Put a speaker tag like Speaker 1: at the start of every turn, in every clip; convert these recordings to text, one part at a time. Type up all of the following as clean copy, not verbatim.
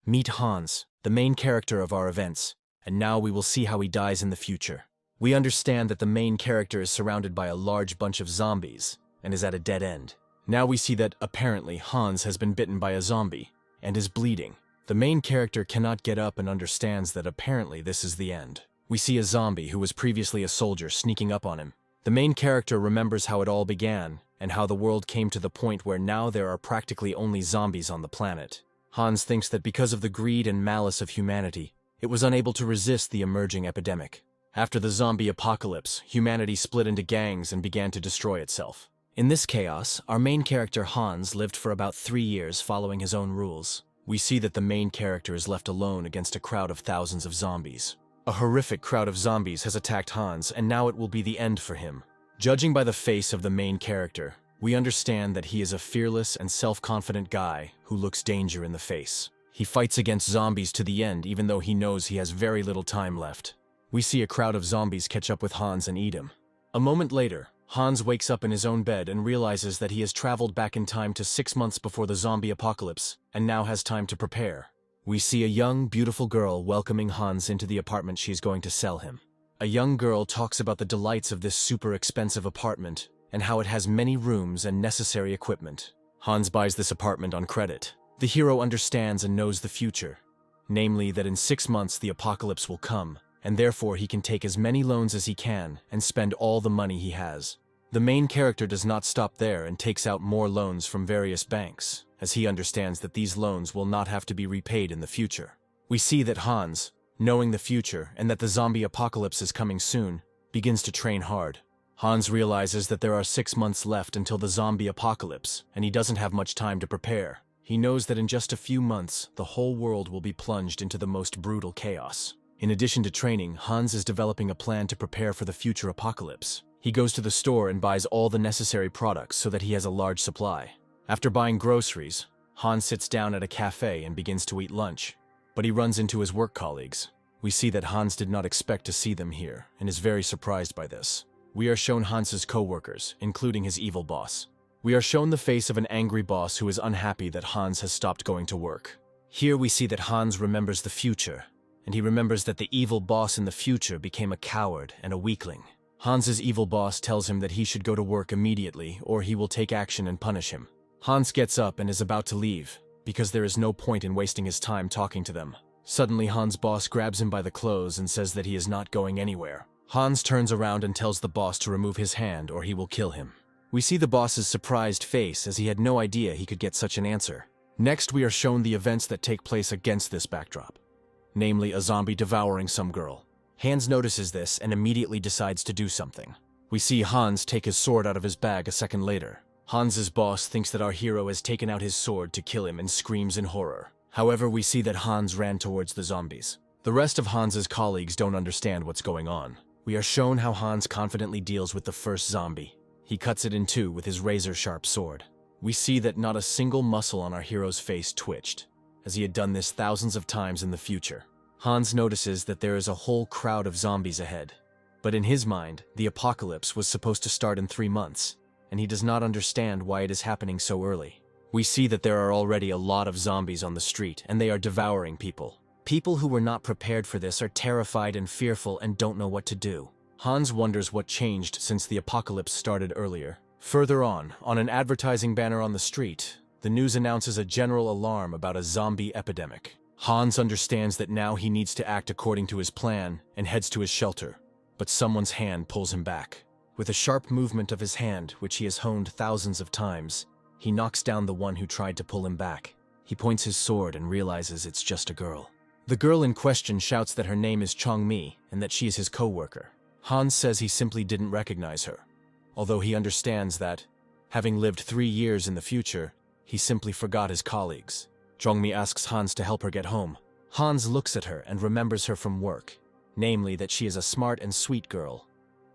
Speaker 1: Meet Hans, the main character of our events, and now we will see how he dies in the future. We understand that the main character is surrounded by a large bunch of zombies and is at a dead end. Now we see that, apparently, Hans has been bitten by a zombie and is bleeding. The main character cannot get up and understands that apparently this is the end. We see a zombie who was previously a soldier sneaking up on him. The main character remembers how it all began and how the world came to the point where now there are practically only zombies on the planet. Hans thinks that because of the greed and malice of humanity, it was unable to resist the emerging epidemic. After the zombie apocalypse, humanity split into gangs and began to destroy itself. In this chaos, our main character Hans lived for about 3 years following his own rules. We see that the main character is left alone against a crowd of thousands of zombies. A horrific crowd of zombies has attacked Hans, and now it will be the end for him. Judging by the face of the main character, we understand that he is a fearless and self-confident guy who looks danger in the face. He fights against zombies to the end even though he knows he has very little time left. We see a crowd of zombies catch up with Hans and eat him. A moment later, Hans wakes up in his own bed and realizes that he has traveled back in time to 6 months before the zombie apocalypse and now has time to prepare. We see a young, beautiful girl welcoming Hans into the apartment she is going to sell him. A young girl talks about the delights of this super expensive apartment and how it has many rooms and necessary equipment. Hans buys this apartment on credit. The hero understands and knows the future, namely that in 6 months the apocalypse will come, and therefore he can take as many loans as he can and spend all the money he has. The main character does not stop there and takes out more loans from various banks, as he understands that these loans will not have to be repaid in the future. We see that Hans, knowing the future and that the zombie apocalypse is coming soon, begins to train hard. Hans realizes that there are 6 months left until the zombie apocalypse, and he doesn't have much time to prepare. He knows that in just a few months, the whole world will be plunged into the most brutal chaos. In addition to training, Hans is developing a plan to prepare for the future apocalypse. He goes to the store and buys all the necessary products so that he has a large supply. After buying groceries, Hans sits down at a cafe and begins to eat lunch. But he runs into his work colleagues. We see that Hans did not expect to see them here and is very surprised by this. We are shown Hans's co-workers, including his evil boss. We are shown the face of an angry boss who is unhappy that Hans has stopped going to work. Here we see that Hans remembers the future, and he remembers that the evil boss in the future became a coward and a weakling. Hans's evil boss tells him that he should go to work immediately or he will take action and punish him. Hans gets up and is about to leave, because there is no point in wasting his time talking to them. Suddenly Hans' boss grabs him by the clothes and says that he is not going anywhere. Hans turns around and tells the boss to remove his hand or he will kill him. We see the boss's surprised face as he had no idea he could get such an answer. Next we are shown the events that take place against this backdrop, namely a zombie devouring some girl. Hans notices this and immediately decides to do something. We see Hans take his sword out of his bag a second later. Hans's boss thinks that our hero has taken out his sword to kill him and screams in horror. However, we see that Hans ran towards the zombies. The rest of Hans's colleagues don't understand what's going on. We are shown how Hans confidently deals with the first zombie. He cuts it in two with his razor-sharp sword. We see that not a single muscle on our hero's face twitched, as he had done this thousands of times in the future. Hans notices that there is a whole crowd of zombies ahead. But in his mind, the apocalypse was supposed to start in 3 months, and he does not understand why it is happening so early. We see that there are already a lot of zombies on the street, and they are devouring people. People who were not prepared for this are terrified and fearful and don't know what to do. Hans wonders what changed since the apocalypse started earlier. Further on an advertising banner on the street, the news announces a general alarm about a zombie epidemic. Hans understands that now he needs to act according to his plan and heads to his shelter, but someone's hand pulls him back. With a sharp movement of his hand, which he has honed thousands of times, he knocks down the one who tried to pull him back. He points his sword and realizes it's just a girl. The girl in question shouts that her name is Chong-mi and that she is his co-worker. Hans says he simply didn't recognize her, although he understands that, having lived 3 years in the future, he simply forgot his colleagues. Chong-mi asks Hans to help her get home. Hans looks at her and remembers her from work, namely that she is a smart and sweet girl,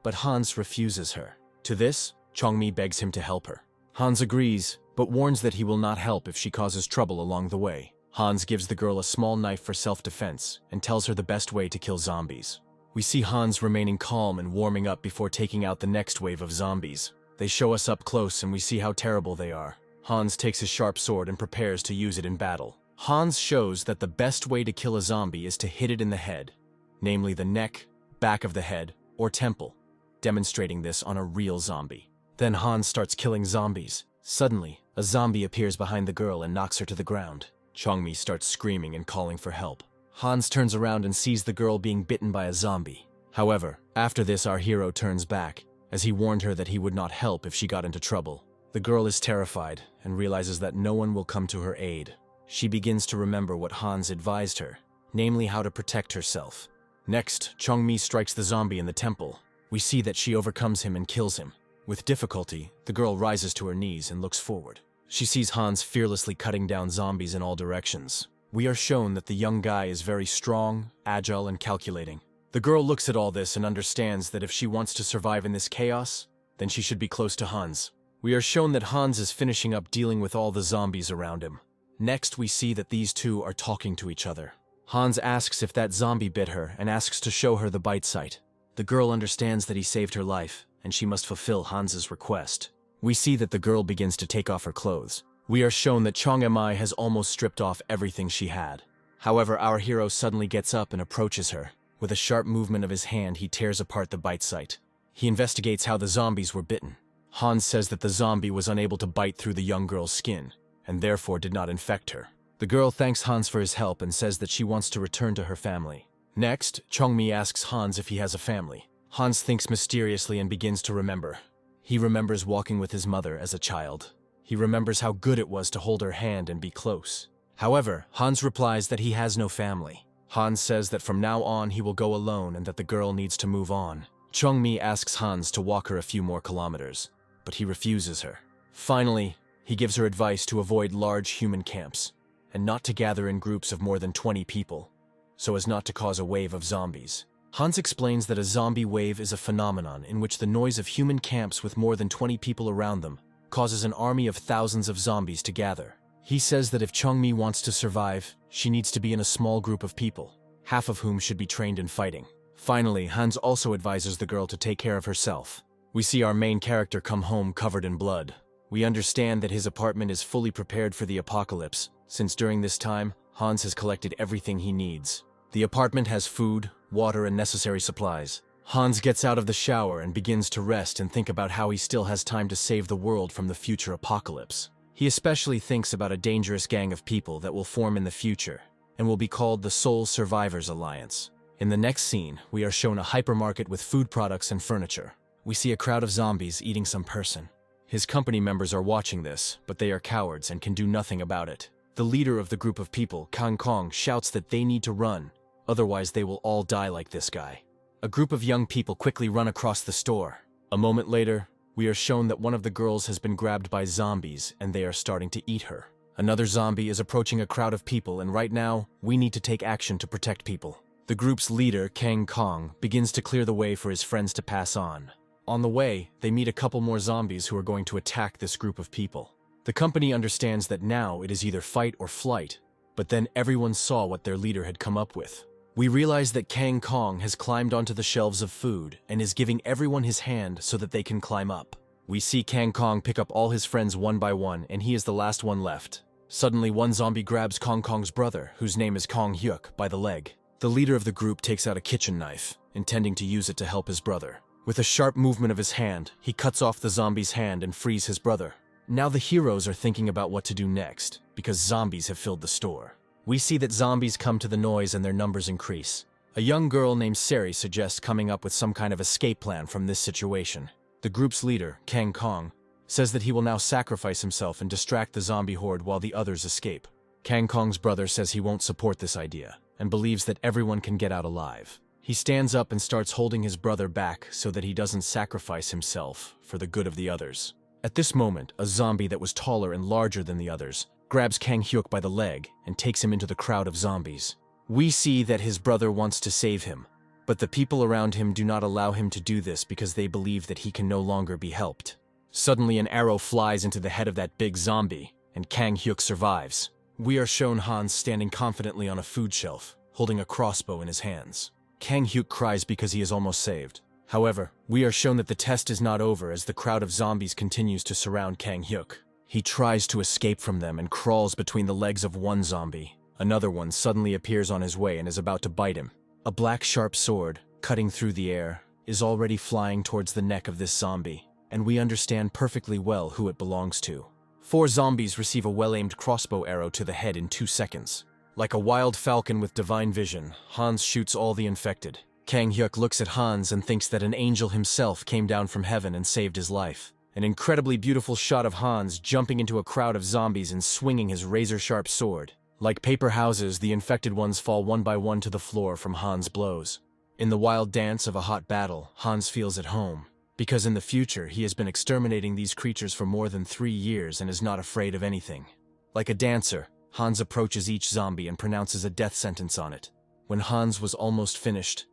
Speaker 1: but Hans refuses her. To this, Chong-mi begs him to help her. Hans agrees, but warns that he will not help if she causes trouble along the way. Hans gives the girl a small knife for self-defense and tells her the best way to kill zombies. We see Hans remaining calm and warming up before taking out the next wave of zombies. They show us up close and we see how terrible they are. Hans takes his sharp sword and prepares to use it in battle. Hans shows that the best way to kill a zombie is to hit it in the head, namely the neck, back of the head, or temple, demonstrating this on a real zombie. Then Hans starts killing zombies. Suddenly, a zombie appears behind the girl and knocks her to the ground. Chongmi starts screaming and calling for help. Hans turns around and sees the girl being bitten by a zombie. However, after this our hero turns back, as he warned her that he would not help if she got into trouble. The girl is terrified and realizes that no one will come to her aid. She begins to remember what Hans advised her, namely how to protect herself. Next, Chongmi strikes the zombie in the temple. We see that she overcomes him and kills him. With difficulty, the girl rises to her knees and looks forward. She sees Hans fearlessly cutting down zombies in all directions. We are shown that the young guy is very strong, agile, and calculating. The girl looks at all this and understands that if she wants to survive in this chaos, then she should be close to Hans. We are shown that Hans is finishing up dealing with all the zombies around him. Next, we see that these two are talking to each other. Hans asks if that zombie bit her and asks to show her the bite site. The girl understands that he saved her life, and she must fulfill Hans's request. We see that the girl begins to take off her clothes. We are shown that Chongmi has almost stripped off everything she had. However, our hero suddenly gets up and approaches her. With a sharp movement of his hand, he tears apart the bite site. He investigates how the zombies were bitten. Hans says that the zombie was unable to bite through the young girl's skin, and therefore did not infect her. The girl thanks Hans for his help and says that she wants to return to her family. Next, Chongmi asks Hans if he has a family. Hans thinks mysteriously and begins to remember. He remembers walking with his mother as a child. He remembers how good it was to hold her hand and be close. However, Hans replies that he has no family. Hans says that from now on he will go alone and that the girl needs to move on. Chongmi asks Hans to walk her a few more kilometers, but he refuses her. Finally, he gives her advice to avoid large human camps, and not to gather in groups of more than 20 people, so as not to cause a wave of zombies. Hans explains that a zombie wave is a phenomenon in which the noise of human camps with more than 20 people around them causes an army of thousands of zombies to gather. He says that if Chongmi wants to survive, she needs to be in a small group of people, half of whom should be trained in fighting. Finally, Hans also advises the girl to take care of herself. We see our main character come home covered in blood. We understand that his apartment is fully prepared for the apocalypse, since during this time, Hans has collected everything he needs. The apartment has food, water, and necessary supplies. Hans gets out of the shower and begins to rest and think about how he still has time to save the world from the future apocalypse. He especially thinks about a dangerous gang of people that will form in the future, and will be called the Soul Survivors Alliance. In the next scene, we are shown a hypermarket with food products and furniture. We see a crowd of zombies eating some person. His company members are watching this, but they are cowards and can do nothing about it. The leader of the group of people, Kang Kong, shouts that they need to run, otherwise they will all die like this guy. A group of young people quickly run across the store. A moment later, we are shown that one of the girls has been grabbed by zombies and they are starting to eat her. Another zombie is approaching a crowd of people, and right now, we need to take action to protect people. The group's leader, Kang Kong, begins to clear the way for his friends to pass on. On the way, they meet a couple more zombies who are going to attack this group of people. The company understands that now it is either fight or flight, but then everyone saw what their leader had come up with. We realize that Kang Kong has climbed onto the shelves of food and is giving everyone his hand so that they can climb up. We see Kang Kong pick up all his friends one by one, and he is the last one left. Suddenly, one zombie grabs Kang Kong's brother, whose name is Kong Hyuk, by the leg. The leader of the group takes out a kitchen knife, intending to use it to help his brother. With a sharp movement of his hand, he cuts off the zombie's hand and frees his brother. Now the heroes are thinking about what to do next, because zombies have filled the store. We see that zombies come to the noise and their numbers increase. A young girl named Sari suggests coming up with some kind of escape plan from this situation. The group's leader, Kang Kong, says that he will now sacrifice himself and distract the zombie horde while the others escape. Kang Kong's brother says he won't support this idea, and believes that everyone can get out alive. He stands up and starts holding his brother back so that he doesn't sacrifice himself for the good of the others. At this moment, a zombie that was taller and larger than the others grabs Kang Hyuk by the leg and takes him into the crowd of zombies. We see that his brother wants to save him, but the people around him do not allow him to do this because they believe that he can no longer be helped. Suddenly, an arrow flies into the head of that big zombie, and Kang Hyuk survives. We are shown Hans standing confidently on a food shelf, holding a crossbow in his hands. Kang Hyuk cries because he is almost saved. However, we are shown that the test is not over as the crowd of zombies continues to surround Kang Hyuk. He tries to escape from them and crawls between the legs of one zombie. Another one suddenly appears on his way and is about to bite him. A black sharp sword, cutting through the air, is already flying towards the neck of this zombie, and we understand perfectly well who it belongs to. 4 zombies receive a well-aimed crossbow arrow to the head in 2 seconds. Like a wild falcon with divine vision, Hans shoots all the infected. Kang Hyuk looks at Hans and thinks that an angel himself came down from heaven and saved his life. An incredibly beautiful shot of Hans jumping into a crowd of zombies and swinging his razor-sharp sword. Like paper houses, the infected ones fall one by one to the floor from Hans' blows. In the wild dance of a hot battle, Hans feels at home, because in the future he has been exterminating these creatures for more than 3 years and is not afraid of anything. Like a dancer, Hans approaches each zombie and pronounces a death sentence on it. When Hans was almost finished,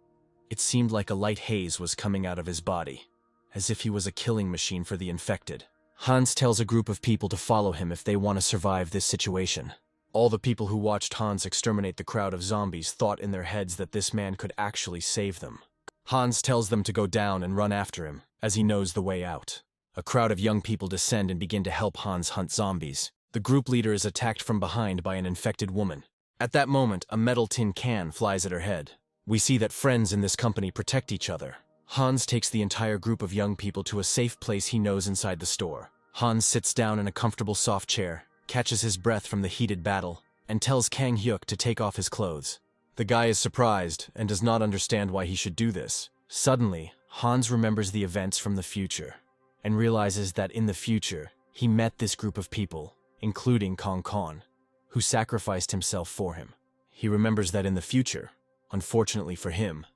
Speaker 1: it seemed like a light haze was coming out of his body, as if he was a killing machine for the infected. Hans tells a group of people to follow him if they want to survive this situation. All the people who watched Hans exterminate the crowd of zombies thought in their heads that this man could actually save them. Hans tells them to go down and run after him, as he knows the way out. A crowd of young people descend and begin to help Hans hunt zombies. The group leader is attacked from behind by an infected woman. At that moment, a metal tin can flies at her head. We see that friends in this company protect each other. Hans takes the entire group of young people to a safe place he knows inside the store. Hans sits down in a comfortable soft chair, catches his breath from the heated battle, and tells Kang Hyuk to take off his clothes. The guy is surprised and does not understand why he should do this. Suddenly, Hans remembers the events from the future, and realizes that in the future, he met this group of people, including Kong Kon, who sacrificed himself for him. He remembers that in the future, unfortunately for him,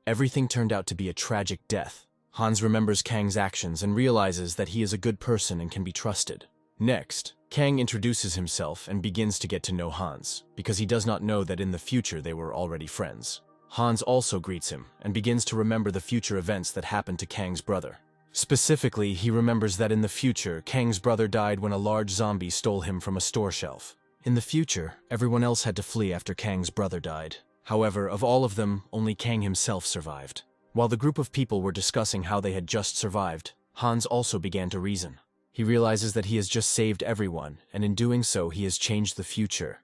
Speaker 1: everything turned out to be a tragic death. Hans remembers Kang's actions and realizes that he is a good person and can be trusted. Next, Kang introduces himself and begins to get to know Hans, because he does not know that in the future they were already friends. Hans also greets him and begins to remember the future events that happened to Kang's brother. Specifically, he remembers that in the future, Kang's brother died when a large zombie stole him from a store shelf. In the future, everyone else had to flee after Kang's brother died. However, of all of them, only Kang himself survived. While the group of people were discussing how they had just survived, Hans also began to reason. He realizes that he has just saved everyone, and in doing so he has changed the future,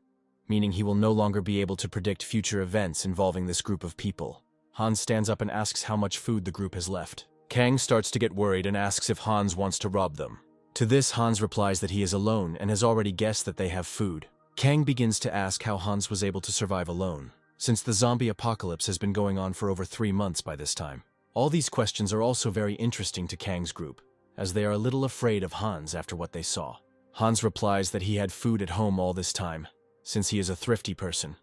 Speaker 1: meaning he will no longer be able to predict future events involving this group of people. Hans stands up and asks how much food the group has left. Kang starts to get worried and asks if Hans wants to rob them. To this, Hans replies that he is alone and has already guessed that they have food. Kang begins to ask how Hans was able to survive alone, since the zombie apocalypse has been going on for over 3 months by this time. All these questions are also very interesting to Kang's group, as they are a little afraid of Hans after what they saw. Hans replies that he had food at home all this time, since he is a thrifty person.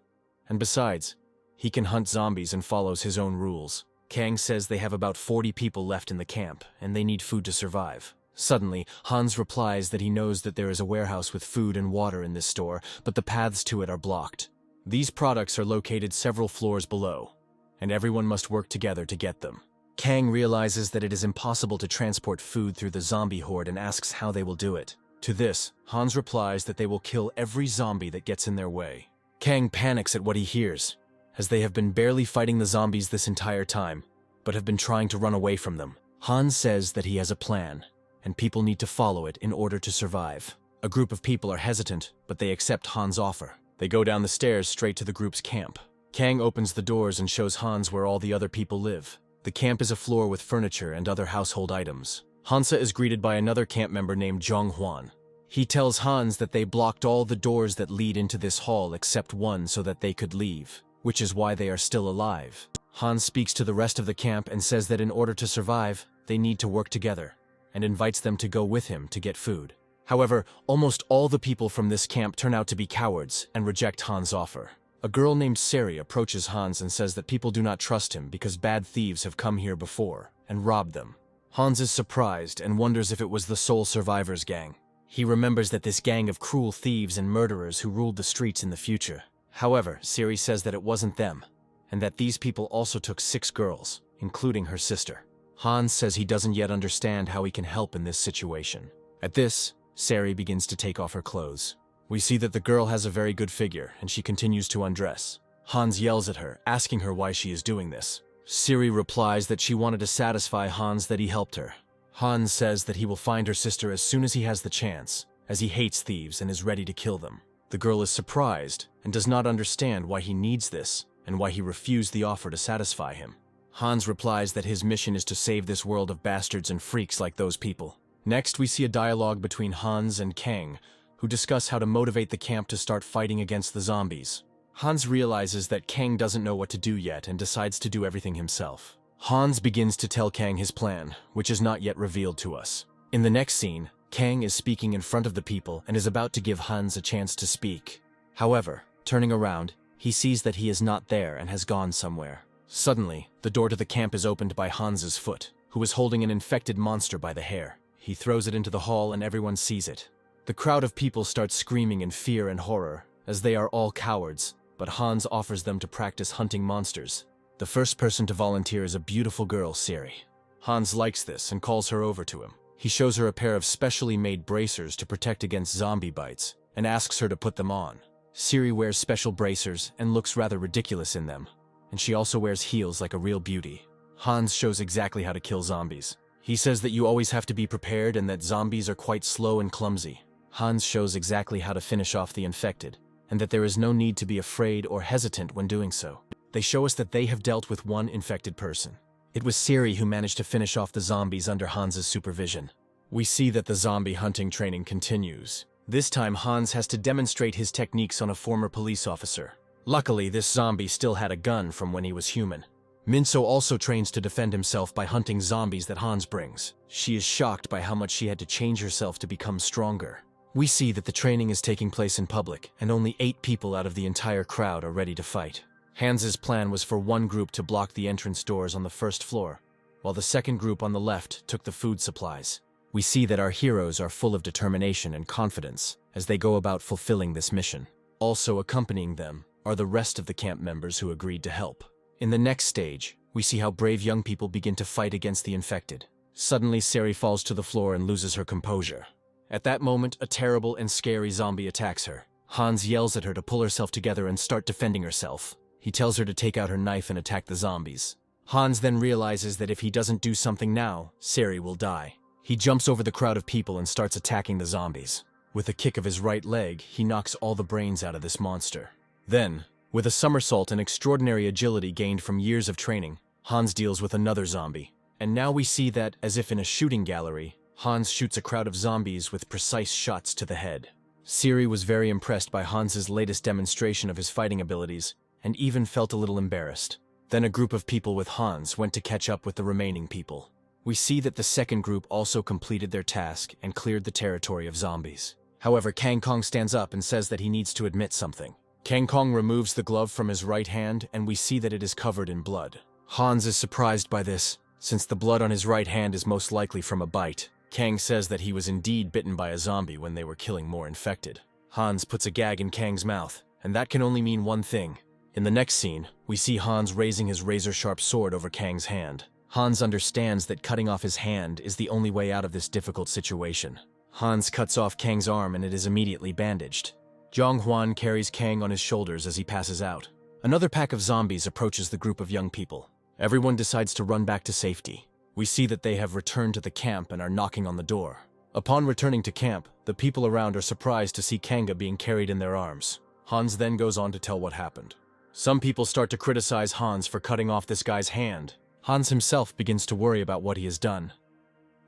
Speaker 1: And besides, he can hunt zombies and follows his own rules. Kang says they have about 40 people left in the camp, and they need food to survive. Suddenly, Hans replies that he knows that there is a warehouse with food and water in this store, but the paths to it are blocked. These products are located several floors below, and everyone must work together to get them. Kang realizes that it is impossible to transport food through the zombie horde and asks how they will do it. To this, Hans replies that they will kill every zombie that gets in their way. Kang panics at what he hears, as they have been barely fighting the zombies this entire time, but have been trying to run away from them. Hans says that he has a plan, and people need to follow it in order to survive. A group of people are hesitant, but they accept Hans' offer. They go down the stairs straight to the group's camp. Kang opens the doors and shows Hans where all the other people live. The camp is a floor with furniture and other household items. Hansa is greeted by another camp member named Jong Hwan. He tells Hans that they blocked all the doors that lead into this hall except one so that they could leave, which is why they are still alive. Hans speaks to the rest of the camp and says that in order to survive, they need to work together, and invites them to go with him to get food. However, almost all the people from this camp turn out to be cowards and reject Hans' offer. A girl named Sari approaches Hans and says that people do not trust him because bad thieves have come here before and robbed them. Hans is surprised and wonders if it was the Soul Survivors gang. He remembers that this gang of cruel thieves and murderers who ruled the streets in the future. However, Sari says that it wasn't them, and that these people also took 6 girls, including her sister. Hans says he doesn't yet understand how he can help in this situation. At this, Sari begins to take off her clothes. We see that the girl has a very good figure, and she continues to undress. Hans yells at her, asking her why she is doing this. Siri replies that she wanted to satisfy Hans that he helped her. Hans says that he will find her sister as soon as he has the chance, as he hates thieves and is ready to kill them. The girl is surprised and does not understand why he needs this and why he refused the offer to satisfy him. Hans replies that his mission is to save this world of bastards and freaks like those people. Next, we see a dialogue between Hans and Kang, who discuss how to motivate the camp to start fighting against the zombies. Hans realizes that Kang doesn't know what to do yet and decides to do everything himself. Hans begins to tell Kang his plan, which is not yet revealed to us. In the next scene, Kang is speaking in front of the people and is about to give Hans a chance to speak. However, turning around, he sees that he is not there and has gone somewhere. Suddenly, the door to the camp is opened by Hans's foot, who is holding an infected monster by the hair. He throws it into the hall and everyone sees it. The crowd of people starts screaming in fear and horror, as they are all cowards, but Hans offers them to practice hunting monsters. The first person to volunteer is a beautiful girl, Siri. Hans likes this and calls her over to him. He shows her a pair of specially made bracers to protect against zombie bites, and asks her to put them on. Siri wears special bracers and looks rather ridiculous in them, and she also wears heels like a real beauty. Hans shows exactly how to kill zombies. He says that you always have to be prepared and that zombies are quite slow and clumsy. Hans shows exactly how to finish off the infected, and that there is no need to be afraid or hesitant when doing so. They show us that they have dealt with one infected person. It was Siri who managed to finish off the zombies under Hans's supervision. We see that the zombie hunting training continues. This time Hans has to demonstrate his techniques on a former police officer. Luckily, this zombie still had a gun from when he was human. Minso also trains to defend himself by hunting zombies that Hans brings. She is shocked by how much she had to change herself to become stronger. We see that the training is taking place in public, and only 8 people out of the entire crowd are ready to fight. Hans's plan was for one group to block the entrance doors on the first floor, while the second group on the left took the food supplies. We see that our heroes are full of determination and confidence as they go about fulfilling this mission. Also accompanying them are the rest of the camp members who agreed to help. In the next stage, we see how brave young people begin to fight against the infected. Suddenly, Sari falls to the floor and loses her composure. At that moment, a terrible and scary zombie attacks her. Hans yells at her to pull herself together and start defending herself. He tells her to take out her knife and attack the zombies. Hans then realizes that if he doesn't do something now, Sari will die. He jumps over the crowd of people and starts attacking the zombies. With a kick of his right leg, he knocks all the brains out of this monster. Then, with a somersault and extraordinary agility gained from years of training, Hans deals with another zombie. And now we see that, as if in a shooting gallery, Hans shoots a crowd of zombies with precise shots to the head. Siri was very impressed by Hans's latest demonstration of his fighting abilities, and even felt a little embarrassed. Then a group of people with Hans went to catch up with the remaining people. We see that the second group also completed their task and cleared the territory of zombies. However, Kang Kong stands up and says that he needs to admit something. Kang Kong removes the glove from his right hand, and we see that it is covered in blood. Hans is surprised by this, since the blood on his right hand is most likely from a bite. Kang says that he was indeed bitten by a zombie when they were killing more infected. Hans puts a gag in Kang's mouth, and that can only mean one thing. In the next scene, we see Hans raising his razor-sharp sword over Kang's hand. Hans understands that cutting off his hand is the only way out of this difficult situation. Hans cuts off Kang's arm and it is immediately bandaged. Zhang Huan carries Kang on his shoulders as he passes out. Another pack of zombies approaches the group of young people. Everyone decides to run back to safety. We see that they have returned to the camp and are knocking on the door. Upon returning to camp, the people around are surprised to see Kanga being carried in their arms. Hans then goes on to tell what happened. Some people start to criticize Hans for cutting off this guy's hand. Hans himself begins to worry about what he has done,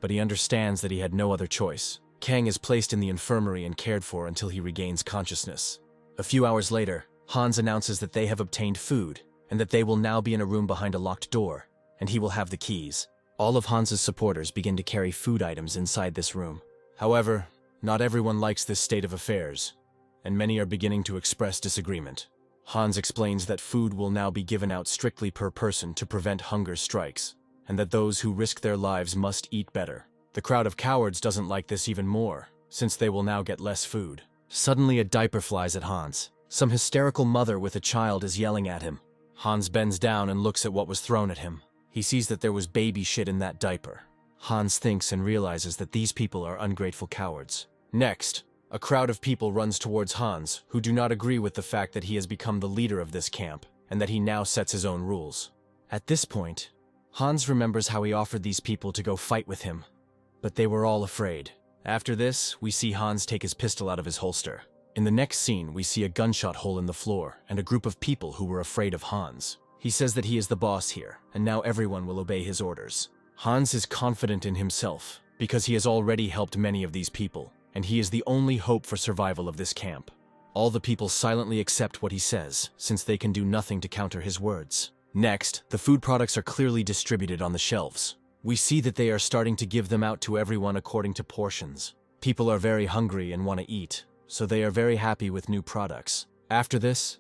Speaker 1: but he understands that he had no other choice. Kang is placed in the infirmary and cared for until he regains consciousness. A few hours later, Hans announces that they have obtained food, and that they will now be in a room behind a locked door, and he will have the keys. All of Hans's supporters begin to carry food items inside this room. However, not everyone likes this state of affairs, and many are beginning to express disagreement. Hans explains that food will now be given out strictly per person to prevent hunger strikes, and that those who risk their lives must eat better. The crowd of cowards doesn't like this even more, since they will now get less food. Suddenly a diaper flies at Hans. Some hysterical mother with a child is yelling at him. Hans bends down and looks at what was thrown at him. He sees that there was baby shit in that diaper. Hans thinks and realizes that these people are ungrateful cowards. Next, a crowd of people runs towards Hans, who do not agree with the fact that he has become the leader of this camp, and that he now sets his own rules. At this point, Hans remembers how he offered these people to go fight with him, but they were all afraid, After this, we see Hans take his pistol out of his holster. In the next scene, we see a gunshot hole in the floor and a group of people who were afraid of Hans. He says that he is the boss here, and now everyone will obey his orders. Hans is confident in himself because he has already helped many of these people, and he is the only hope for survival of this camp. All the people silently accept what he says, since they can do nothing to counter his words. Next, the food products are clearly distributed on the shelves. We see that they are starting to give them out to everyone according to portions. People are very hungry and want to eat, so they are very happy with new products. After this,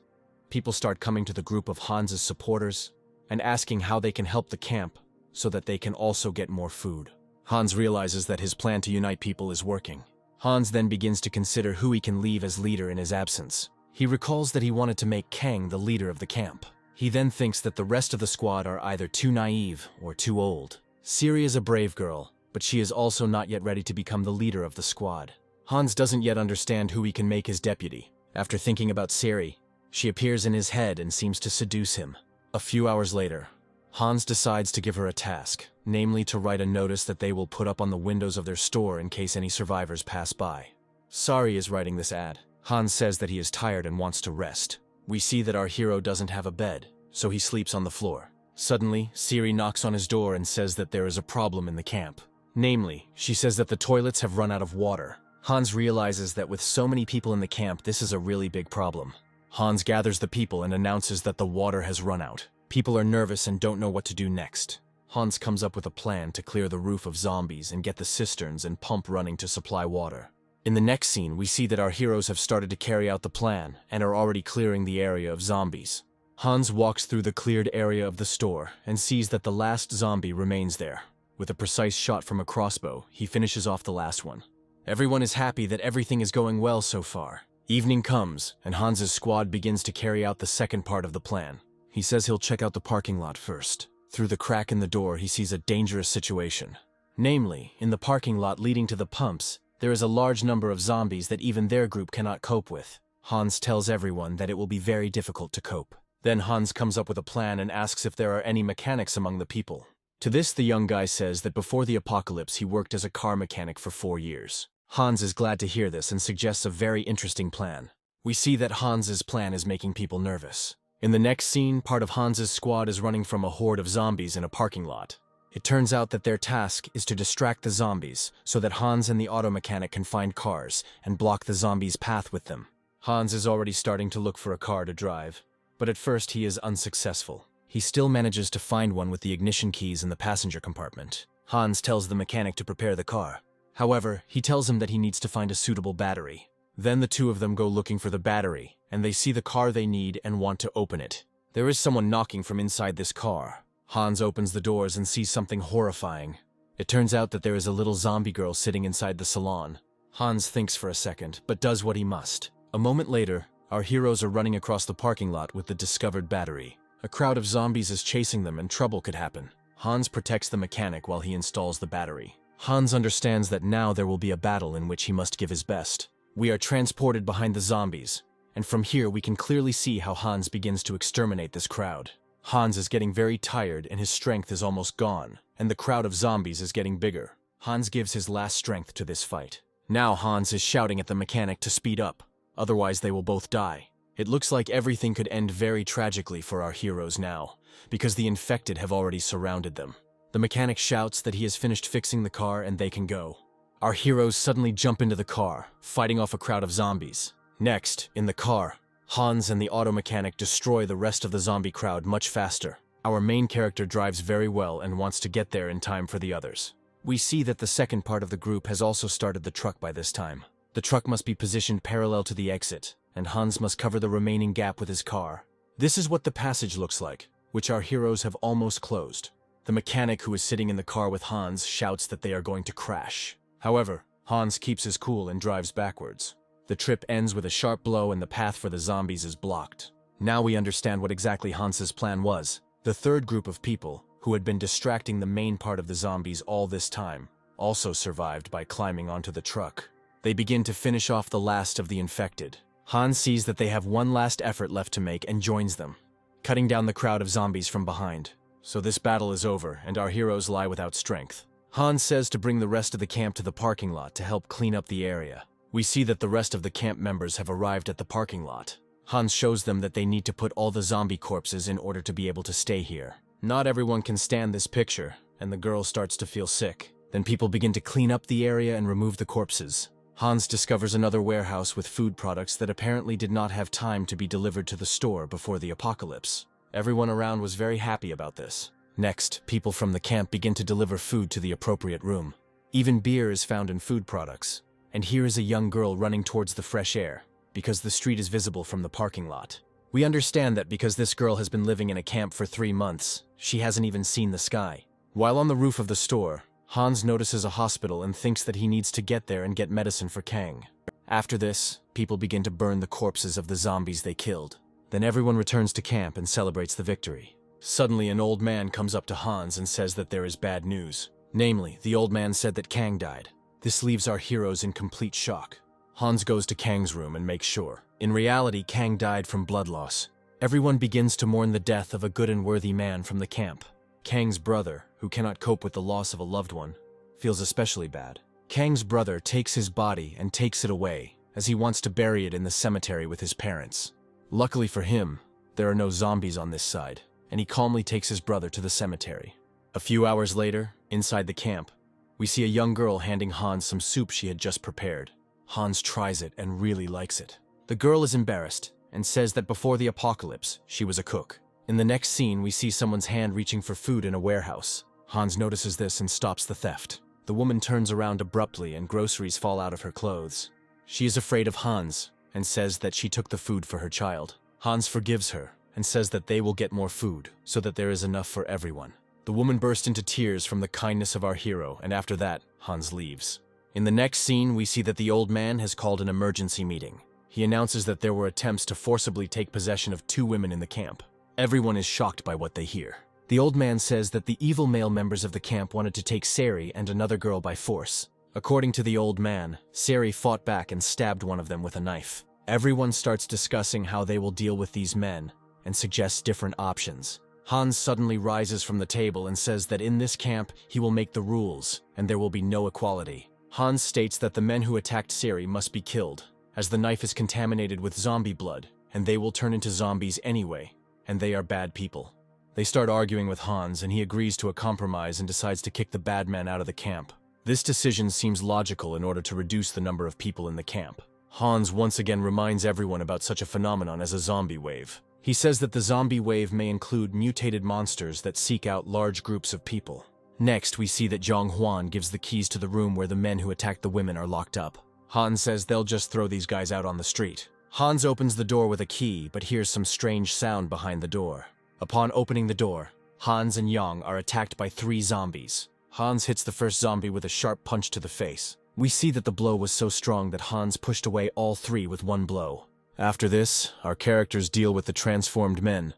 Speaker 1: people start coming to the group of Hans's supporters and asking how they can help the camp so that they can also get more food. Hans realizes that his plan to unite people is working. Hans then begins to consider who he can leave as leader in his absence. He recalls that he wanted to make Kang the leader of the camp. He then thinks that the rest of the squad are either too naive or too old. Siri is a brave girl, but she is also not yet ready to become the leader of the squad. Hans doesn't yet understand who he can make his deputy. After thinking about Siri, she appears in his head and seems to seduce him. A few hours later, Hans decides to give her a task, namely to write a notice that they will put up on the windows of their store in case any survivors pass by. Sari is writing this ad. Hans says that he is tired and wants to rest. We see that our hero doesn't have a bed, so he sleeps on the floor. Suddenly, Siri knocks on his door and says that there is a problem in the camp. Namely, she says that the toilets have run out of water. Hans realizes that with so many people in the camp, this is a really big problem. Hans gathers the people and announces that the water has run out. People are nervous and don't know what to do next. Hans comes up with a plan to clear the roof of zombies and get the cisterns and pump running to supply water. In the next scene, we see that our heroes have started to carry out the plan and are already clearing the area of zombies. Hans walks through the cleared area of the store and sees that the last zombie remains there. With a precise shot from a crossbow, he finishes off the last one. Everyone is happy that everything is going well so far. Evening comes, and Hans's squad begins to carry out the second part of the plan. He says he'll check out the parking lot first. Through the crack in the door, he sees a dangerous situation. Namely, in the parking lot leading to the pumps, there is a large number of zombies that even their group cannot cope with. Hans tells everyone that it will be very difficult to cope. Then Hans comes up with a plan and asks if there are any mechanics among the people. To this, the young guy says that before the apocalypse, he worked as a car mechanic for 4 years. Hans is glad to hear this and suggests a very interesting plan. We see that Hans's plan is making people nervous. In the next scene, part of Hans's squad is running from a horde of zombies in a parking lot. It turns out that their task is to distract the zombies so that Hans and the auto mechanic can find cars and block the zombies' path with them. Hans is already starting to look for a car to drive, but at first he is unsuccessful. He still manages to find one with the ignition keys in the passenger compartment. Hans tells the mechanic to prepare the car. However, he tells him that he needs to find a suitable battery. Then the two of them go looking for the battery, and they see the car they need and want to open it. There is someone knocking from inside this car. Hans opens the doors and sees something horrifying. It turns out that there is a little zombie girl sitting inside the salon. Hans thinks for a second, but does what he must. A moment later, our heroes are running across the parking lot with the discovered battery. A crowd of zombies is chasing them and trouble could happen. Hans protects the mechanic while he installs the battery. Hans understands that now there will be a battle in which he must give his best. We are transported behind the zombies, and from here we can clearly see how Hans begins to exterminate this crowd. Hans is getting very tired and his strength is almost gone, and the crowd of zombies is getting bigger. Hans gives his last strength to this fight. Now Hans is shouting at the mechanic to speed up, otherwise they will both die. It looks like everything could end very tragically for our heroes now, because the infected have already surrounded them. The mechanic shouts that he has finished fixing the car and they can go. Our heroes suddenly jump into the car, fighting off a crowd of zombies. Next, in the car, Hans and the auto mechanic destroy the rest of the zombie crowd much faster. Our main character drives very well and wants to get there in time for the others. We see that the second part of the group has also started the truck by this time. The truck must be positioned parallel to the exit, and Hans must cover the remaining gap with his car. This is what the passage looks like, which our heroes have almost closed. The mechanic who is sitting in the car with Hans shouts that they are going to crash. However, Hans keeps his cool and drives backwards. The trip ends with a sharp blow and the path for the zombies is blocked. Now we understand what exactly Hans's plan was. The third group of people, who had been distracting the main part of the zombies all this time, also survived by climbing onto the truck. They begin to finish off the last of the infected. Hans sees that they have one last effort left to make and joins them, cutting down the crowd of zombies from behind. So this battle is over and our heroes lie without strength. Hans says to bring the rest of the camp to the parking lot to help clean up the area. We see that the rest of the camp members have arrived at the parking lot. Hans shows them that they need to put all the zombie corpses in order to be able to stay here. Not everyone can stand this picture, and the girl starts to feel sick. Then people begin to clean up the area and remove the corpses. Hans discovers another warehouse with food products that apparently did not have time to be delivered to the store before the apocalypse. Everyone around was very happy about this. Next, people from the camp begin to deliver food to the appropriate room. Even beer is found in food products. And here is a young girl running towards the fresh air, because the street is visible from the parking lot. We understand that because this girl has been living in a camp for 3 months, she hasn't even seen the sky. While on the roof of the store, Hans notices a hospital and thinks that he needs to get there and get medicine for Kang. After this, people begin to burn the corpses of the zombies they killed. Then everyone returns to camp and celebrates the victory. Suddenly, an old man comes up to Hans and says that there is bad news. Namely, the old man said that Kang died. This leaves our heroes in complete shock. Hans goes to Kang's room and makes sure. In reality, Kang died from blood loss. Everyone begins to mourn the death of a good and worthy man from the camp. Kang's brother, who cannot cope with the loss of a loved one, feels especially bad. Kang's brother takes his body and takes it away, as he wants to bury it in the cemetery with his parents. Luckily for him, there are no zombies on this side, and he calmly takes his brother to the cemetery. A few hours later, inside the camp, we see a young girl handing Hans some soup she had just prepared. Hans tries it and really likes it. The girl is embarrassed and says that before the apocalypse, she was a cook. In the next scene, we see someone's hand reaching for food in a warehouse. Hans notices this and stops the theft. The woman turns around abruptly and groceries fall out of her clothes. She is afraid of Hans and says that she took the food for her child. Hans forgives her and says that they will get more food so that there is enough for everyone. The woman bursts into tears from the kindness of our hero, and after that, Hans leaves. In the next scene, we see that the old man has called an emergency meeting. He announces that there were attempts to forcibly take possession of 2 women in the camp. Everyone is shocked by what they hear. The old man says that the evil male members of the camp wanted to take Sari and another girl by force. According to the old man, Sari fought back and stabbed one of them with a knife. Everyone starts discussing how they will deal with these men and suggests different options. Hans suddenly rises from the table and says that in this camp, he will make the rules and there will be no equality. Hans states that the men who attacked Sari must be killed, as the knife is contaminated with zombie blood, and they will turn into zombies anyway, and they are bad people. They start arguing with Hans, and he agrees to a compromise and decides to kick the bad man out of the camp. This decision seems logical in order to reduce the number of people in the camp. Hans once again reminds everyone about such a phenomenon as a zombie wave. He says that the zombie wave may include mutated monsters that seek out large groups of people. Next, we see that Zhang Huan gives the keys to the room where the men who attacked the women are locked up. Hans says they'll just throw these guys out on the street. Hans opens the door with a key, but hears some strange sound behind the door. Upon opening the door, Hans and Yang are attacked by 3 zombies. Hans hits the first zombie with a sharp punch to the face. We see that the blow was so strong that Hans pushed away all 3 with 1 blow. After this, our characters deal with the transformed men.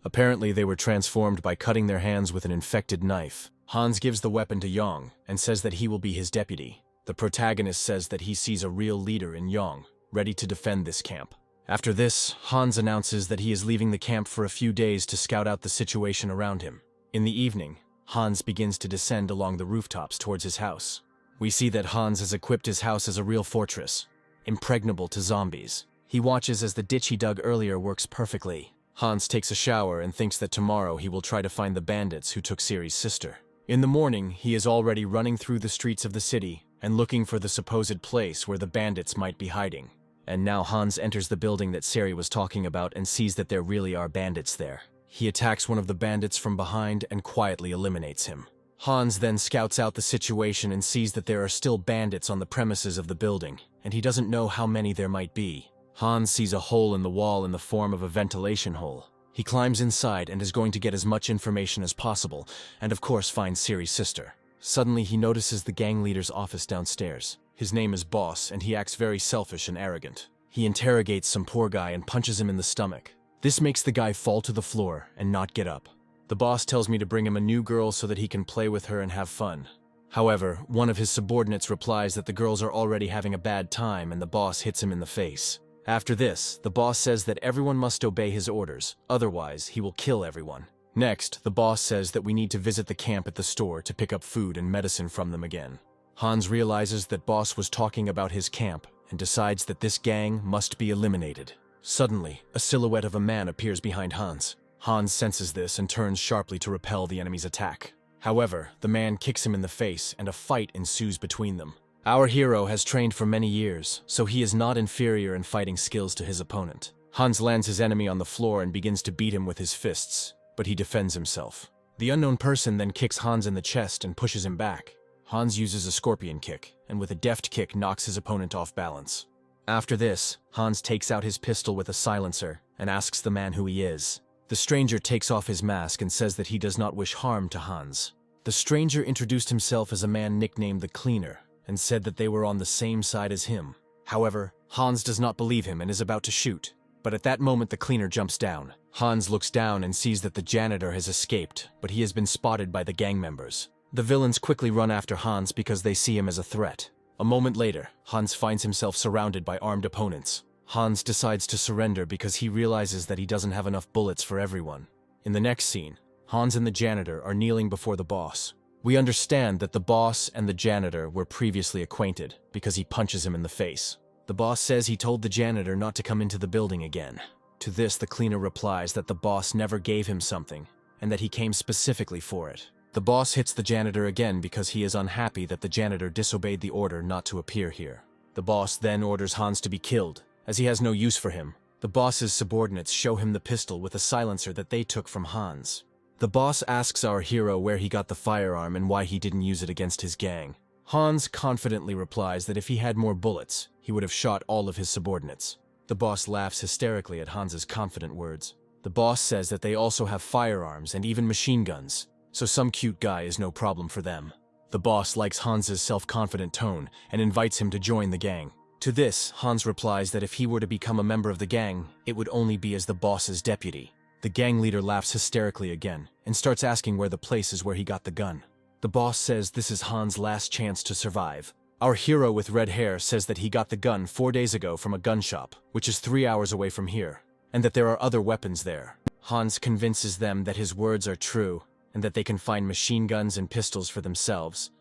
Speaker 1: Apparently, they were transformed by cutting their hands with an infected knife. Hans gives the weapon to Yang and says that he will be his deputy. The protagonist says that he sees a real leader in Yang, ready to defend this camp. After this, Hans announces that he is leaving the camp for a few days to scout out the situation around him. In the evening, Hans begins to descend along the rooftops towards his house. We see that Hans has equipped his house as a real fortress, impregnable to zombies. He watches as the ditch he dug earlier works perfectly. Hans takes a shower and thinks that tomorrow he will try to find the bandits who took Sari's sister. In the morning, he is already running through the streets of the city and looking for the supposed place where the bandits might be hiding. And now Hans enters the building that Sari was talking about and sees that there really are bandits there. He attacks one of the bandits from behind and quietly eliminates him. Hans then scouts out the situation and sees that there are still bandits on the premises of the building, and he doesn't know how many there might be. Hans sees a hole in the wall in the form of a ventilation hole. He climbs inside and is going to get as much information as possible, and of course finds Sari's sister. Suddenly he notices the gang leader's office downstairs. His name is Boss, and he acts very selfish and arrogant. He interrogates some poor guy and punches him in the stomach. This makes the guy fall to the floor and not get up. The boss tells me to bring him a new girl so that he can play with her and have fun. However, one of his subordinates replies that the girls are already having a bad time and the boss hits him in the face. After this, the boss says that everyone must obey his orders, otherwise he will kill everyone. Next, the boss says that we need to visit the camp at the store to pick up food and medicine from them again. Hans realizes that boss was talking about his camp and decides that this gang must be eliminated. Suddenly, a silhouette of a man appears behind Hans. Hans senses this and turns sharply to repel the enemy's attack. However, the man kicks him in the face and a fight ensues between them. Our hero has trained for many years, so he is not inferior in fighting skills to his opponent. Hans lands his enemy on the floor and begins to beat him with his fists, but he defends himself. The unknown person then kicks Hans in the chest and pushes him back. Hans uses a scorpion kick, and with a deft kick knocks his opponent off balance. After this, Hans takes out his pistol with a silencer and asks the man who he is. The stranger takes off his mask and says that he does not wish harm to Hans. The stranger introduced himself as a man nicknamed the Cleaner, and said that they were on the same side as him. However, Hans does not believe him and is about to shoot. But at that moment the Cleaner jumps down. Hans looks down and sees that the janitor has escaped, but he has been spotted by the gang members. The villains quickly run after Hans because they see him as a threat. A moment later, Hans finds himself surrounded by armed opponents. Hans decides to surrender because he realizes that he doesn't have enough bullets for everyone. In the next scene, Hans and the janitor are kneeling before the boss. We understand that the boss and the janitor were previously acquainted because he punches him in the face. The boss says he told the janitor not to come into the building again. To this, the Cleaner replies that the boss never gave him something and that he came specifically for it. The boss hits the janitor again because he is unhappy that the janitor disobeyed the order not to appear here. The boss then orders Hans to be killed, as he has no use for him. The boss's subordinates show him the pistol with a silencer that they took from Hans. The boss asks our hero where he got the firearm and why he didn't use it against his gang. Hans confidently replies that if he had more bullets, he would have shot all of his subordinates. The boss laughs hysterically at Hans's confident words. The boss says that they also have firearms and even machine guns, so some cute guy is no problem for them. The boss likes Hans's self-confident tone and invites him to join the gang. To this, Hans replies that if he were to become a member of the gang, it would only be as the boss's deputy. The gang leader laughs hysterically again and starts asking where the place is where he got the gun. The boss says this is Hans' last chance to survive. Our hero with red hair says that he got the gun 4 days ago from a gun shop, which is 3 hours away from here, and that there are other weapons there. Hans convinces them that his words are true and that they can find machine guns and pistols for themselves,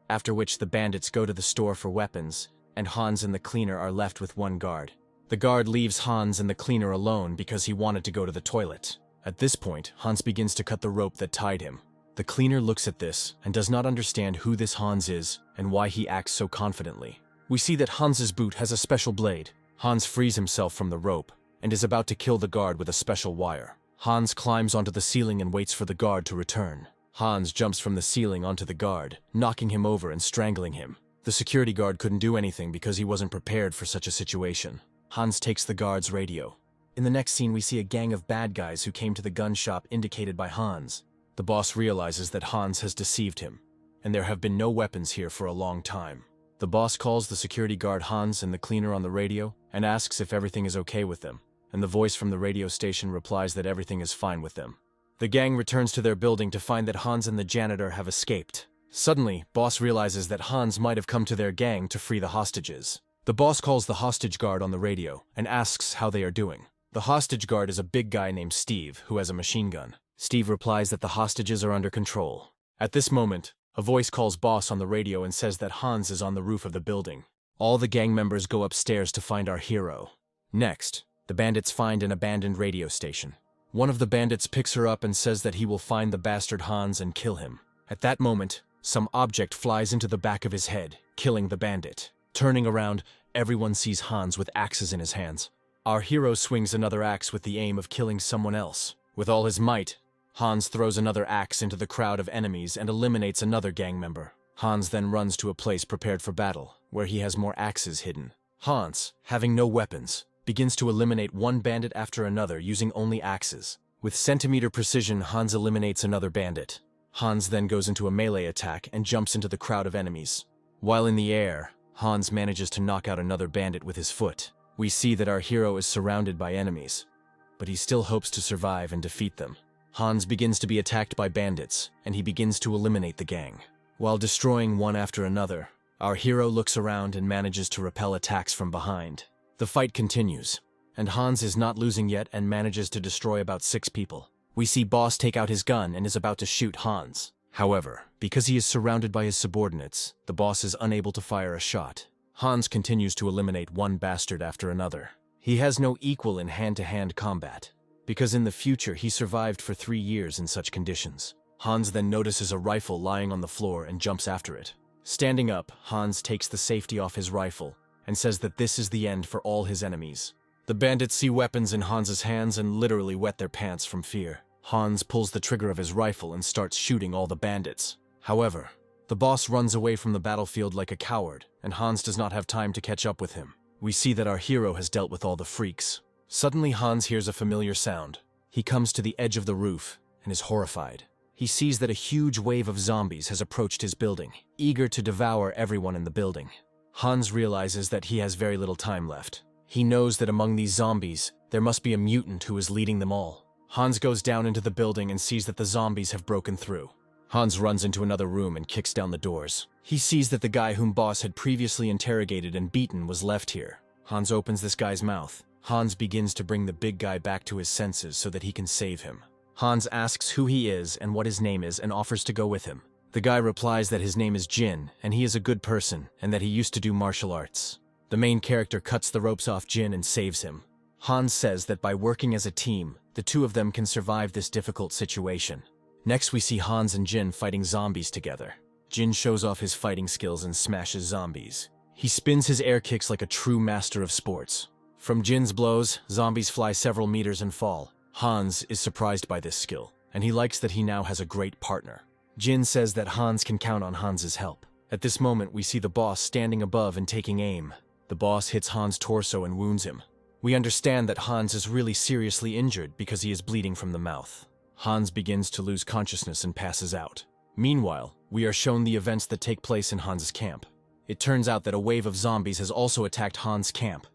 Speaker 1: after which the bandits go to the store for weapons, and Hans and the Cleaner are left with one guard. The guard leaves Hans and the Cleaner alone because he wanted to go to the toilet. At this point, Hans begins to cut the rope that tied him. The Cleaner looks at this and does not understand who this Hans is and why he acts so confidently. We see that Hans's boot has a special blade. Hans frees himself from the rope and is about to kill the guard with a special wire. Hans climbs onto the ceiling and waits for the guard to return. Hans jumps from the ceiling onto the guard, knocking him over and strangling him. The security guard couldn't do anything because he wasn't prepared for such a situation. Hans takes the guard's radio. In the next scene, we see a gang of bad guys who came to the gun shop indicated by Hans. The boss realizes that Hans has deceived him, and there have been no weapons here for a long time. The boss calls the security guard Hans and the Cleaner on the radio and asks if everything is okay with them, and the voice from the radio station replies that everything is fine with them. The gang returns to their building to find that Hans and the janitor have escaped. Suddenly, boss realizes that Hans might have come to their gang to free the hostages. The boss calls the hostage guard on the radio and asks how they are doing. The hostage guard is a big guy named Steve who has a machine gun. Steve replies that the hostages are under control. At this moment, a voice calls boss on the radio and says that Hans is on the roof of the building. All the gang members go upstairs to find our hero. Next, the bandits find an abandoned radio station. One of the bandits picks her up and says that he will find the bastard Hans and kill him. At that moment, some object flies into the back of his head, killing the bandit. Turning around, everyone sees Hans with axes in his hands. Our hero swings another axe with the aim of killing someone else. With all his might, Hans throws another axe into the crowd of enemies and eliminates another gang member. Hans then runs to a place prepared for battle, where he has more axes hidden. Hans, having no weapons, begins to eliminate one bandit after another using only axes. With centimeter precision, Hans eliminates another bandit. Hans then goes into a melee attack and jumps into the crowd of enemies. While in the air, Hans manages to knock out another bandit with his foot. We see that our hero is surrounded by enemies, but he still hopes to survive and defeat them. Hans begins to be attacked by bandits, and he begins to eliminate the gang. While destroying one after another, our hero looks around and manages to repel attacks from behind. The fight continues, and Hans is not losing yet and manages to destroy about 6 people. We see Boss take out his gun and is about to shoot Hans. However, because he is surrounded by his subordinates, the boss is unable to fire a shot. Hans continues to eliminate one bastard after another. He has no equal in hand-to-hand combat, because in the future he survived for 3 years in such conditions. Hans then notices a rifle lying on the floor and jumps after it. Standing up, Hans takes the safety off his rifle and says that this is the end for all his enemies. The bandits see weapons in Hans's hands and literally wet their pants from fear. Hans pulls the trigger of his rifle and starts shooting all the bandits. However, the boss runs away from the battlefield like a coward, and Hans does not have time to catch up with him. We see that our hero has dealt with all the freaks. Suddenly Hans hears a familiar sound. He comes to the edge of the roof and is horrified. He sees that a huge wave of zombies has approached his building, eager to devour everyone in the building. Hans realizes that he has very little time left. He knows that among these zombies, there must be a mutant who is leading them all. Hans goes down into the building and sees that the zombies have broken through. Hans runs into another room and kicks down the doors. He sees that the guy whom Boss had previously interrogated and beaten was left here. Hans opens this guy's mouth. Hans begins to bring the big guy back to his senses so that he can save him. Hans asks who he is and what his name is and offers to go with him. The guy replies that his name is Jin and he is a good person and that he used to do martial arts. The main character cuts the ropes off Jin and saves him. Hans says that by working as a team, the two of them can survive this difficult situation. Next we see Hans and Jin fighting zombies together. Jin shows off his fighting skills and smashes zombies. He spins his air kicks like a true master of sports. From Jin's blows, zombies fly several meters and fall. Hans is surprised by this skill, and he likes that he now has a great partner. Jin says that Hans can count on Hans's help. At this moment we see the boss standing above and taking aim. The boss hits Hans' torso and wounds him. We understand that Hans is really seriously injured because he is bleeding from the mouth. Hans begins to lose consciousness and passes out. Meanwhile, we are shown the events that take place in Hans's camp. It turns out that a wave of zombies has also attacked Hans' camp,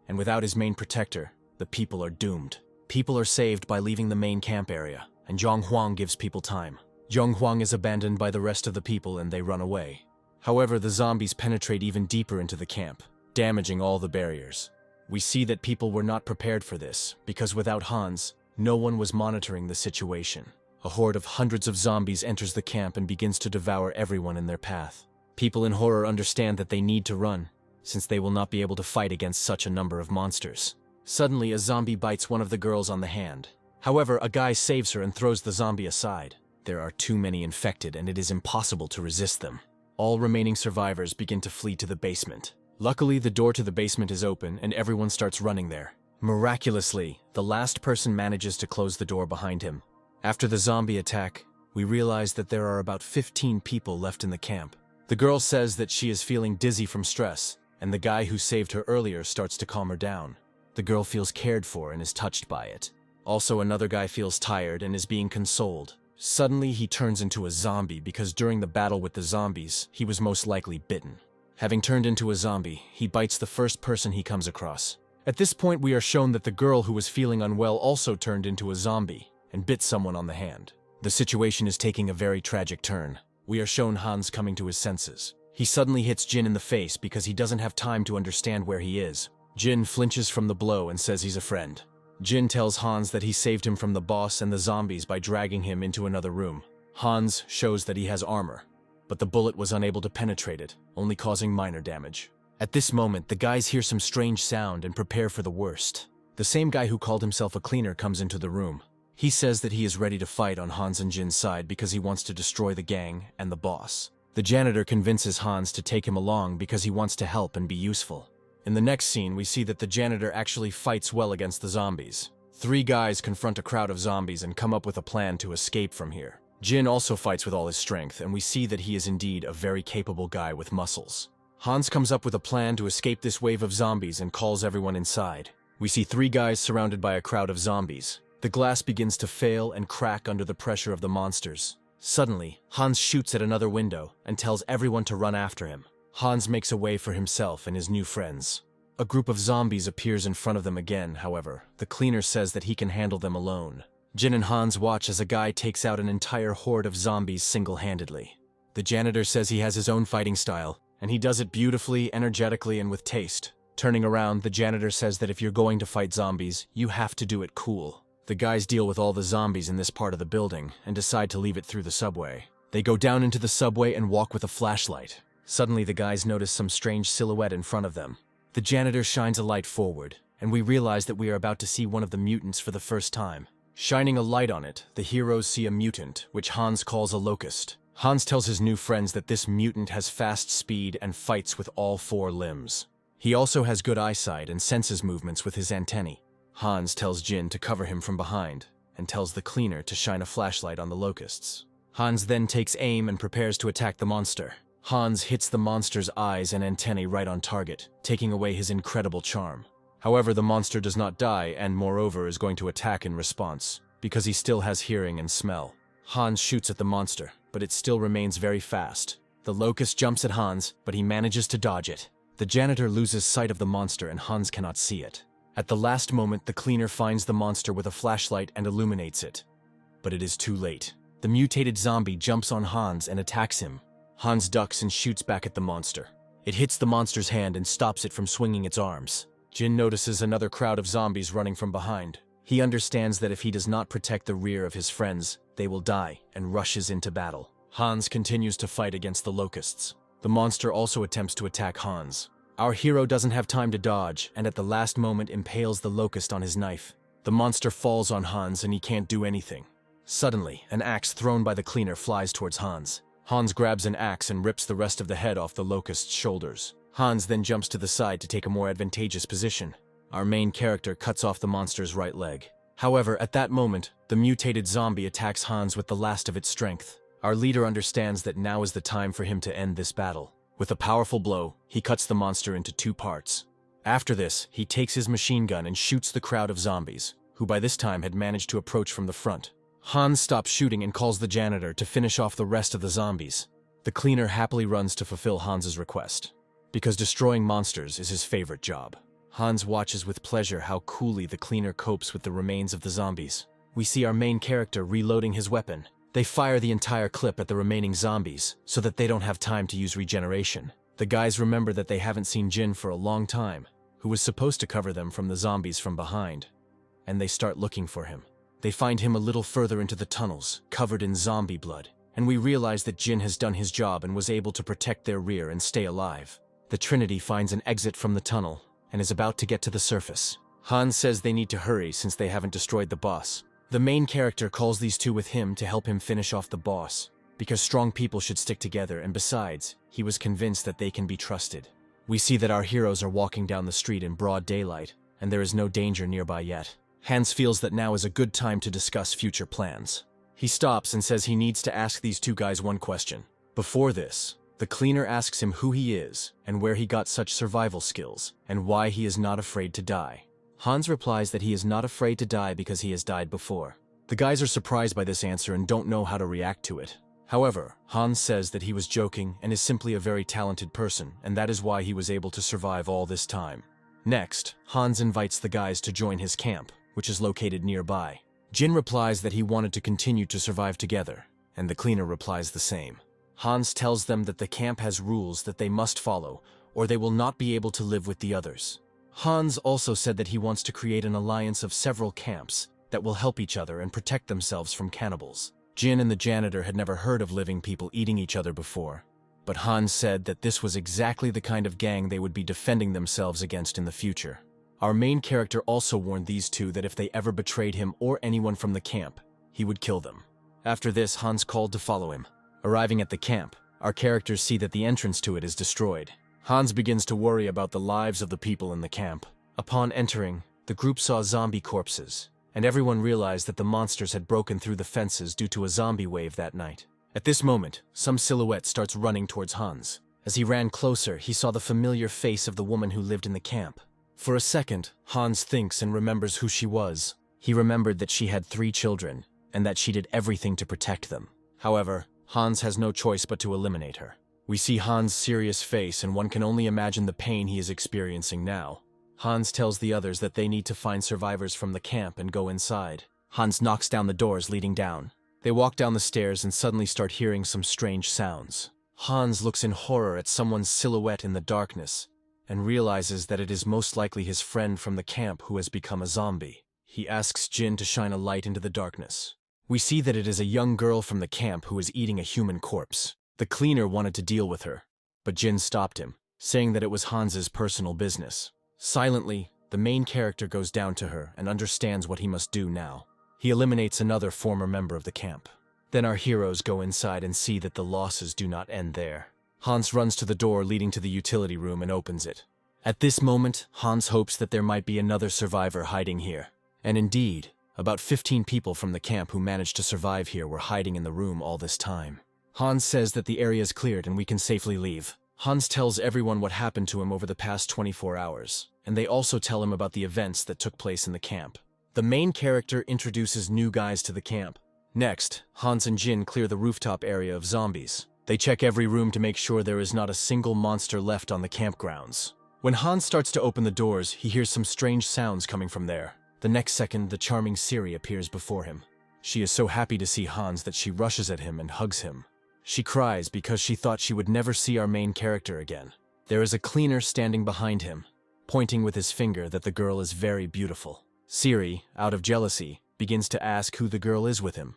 Speaker 1: and without his main protector, the people are doomed. People are saved by leaving the main camp area, and Zhang Huang gives people time. Zhang Huang is abandoned by the rest of the people and they run away. However, the zombies penetrate even deeper into the camp, damaging all the barriers. We see that people were not prepared for this, because without Hans, no one was monitoring the situation. A horde of hundreds of zombies enters the camp and begins to devour everyone in their path. People in horror understand that they need to run, since they will not be able to fight against such a number of monsters. Suddenly, a zombie bites one of the girls on the hand. However, a guy saves her and throws the zombie aside. There are too many infected and it is impossible to resist them. All remaining survivors begin to flee to the basement. Luckily, the door to the basement is open and everyone starts running there. Miraculously, the last person manages to close the door behind him. After the zombie attack, we realize that there are about 15 people left in the camp. The girl says that she is feeling dizzy from stress, and the guy who saved her earlier starts to calm her down. The girl feels cared for and is touched by it. Also, another guy feels tired and is being consoled. Suddenly, he turns into a zombie because during the battle with the zombies, he was most likely bitten. Having turned into a zombie, he bites the first person he comes across. At this point, we are shown that the girl who was feeling unwell also turned into a zombie and bit someone on the hand. The situation is taking a very tragic turn. We are shown Hans coming to his senses. He suddenly hits Jin in the face because he doesn't have time to understand where he is. Jin flinches from the blow and says he's a friend. Jin tells Hans that he saved him from the boss and the zombies by dragging him into another room. Hans shows that he has armor, but the bullet was unable to penetrate it, only causing minor damage. At this moment, the guys hear some strange sound and prepare for the worst. The same guy who called himself a cleaner comes into the room. He says that he is ready to fight on Hans and Jin's side because he wants to destroy the gang and the boss. The janitor convinces Hans to take him along because he wants to help and be useful. In the next scene, we see that the janitor actually fights well against the zombies. 3 guys confront a crowd of zombies and come up with a plan to escape from here. Jin also fights with all his strength, and we see that he is indeed a very capable guy with muscles. Hans comes up with a plan to escape this wave of zombies and calls everyone inside. We see 3 guys surrounded by a crowd of zombies. The glass begins to fail and crack under the pressure of the monsters. Suddenly, Hans shoots at another window and tells everyone to run after him. Hans makes a way for himself and his new friends. A group of zombies appears in front of them again, however. The cleaner says that he can handle them alone. Jin and Hans watch as a guy takes out an entire horde of zombies single-handedly. The janitor says he has his own fighting style, and he does it beautifully, energetically, and with taste. Turning around, the janitor says that if you're going to fight zombies, you have to do it cool. The guys deal with all the zombies in this part of the building and decide to leave it through the subway. They go down into the subway and walk with a flashlight. Suddenly, the guys notice some strange silhouette in front of them. The janitor shines a light forward, and we realize that we are about to see one of the mutants for the first time. Shining a light on it, the heroes see a mutant, which Hans calls a locust. Hans tells his new friends that this mutant has fast speed and fights with all 4 limbs. He also has good eyesight and senses movements with his antennae. Hans tells Jin to cover him from behind, and tells the cleaner to shine a flashlight on the locusts. Hans then takes aim and prepares to attack the monster. Hans hits the monster's eyes and antennae right on target, taking away his incredible charm. However, the monster does not die and, moreover, is going to attack in response, because he still has hearing and smell. Hans shoots at the monster, but it still remains very fast. The locust jumps at Hans, but he manages to dodge it. The janitor loses sight of the monster and Hans cannot see it. At the last moment, the cleaner finds the monster with a flashlight and illuminates it. But it is too late. The mutated zombie jumps on Hans and attacks him. Hans ducks and shoots back at the monster. It hits the monster's hand and stops it from swinging its arms. Jin notices another crowd of zombies running from behind. He understands that if he does not protect the rear of his friends, they will die, and rushes into battle. Hans continues to fight against the locusts. The monster also attempts to attack Hans. Our hero doesn't have time to dodge, and at the last moment impales the locust on his knife. The monster falls on Hans and he can't do anything. Suddenly, an axe thrown by the cleaner flies towards Hans. Hans grabs an axe and rips the rest of the head off the locust's shoulders. Hans then jumps to the side to take a more advantageous position. Our main character cuts off the monster's right leg. However, at that moment, the mutated zombie attacks Hans with the last of its strength. Our leader understands that now is the time for him to end this battle. With a powerful blow, he cuts the monster into 2 parts. After this, he takes his machine gun and shoots the crowd of zombies, who by this time had managed to approach from the front. Hans stops shooting and calls the janitor to finish off the rest of the zombies. The cleaner happily runs to fulfill Hans's request, because destroying monsters is his favorite job. Hans watches with pleasure how coolly the cleaner copes with the remains of the zombies. We see our main character reloading his weapon. They fire the entire clip at the remaining zombies, so that they don't have time to use regeneration. The guys remember that they haven't seen Jin for a long time, who was supposed to cover them from the zombies from behind, and they start looking for him. They find him a little further into the tunnels, covered in zombie blood, and we realize that Jin has done his job and was able to protect their rear and stay alive. The Trinity finds an exit from the tunnel, and is about to get to the surface. Hans says they need to hurry since they haven't destroyed the boss. The main character calls these 2 with him to help him finish off the boss, because strong people should stick together, and besides, he was convinced that they can be trusted. We see that our heroes are walking down the street in broad daylight, and there is no danger nearby yet. Hans feels that now is a good time to discuss future plans. He stops and says he needs to ask these 2 guys one question. Before this, the cleaner asks him who he is, and where he got such survival skills, and why he is not afraid to die. Hans replies that he is not afraid to die because he has died before. The guys are surprised by this answer and don't know how to react to it. However, Hans says that he was joking and is simply a very talented person, and that is why he was able to survive all this time. Next, Hans invites the guys to join his camp, which is located nearby. Jin replies that he wanted to continue to survive together, and the cleaner replies the same. Hans tells them that the camp has rules that they must follow, or they will not be able to live with the others. Hans also said that he wants to create an alliance of several camps that will help each other and protect themselves from cannibals. Jin and the janitor had never heard of living people eating each other before, but Hans said that this was exactly the kind of gang they would be defending themselves against in the future. Our main character also warned these 2 that if they ever betrayed him or anyone from the camp, he would kill them. After this, Hans called to follow him. Arriving at the camp, our characters see that the entrance to it is destroyed. Hans begins to worry about the lives of the people in the camp. Upon entering, the group saw zombie corpses, and everyone realized that the monsters had broken through the fences due to a zombie wave that night. At this moment, some silhouette starts running towards Hans. As he ran closer, he saw the familiar face of the woman who lived in the camp. For a second, Hans thinks and remembers who she was. He remembered that she had 3 children, and that she did everything to protect them. However, Hans has no choice but to eliminate her. We see Hans' serious face, and one can only imagine the pain he is experiencing now. Hans tells the others that they need to find survivors from the camp and go inside. Hans knocks down the doors leading down. They walk down the stairs and suddenly start hearing some strange sounds. Hans looks in horror at someone's silhouette in the darkness, and realizes that it is most likely his friend from the camp who has become a zombie. He asks Jin to shine a light into the darkness. We see that it is a young girl from the camp who is eating a human corpse. The cleaner wanted to deal with her, but Jin stopped him, saying that it was Hans's personal business. Silently, the main character goes down to her and understands what he must do now. He eliminates another former member of the camp. Then our heroes go inside and see that the losses do not end there. Hans runs to the door leading to the utility room and opens it. At this moment, Hans hopes that there might be another survivor hiding here. And indeed, about 15 people from the camp who managed to survive here were hiding in the room all this time. Hans says that the area is cleared and we can safely leave. Hans tells everyone what happened to him over the past 24 hours, and they also tell him about the events that took place in the camp. The main character introduces new guys to the camp. Next, Hans and Jin clear the rooftop area of zombies. They check every room to make sure there is not a single monster left on the campgrounds. When Hans starts to open the doors, he hears some strange sounds coming from there. The next second, the charming Siri appears before him. She is so happy to see Hans that she rushes at him and hugs him. She cries because she thought she would never see our main character again. There is a cleaner standing behind him, pointing with his finger that the girl is very beautiful. Siri, out of jealousy, begins to ask who the girl is with him.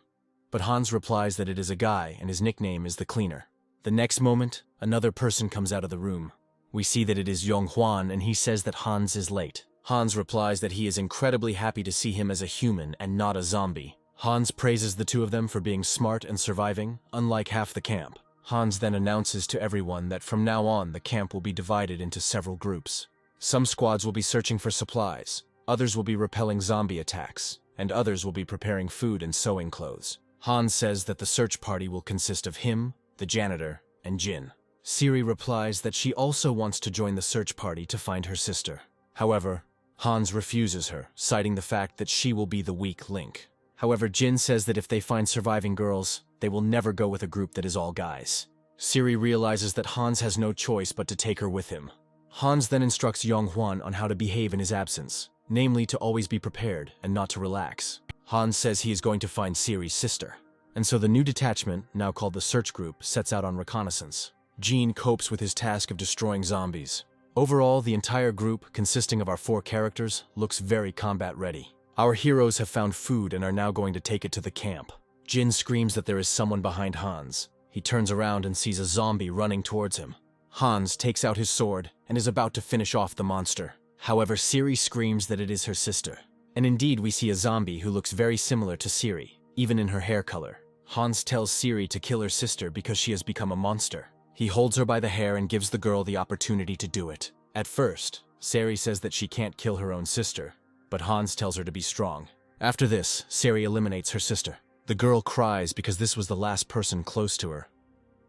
Speaker 1: But Hans replies that it is a guy and his nickname is the cleaner. The next moment, another person comes out of the room. We see that it is Yonghwan and he says that Hans is late. Hans replies that he is incredibly happy to see him as a human and not a zombie. Hans praises the two of them for being smart and surviving, unlike half the camp. Hans then announces to everyone that from now on the camp will be divided into several groups. Some squads will be searching for supplies, others will be repelling zombie attacks, and others will be preparing food and sewing clothes. Hans says that the search party will consist of him, the janitor, and Jin. Siri replies that she also wants to join the search party to find her sister. However, Hans refuses her, citing the fact that she will be the weak link. However, Jin says that if they find surviving girls, they will never go with a group that is all guys. Siri realizes that Hans has no choice but to take her with him. Hans then instructs Yonghwan on how to behave in his absence, namely to always be prepared and not to relax. Hans says he is going to find Siri's sister. And so the new detachment, now called the Search Group, sets out on reconnaissance. Jean copes with his task of destroying zombies. Overall, the entire group, consisting of our 4 characters, looks very combat ready. Our heroes have found food and are now going to take it to the camp. Jin screams that there is someone behind Hans. He turns around and sees a zombie running towards him. Hans takes out his sword and is about to finish off the monster. However, Siri screams that it is her sister. And indeed, we see a zombie who looks very similar to Siri, even in her hair color. Hans tells Siri to kill her sister because she has become a monster. He holds her by the hair and gives the girl the opportunity to do it. At first, Siri says that she can't kill her own sister, but Hans tells her to be strong. After this, Siri eliminates her sister. The girl cries because this was the last person close to her.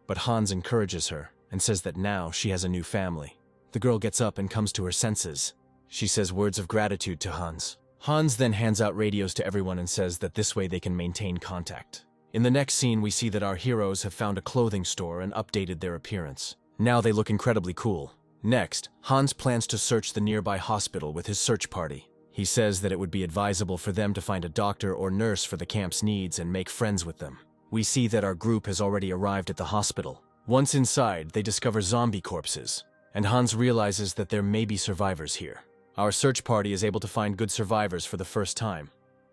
Speaker 1: But Hans encourages her and says that now she has a new family. The girl gets up and comes to her senses. She says words of gratitude to Hans. Hans then hands out radios to everyone and says that this way they can maintain contact. In the next scene, we see that our heroes have found a clothing store and updated their appearance. Now they look incredibly cool. Next, Hans plans to search the nearby hospital with his search party. He says that it would be advisable for them to find a doctor or nurse for the camp's needs and make friends with them. We see that our group has already arrived at the hospital. Once inside, they discover zombie corpses, and Hans realizes that there may be survivors here. Our search party is able to find good survivors for the first time,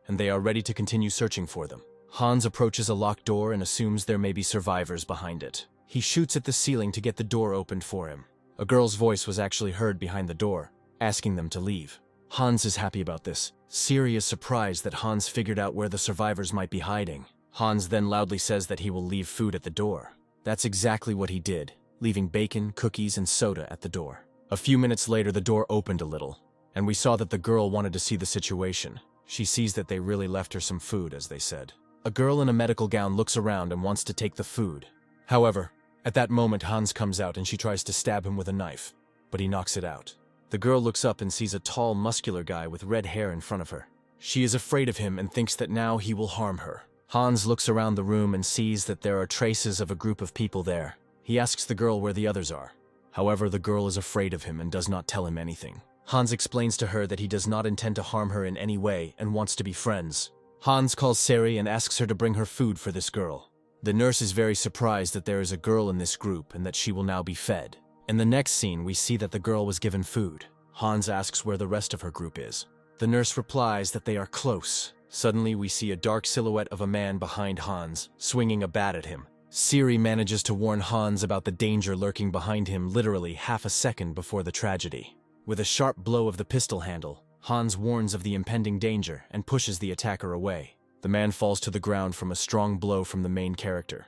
Speaker 1: and they are ready to continue searching for them. Hans approaches a locked door and assumes there may be survivors behind it. He shoots at the ceiling to get the door opened for him. A girl's voice was actually heard behind the door, asking them to leave. Hans is happy about this. Siri is surprised that Hans figured out where the survivors might be hiding. Hans then loudly says that he will leave food at the door. That's exactly what he did, leaving bacon, cookies, and soda at the door. A few minutes later, the door opened a little, and we saw that the girl wanted to see the situation. She sees that they really left her some food, as they said. A girl in a medical gown looks around and wants to take the food. However, at that moment, Hans comes out and she tries to stab him with a knife, but he knocks it out. The girl looks up and sees a tall, muscular guy with red hair in front of her. She is afraid of him and thinks that now he will harm her. Hans looks around the room and sees that there are traces of a group of people there. He asks the girl where the others are. However, the girl is afraid of him and does not tell him anything. Hans explains to her that he does not intend to harm her in any way and wants to be friends. Hans calls Sari and asks her to bring her food for this girl. The nurse is very surprised that there is a girl in this group and that she will now be fed. In the next scene, we see that the girl was given food. Hans asks where the rest of her group is. The nurse replies that they are close. Suddenly, we see a dark silhouette of a man behind Hans, swinging a bat at him. Siri manages to warn Hans about the danger lurking behind him literally half a second before the tragedy. With a sharp blow of the pistol handle, Hans warns of the impending danger and pushes the attacker away. The man falls to the ground from a strong blow from the main character,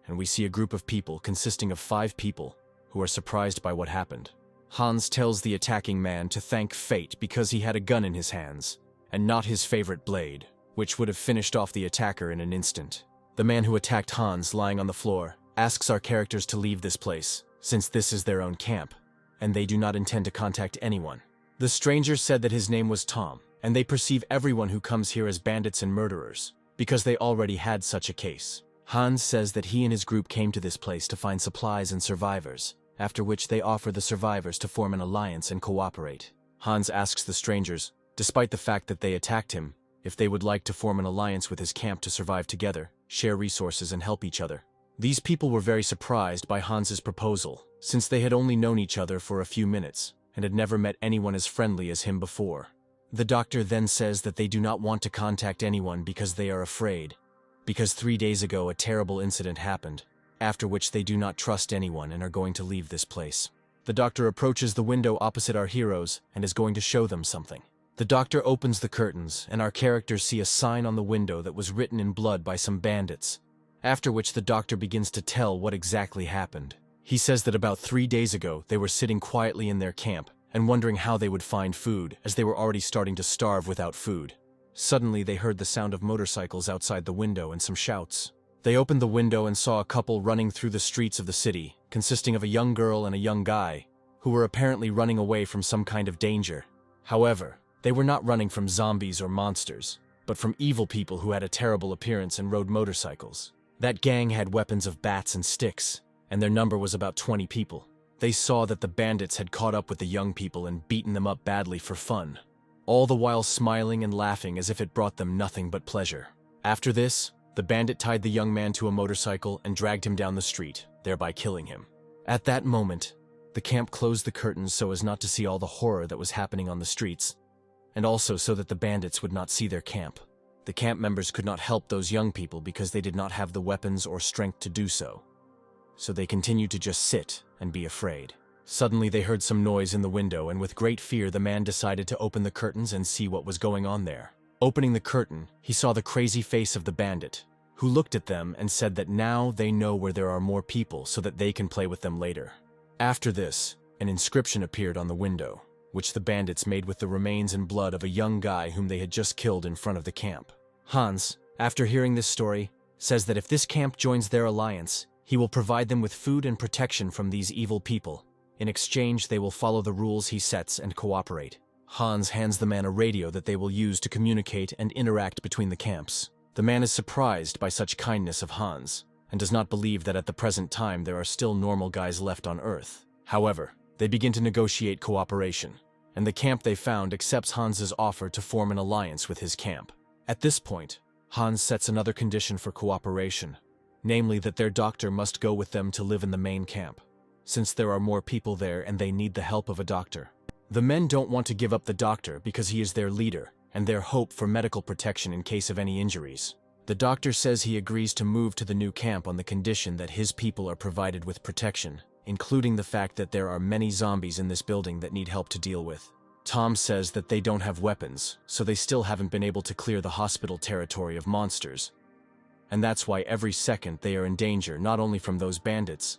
Speaker 1: and we see a group of people consisting of 5 people who are surprised by what happened. Hans tells the attacking man to thank fate because he had a gun in his hands, and not his favorite blade, which would have finished off the attacker in an instant. The man who attacked Hans, lying on the floor, asks our characters to leave this place, since this is their own camp, and they do not intend to contact anyone. The stranger said that his name was Tom, and they perceive everyone who comes here as bandits and murderers, because they already had such a case. Hans says that he and his group came to this place to find supplies and survivors, after which they offer the survivors to form an alliance and cooperate. Hans asks the strangers, despite the fact that they attacked him, if they would like to form an alliance with his camp to survive together, share resources and help each other. These people were very surprised by Hans's proposal, since they had only known each other for a few minutes, and had never met anyone as friendly as him before. The doctor then says that they do not want to contact anyone because they are afraid, because 3 days ago a terrible incident happened, after which they do not trust anyone and are going to leave this place. The doctor approaches the window opposite our heroes and is going to show them something. The doctor opens the curtains, and our characters see a sign on the window that was written in blood by some bandits, after which the doctor begins to tell what exactly happened. He says that about 3 days ago they were sitting quietly in their camp and wondering how they would find food, as they were already starting to starve without food. Suddenly they heard the sound of motorcycles outside the window and some shouts. They opened the window and saw a couple running through the streets of the city, consisting of a young girl and a young guy, who were apparently running away from some kind of danger. However, they were not running from zombies or monsters, but from evil people who had a terrible appearance and rode motorcycles. That gang had weapons of bats and sticks, and their number was about 20 people. They saw that the bandits had caught up with the young people and beaten them up badly for fun, all the while smiling and laughing as if it brought them nothing but pleasure. After this, the bandit tied the young man to a motorcycle and dragged him down the street, thereby killing him. At that moment, the camp closed the curtains so as not to see all the horror that was happening on the streets, and also so that the bandits would not see their camp. The camp members could not help those young people because they did not have the weapons or strength to do so. So they continued to just sit and be afraid. Suddenly they heard some noise in the window, and with great fear the man decided to open the curtains and see what was going on there. Opening the curtain, he saw the crazy face of the bandit, who looked at them and said that now they know where there are more people so that they can play with them later. After this, an inscription appeared on the window, which the bandits made with the remains and blood of a young guy whom they had just killed in front of the camp. Hans, after hearing this story, says that if this camp joins their alliance, he will provide them with food and protection from these evil people. In exchange, they will follow the rules he sets and cooperate. Hans hands the man a radio that they will use to communicate and interact between the camps. The man is surprised by such kindness of Hans, and does not believe that at the present time there are still normal guys left on Earth. However, they begin to negotiate cooperation, and the camp they found accepts Hans's offer to form an alliance with his camp. At this point, Hans sets another condition for cooperation, namely that their doctor must go with them to live in the main camp, since there are more people there and they need the help of a doctor. The men don't want to give up the doctor because he is their leader and their hope for medical protection in case of any injuries. The doctor says he agrees to move to the new camp on the condition that his people are provided with protection, including the fact that there are many zombies in this building that need help to deal with. Tom says that they don't have weapons, so they still haven't been able to clear the hospital territory of monsters. And that's why every second they are in danger not only from those bandits,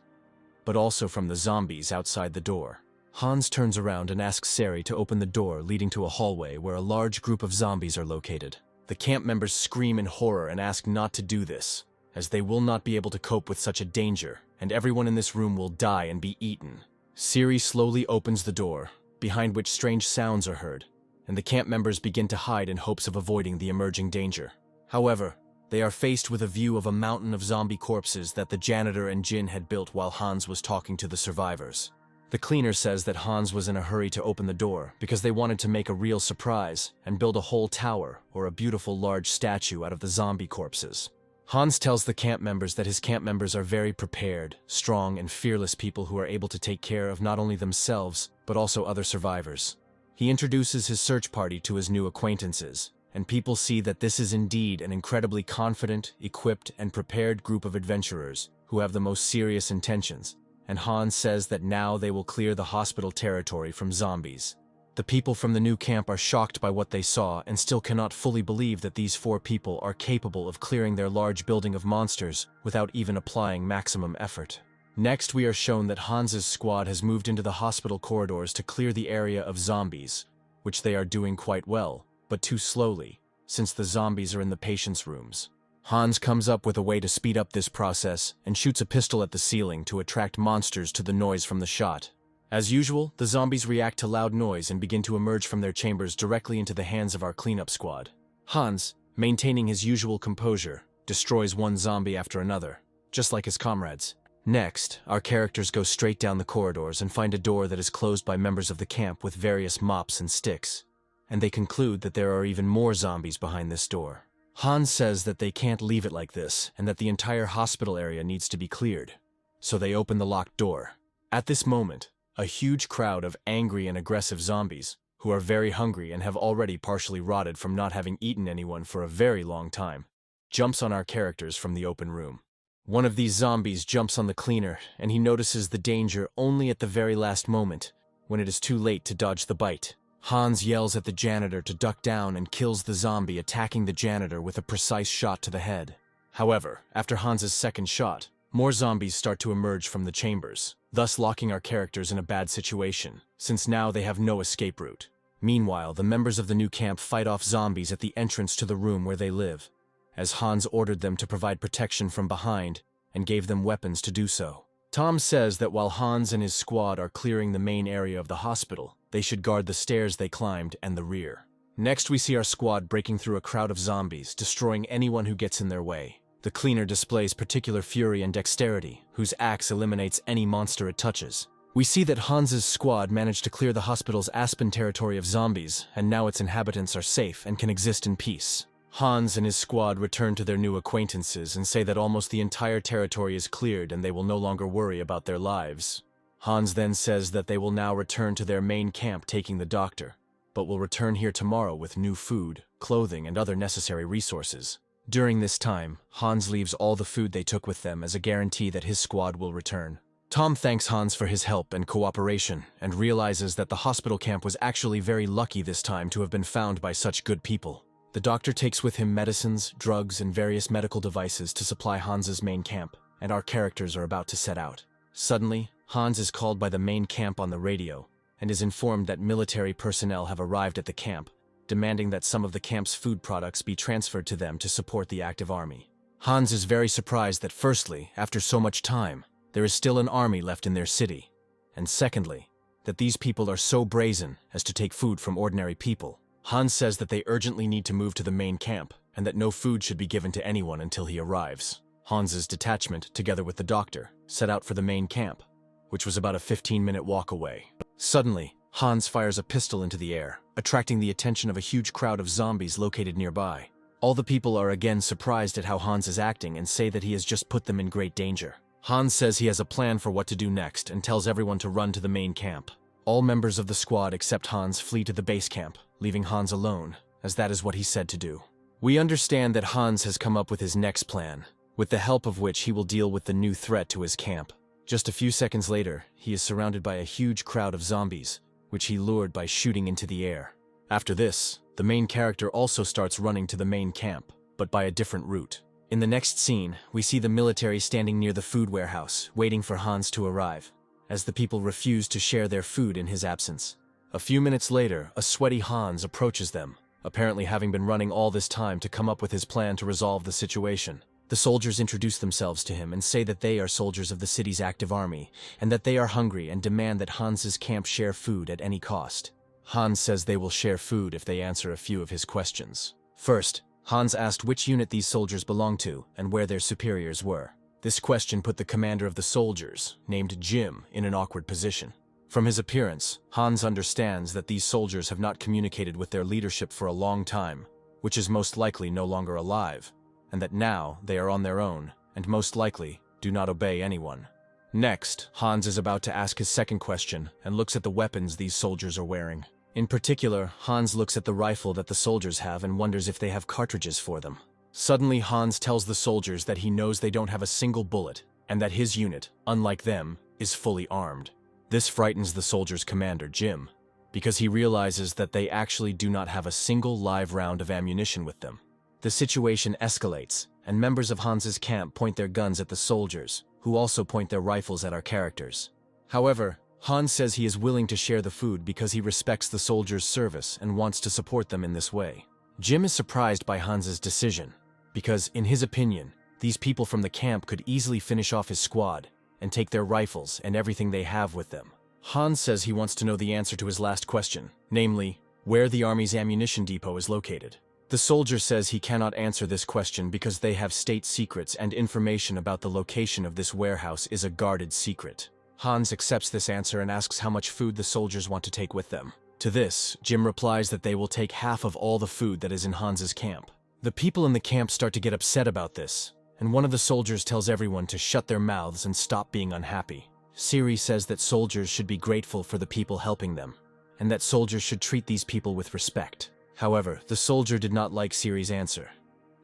Speaker 1: but also from the zombies outside the door. Hans turns around and asks Sari to open the door leading to a hallway where a large group of zombies are located. The camp members scream in horror and ask not to do this, as they will not be able to cope with such a danger, and everyone in this room will die and be eaten. Sari slowly opens the door, behind which strange sounds are heard, and the camp members begin to hide in hopes of avoiding the emerging danger. However, they are faced with a view of a mountain of zombie corpses that the janitor and Jin had built while Hans was talking to the survivors. The cleaner says that Hans was in a hurry to open the door because they wanted to make a real surprise and build a whole tower or a beautiful large statue out of the zombie corpses. Hans tells the camp members that his camp members are very prepared, strong, and fearless people who are able to take care of not only themselves, but also other survivors. He introduces his search party to his new acquaintances, and people see that this is indeed an incredibly confident, equipped, and prepared group of adventurers who have the most serious intentions, and Hans says that now they will clear the hospital territory from zombies. The people from the new camp are shocked by what they saw and still cannot fully believe that these 4 people are capable of clearing their large building of monsters without even applying maximum effort. Next, we are shown that Hans's squad has moved into the hospital corridors to clear the area of zombies, which they are doing quite well, but too slowly, since the zombies are in the patients' rooms. Hans comes up with a way to speed up this process and shoots a pistol at the ceiling to attract monsters to the noise from the shot. As usual, the zombies react to loud noise and begin to emerge from their chambers directly into the hands of our cleanup squad. Hans, maintaining his usual composure, destroys one zombie after another, just like his comrades. Next, our characters go straight down the corridors and find a door that is closed by members of the camp with various mops and sticks, and they conclude that there are even more zombies behind this door. Hans says that they can't leave it like this and that the entire hospital area needs to be cleared, so they open the locked door. At this moment, a huge crowd of angry and aggressive zombies, who are very hungry and have already partially rotted from not having eaten anyone for a very long time, jumps on our characters from the open room. One of these zombies jumps on the cleaner, and he notices the danger only at the very last moment, when it is too late to dodge the bite. Hans yells at the janitor to duck down and kills the zombie, attacking the janitor with a precise shot to the head. However, after Hans's second shot, more zombies start to emerge from the chambers, thus locking our characters in a bad situation, since now they have no escape route. Meanwhile, the members of the new camp fight off zombies at the entrance to the room where they live, as Hans ordered them to provide protection from behind and gave them weapons to do so. Tom says that while Hans and his squad are clearing the main area of the hospital, they should guard the stairs they climbed and the rear. Next, we see our squad breaking through a crowd of zombies, destroying anyone who gets in their way. The cleaner displays particular fury and dexterity, whose axe eliminates any monster it touches. We see that Hans's squad managed to clear the hospital's Aspen territory of zombies, and now its inhabitants are safe and can exist in peace. Hans and his squad return to their new acquaintances and say that almost the entire territory is cleared and they will no longer worry about their lives. Hans then says that they will now return to their main camp taking the doctor, but will return here tomorrow with new food, clothing, and other necessary resources. During this time, Hans leaves all the food they took with them as a guarantee that his squad will return. Tom thanks Hans for his help and cooperation and realizes that the hospital camp was actually very lucky this time to have been found by such good people. The doctor takes with him medicines, drugs, and various medical devices to supply Hans's main camp, and our characters are about to set out. Suddenly, Hans is called by the main camp on the radio and is informed that military personnel have arrived at the camp, demanding that some of the camp's food products be transferred to them to support the active army. Hans is very surprised that firstly, after so much time, there is still an army left in their city, and secondly, that these people are so brazen as to take food from ordinary people. Hans says that they urgently need to move to the main camp, and that no food should be given to anyone until he arrives. Hans's detachment, together with the doctor, set out for the main camp, which was about a 15-minute walk away. Suddenly, Hans fires a pistol into the air, attracting the attention of a huge crowd of zombies located nearby. All the people are again surprised at how Hans is acting and say that he has just put them in great danger. Hans says he has a plan for what to do next and tells everyone to run to the main camp. All members of the squad except Hans flee to the base camp, leaving Hans alone, as that is what he said to do. We understand that Hans has come up with his next plan, with the help of which he will deal with the new threat to his camp. Just a few seconds later, he is surrounded by a huge crowd of zombies, which he lured by shooting into the air. After this, the main character also starts running to the main camp, but by a different route. In the next scene, we see the military standing near the food warehouse, waiting for Hans to arrive, as the people refuse to share their food in his absence. A few minutes later, a sweaty Hans approaches them, apparently having been running all this time to come up with his plan to resolve the situation. The soldiers introduce themselves to him and say that they are soldiers of the city's active army, and that they are hungry and demand that Hans's camp share food at any cost. Hans says they will share food if they answer a few of his questions. First, Hans asked which unit these soldiers belonged to and where their superiors were. This question put the commander of the soldiers, named Jim, in an awkward position. From his appearance, Hans understands that these soldiers have not communicated with their leadership for a long time, which is most likely no longer alive, and that now they are on their own, and most likely do not obey anyone. Next, Hans is about to ask his second question and looks at the weapons these soldiers are wearing. In particular, Hans looks at the rifle that the soldiers have and wonders if they have cartridges for them. Suddenly, Hans tells the soldiers that he knows they don't have a single bullet, and that his unit, unlike them, is fully armed. This frightens the soldiers' commander, Jim, because he realizes that they actually do not have a single live round of ammunition with them. The situation escalates, and members of Hans's camp point their guns at the soldiers, who also point their rifles at our characters. However, Hans says he is willing to share the food because he respects the soldiers' service and wants to support them in this way. Jim is surprised by Hans's decision, because, in his opinion, these people from the camp could easily finish off his squad and take their rifles and everything they have with them. Hans says he wants to know the answer to his last question, namely, where the army's ammunition depot is located. The soldier says he cannot answer this question because they have state secrets and information about the location of this warehouse is a guarded secret. Hans accepts this answer and asks how much food the soldiers want to take with them. To this, Jim replies that they will take half of all the food that is in Hans's camp. The people in the camp start to get upset about this, and one of the soldiers tells everyone to shut their mouths and stop being unhappy. Siri says that soldiers should be grateful for the people helping them, and that soldiers should treat these people with respect. However, the soldier did not like Siri's answer,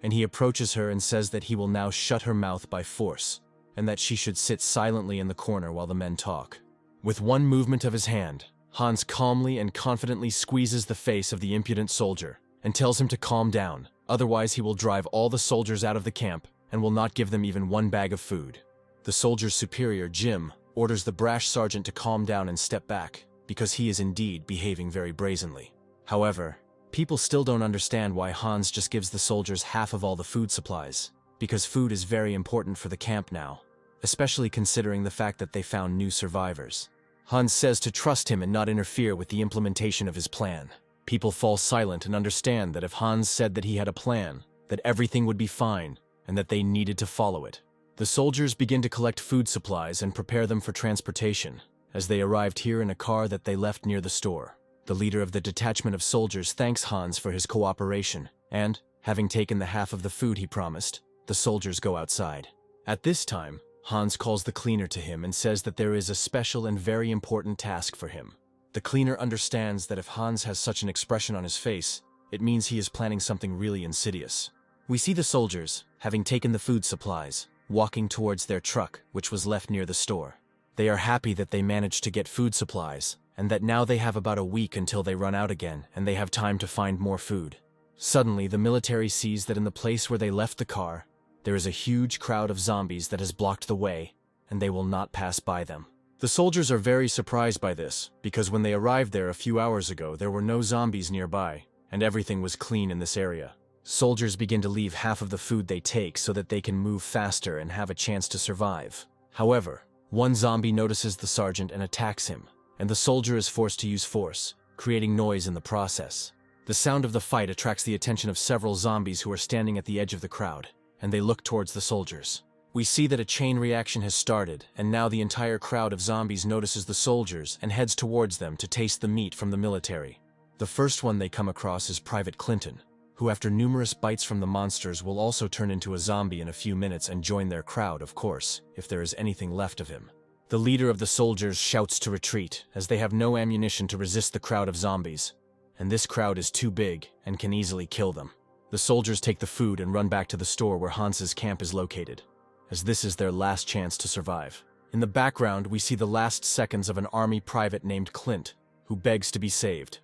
Speaker 1: and he approaches her and says that he will now shut her mouth by force, and that she should sit silently in the corner while the men talk. With one movement of his hand, Hans calmly and confidently squeezes the face of the impudent soldier and tells him to calm down, otherwise he will drive all the soldiers out of the camp and will not give them even one bag of food. The soldier's superior, Jim, orders the brash sergeant to calm down and step back, because he is indeed behaving very brazenly. However, people still don't understand why Hans just gives the soldiers half of all the food supplies, because food is very important for the camp now, especially considering the fact that they found new survivors. Hans says to trust him and not interfere with the implementation of his plan. People fall silent and understand that if Hans said that he had a plan, that everything would be fine, and that they needed to follow it. The soldiers begin to collect food supplies and prepare them for transportation, as they arrived here in a car that they left near the store. The leader of the detachment of soldiers thanks Hans for his cooperation, and, having taken the half of the food he promised, the soldiers go outside. At this time, Hans calls the cleaner to him and says that there is a special and very important task for him. The cleaner understands that if Hans has such an expression on his face, it means he is planning something really insidious. We see the soldiers, having taken the food supplies, walking towards their truck, which was left near the store. They are happy that they managed to get food supplies, and that now they have about a week until they run out again and they have time to find more food. Suddenly, the military sees that in the place where they left the car, there is a huge crowd of zombies that has blocked the way, and they will not pass by them. The soldiers are very surprised by this, because when they arrived there a few hours ago, there were no zombies nearby, and everything was clean in this area. Soldiers begin to leave half of the food they take so that they can move faster and have a chance to survive. However, one zombie notices the sergeant and attacks him, and the soldier is forced to use force, creating noise in the process. The sound of the fight attracts the attention of several zombies who are standing at the edge of the crowd, and they look towards the soldiers. We see that a chain reaction has started, and now the entire crowd of zombies notices the soldiers and heads towards them to taste the meat from the military. The first one they come across is Private Clinton, who after numerous bites from the monsters will also turn into a zombie in a few minutes and join their crowd, of course, if there is anything left of him. The leader of the soldiers shouts to retreat, as they have no ammunition to resist the crowd of zombies, and this crowd is too big and can easily kill them. The soldiers take the food and run back to the store where Hans's camp is located, as this is their last chance to survive. In the background, we see the last seconds of an army private named Clint, who begs to be saved,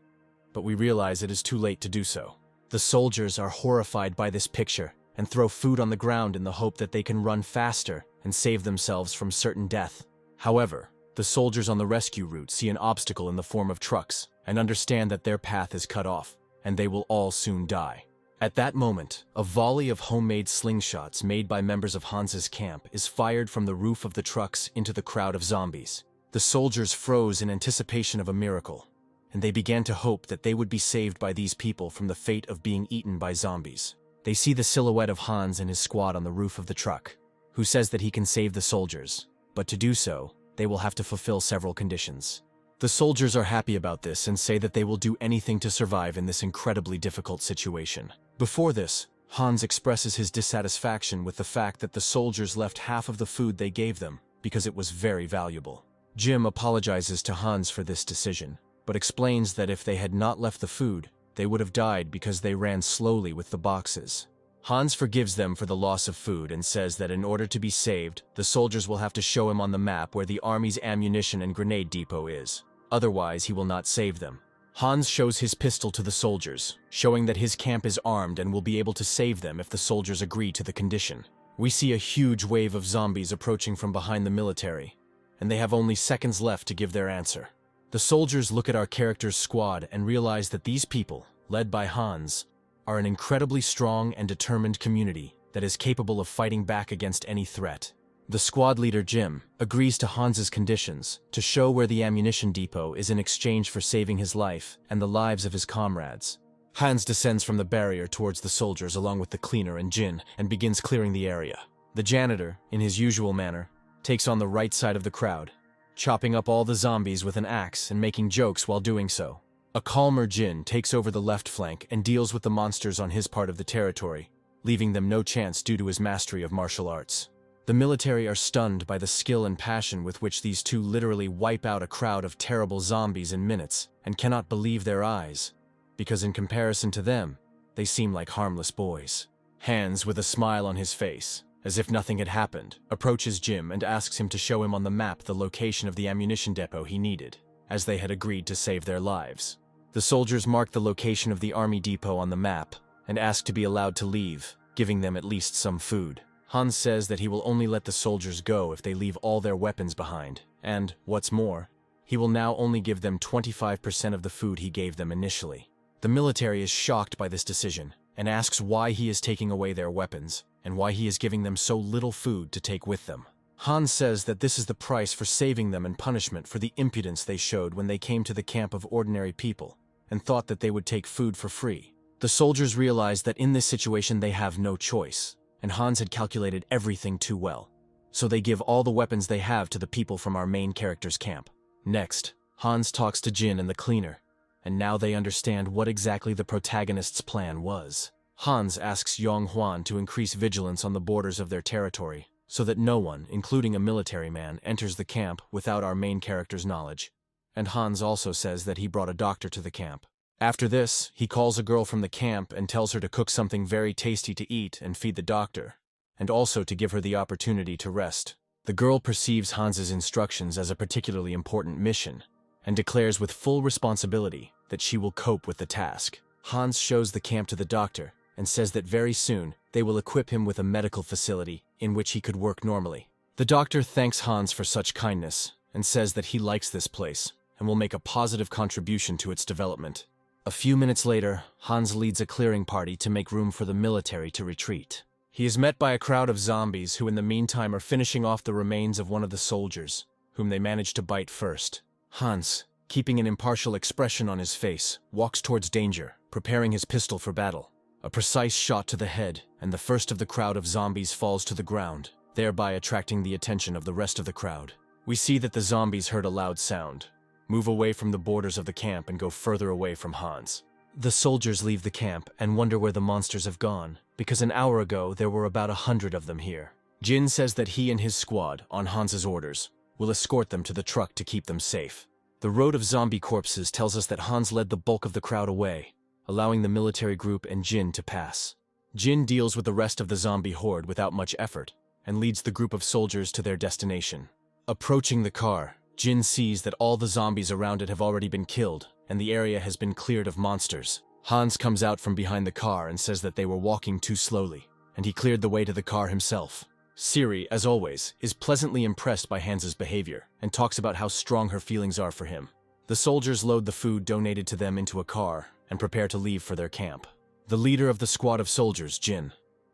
Speaker 1: but we realize it is too late to do so. The soldiers are horrified by this picture and throw food on the ground in the hope that they can run faster and save themselves from certain death. However, the soldiers on the rescue route see an obstacle in the form of trucks and understand that their path is cut off, and they will all soon die. At that moment, a volley of homemade slingshots made by members of Hans's camp is fired from the roof of the trucks into the crowd of zombies. The soldiers froze in anticipation of a miracle, and they began to hope that they would be saved by these people from the fate of being eaten by zombies. They see the silhouette of Hans and his squad on the roof of the truck, who says that he can save the soldiers, but to do so, they will have to fulfill several conditions. The soldiers are happy about this and say that they will do anything to survive in this incredibly difficult situation. Before this, Hans expresses his dissatisfaction with the fact that the soldiers left half of the food they gave them because it was very valuable. Jim apologizes to Hans for this decision, but explains that if they had not left the food, they would have died because they ran slowly with the boxes. Hans forgives them for the loss of food and says that in order to be saved, the soldiers will have to show him on the map where the army's ammunition and grenade depot is. Otherwise, he will not save them. Hans shows his pistol to the soldiers, showing that his camp is armed and will be able to save them if the soldiers agree to the condition. We see a huge wave of zombies approaching from behind the military, and they have only seconds left to give their answer. The soldiers look at our character's squad and realize that these people, led by Hans, are an incredibly strong and determined community that is capable of fighting back against any threat. The squad leader, Jim, agrees to Hans's conditions to show where the ammunition depot is in exchange for saving his life and the lives of his comrades. Hans descends from the barrier towards the soldiers along with the cleaner and Jin and begins clearing the area. The janitor, in his usual manner, takes on the right side of the crowd, chopping up all the zombies with an axe and making jokes while doing so. A calmer Jin takes over the left flank and deals with the monsters on his part of the territory, leaving them no chance due to his mastery of martial arts. The military are stunned by the skill and passion with which these two literally wipe out a crowd of terrible zombies in minutes and cannot believe their eyes, because in comparison to them, they seem like harmless boys. Hans, with a smile on his face, as if nothing had happened, approaches Jim and asks him to show him on the map the location of the ammunition depot he needed, as they had agreed to save their lives. The soldiers mark the location of the army depot on the map and ask to be allowed to leave, giving them at least some food. Hans says that he will only let the soldiers go if they leave all their weapons behind, and, what's more, he will now only give them 25% of the food he gave them initially. The military is shocked by this decision and asks why he is taking away their weapons and why he is giving them so little food to take with them. Hans says that this is the price for saving them and punishment for the impudence they showed when they came to the camp of ordinary people and thought that they would take food for free. The soldiers realize that in this situation they have no choice, and Hans had calculated everything too well. So they give all the weapons they have to the people from our main character's camp. Next, Hans talks to Jin and the cleaner, and now they understand what exactly the protagonist's plan was. Hans asks Yong Huan to increase vigilance on the borders of their territory, so that no one, including a military man, enters the camp without our main character's knowledge. And Hans also says that he brought a doctor to the camp. After this, he calls a girl from the camp and tells her to cook something very tasty to eat and feed the doctor, and also to give her the opportunity to rest. The girl perceives Hans's instructions as a particularly important mission, and declares with full responsibility that she will cope with the task. Hans shows the camp to the doctor, and says that very soon they will equip him with a medical facility in which he could work normally. The doctor thanks Hans for such kindness, and says that he likes this place, and will make a positive contribution to its development. A few minutes later, Hans leads a clearing party to make room for the military to retreat. He is met by a crowd of zombies who in the meantime are finishing off the remains of one of the soldiers, whom they managed to bite first. Hans, keeping an impartial expression on his face, walks towards danger, preparing his pistol for battle. A precise shot to the head, and the first of the crowd of zombies falls to the ground, thereby attracting the attention of the rest of the crowd. We see that the zombies heard a loud sound, move away from the borders of the camp and go further away from Hans. The soldiers leave the camp and wonder where the monsters have gone, because an hour ago there were about 100 of them here. Jin says that he and his squad, on Hans's orders, will escort them to the truck to keep them safe. The road of zombie corpses tells us that Hans led the bulk of the crowd away, allowing the military group and Jin to pass. Jin deals with the rest of the zombie horde without much effort, and leads the group of soldiers to their destination. Approaching the car, Jin sees that all the zombies around it have already been killed, and the area has been cleared of monsters. Hans comes out from behind the car and says that they were walking too slowly, and he cleared the way to the car himself. Siri, as always, is pleasantly impressed by Hans's behavior, and talks about how strong her feelings are for him. The soldiers load the food donated to them into a car, and prepare to leave for their camp. The leader of the squad of soldiers, Jin,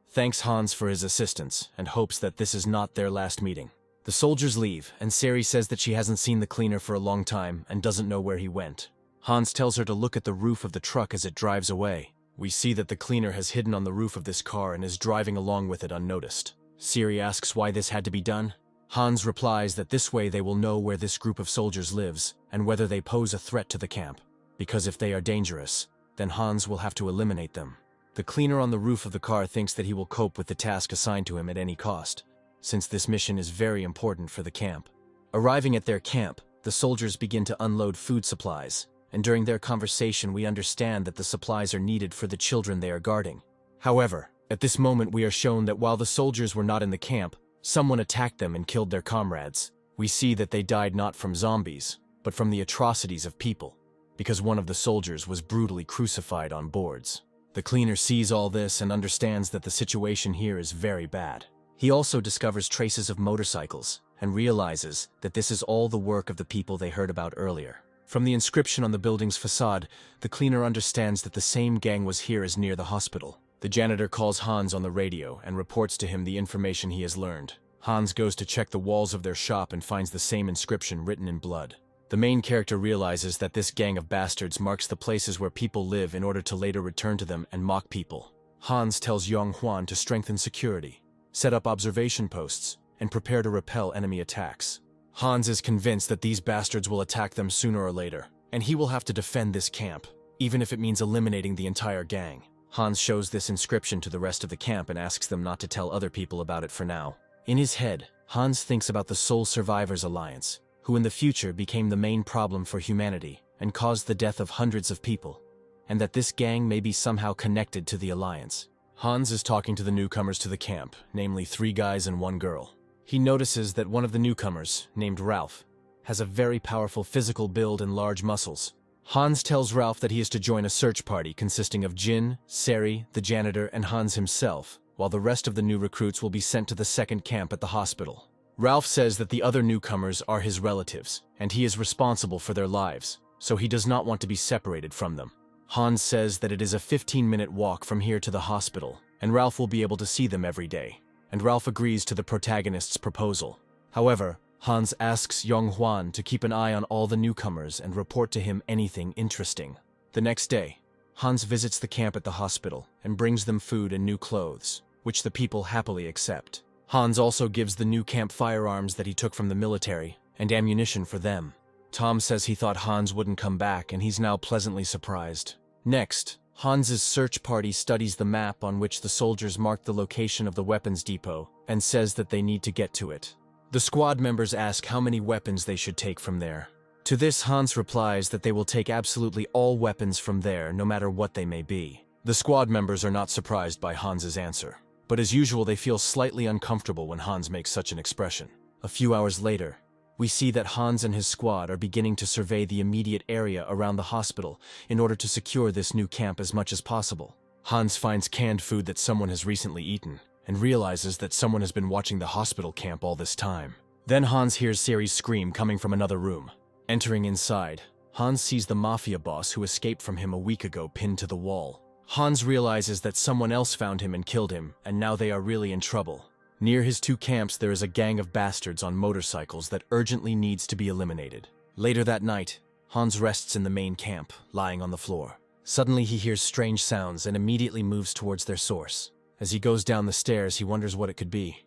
Speaker 1: thanks Hans for his assistance, and hopes that this is not their last meeting. The soldiers leave, and Sari says that she hasn't seen the cleaner for a long time and doesn't know where he went. Hans tells her to look at the roof of the truck as it drives away. We see that the cleaner has hidden on the roof of this car and is driving along with it unnoticed. Siri asks why this had to be done. Hans replies that this way they will know where this group of soldiers lives and whether they pose a threat to the camp, because if they are dangerous, then Hans will have to eliminate them. The cleaner on the roof of the car thinks that he will cope with the task assigned to him at any cost, since this mission is very important for the camp. Arriving at their camp, the soldiers begin to unload food supplies, and during their conversation we understand that the supplies are needed for the children they are guarding. However, at this moment we are shown that while the soldiers were not in the camp, someone attacked them and killed their comrades. We see that they died not from zombies, but from the atrocities of people, because one of the soldiers was brutally crucified on boards. The cleaner sees all this and understands that the situation here is very bad. He also discovers traces of motorcycles and realizes that this is all the work of the people they heard about earlier. From the inscription on the building's facade, the cleaner understands that the same gang was here as near the hospital. The janitor calls Hans on the radio and reports to him the information he has learned. Hans goes to check the walls of their shop and finds the same inscription written in blood. The main character realizes that this gang of bastards marks the places where people live in order to later return to them and mock people. Hans tells Yong Hwan to strengthen security, set up observation posts, and prepare to repel enemy attacks. Hans is convinced that these bastards will attack them sooner or later, and he will have to defend this camp, even if it means eliminating the entire gang. Hans shows this inscription to the rest of the camp and asks them not to tell other people about it for now. In his head, Hans thinks about the Sole Survivors Alliance, who in the future became the main problem for humanity and caused the death of hundreds of people, and that this gang may be somehow connected to the Alliance. Hans is talking to the newcomers to the camp, namely 3 guys and 1 girl. He notices that one of the newcomers, named Ralph, has a very powerful physical build and large muscles. Hans tells Ralph that he is to join a search party consisting of Jin, Seri, the janitor, and Hans himself, while the rest of the new recruits will be sent to the second camp at the hospital. Ralph says that the other newcomers are his relatives, and he is responsible for their lives, so he does not want to be separated from them. Hans says that it is a 15-minute walk from here to the hospital, and Ralph will be able to see them every day, and Ralph agrees to the protagonist's proposal. However, Hans asks Yong Hwan to keep an eye on all the newcomers and report to him anything interesting. The next day, Hans visits the camp at the hospital and brings them food and new clothes, which the people happily accept. Hans also gives the new camp firearms that he took from the military and ammunition for them. Tom says he thought Hans wouldn't come back, and he's now pleasantly surprised. Next, Hans's search party studies the map on which the soldiers marked the location of the weapons depot and says that they need to get to it. The squad members ask how many weapons they should take from there. To this, Hans replies that they will take absolutely all weapons from there, no matter what they may be. The squad members are not surprised by Hans's answer, but as usual they feel slightly uncomfortable when Hans makes such an expression. A few hours later, we see that Hans and his squad are beginning to survey the immediate area around the hospital in order to secure this new camp as much as possible. Hans finds canned food that someone has recently eaten, and realizes that someone has been watching the hospital camp all this time. Then Hans hears Seri's scream coming from another room. Entering inside, Hans sees the mafia boss who escaped from him a week ago pinned to the wall. Hans realizes that someone else found him and killed him, and now they are really in trouble. Near his 2 camps there is a gang of bastards on motorcycles that urgently needs to be eliminated. Later that night, Hans rests in the main camp, lying on the floor. Suddenly he hears strange sounds and immediately moves towards their source. As he goes down the stairs, he wonders what it could be.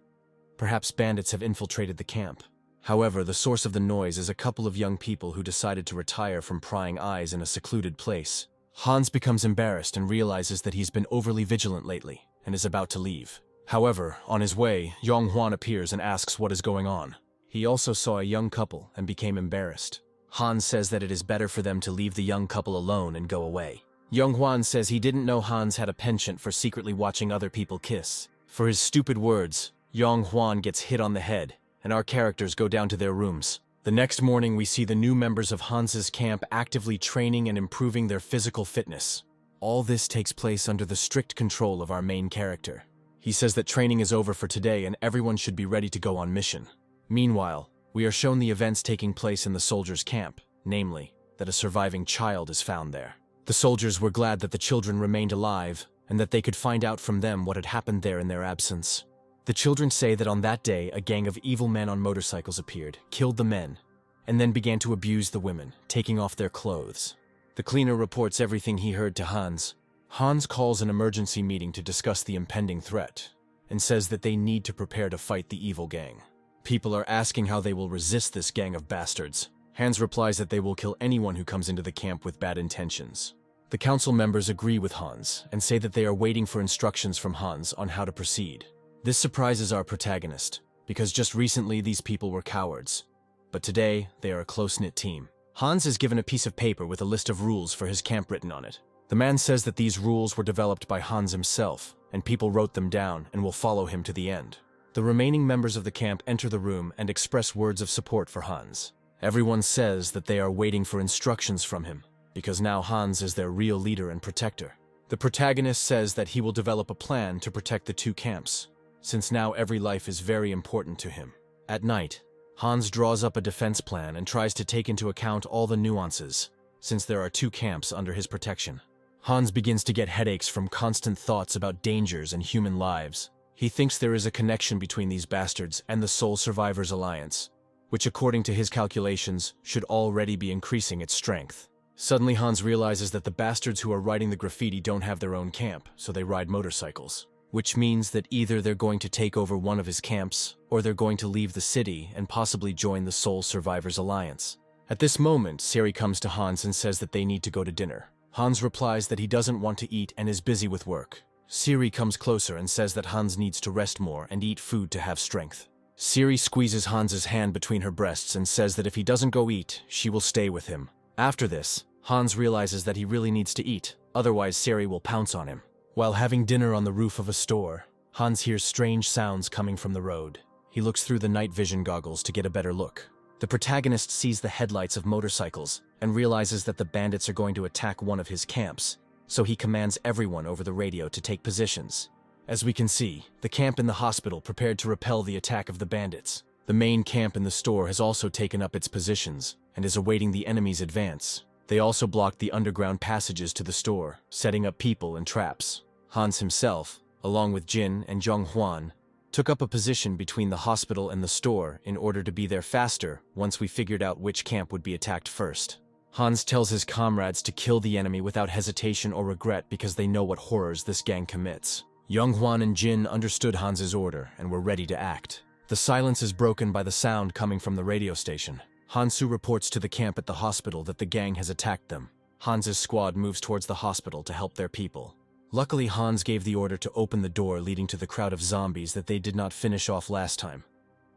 Speaker 1: Perhaps bandits have infiltrated the camp. However, the source of the noise is a couple of young people who decided to retire from prying eyes in a secluded place. Hans becomes embarrassed and realizes that he's been overly vigilant lately and is about to leave. However, on his way, Yong Hwan appears and asks what is going on. He also saw a young couple and became embarrassed. Hans says that it is better for them to leave the young couple alone and go away. Yong Hwan says he didn't know Hans had a penchant for secretly watching other people kiss. For his stupid words, Yong Hwan gets hit on the head, and our characters go down to their rooms. The next morning we see the new members of Hans's camp actively training and improving their physical fitness. All this takes place under the strict control of our main character. He says that training is over for today and everyone should be ready to go on mission. Meanwhile, we are shown the events taking place in the soldiers' camp, namely, that a surviving child is found there. The soldiers were glad that the children remained alive and that they could find out from them what had happened there in their absence. The children say that on that day a gang of evil men on motorcycles appeared, killed the men, and then began to abuse the women, taking off their clothes. The cleaner reports everything he heard to Hans. Hans calls an emergency meeting to discuss the impending threat, and says that they need to prepare to fight the evil gang. People are asking how they will resist this gang of bastards. Hans replies that they will kill anyone who comes into the camp with bad intentions. The council members agree with Hans and say that they are waiting for instructions from Hans on how to proceed. This surprises our protagonist, because just recently these people were cowards, but today they are a close-knit team. Hans is given a piece of paper with a list of rules for his camp written on it. The man says that these rules were developed by Hans himself, and people wrote them down and will follow him to the end. The remaining members of the camp enter the room and express words of support for Hans. Everyone says that they are waiting for instructions from him, because now Hans is their real leader and protector. The protagonist says that he will develop a plan to protect the two camps, since now every life is very important to him. At night, Hans draws up a defense plan and tries to take into account all the nuances, since there are two camps under his protection. Hans begins to get headaches from constant thoughts about dangers and human lives. He thinks there is a connection between these bastards and the Sole Survivors Alliance, which according to his calculations should already be increasing its strength. Suddenly Hans realizes that the bastards who are writing the graffiti don't have their own camp, so they ride motorcycles, which means that either they're going to take over one of his camps, or they're going to leave the city and possibly join the Sole Survivors Alliance. At this moment, Sari comes to Hans and says that they need to go to dinner. Hans replies that he doesn't want to eat and is busy with work. Siri comes closer and says that Hans needs to rest more and eat food to have strength. Siri squeezes Hans's hand between her breasts and says that if he doesn't go eat, she will stay with him. After this, Hans realizes that he really needs to eat, otherwise Sari will pounce on him. While having dinner on the roof of a store, Hans hears strange sounds coming from the road. He looks through the night vision goggles to get a better look. The protagonist sees the headlights of motorcycles and realizes that the bandits are going to attack one of his camps, so he commands everyone over the radio to take positions. As we can see, the camp in the hospital prepared to repel the attack of the bandits. The main camp in the store has also taken up its positions and is awaiting the enemy's advance. They also blocked the underground passages to the store, setting up people and traps. Hans himself, along with Jin and Zhonghwan, took up a position between the hospital and the store in order to be there faster once we figured out which camp would be attacked first. Hans tells his comrades to kill the enemy without hesitation or regret because they know what horrors this gang commits. Zhonghwan and Jin understood Hans's order and were ready to act. The silence is broken by the sound coming from the radio station. Hansu reports to the camp at the hospital that the gang has attacked them. Hans's squad moves towards the hospital to help their people. Luckily, Hans gave the order to open the door leading to the crowd of zombies that they did not finish off last time.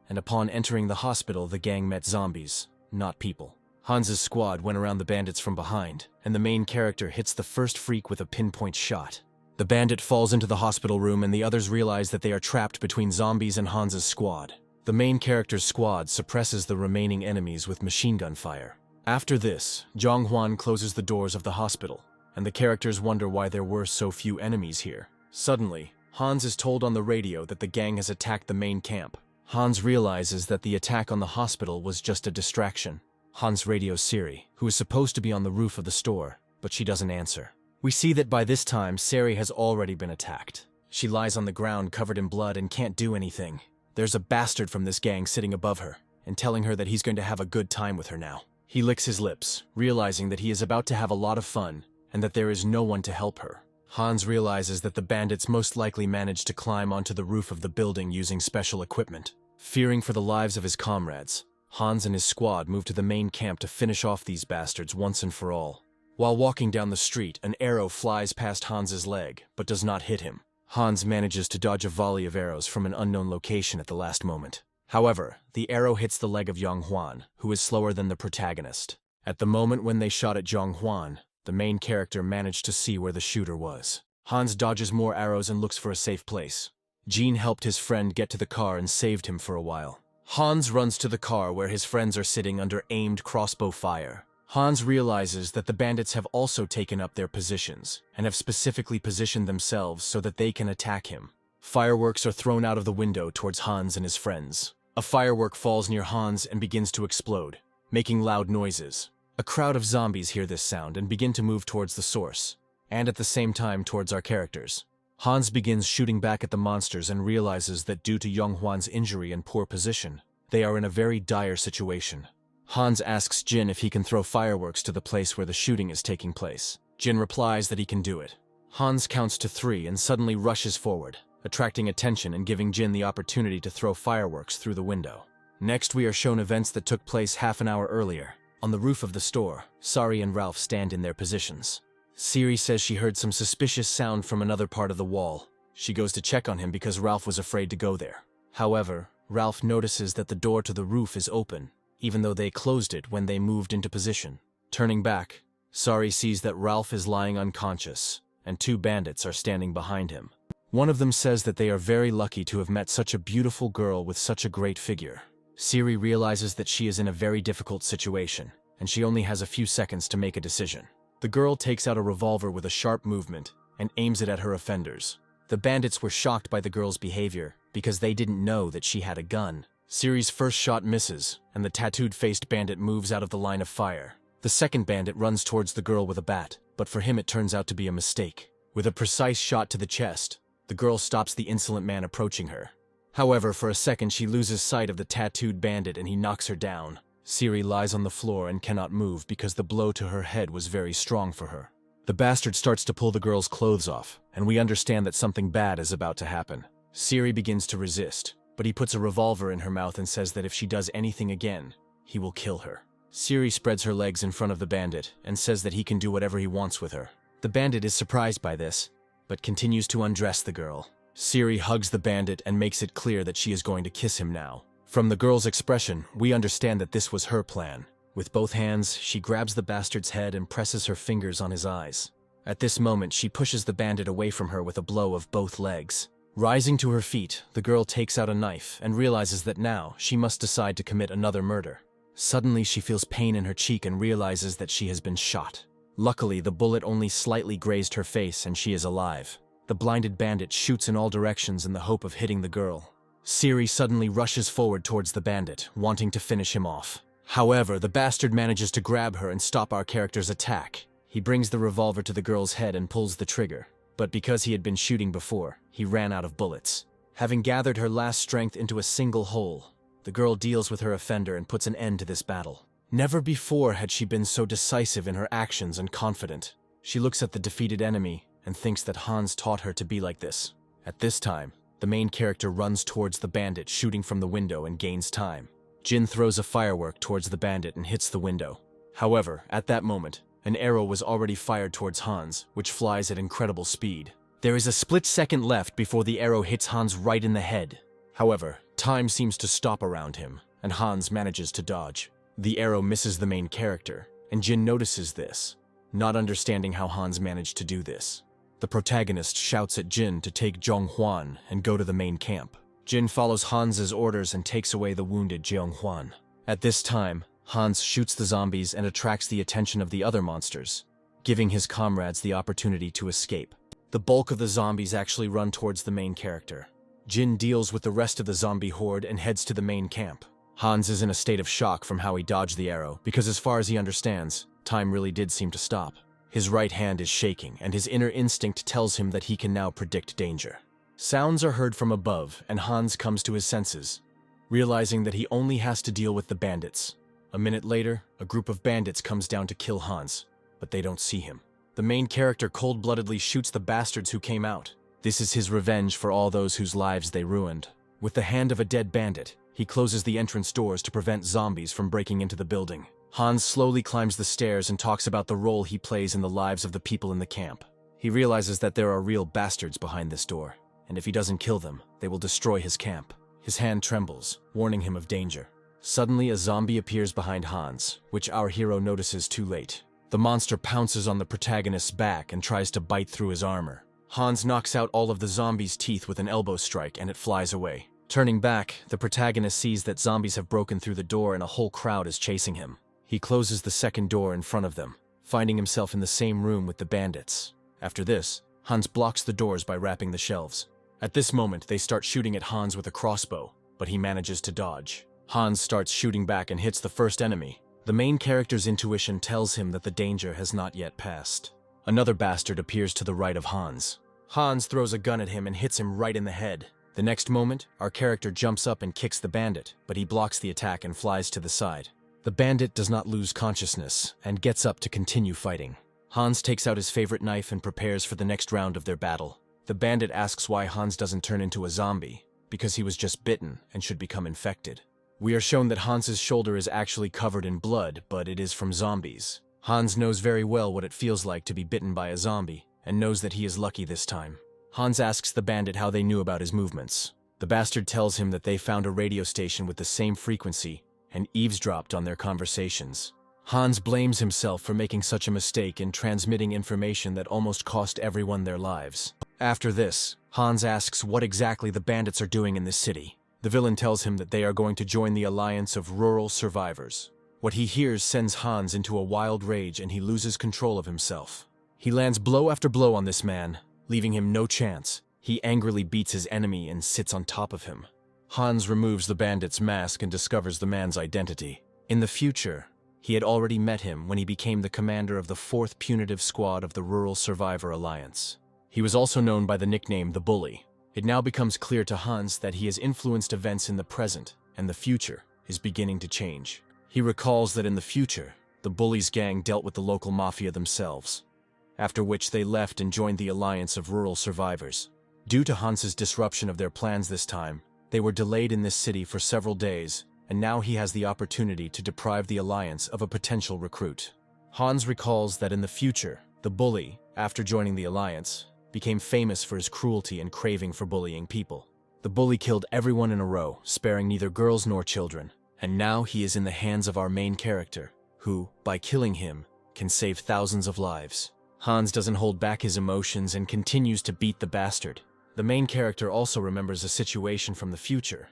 Speaker 1: And upon entering the hospital, the gang met zombies, not people. Hans's squad went around the bandits from behind, and the main character hits the first freak with a pinpoint shot. The bandit falls into the hospital room and the others realize that they are trapped between zombies and Hans's squad. The main character's squad suppresses the remaining enemies with machine gun fire. After this, Zhonghwan closes the doors of the hospital, and the characters wonder why there were so few enemies here. Suddenly, Hans is told on the radio that the gang has attacked the main camp. Hans realizes that the attack on the hospital was just a distraction. Hans radios Siri, who is supposed to be on the roof of the store, but she doesn't answer. We see that by this time, Sari has already been attacked. She lies on the ground covered in blood and can't do anything. There's a bastard from this gang sitting above her and telling her that he's going to have a good time with her now. He licks his lips, realizing that he is about to have a lot of fun and that there is no one to help her. Hans realizes that the bandits most likely managed to climb onto the roof of the building using special equipment. Fearing for the lives of his comrades, Hans and his squad move to the main camp to finish off these bastards once and for all. While walking down the street, an arrow flies past Hans's leg, but does not hit him. Hans manages to dodge a volley of arrows from an unknown location at the last moment. However, the arrow hits the leg of Zhonghwan, who is slower than the protagonist. At the moment when they shot at Zhonghwan, the main character managed to see where the shooter was. Hans dodges more arrows and looks for a safe place. Jean helped his friend get to the car and saved him for a while. Hans runs to the car where his friends are sitting under aimed crossbow fire. Hans realizes that the bandits have also taken up their positions and have specifically positioned themselves so that they can attack him. Fireworks are thrown out of the window towards Hans and his friends. A firework falls near Hans and begins to explode, making loud noises. A crowd of zombies hear this sound and begin to move towards the source, and at the same time towards our characters. Hans begins shooting back at the monsters and realizes that due to Zhonghwan's injury and poor position, they are in a very dire situation. Hans asks Jin if he can throw fireworks to the place where the shooting is taking place. Jin replies that he can do it. Hans counts to 3 and suddenly rushes forward, attracting attention and giving Jin the opportunity to throw fireworks through the window. Next, we are shown events that took place half an hour earlier. On the roof of the store, Sari and Ralph stand in their positions. Siri says she heard some suspicious sound from another part of the wall. She goes to check on him because Ralph was afraid to go there. However, Ralph notices that the door to the roof is open, even though they closed it when they moved into position. Turning back, Sari sees that Ralph is lying unconscious, and 2 bandits are standing behind him. One of them says that they are very lucky to have met such a beautiful girl with such a great figure. Siri realizes that she is in a very difficult situation, and she only has a few seconds to make a decision. The girl takes out a revolver with a sharp movement and aims it at her offenders. The bandits were shocked by the girl's behavior because they didn't know that she had a gun. Siri's first shot misses, and the tattooed-faced bandit moves out of the line of fire. The second bandit runs towards the girl with a bat, but for him it turns out to be a mistake. With a precise shot to the chest, the girl stops the insolent man approaching her. However, for a second she loses sight of the tattooed bandit and he knocks her down. Siri lies on the floor and cannot move because the blow to her head was very strong for her. The bastard starts to pull the girl's clothes off, and we understand that something bad is about to happen. Siri begins to resist, but he puts a revolver in her mouth and says that if she does anything again, he will kill her. Siri spreads her legs in front of the bandit and says that he can do whatever he wants with her. The bandit is surprised by this, but continues to undress the girl. Siri hugs the bandit and makes it clear that she is going to kiss him now. From the girl's expression, we understand that this was her plan. With both hands, she grabs the bastard's head and presses her fingers on his eyes. At this moment, she pushes the bandit away from her with a blow of both legs. Rising to her feet, the girl takes out a knife and realizes that now she must decide to commit another murder. Suddenly, she feels pain in her cheek and realizes that she has been shot. Luckily, the bullet only slightly grazed her face and she is alive. The blinded bandit shoots in all directions in the hope of hitting the girl. Siri suddenly rushes forward towards the bandit, wanting to finish him off. However, the bastard manages to grab her and stop our character's attack. He brings the revolver to the girl's head and pulls the trigger. But because he had been shooting before, he ran out of bullets. Having gathered her last strength into a single hole, the girl deals with her offender and puts an end to this battle. Never before had she been so decisive in her actions and confident. She looks at the defeated enemy and thinks that Hans taught her to be like this. At this time, the main character runs towards the bandit, shooting from the window, and gains time. Jin throws a firework towards the bandit and hits the window. However, at that moment, an arrow was already fired towards Hans, which flies at incredible speed. There is a split second left before the arrow hits Hans right in the head. However, time seems to stop around him, and Hans manages to dodge. The arrow misses the main character, and Jin notices this, not understanding how Hans managed to do this. The protagonist shouts at Jin to take Zhonghuan and go to the main camp. Jin follows Hans's orders and takes away the wounded Zhonghuan. At this time, Hans shoots the zombies and attracts the attention of the other monsters, giving his comrades the opportunity to escape. The bulk of the zombies actually run towards the main character. Jin deals with the rest of the zombie horde and heads to the main camp. Hans is in a state of shock from how he dodged the arrow, because as far as he understands, time really did seem to stop. His right hand is shaking, and his inner instinct tells him that he can now predict danger. Sounds are heard from above, and Hans comes to his senses, realizing that he only has to deal with the bandits. A minute later, a group of bandits comes down to kill Hans, but they don't see him. The main character cold-bloodedly shoots the bastards who came out. This is his revenge for all those whose lives they ruined. With the hand of a dead bandit, he closes the entrance doors to prevent zombies from breaking into the building. Hans slowly climbs the stairs and talks about the role he plays in the lives of the people in the camp. He realizes that there are real bastards behind this door, and if he doesn't kill them, they will destroy his camp. His hand trembles, warning him of danger. Suddenly, a zombie appears behind Hans, which our hero notices too late. The monster pounces on the protagonist's back and tries to bite through his armor. Hans knocks out all of the zombie's teeth with an elbow strike, and it flies away. Turning back, the protagonist sees that zombies have broken through the door and a whole crowd is chasing him. He closes the second door in front of them, finding himself in the same room with the bandits. After this, Hans blocks the doors by wrapping the shelves. At this moment, they start shooting at Hans with a crossbow, but he manages to dodge. Hans starts shooting back and hits the first enemy. The main character's intuition tells him that the danger has not yet passed. Another bastard appears to the right of Hans. Hans throws a gun at him and hits him right in the head. The next moment, our character jumps up and kicks the bandit, but he blocks the attack and flies to the side. The bandit does not lose consciousness and gets up to continue fighting. Hans takes out his favorite knife and prepares for the next round of their battle. The bandit asks why Hans doesn't turn into a zombie, because he was just bitten and should become infected. We are shown that Hans's shoulder is actually covered in blood, but it is from zombies. Hans knows very well what it feels like to be bitten by a zombie, and knows that he is lucky this time. Hans asks the bandit how they knew about his movements. The bastard tells him that they found a radio station with the same frequency and eavesdropped on their conversations. Hans blames himself for making such a mistake in transmitting information that almost cost everyone their lives. After this, Hans asks what exactly the bandits are doing in this city. The villain tells him that they are going to join the alliance of rural survivors. What he hears sends Hans into a wild rage and he loses control of himself. He lands blow after blow on this man, leaving him no chance. He angrily beats his enemy and sits on top of him. Hans removes the bandit's mask and discovers the man's identity. In the future, he had already met him when he became the commander of the 4th Punitive Squad of the Rural Survivor Alliance. He was also known by the nickname The Bully. It now becomes clear to Hans that he has influenced events in the present, and the future is beginning to change. He recalls that in the future, the Bully's gang dealt with the local mafia themselves, after which they left and joined the Alliance of Rural Survivors. Due to Hans's disruption of their plans this time, they were delayed in this city for several days, and now he has the opportunity to deprive the Alliance of a potential recruit. Hans recalls that in the future, the Bully, after joining the Alliance, became famous for his cruelty and craving for bullying people. The Bully killed everyone in a row, sparing neither girls nor children, and now he is in the hands of our main character, who, by killing him, can save thousands of lives. Hans doesn't hold back his emotions and continues to beat the bastard. The main character also remembers a situation from the future,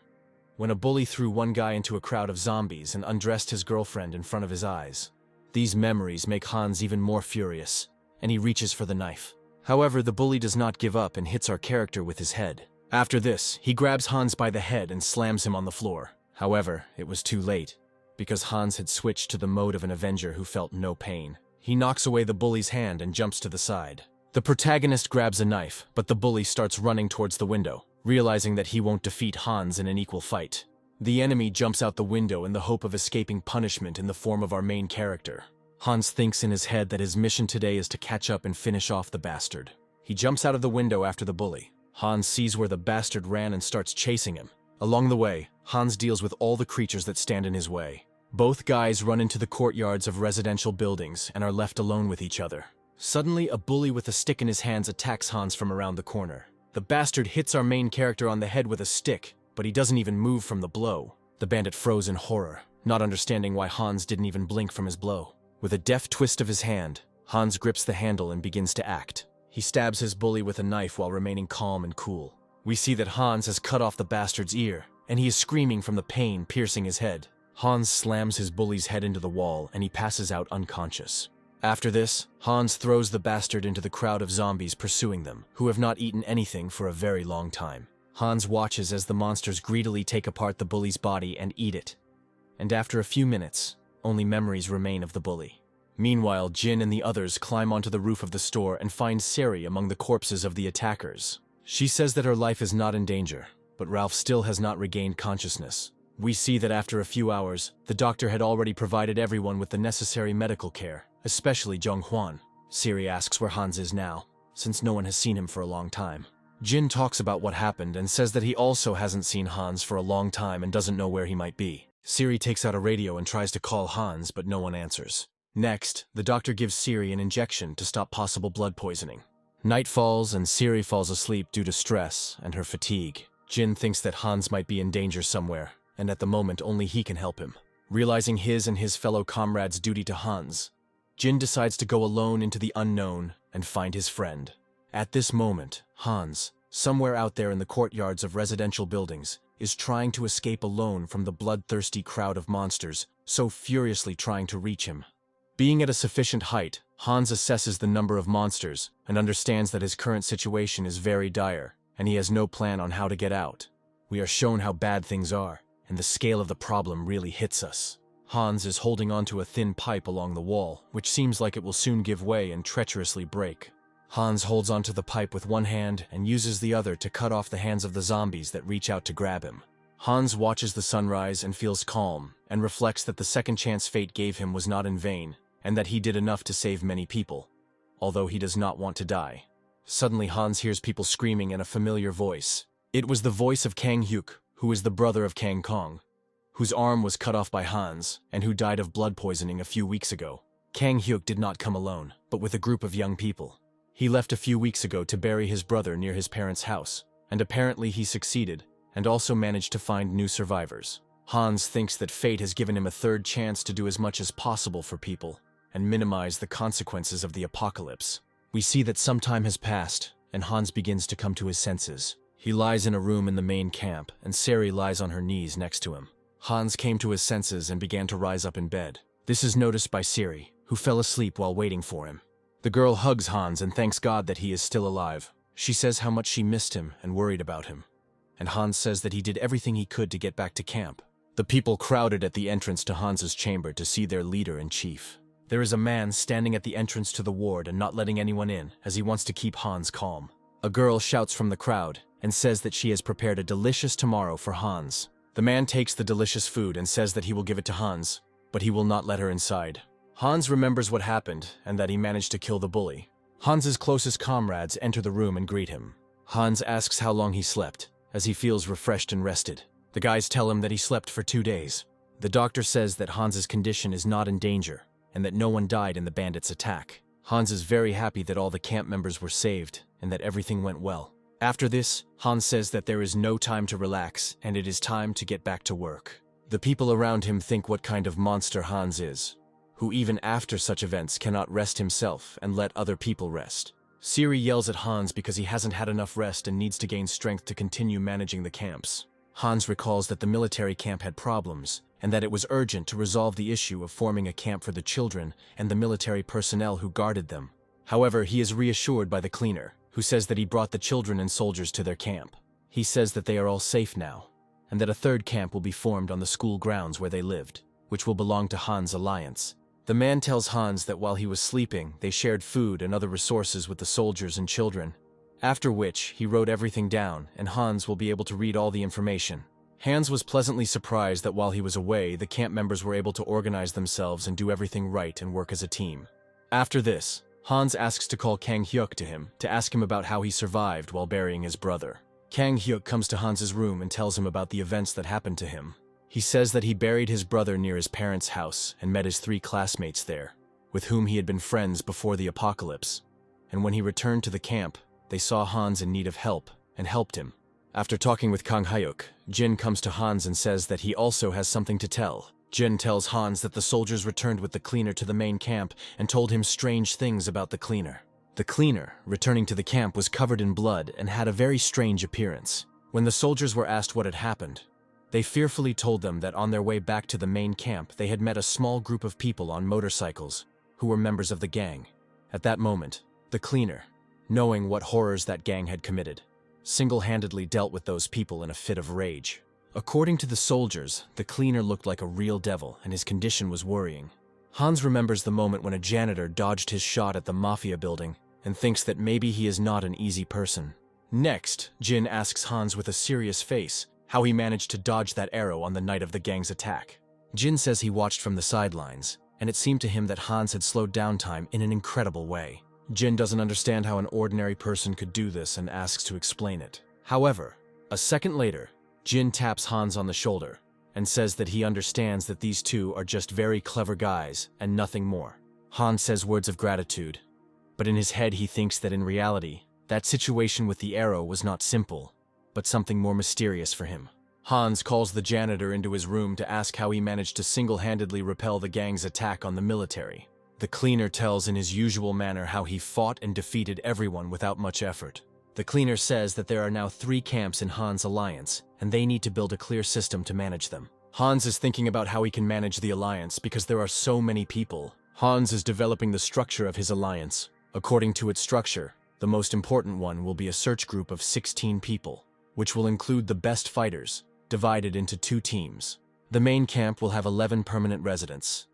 Speaker 1: when a bully threw one guy into a crowd of zombies and undressed his girlfriend in front of his eyes. These memories make Hans even more furious, and he reaches for the knife. However, the bully does not give up and hits our character with his head. After this, he grabs Hans by the head and slams him on the floor. However, it was too late, because Hans had switched to the mode of an Avenger who felt no pain. He knocks away the bully's hand and jumps to the side. The protagonist grabs a knife, but the bully starts running towards the window, realizing that he won't defeat Hans in an equal fight. The enemy jumps out the window in the hope of escaping punishment in the form of our main character. Hans thinks in his head that his mission today is to catch up and finish off the bastard. He jumps out of the window after the bully. Hans sees where the bastard ran and starts chasing him. Along the way, Hans deals with all the creatures that stand in his way. Both guys run into the courtyards of residential buildings and are left alone with each other. Suddenly, a bully with a stick in his hands attacks Hans from around the corner. The bastard hits our main character on the head with a stick, but he doesn't even move from the blow. The bandit froze in horror, not understanding why Hans didn't even blink from his blow. With a deft twist of his hand, Hans grips the handle and begins to act. He stabs his bully with a knife while remaining calm and cool. We see that Hans has cut off the bastard's ear, and he is screaming from the pain piercing his head. Hans slams his bully's head into the wall, and he passes out unconscious. After this, Hans throws the bastard into the crowd of zombies pursuing them, who have not eaten anything for a very long time. Hans watches as the monsters greedily take apart the bully's body and eat it. And after a few minutes, only memories remain of the bully. Meanwhile, Jin and the others climb onto the roof of the store and find Sari among the corpses of the attackers. She says that her life is not in danger, but Ralph still has not regained consciousness. We see that after a few hours, the doctor had already provided everyone with the necessary medical care, especially Zhonghhuan. Sari asks where Hans is now, since no one has seen him for a long time. Jin talks about what happened and says that he also hasn't seen Hans for a long time and doesn't know where he might be. Sari takes out a radio and tries to call Hans, but no one answers. Next, the doctor gives Sari an injection to stop possible blood poisoning. Night falls and Sari falls asleep due to stress and her fatigue. Jin thinks that Hans might be in danger somewhere, and at the moment only he can help him. Realizing his and his fellow comrades' duty to Hans, Jin decides to go alone into the unknown and find his friend. At this moment, Hans, somewhere out there in the courtyards of residential buildings, is trying to escape alone from the bloodthirsty crowd of monsters, so furiously trying to reach him. Being at a sufficient height, Hans assesses the number of monsters and understands that his current situation is very dire, and he has no plan on how to get out. We are shown how bad things are, and the scale of the problem really hits us. Hans is holding onto a thin pipe along the wall, which seems like it will soon give way and treacherously break. Hans holds onto the pipe with one hand and uses the other to cut off the hands of the zombies that reach out to grab him. Hans watches the sunrise and feels calm, and reflects that the second chance fate gave him was not in vain, and that he did enough to save many people, although he does not want to die. Suddenly Hans hears people screaming in a familiar voice. It was the voice of Kang Hyuk, who is the brother of Kang Kong, whose arm was cut off by Hans, and who died of blood poisoning a few weeks ago. Kang Hyuk did not come alone, but with a group of young people. He left a few weeks ago to bury his brother near his parents' house, and apparently he succeeded, and also managed to find new survivors. Hans thinks that fate has given him a third chance to do as much as possible for people and minimize the consequences of the apocalypse. We see that some time has passed, and Hans begins to come to his senses. He lies in a room in the main camp, and Sari lies on her knees next to him. Hans came to his senses and began to rise up in bed. This is noticed by Sari, who fell asleep while waiting for him. The girl hugs Hans and thanks God that he is still alive. She says how much she missed him and worried about him. And Hans says that he did everything he could to get back to camp. The people crowded at the entrance to Hans's chamber to see their leader and chief. There is a man standing at the entrance to the ward and not letting anyone in, as he wants to keep Hans calm. A girl shouts from the crowd and says that she has prepared a delicious tomorrow for Hans. The man takes the delicious food and says that he will give it to Hans, but he will not let her inside. Hans remembers what happened and that he managed to kill the bully. Hans's closest comrades enter the room and greet him. Hans asks how long he slept, as he feels refreshed and rested. The guys tell him that he slept for 2 days. The doctor says that Hans's condition is not in danger and that no one died in the bandits' attack. Hans is very happy that all the camp members were saved and that everything went well. After this, Hans says that there is no time to relax and it is time to get back to work. The people around him think what kind of monster Hans is, who even after such events cannot rest himself and let other people rest. Siri yells at Hans because he hasn't had enough rest and needs to gain strength to continue managing the camps. Hans recalls that the military camp had problems and that it was urgent to resolve the issue of forming a camp for the children and the military personnel who guarded them. However, he is reassured by the cleaner, who says that he brought the children and soldiers to their camp. He says that they are all safe now, and that a third camp will be formed on the school grounds where they lived, which will belong to Hans' alliance. The man tells Hans that while he was sleeping, they shared food and other resources with the soldiers and children. After which, he wrote everything down, and Hans will be able to read all the information. Hans was pleasantly surprised that while he was away, the camp members were able to organize themselves and do everything right and work as a team. After this, Hans asks to call Kang Hyuk to him to ask him about how he survived while burying his brother. Kang Hyuk comes to Hans's room and tells him about the events that happened to him. He says that he buried his brother near his parents' house and met his 3 classmates there, with whom he had been friends before the apocalypse. And when he returned to the camp, they saw Hans in need of help and helped him. After talking with Kang Hyuk, Jin comes to Hans and says that he also has something to tell. Jin tells Hans that the soldiers returned with the cleaner to the main camp and told him strange things about the cleaner. The cleaner, returning to the camp, was covered in blood and had a very strange appearance. When the soldiers were asked what had happened, they fearfully told them that on their way back to the main camp they had met a small group of people on motorcycles who were members of the gang. At that moment, the cleaner, knowing what horrors that gang had committed, single-handedly dealt with those people in a fit of rage. According to the soldiers, the cleaner looked like a real devil and his condition was worrying. Hans remembers the moment when a janitor dodged his shot at the mafia building and thinks that maybe he is not an easy person. Next, Jin asks Hans with a serious face how he managed to dodge that arrow on the night of the gang's attack. Jin says he watched from the sidelines, and it seemed to him that Hans had slowed down time in an incredible way. Jin doesn't understand how an ordinary person could do this and asks to explain it. However, a second later, Jin taps Hans on the shoulder and says that he understands that these two are just very clever guys and nothing more. Hans says words of gratitude, but in his head he thinks that in reality, that situation with the arrow was not simple, but something more mysterious for him. Hans calls the janitor into his room to ask how he managed to single-handedly repel the gang's attack on the military. The cleaner tells in his usual manner how he fought and defeated everyone without much effort. The cleaner says that there are now 3 camps in Hans' alliance, and they need to build a clear system to manage them. Hans is thinking about how he can manage the alliance because there are so many people. Hans is developing the structure of his alliance. According to its structure, the most important one will be a search group of 16 people, which will include the best fighters, divided into 2 teams. The main camp will have 11 permanent residents.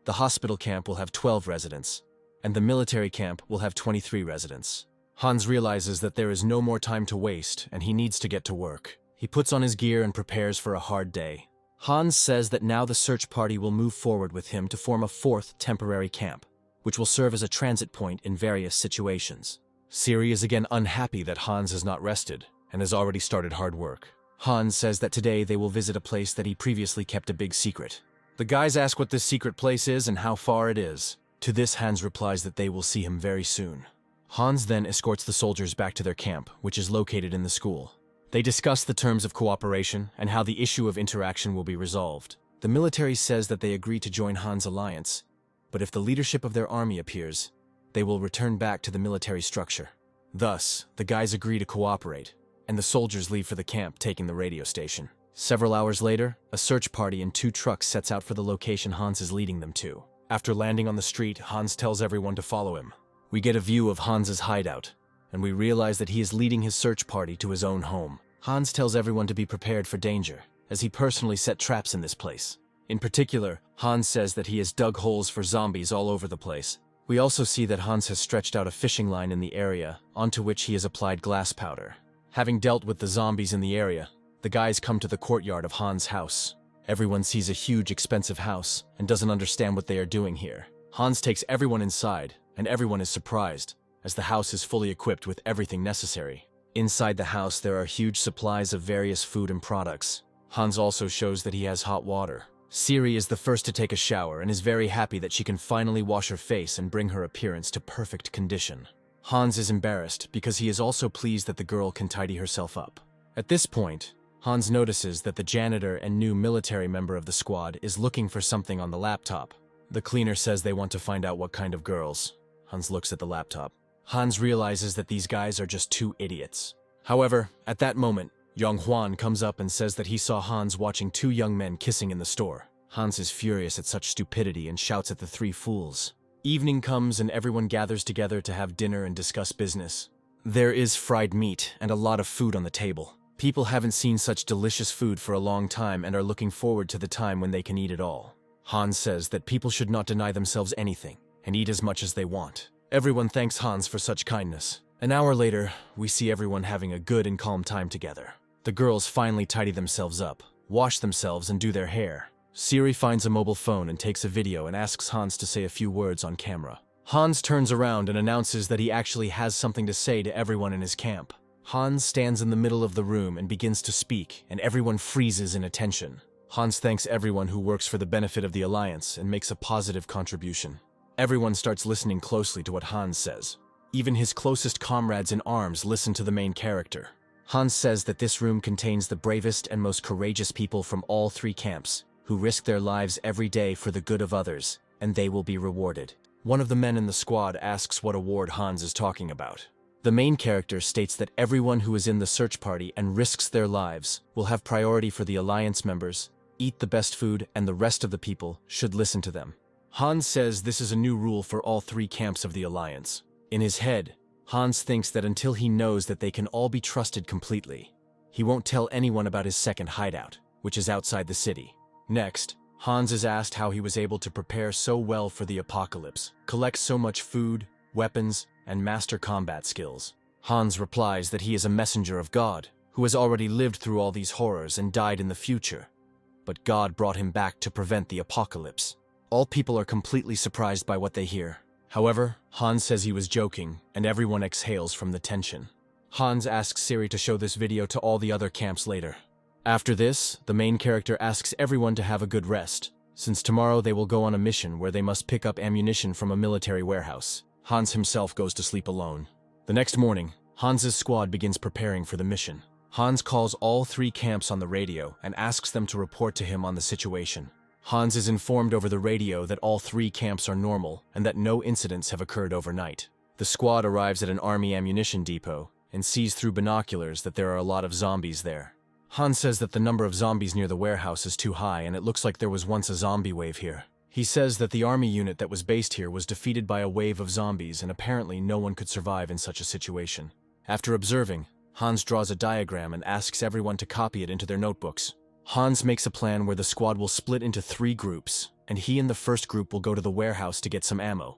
Speaker 1: The hospital camp will have 12 residents, and the military camp will have 23 residents. Hans realizes that there is no more time to waste, and he needs to get to work. He puts on his gear and prepares for a hard day. Hans says that now the search party will move forward with him to form a 4th temporary camp, which will serve as a transit point in various situations. Siri is again unhappy that Hans has not rested, and has already started hard work. Hans says that today they will visit a place that he previously kept a big secret. The guys ask what this secret place is and how far it is. To this, Hans replies that they will see him very soon. Hans then escorts the soldiers back to their camp, which is located in the school. They discuss the terms of cooperation and how the issue of interaction will be resolved. The military says that they agree to join Han's alliance, but if the leadership of their army appears, they will return back to the military structure. Thus, the guys agree to cooperate, and the soldiers leave for the camp, taking the radio station. Several hours later, a search party in 2 trucks sets out for the location Hans is leading them to. After landing on the street, Hans tells everyone to follow him. We get a view of Hans's hideout, and we realize that he is leading his search party to his own home. Hans tells everyone to be prepared for danger, as he personally set traps in this place. In particular, Hans says that he has dug holes for zombies all over the place. We also see that Hans has stretched out a fishing line in the area, onto which he has applied glass powder. Having dealt with the zombies in the area, the guys come to the courtyard of Hans' house. Everyone sees a huge, expensive house and doesn't understand what they are doing here. Hans takes everyone inside, and everyone is surprised, as the house is fully equipped with everything necessary. Inside the house, there are huge supplies of various food and products. Hans also shows that he has hot water. Siri is the first to take a shower and is very happy that she can finally wash her face and bring her appearance to perfect condition. Hans is embarrassed because he is also pleased that the girl can tidy herself up. At this point, Hans notices that the janitor and new military member of the squad is looking for something on the laptop. The cleaner says they want to find out what kind of girls. Hans looks at the laptop. Hans realizes that these guys are just 2 idiots. However, at that moment, Young Hwan comes up and says that he saw Hans watching 2 young men kissing in the store. Hans is furious at such stupidity and shouts at the 3 fools. Evening comes and everyone gathers together to have dinner and discuss business. There is fried meat and a lot of food on the table. People haven't seen such delicious food for a long time and are looking forward to the time when they can eat it all. Hans says that people should not deny themselves anything and eat as much as they want. Everyone thanks Hans for such kindness. An hour later, we see everyone having a good and calm time together. The girls finally tidy themselves up, wash themselves, and do their hair. Siri finds a mobile phone and takes a video and asks Hans to say a few words on camera. Hans turns around and announces that he actually has something to say to everyone in his camp. Hans stands in the middle of the room and begins to speak, and everyone freezes in attention. Hans thanks everyone who works for the benefit of the Alliance and makes a positive contribution. Everyone starts listening closely to what Hans says. Even his closest comrades in arms listen to the main character. Hans says that this room contains the bravest and most courageous people from all 3 camps, who risk their lives every day for the good of others, and they will be rewarded. One of the men in the squad asks what award Hans is talking about. The main character states that everyone who is in the search party and risks their lives will have priority for the Alliance members, eat the best food, and the rest of the people should listen to them. Hans says this is a new rule for all 3 camps of the Alliance. In his head, Hans thinks that until he knows that they can all be trusted completely, he won't tell anyone about his second hideout, which is outside the city. Next, Hans is asked how he was able to prepare so well for the apocalypse, collect so much food, weapons, and master combat skills. Hans replies that he is a messenger of God, who has already lived through all these horrors and died in the future. But God brought him back to prevent the apocalypse. All people are completely surprised by what they hear. However, Hans says he was joking, and everyone exhales from the tension. Hans asks Siri to show this video to all the other camps later. After this, the main character asks everyone to have a good rest, since tomorrow they will go on a mission where they must pick up ammunition from a military warehouse. Hans himself goes to sleep alone. The next morning, Hans's squad begins preparing for the mission. Hans calls all 3 camps on the radio and asks them to report to him on the situation. Hans is informed over the radio that all 3 camps are normal and that no incidents have occurred overnight. The squad arrives at an army ammunition depot and sees through binoculars that there are a lot of zombies there. Hans says that the number of zombies near the warehouse is too high and it looks like there was once a zombie wave here. He says that the army unit that was based here was defeated by a wave of zombies and apparently no one could survive in such a situation. After observing, Hans draws a diagram and asks everyone to copy it into their notebooks. Hans makes a plan where the squad will split into 3 groups, and he and the first group will go to the warehouse to get some ammo.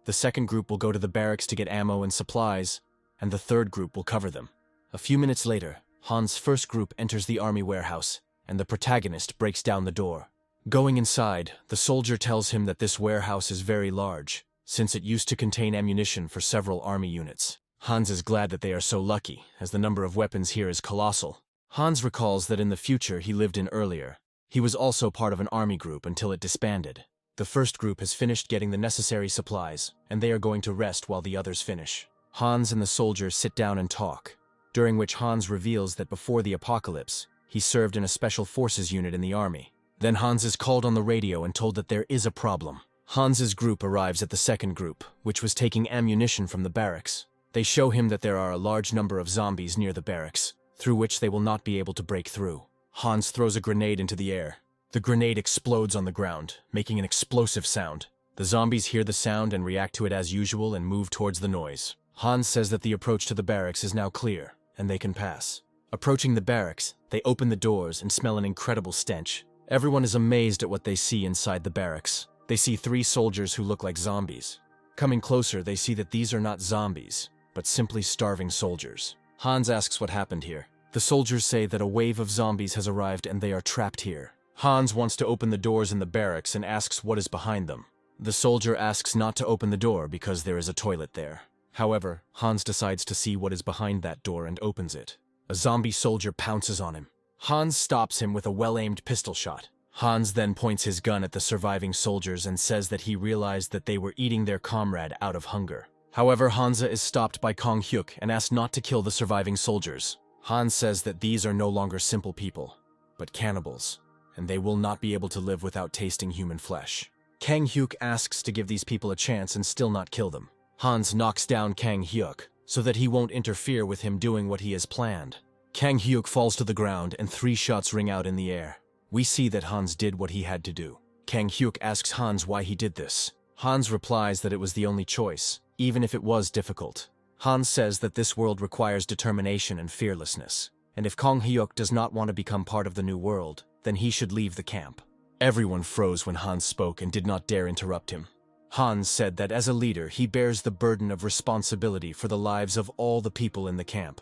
Speaker 1: The second group will go to the barracks to get ammo and supplies, and the third group will cover them. A few minutes later, Hans' first group enters the army warehouse, and the protagonist breaks down the door. Going inside, the soldier tells him that this warehouse is very large, since it used to contain ammunition for several army units. Hans is glad that they are so lucky, as the number of weapons here is colossal. Hans recalls that in the future he lived in earlier. He was also part of an army group until it disbanded. The first group has finished getting the necessary supplies, and they are going to rest while the others finish. Hans and the soldier sit down and talk. during which Hans reveals that before the apocalypse, he served in a special forces unit in the army. Then Hans is called on the radio and told that there is a problem. Hans's group arrives at the second group, which was taking ammunition from the barracks. They show him that there are a large number of zombies near the barracks, through which they will not be able to break through. Hans throws a grenade into the air. The grenade explodes on the ground, making an explosive sound. The zombies hear the sound and react to it as usual and move towards the noise. Hans says that the approach to the barracks is now clear, and they can pass. Approaching the barracks, they open the doors and smell an incredible stench. Everyone is amazed at what they see inside the barracks. They see 3 soldiers who look like zombies. Coming closer, they see that these are not zombies, but simply starving soldiers. Hans asks what happened here. The soldiers say that a wave of zombies has arrived and they are trapped here. Hans wants to open the doors in the barracks and asks what is behind them. The soldier asks not to open the door because there is a toilet there. However, Hans decides to see what is behind that door and opens it. A zombie soldier pounces on him. Hans stops him with a well-aimed pistol shot. Hans then points his gun at the surviving soldiers and says that he realized that they were eating their comrade out of hunger. However, Hansa is stopped by Kong Hyuk and asked not to kill the surviving soldiers. Hans says that these are no longer simple people, but cannibals, and they will not be able to live without tasting human flesh. Kang Hyuk asks to give these people a chance and still not kill them. Hans knocks down Kang Hyuk so that he won't interfere with him doing what he has planned. Kang Hyuk falls to the ground and 3 shots ring out in the air. We see that Hans did what he had to do. Kang Hyuk asks Hans why he did this. Hans replies that it was the only choice, even if it was difficult. Hans says that this world requires determination and fearlessness, and if Kang Hyuk does not want to become part of the new world, then he should leave the camp. Everyone froze when Hans spoke and did not dare interrupt him. Hans said that as a leader, he bears the burden of responsibility for the lives of all the people in the camp,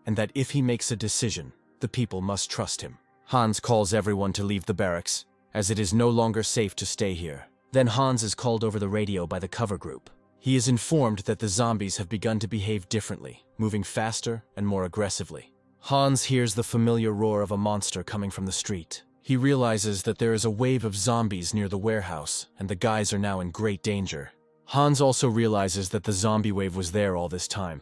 Speaker 1: and that if he makes a decision, the people must trust him. Hans calls everyone to leave the barracks, as it is no longer safe to stay here. Then Hans is called over the radio by the cover group. He is informed that the zombies have begun to behave differently, moving faster and more aggressively. Hans hears the familiar roar of a monster coming from the street. He realizes that there is a wave of zombies near the warehouse, and the guys are now in great danger. Hans also realizes that the zombie wave was there all this time,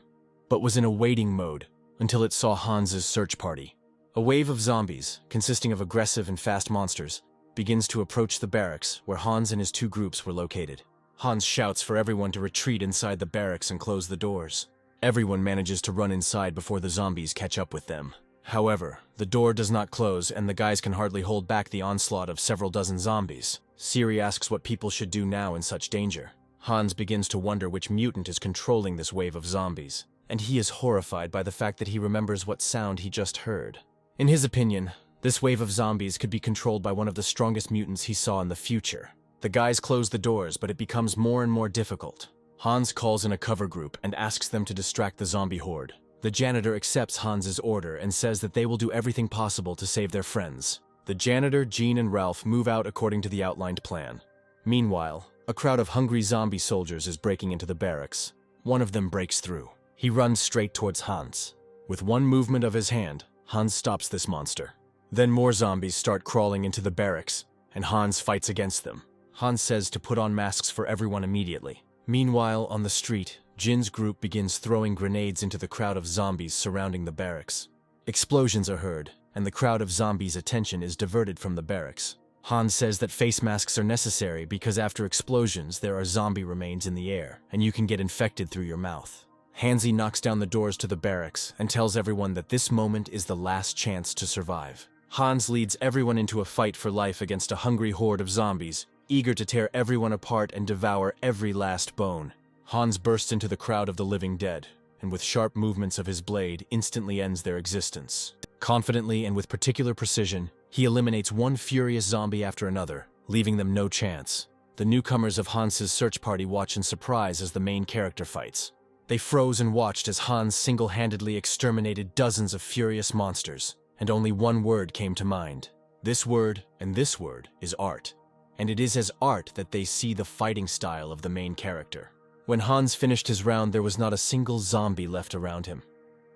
Speaker 1: but was in a waiting mode until it saw Hans's search party. A wave of zombies, consisting of aggressive and fast monsters, begins to approach the barracks where Hans and his 2 groups were located. Hans shouts for everyone to retreat inside the barracks and close the doors. Everyone manages to run inside before the zombies catch up with them. However, the door does not close and the guys can hardly hold back the onslaught of several dozen zombies. Siri asks what people should do now in such danger. Hans begins to wonder which mutant is controlling this wave of zombies, and he is horrified by the fact that he remembers what sound he just heard. In his opinion, this wave of zombies could be controlled by one of the strongest mutants he saw in the future. The guys close the doors, but it becomes more and more difficult. Hans calls in a cover group and asks them to distract the zombie horde. The janitor accepts Hans's order and says that they will do everything possible to save their friends. The janitor, Jean, and Ralph move out according to the outlined plan. Meanwhile, a crowd of hungry zombie soldiers is breaking into the barracks. One of them breaks through. He runs straight towards Hans. With one movement of his hand, Hans stops this monster. Then more zombies start crawling into the barracks, and Hans fights against them. Hans says to put on masks for everyone immediately. Meanwhile, on the street, Jin's group begins throwing grenades into the crowd of zombies surrounding the barracks. Explosions are heard, and the crowd of zombies' attention is diverted from the barracks. Hans says that face masks are necessary because after explosions there are zombie remains in the air, and you can get infected through your mouth. Hansi knocks down the doors to the barracks and tells everyone that this moment is the last chance to survive. Hans leads everyone into a fight for life against a hungry horde of zombies, eager to tear everyone apart and devour every last bone. Hans bursts into the crowd of the living dead, and with sharp movements of his blade, instantly ends their existence. Confidently and with particular precision, he eliminates one furious zombie after another, leaving them no chance. The newcomers of Hans's search party watch in surprise as the main character fights. They froze and watched as Hans single-handedly exterminated dozens of furious monsters, and only one word came to mind. This word and this word is art. And it is as art that they see the fighting style of the main character. When Hans finished his round, there was not a single zombie left around him.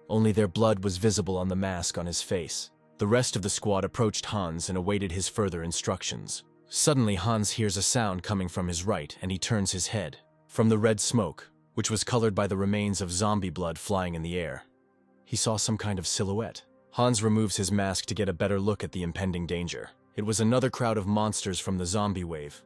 Speaker 1: Only their blood was visible on the mask on his face. The rest of the squad approached Hans and awaited his further instructions. Suddenly, Hans hears a sound coming from his right, and he turns his head. From the red smoke, which was colored by the remains of zombie blood flying in the air, he saw some kind of silhouette. Hans removes his mask to get a better look at the impending danger. It was another crowd of monsters from the zombie wave,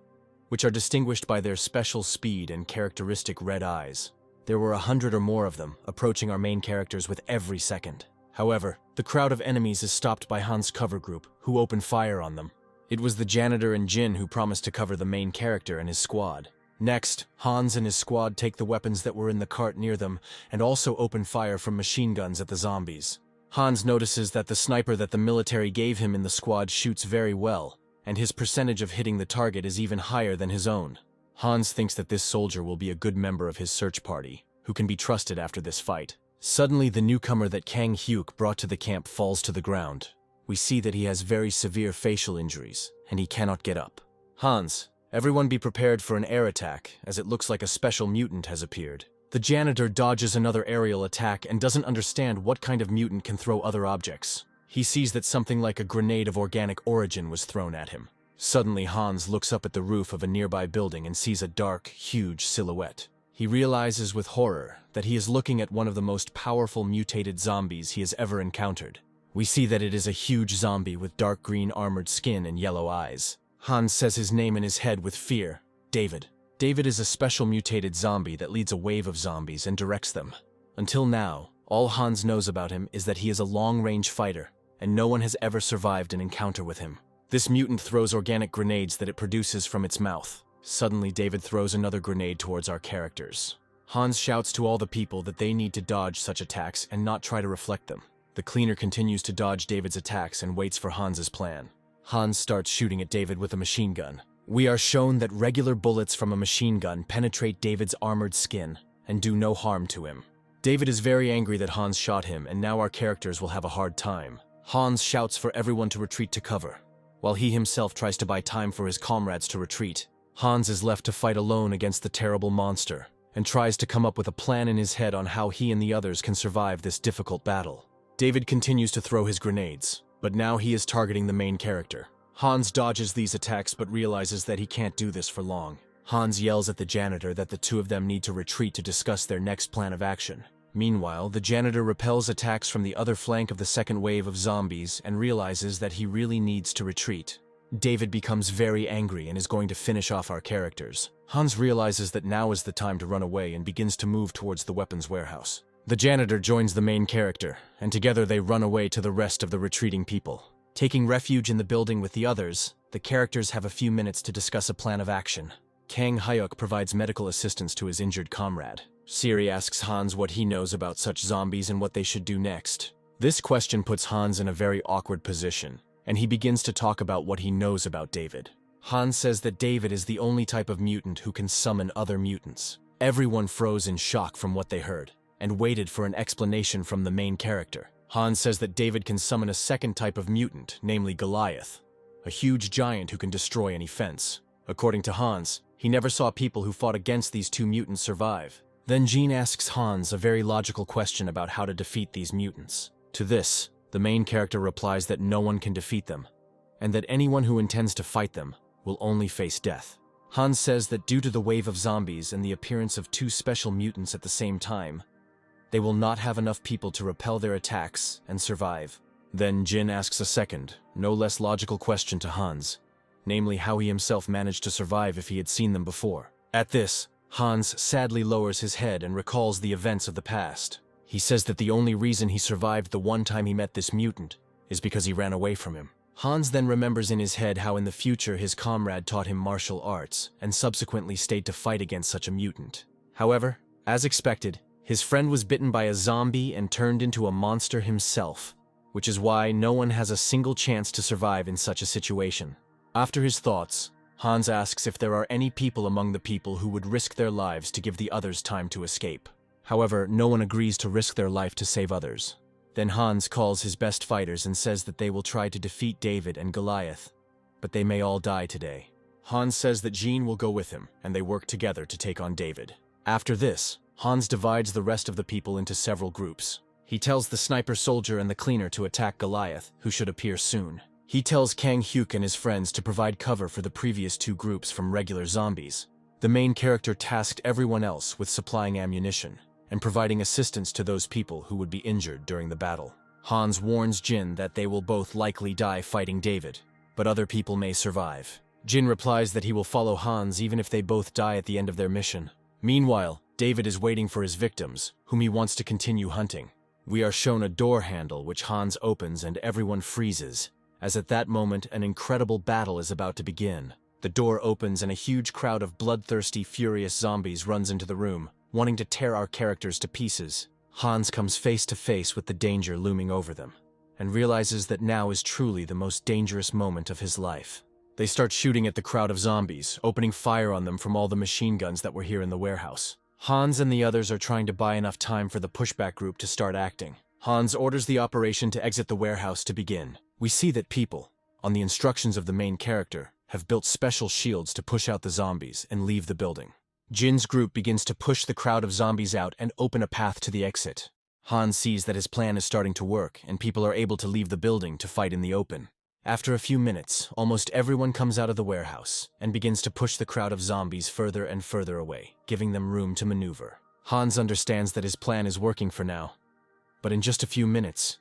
Speaker 1: which are distinguished by their special speed and characteristic red eyes. There were 100 or more of them, approaching our main characters with every second. However, the crowd of enemies is stopped by Hans' cover group, who open fire on them. It was the janitor and Jin who promised to cover the main character and his squad. Next, Hans and his squad take the weapons that were in the cart near them and also open fire from machine guns at the zombies. Hans notices that the sniper that the military gave him in the squad shoots very well, and his percentage of hitting the target is even higher than his own. Hans thinks that this soldier will be a good member of his search party, who can be trusted after this fight. Suddenly, the newcomer that Kang Hyuk brought to the camp falls to the ground. We see that he has very severe facial injuries, and he cannot get up. Hans, everyone be prepared for an air attack, as it looks like a special mutant has appeared. The janitor dodges another aerial attack and doesn't understand what kind of mutant can throw other objects. He sees that something like a grenade of organic origin was thrown at him. Suddenly, Hans looks up at the roof of a nearby building and sees a dark, huge silhouette. He realizes with horror that he is looking at one of the most powerful mutated zombies he has ever encountered. We see that it is a huge zombie with dark green armored skin and yellow eyes. Hans says his name in his head with fear, David. David is a special mutated zombie that leads a wave of zombies and directs them. Until now, all Hans knows about him is that he is a long-range fighter, and no one has ever survived an encounter with him. This mutant throws organic grenades that it produces from its mouth. Suddenly, David throws another grenade towards our characters. Hans shouts to all the people that they need to dodge such attacks and not try to reflect them. The cleaner continues to dodge David's attacks and waits for Hans's plan. Hans starts shooting at David with a machine gun. We are shown that regular bullets from a machine gun penetrate David's armored skin and do no harm to him. David is very angry that Hans shot him, and now our characters will have a hard time. Hans shouts for everyone to retreat to cover, while he himself tries to buy time for his comrades to retreat. Hans is left to fight alone against the terrible monster, and tries to come up with a plan in his head on how he and the others can survive this difficult battle. David continues to throw his grenades, but now he is targeting the main character. Hans dodges these attacks but realizes that he can't do this for long. Hans yells at the janitor that the two of them need to retreat to discuss their next plan of action. Meanwhile, the janitor repels attacks from the other flank of the second wave of zombies and realizes that he really needs to retreat. David becomes very angry and is going to finish off our characters. Hans realizes that now is the time to run away and begins to move towards the weapons warehouse. The janitor joins the main character, and together they run away to the rest of the retreating people. Taking refuge in the building with the others, the characters have a few minutes to discuss a plan of action. Kang Hyuk provides medical assistance to his injured comrade. Siri asks Hans what he knows about such zombies and what they should do next. This question puts Hans in a very awkward position, and he begins to talk about what he knows about David. Hans says that David is the only type of mutant who can summon other mutants. Everyone froze in shock from what they heard, and waited for an explanation from the main character. Hans says that David can summon a second type of mutant, namely Goliath, a huge giant who can destroy any fence. According to Hans, he never saw people who fought against these two mutants survive. Then Jean asks Hans a very logical question about how to defeat these mutants. To this, the main character replies that no one can defeat them, and that anyone who intends to fight them will only face death. Hans says that due to the wave of zombies and the appearance of two special mutants at the same time, they will not have enough people to repel their attacks and survive. Then Jin asks a second, no less logical question to Hans, namely how he himself managed to survive if he had seen them before. At this, Hans sadly lowers his head and recalls the events of the past. He says that the only reason he survived the one time he met this mutant is because he ran away from him. Hans then remembers in his head how in the future his comrade taught him martial arts and subsequently stayed to fight against such a mutant. However, as expected, his friend was bitten by a zombie and turned into a monster himself, which is why no one has a single chance to survive in such a situation. After his thoughts, Hans asks if there are any people among the people who would risk their lives to give the others time to escape. However, no one agrees to risk their life to save others. Then Hans calls his best fighters and says that they will try to defeat David and Goliath, but they may all die today. Hans says that Jean will go with him, and they work together to take on David. After this, Hans divides the rest of the people into several groups. He tells the sniper soldier and the cleaner to attack Goliath, who should appear soon. He tells Kang Hyuk and his friends to provide cover for the previous two groups from regular zombies. The main character tasked everyone else with supplying ammunition, and providing assistance to those people who would be injured during the battle. Hans warns Jin that they will both likely die fighting David, but other people may survive. Jin replies that he will follow Hans even if they both die at the end of their mission. Meanwhile, David is waiting for his victims, whom he wants to continue hunting. We are shown a door handle which Hans opens and everyone freezes, as at that moment an incredible battle is about to begin. The door opens and a huge crowd of bloodthirsty, furious zombies runs into the room, wanting to tear our characters to pieces. Hans comes face to face with the danger looming over them, and realizes that now is truly the most dangerous moment of his life. They start shooting at the crowd of zombies, opening fire on them from all the machine guns that were here in the warehouse. Hans and the others are trying to buy enough time for the pushback group to start acting. Hans orders the operation to exit the warehouse to begin. We see that people, on the instructions of the main character, have built special shields to push out the zombies and leave the building. Jin's group begins to push the crowd of zombies out and open a path to the exit. Hans sees that his plan is starting to work and people are able to leave the building to fight in the open. After a few minutes, almost everyone comes out of the warehouse and begins to push the crowd of zombies further and further away, giving them room to maneuver. Hans understands that his plan is working for now, but in just a few minutes,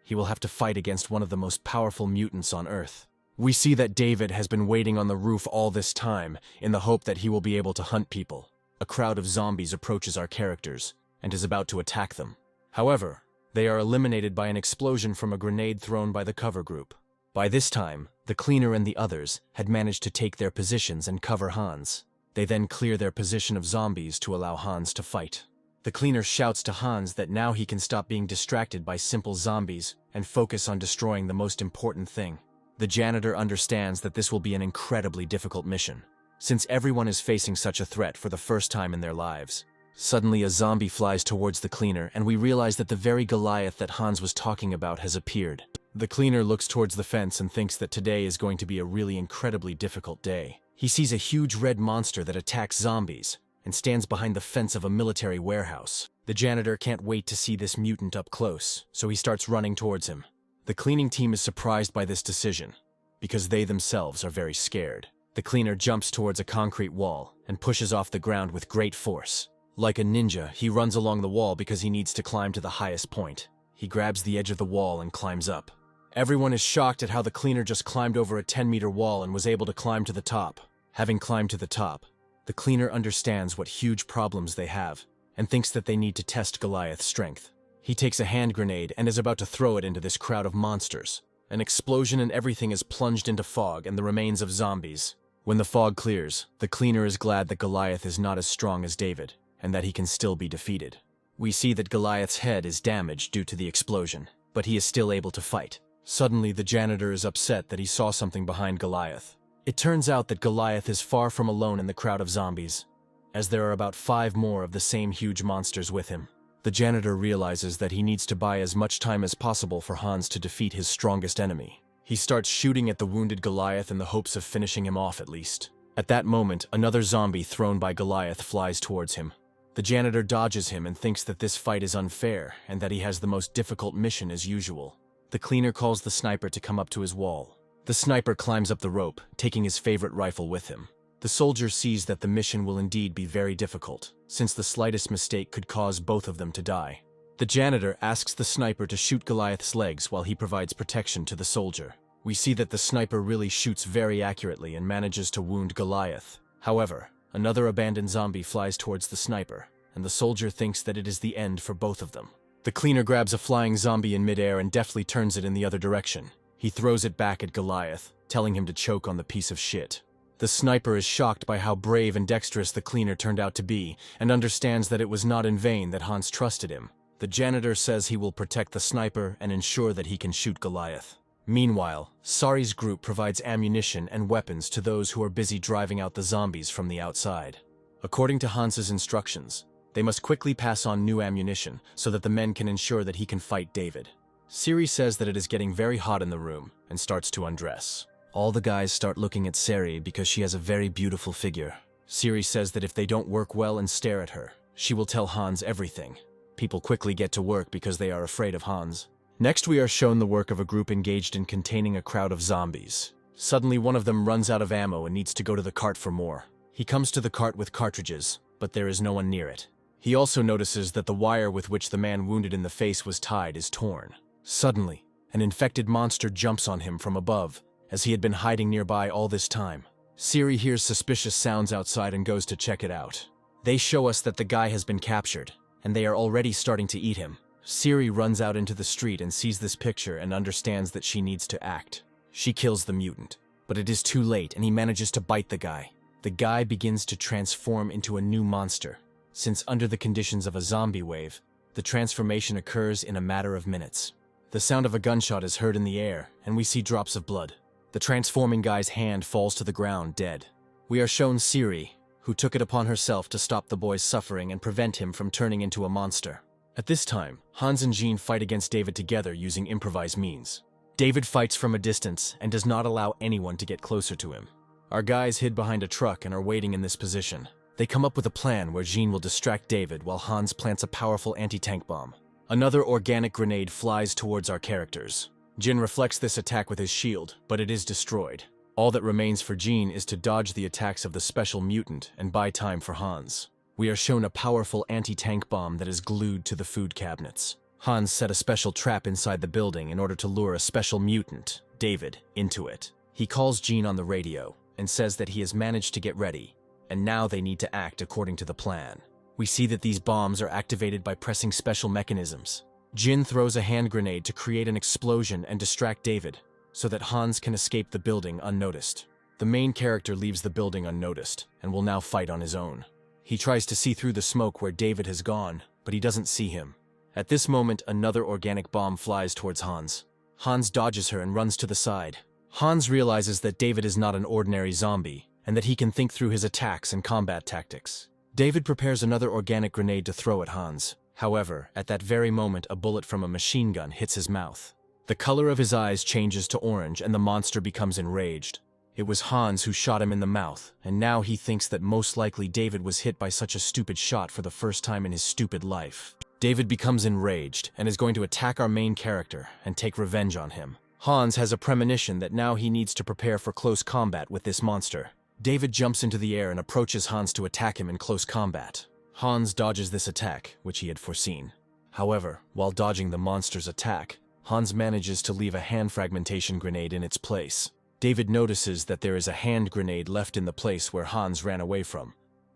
Speaker 1: he will have to fight against one of the most powerful mutants on Earth. We see that David has been waiting on the roof all this time in the hope that he will be able to hunt people. A crowd of zombies approaches our characters and is about to attack them. However, they are eliminated by an explosion from a grenade thrown by the cover group. By this time, the cleaner and the others had managed to take their positions and cover Hans. They then clear their position of zombies to allow Hans to fight. The cleaner shouts to Hans that now he can stop being distracted by simple zombies and focus on destroying the most important thing. The janitor understands that this will be an incredibly difficult mission, since everyone is facing such a threat for the first time in their lives. Suddenly a zombie flies towards the cleaner and we realize that the very Goliath that Hans was talking about has appeared. The cleaner looks towards the fence and thinks that today is going to be a really incredibly difficult day. He sees a huge red monster that attacks zombies and stands behind the fence of a military warehouse. The janitor can't wait to see this mutant up close, so he starts running towards him. The cleaning team is surprised by this decision, because they themselves are very scared. The cleaner jumps towards a concrete wall and pushes off the ground with great force. Like a ninja, he runs along the wall because he needs to climb to the highest point. He grabs the edge of the wall and climbs up. Everyone is shocked at how the cleaner just climbed over a 10-meter wall and was able to climb to the top. Having climbed to the top, the cleaner understands what huge problems they have and thinks that they need to test Goliath's strength. He takes a hand grenade and is about to throw it into this crowd of monsters. An explosion and everything is plunged into fog and the remains of zombies. When the fog clears, the cleaner is glad that Goliath is not as strong as David, and that he can still be defeated. We see that Goliath's head is damaged due to the explosion, but he is still able to fight. Suddenly, the janitor is upset that he saw something behind Goliath. It turns out that Goliath is far from alone in the crowd of zombies, as there are about 5 more of the same huge monsters with him. The janitor realizes that he needs to buy as much time as possible for Hans to defeat his strongest enemy. He starts shooting at the wounded Goliath in the hopes of finishing him off at least. At that moment, another zombie thrown by Goliath flies towards him. The janitor dodges him and thinks that this fight is unfair and that he has the most difficult mission as usual. The cleaner calls the sniper to come up to his wall. The sniper climbs up the rope, taking his favorite rifle with him. The soldier sees that the mission will indeed be very difficult, since the slightest mistake could cause both of them to die. The janitor asks the sniper to shoot Goliath's legs while he provides protection to the soldier. We see that the sniper really shoots very accurately and manages to wound Goliath. However, another abandoned zombie flies towards the sniper, and the soldier thinks that it is the end for both of them. The cleaner grabs a flying zombie in midair and deftly turns it in the other direction. He throws it back at Goliath, telling him to choke on the piece of shit. The sniper is shocked by how brave and dexterous the cleaner turned out to be, and understands that it was not in vain that Hans trusted him. The janitor says he will protect the sniper and ensure that he can shoot Goliath. Meanwhile, Sari's group provides ammunition and weapons to those who are busy driving out the zombies from the outside. According to Hans's instructions, they must quickly pass on new ammunition so that the men can ensure that he can fight David. Siri says that it is getting very hot in the room and starts to undress. All the guys start looking at Sari because she has a very beautiful figure. Siri says that if they don't work well and stare at her, she will tell Hans everything. People quickly get to work because they are afraid of Hans. Next, we are shown the work of a group engaged in containing a crowd of zombies. Suddenly, one of them runs out of ammo and needs to go to the cart for more. He comes to the cart with cartridges, but there is no one near it. He also notices that the wire with which the man wounded in the face was tied is torn. Suddenly, an infected monster jumps on him from above, as he had been hiding nearby all this time. Siri hears suspicious sounds outside and goes to check it out. They show us that the guy has been captured, and they are already starting to eat him. Siri runs out into the street and sees this picture and understands that she needs to act. She kills the mutant, but it is too late and he manages to bite the guy. The guy begins to transform into a new monster. Since under the conditions of a zombie wave, the transformation occurs in a matter of minutes. The sound of a gunshot is heard in the air, and we see drops of blood. The transforming guy's hand falls to the ground, dead. We are shown Siri, who took it upon herself to stop the boy's suffering and prevent him from turning into a monster. At this time, Hans and Jean fight against David together using improvised means. David fights from a distance and does not allow anyone to get closer to him. Our guys hid behind a truck and are waiting in this position. They come up with a plan where Jean will distract David while Hans plants a powerful anti-tank bomb. Another organic grenade flies towards our characters. Jin reflects this attack with his shield, but it is destroyed. All that remains for Jean is to dodge the attacks of the special mutant and buy time for Hans. We are shown a powerful anti-tank bomb that is glued to the food cabinets. Hans set a special trap inside the building in order to lure a special mutant, David, into it. He calls Jean on the radio and says that he has managed to get ready, and now they need to act according to the plan. We see that these bombs are activated by pressing special mechanisms. Jin throws a hand grenade to create an explosion and distract David, so that Hans can escape the building unnoticed. The main character leaves the building unnoticed and will now fight on his own. He tries to see through the smoke where David has gone, but he doesn't see him. At this moment, another organic bomb flies towards Hans. Hans dodges her and runs to the side. Hans realizes that David is not an ordinary zombie, and that he can think through his attacks and combat tactics. David prepares another organic grenade to throw at Hans. However, at that very moment, a bullet from a machine gun hits his mouth. The color of his eyes changes to orange and the monster becomes enraged. It was Hans who shot him in the mouth, and now he thinks that most likely David was hit by such a stupid shot for the first time in his stupid life. David becomes enraged and is going to attack our main character and take revenge on him. Hans has a premonition that now he needs to prepare for close combat with this monster. David jumps into the air and approaches Hans to attack him in close combat. Hans dodges this attack, which he had foreseen. However, while dodging the monster's attack, Hans manages to leave a hand fragmentation grenade in its place. David notices that there is a hand grenade left in the place where Hans ran away from,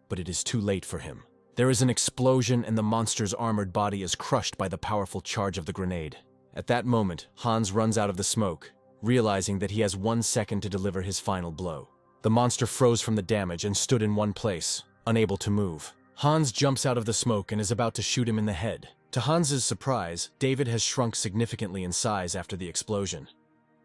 Speaker 1: but it is too late for him. There is an explosion and the monster's armored body is crushed by the powerful charge of the grenade. At that moment, Hans runs out of the smoke, realizing that he has 1 second to deliver his final blow. The monster froze from the damage and stood in one place, unable to move. Hans jumps out of the smoke and is about to shoot him in the head. To Hans's surprise, David has shrunk significantly in size after the explosion,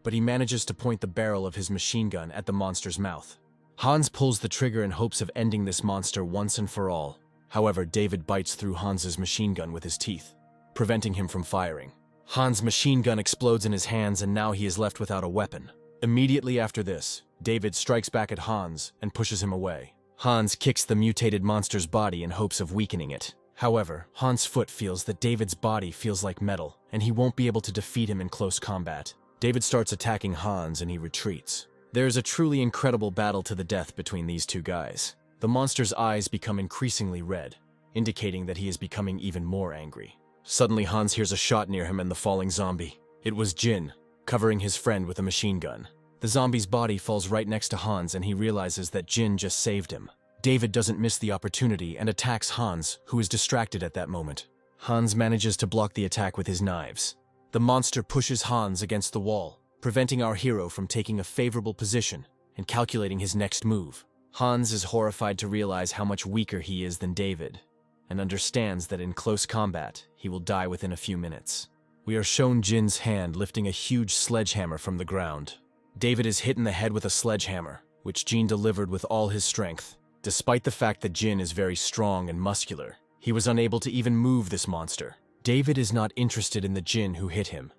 Speaker 1: but he manages to point the barrel of his machine gun at the monster's mouth. Hans pulls the trigger in hopes of ending this monster once and for all. However, David bites through Hans's machine gun with his teeth, preventing him from firing. Hans' machine gun explodes in his hands and now he is left without a weapon. Immediately after this, David strikes back at Hans and pushes him away. Hans kicks the mutated monster's body in hopes of weakening it. However, Hans' foot feels that David's body feels like metal, and he won't be able to defeat him in close combat. David starts attacking Hans and he retreats. There is a truly incredible battle to the death between these two guys. The monster's eyes become increasingly red, indicating that he is becoming even more angry. Suddenly Hans hears a shot near him and the falling zombie. It was Jin, covering his friend with a machine gun. The zombie's body falls right next to Hans and he realizes that Jin just saved him. David doesn't miss the opportunity and attacks Hans, who is distracted at that moment. Hans manages to block the attack with his knives. The monster pushes Hans against the wall, preventing our hero from taking a favorable position and calculating his next move. Hans is horrified to realize how much weaker he is than David, and understands that in close combat, he will die within a few minutes. We are shown Jin's hand lifting a huge sledgehammer from the ground. David is hit in the head with a sledgehammer, which Jin delivered with all his strength. Despite the fact that Jin is very strong and muscular, he was unable to even move this monster. David is not interested in the Jin who hit him,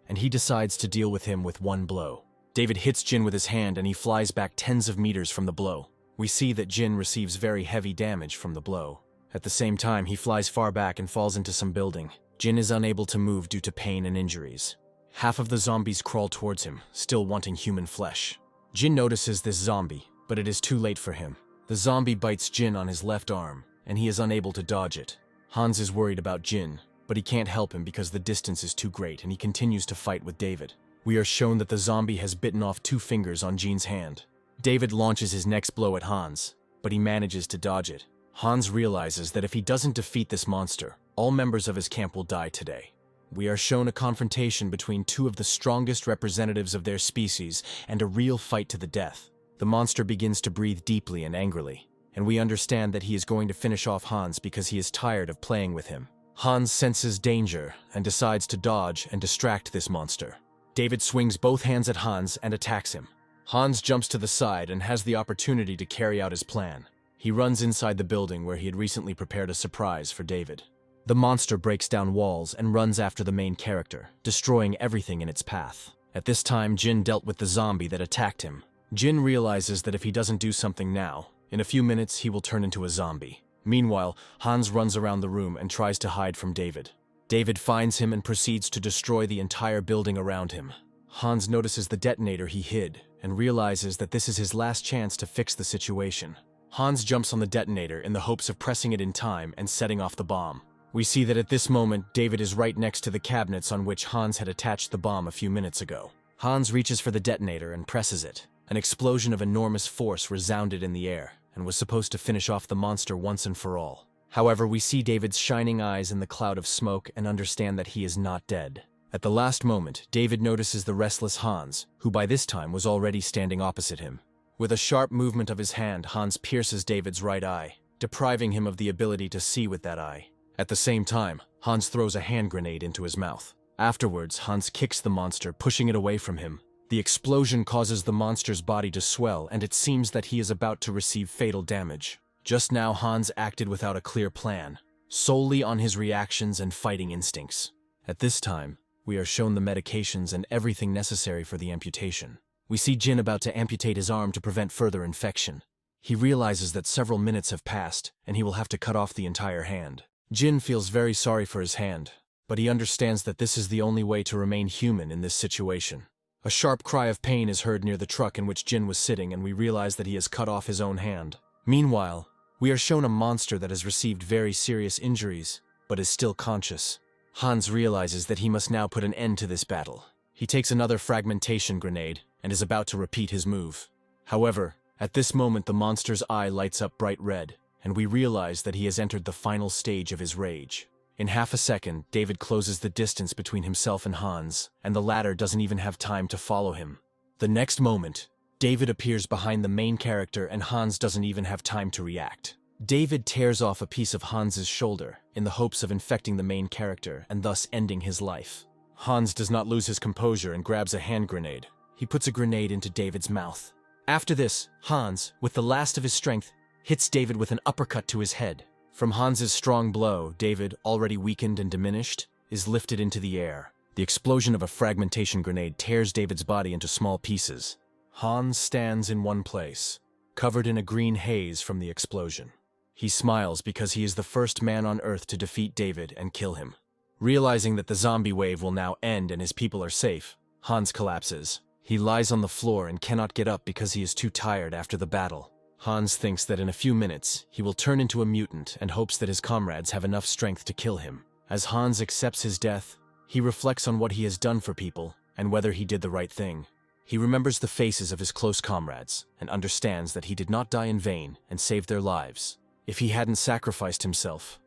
Speaker 1: and he decides to deal with him with one blow. David hits Jin with his hand and he flies back tens of meters from the blow. We see that Jin receives very heavy damage from the blow. At the same time, he flies far back and falls into some building. Jin is unable to move due to pain and injuries. Half of the zombies crawl towards him, still wanting human flesh. Jin notices this zombie, but it is too late for him. The zombie bites Jin on his left arm, and he is unable to dodge it. Hans is worried about Jin, but he can't help him because the distance is too great and he continues to fight with David. We are shown that the zombie has bitten off 2 fingers on Jin's hand. David launches his next blow at Hans, but he manages to dodge it. Hans realizes that if he doesn't defeat this monster, all members of his camp will die today. We are shown a confrontation between 2 of the strongest representatives of their species and a real fight to the death. The monster begins to breathe deeply and angrily, and we understand that he is going to finish off Hans because he is tired of playing with him. Hans senses danger and decides to dodge and distract this monster. David swings both hands at Hans and attacks him. Hans jumps to the side and has the opportunity to carry out his plan. He runs inside the building where he had recently prepared a surprise for David. The monster breaks down walls and runs after the main character, destroying everything in its path. At this time, Jin dealt with the zombie that attacked him. Jin realizes that if he doesn't do something now, in a few minutes he will turn into a zombie. Meanwhile, Hans runs around the room and tries to hide from David. David finds him and proceeds to destroy the entire building around him. Hans notices the detonator he hid and realizes that this is his last chance to fix the situation. Hans jumps on the detonator in the hopes of pressing it in time and setting off the bomb. We see that at this moment, David is right next to the cabinets on which Hans had attached the bomb a few minutes ago. Hans reaches for the detonator and presses it. An explosion of enormous force resounded in the air and was supposed to finish off the monster once and for all. However, we see David's shining eyes in the cloud of smoke and understand that he is not dead. At the last moment, David notices the restless Hans, who by this time was already standing opposite him. With a sharp movement of his hand, Hans pierces David's right eye, depriving him of the ability to see with that eye. At the same time, Hans throws a hand grenade into his mouth. Afterwards, Hans kicks the monster, pushing it away from him. The explosion causes the monster's body to swell, and it seems that he is about to receive fatal damage. Just now, Hans acted without a clear plan, solely on his reactions and fighting instincts. At this time, we are shown the medications and everything necessary for the amputation. We see Jin about to amputate his arm to prevent further infection. He realizes that several minutes have passed, and he will have to cut off the entire hand. Jin feels very sorry for his hand, but he understands that this is the only way to remain human in this situation. A sharp cry of pain is heard near the truck in which Jin was sitting, and we realize that he has cut off his own hand. Meanwhile, we are shown a monster that has received very serious injuries, but is still conscious. Hans realizes that he must now put an end to this battle. He takes another fragmentation grenade and is about to repeat his move. However, at this moment the monster's eye lights up bright red, and we realize that he has entered the final stage of his rage. In half a second, David closes the distance between himself and Hans, and the latter doesn't even have time to follow him. The next moment, David appears behind the main character and Hans doesn't even have time to react. David tears off a piece of Hans's shoulder in the hopes of infecting the main character and thus ending his life. Hans does not lose his composure and grabs a hand grenade. He puts a grenade into David's mouth. After this, Hans, with the last of his strength, hits David with an uppercut to his head. From Hans's strong blow, David, already weakened and diminished, is lifted into the air. The explosion of a fragmentation grenade tears David's body into small pieces. Hans stands in one place, covered in a green haze from the explosion. He smiles because he is the first man on Earth to defeat David and kill him. Realizing that the zombie wave will now end and his people are safe, Hans collapses. He lies on the floor and cannot get up because he is too tired after the battle. Hans thinks that in a few minutes, he will turn into a mutant and hopes that his comrades have enough strength to kill him. As Hans accepts his death, he reflects on what he has done for people and whether he did the right thing. He remembers the faces of his close comrades and understands that he did not die in vain and saved their lives. If he hadn't sacrificed himself,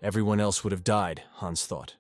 Speaker 1: everyone else would have died, Hans thought,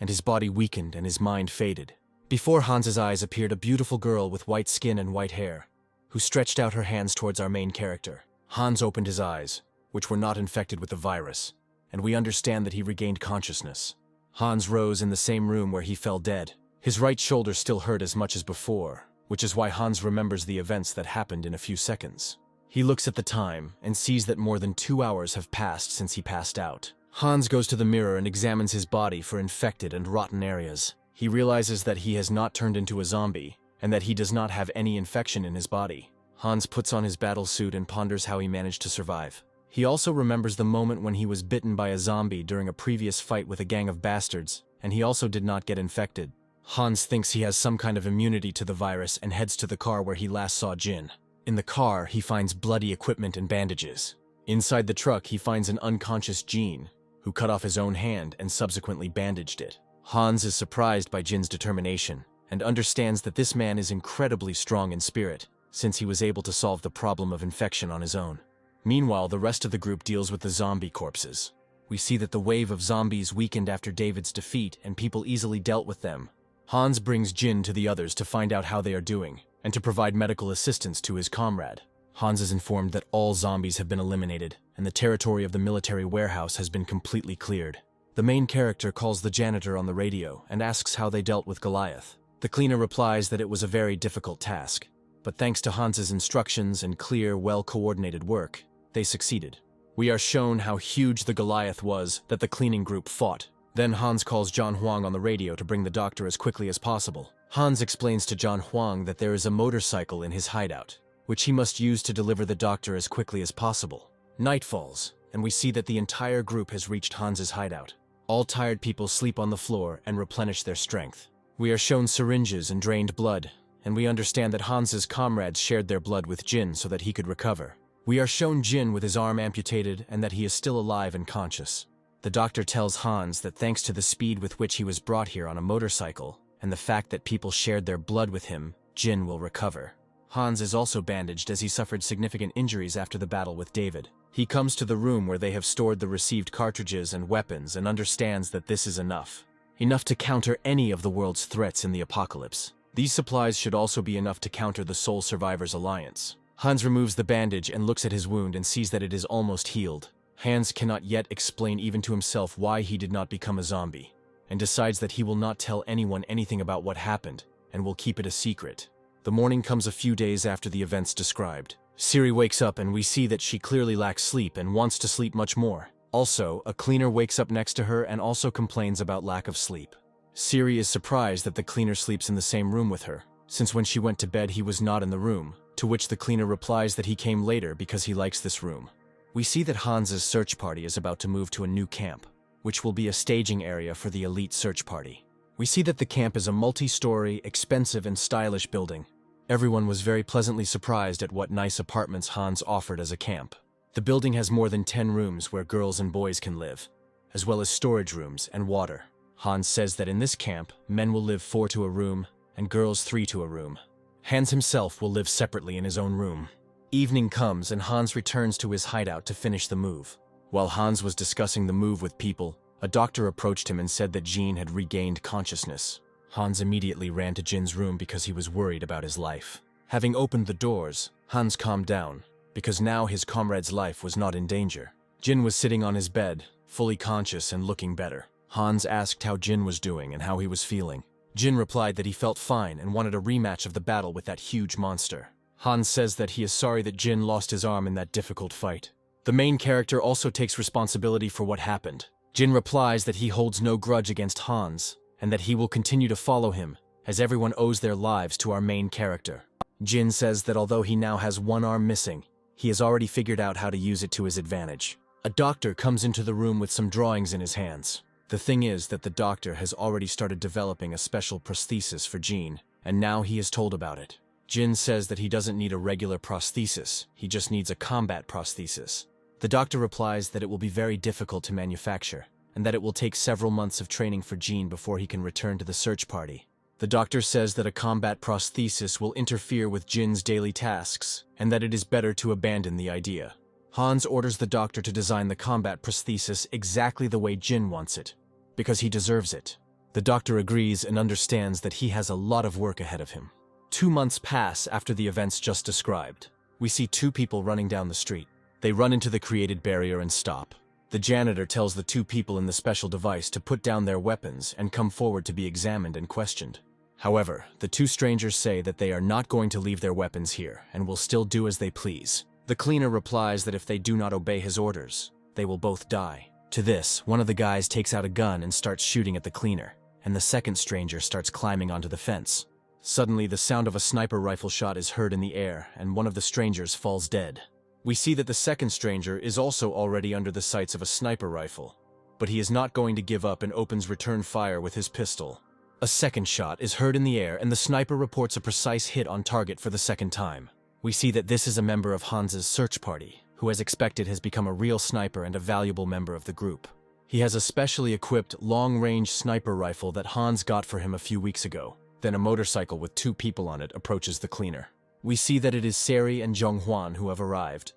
Speaker 1: and his body weakened and his mind faded. Before Hans's eyes appeared a beautiful girl with white skin and white hair, who stretched out her hands towards our main character. Hans opened his eyes, which were not infected with the virus, and we understand that he regained consciousness. Hans rose in the same room where he fell dead. His right shoulder still hurt as much as before, which is why Hans remembers the events that happened in a few seconds. He looks at the time and sees that more than 2 hours have passed since he passed out. Hans goes to the mirror and examines his body for infected and rotten areas. He realizes that he has not turned into a zombie, and that he does not have any infection in his body. Hans puts on his battle suit and ponders how he managed to survive. He also remembers the moment when he was bitten by a zombie during a previous fight with a gang of bastards, and he also did not get infected. Hans thinks he has some kind of immunity to the virus and heads to the car where he last saw Jin. In the car, he finds bloody equipment and bandages. Inside the truck, he finds an unconscious Jean, who cut off his own hand and subsequently bandaged it. Hans is surprised by Jin's determination and understands that this man is incredibly strong in spirit, since he was able to solve the problem of infection on his own. Meanwhile, the rest of the group deals with the zombie corpses. We see that the wave of zombies weakened after David's defeat and people easily dealt with them. Hans brings Jin to the others to find out how they are doing and to provide medical assistance to his comrade. Hans is informed that all zombies have been eliminated and the territory of the military warehouse has been completely cleared. The main character calls the janitor on the radio and asks how they dealt with Goliath. The cleaner replies that it was a very difficult task, but thanks to Hans's instructions and clear, well-coordinated work, they succeeded. We are shown how huge the Goliath was that the cleaning group fought. Then Hans calls John Huang on the radio to bring the doctor as quickly as possible. Hans explains to John Huang that there is a motorcycle in his hideout, which he must use to deliver the doctor as quickly as possible. Night falls, and we see that the entire group has reached Hans's hideout. All tired people sleep on the floor and replenish their strength. We are shown syringes and drained blood, and we understand that Hans's comrades shared their blood with Jin so that he could recover. We are shown Jin with his arm amputated and that he is still alive and conscious. The doctor tells Hans that thanks to the speed with which he was brought here on a motorcycle and the fact that people shared their blood with him, Jin will recover. Hans is also bandaged as he suffered significant injuries after the battle with David. He comes to the room where they have stored the received cartridges and weapons and understands that this is enough. Enough to counter any of the world's threats in the apocalypse. These supplies should also be enough to counter the Sole Survivors Alliance. Hans removes the bandage and looks at his wound and sees that it is almost healed. Hans cannot yet explain even to himself why he did not become a zombie, and decides that he will not tell anyone anything about what happened, and will keep it a secret. The morning comes a few days after the events described. Siri wakes up and we see that she clearly lacks sleep and wants to sleep much more. Also, a cleaner wakes up next to her and also complains about lack of sleep. Siri is surprised that the cleaner sleeps in the same room with her, since when she went to bed he was not in the room, to which the cleaner replies that he came later because he likes this room. We see that Hans's search party is about to move to a new camp, which will be a staging area for the elite search party. We see that the camp is a multi-story, expensive and stylish building. Everyone was very pleasantly surprised at what nice apartments Hans offered as a camp. The building has more than 10 rooms where girls and boys can live, as well as storage rooms and water. Hans says that in this camp, men will live 4 to a room and girls 3 to a room. Hans himself will live separately in his own room. Evening comes and Hans returns to his hideout to finish the move. While Hans was discussing the move with people, a doctor approached him and said that Jean had regained consciousness. Hans immediately ran to Jin's room because he was worried about his life. Having opened the doors, Hans calmed down, because now his comrade's life was not in danger. Jin was sitting on his bed, fully conscious and looking better. Hans asked how Jin was doing and how he was feeling. Jin replied that he felt fine and wanted a rematch of the battle with that huge monster. Hans says that he is sorry that Jin lost his arm in that difficult fight. The main character also takes responsibility for what happened. Jin replies that he holds no grudge against Hans, and that he will continue to follow him, as everyone owes their lives to our main character. Jin says that although he now has one arm missing, he has already figured out how to use it to his advantage. A doctor comes into the room with some drawings in his hands. The thing is that the doctor has already started developing a special prosthesis for Jin, and now he is told about it. Jin says that he doesn't need a regular prosthesis, he just needs a combat prosthesis. The doctor replies that it will be very difficult to manufacture, and that it will take several months of training for Jin before he can return to the search party. The doctor says that a combat prosthesis will interfere with Jin's daily tasks, and that it is better to abandon the idea. Hans orders the doctor to design the combat prosthesis exactly the way Jin wants it, because he deserves it. The doctor agrees and understands that he has a lot of work ahead of him. 2 months pass after the events just described. We see 2 people running down the street. They run into the created barrier and stop. The janitor tells the 2 people in the special device to put down their weapons and come forward to be examined and questioned. However, the 2 strangers say that they are not going to leave their weapons here and will still do as they please. The cleaner replies that if they do not obey his orders, they will both die. To this, one of the guys takes out a gun and starts shooting at the cleaner, and the second stranger starts climbing onto the fence. Suddenly, the sound of a sniper rifle shot is heard in the air, and one of the strangers falls dead. We see that the second stranger is also already under the sights of a sniper rifle, but he is not going to give up and opens return fire with his pistol. A second shot is heard in the air, and the sniper reports a precise hit on target for the second time. We see that this is a member of Hans's search party, who as expected has become a real sniper and a valuable member of the group. He has a specially equipped long-range sniper rifle that Hans got for him a few weeks ago. Then a motorcycle with 2 people on it approaches the cleaner. We see that it is Seri and Zhonghwan who have arrived,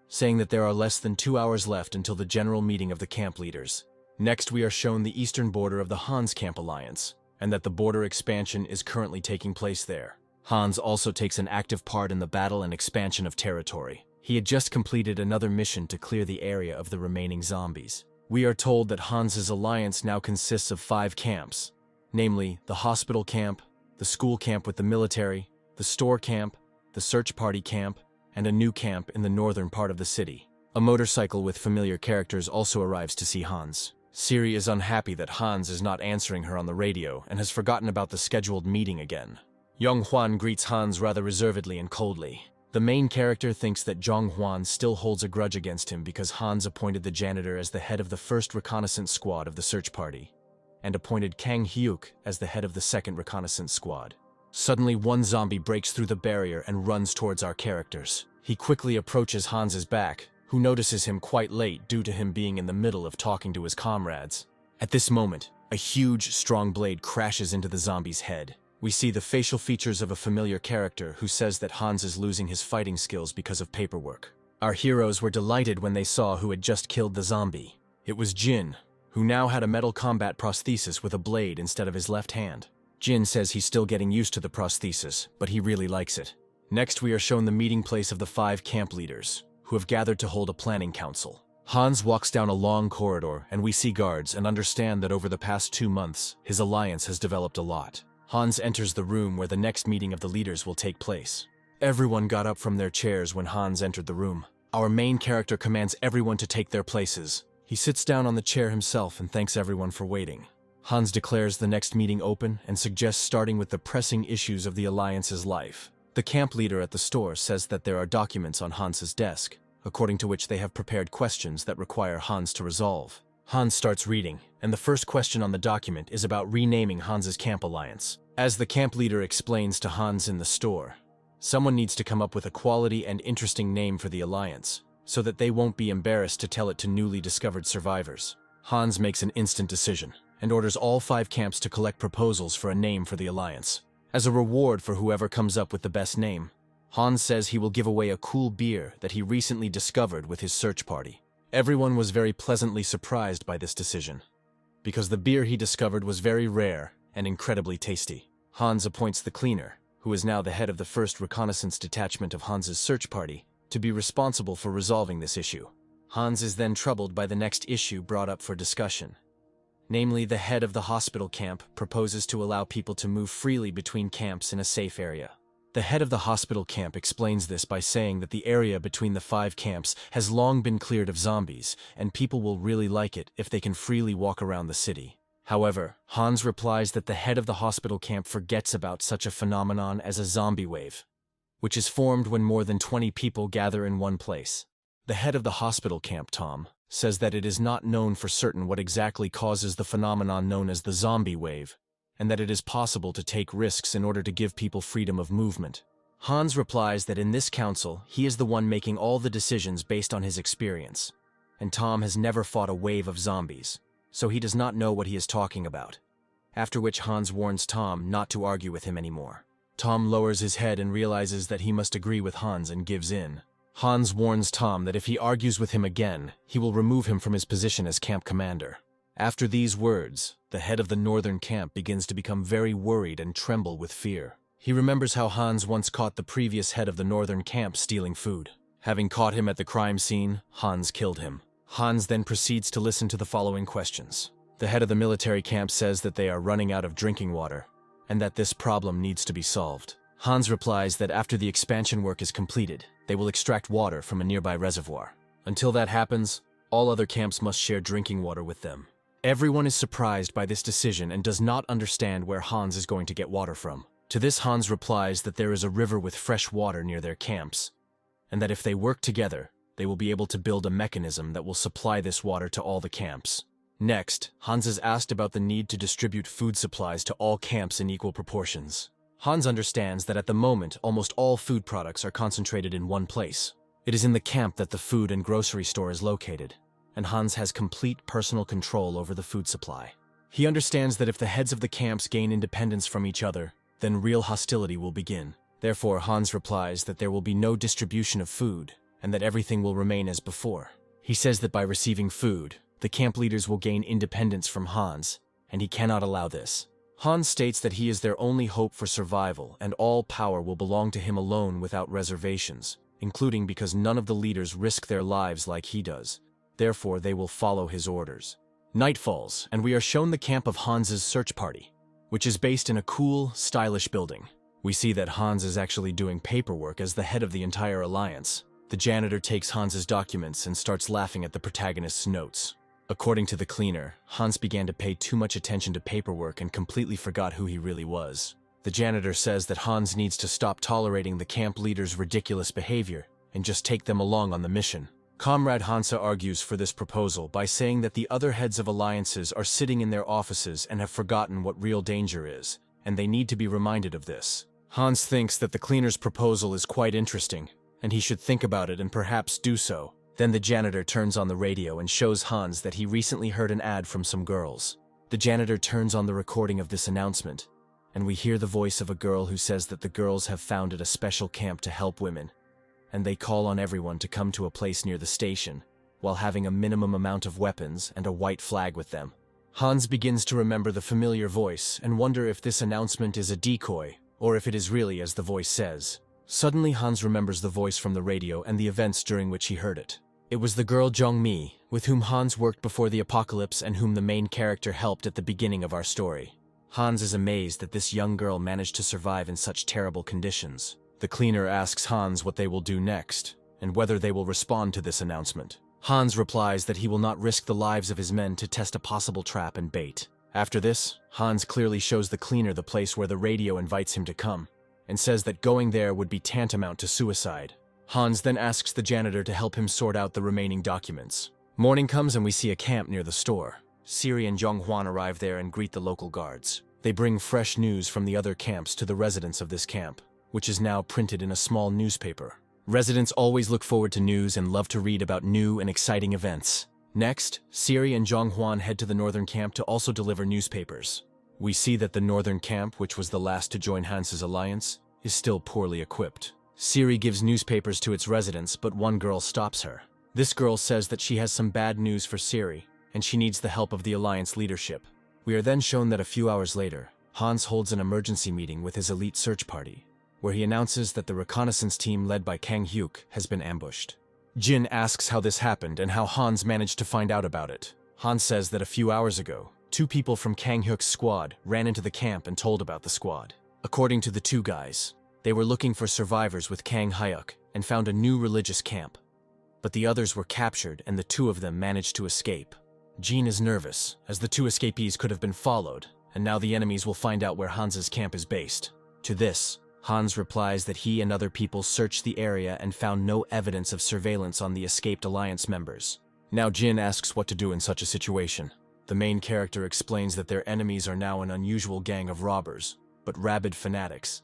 Speaker 1: saying that there are less than 2 hours left until the general meeting of the camp leaders. Next, we are shown the eastern border of the Hans Camp Alliance, and that the border expansion is currently taking place there. Hans also takes an active part in the battle and expansion of territory. He had just completed another mission to clear the area of the remaining zombies. We are told that Hans's alliance now consists of 5 camps, namely the hospital camp, the school camp with the military, the store camp, the search party camp, and a new camp in the northern part of the city. A motorcycle with familiar characters also arrives to see Hans. Seri is unhappy that Hans is not answering her on the radio and has forgotten about the scheduled meeting again. Zhonghwan greets Hans rather reservedly and coldly. The main character thinks that Zhonghwan still holds a grudge against him because Hans appointed the janitor as the head of the first reconnaissance squad of the search party, and appointed Kang Hyuk as the head of the second reconnaissance squad. Suddenly, one zombie breaks through the barrier and runs towards our characters. He quickly approaches Hans's back, who notices him quite late due to him being in the middle of talking to his comrades. At this moment, a huge, strong blade crashes into the zombie's head. We see the facial features of a familiar character who says that Hans is losing his fighting skills because of paperwork. Our heroes were delighted when they saw who had just killed the zombie. It was Jin, who now had a metal combat prosthesis with a blade instead of his left hand. Jin says he's still getting used to the prosthesis, but he really likes it. Next, we are shown the meeting place of the 5 camp leaders, who have gathered to hold a planning council. Hans walks down a long corridor, and we see guards and understand that over the past 2 months, his alliance has developed a lot. Hans enters the room where the next meeting of the leaders will take place. Everyone got up from their chairs when Hans entered the room. Our main character commands everyone to take their places. He sits down on the chair himself and thanks everyone for waiting. Hans declares the next meeting open and suggests starting with the pressing issues of the Alliance's life. The camp leader at the store says that there are documents on Hans's desk, according to which they have prepared questions that require Hans to resolve. Hans starts reading, and the first question on the document is about renaming Hans's camp alliance. As the camp leader explains to Hans in the store, someone needs to come up with a quality and interesting name for the alliance, so that they won't be embarrassed to tell it to newly discovered survivors. Hans makes an instant decision, and orders all 5 camps to collect proposals for a name for the alliance. As a reward for whoever comes up with the best name, Hans says he will give away a cool beer that he recently discovered with his search party. Everyone was very pleasantly surprised by this decision, because the beer he discovered was very rare and incredibly tasty. Hans appoints the cleaner, who is now the head of the first reconnaissance detachment of Hans's search party, to be responsible for resolving this issue. Hans is then troubled by the next issue brought up for discussion. Namely, the head of the hospital camp proposes to allow people to move freely between camps in a safe area. The head of the hospital camp explains this by saying that the area between the 5 camps has long been cleared of zombies, and people will really like it if they can freely walk around the city. However, Hans replies that the head of the hospital camp forgets about such a phenomenon as a zombie wave, which is formed when more than 20 people gather in one place. The head of the hospital camp, Tom, says that it is not known for certain what exactly causes the phenomenon known as the zombie wave, and that it is possible to take risks in order to give people freedom of movement. Hans replies that in this council, he is the one making all the decisions based on his experience, and Tom has never fought a wave of zombies, so he does not know what he is talking about. After which Hans warns Tom not to argue with him anymore. Tom lowers his head and realizes that he must agree with Hans and gives in. Hans warns Tom that if he argues with him again, he will remove him from his position as camp commander. After these words, the head of the northern camp begins to become very worried and tremble with fear. He remembers how Hans once caught the previous head of the northern camp stealing food. Having caught him at the crime scene, Hans killed him. Hans then proceeds to listen to the following questions. The head of the military camp says that they are running out of drinking water, and that this problem needs to be solved. Hans replies that after the expansion work is completed, they will extract water from a nearby reservoir. Until that happens, all other camps must share drinking water with them. Everyone is surprised by this decision and does not understand where Hans is going to get water from. To this, Hans replies that there is a river with fresh water near their camps, and that if they work together, they will be able to build a mechanism that will supply this water to all the camps. Next, Hans is asked about the need to distribute food supplies to all camps in equal proportions. Hans understands that at the moment, almost all food products are concentrated in one place. It is in the camp that the food and grocery store is located. and Hans has complete personal control over the food supply. He understands that if the heads of the camps gain independence from each other, then real hostility will begin. Therefore, Hans replies that there will be no distribution of food, and that everything will remain as before. He says that by receiving food, the camp leaders will gain independence from Hans, and he cannot allow this. Hans states that he is their only hope for survival, and all power will belong to him alone without reservations, including because none of the leaders risk their lives like he does. Therefore, they will follow his orders. Night falls, and we are shown the camp of Hans's search party, which is based in a cool, stylish building. We see that Hans is actually doing paperwork as the head of the entire alliance. The janitor takes Hans's documents and starts laughing at the protagonist's notes. According to the cleaner, Hans began to pay too much attention to paperwork and completely forgot who he really was. The janitor says that Hans needs to stop tolerating the camp leader's ridiculous behavior and just take them along on the mission. Comrade Hansa argues for this proposal by saying that the other heads of alliances are sitting in their offices and have forgotten what real danger is, and they need to be reminded of this. Hans thinks that the cleaner's proposal is quite interesting, and he should think about it and perhaps do so. Then the janitor turns on the radio and shows Hans that he recently heard an ad from some girls. The janitor turns on the recording of this announcement, and we hear the voice of a girl who says that the girls have founded a special camp to help women, and they call on everyone to come to a place near the station, while having a minimum amount of weapons and a white flag with them. Hans begins to remember the familiar voice and wonder if this announcement is a decoy, or if it is really as the voice says. Suddenly Hans remembers the voice from the radio and the events during which he heard it. It was the girl Jongmi, with whom Hans worked before the apocalypse and whom the main character helped at the beginning of our story. Hans is amazed that this young girl managed to survive in such terrible conditions. The cleaner asks Hans what they will do next, and whether they will respond to this announcement. Hans replies that he will not risk the lives of his men to test a possible trap and bait. After this, Hans clearly shows the cleaner the place where the radio invites him to come, and says that going there would be tantamount to suicide. Hans then asks the janitor to help him sort out the remaining documents. Morning comes and we see a camp near the store. Siri and Jonghwan arrive there and greet the local guards. They bring fresh news from the other camps to the residents of this camp, which is now printed in a small newspaper. Residents always look forward to news and love to read about new and exciting events. Next, Siri and Jonghwan head to the northern camp to also deliver newspapers. We see that the northern camp, which was the last to join Hans's alliance, is still poorly equipped. Siri gives newspapers to its residents, but one girl stops her. This girl says that she has some bad news for Siri, and she needs the help of the alliance leadership. We are then shown that a few hours later, Hans holds an emergency meeting with his elite search party, where he announces that the reconnaissance team led by Kang Hyuk has been ambushed. Jin asks how this happened and how Hans managed to find out about it. Hans says that a few hours ago, 2 people from Kang Hyuk's squad ran into the camp and told about the squad. According to the 2 guys, they were looking for survivors with Kang Hyuk and found a new religious camp. But the others were captured and the 2 of them managed to escape. Jin is nervous, as the 2 escapees could have been followed, and now the enemies will find out where Hans's camp is based. To this, Hans replies that he and other people searched the area and found no evidence of surveillance on the escaped alliance members. Now Jin asks what to do in such a situation. The main character explains that their enemies are now an unusual gang of robbers, but rabid fanatics,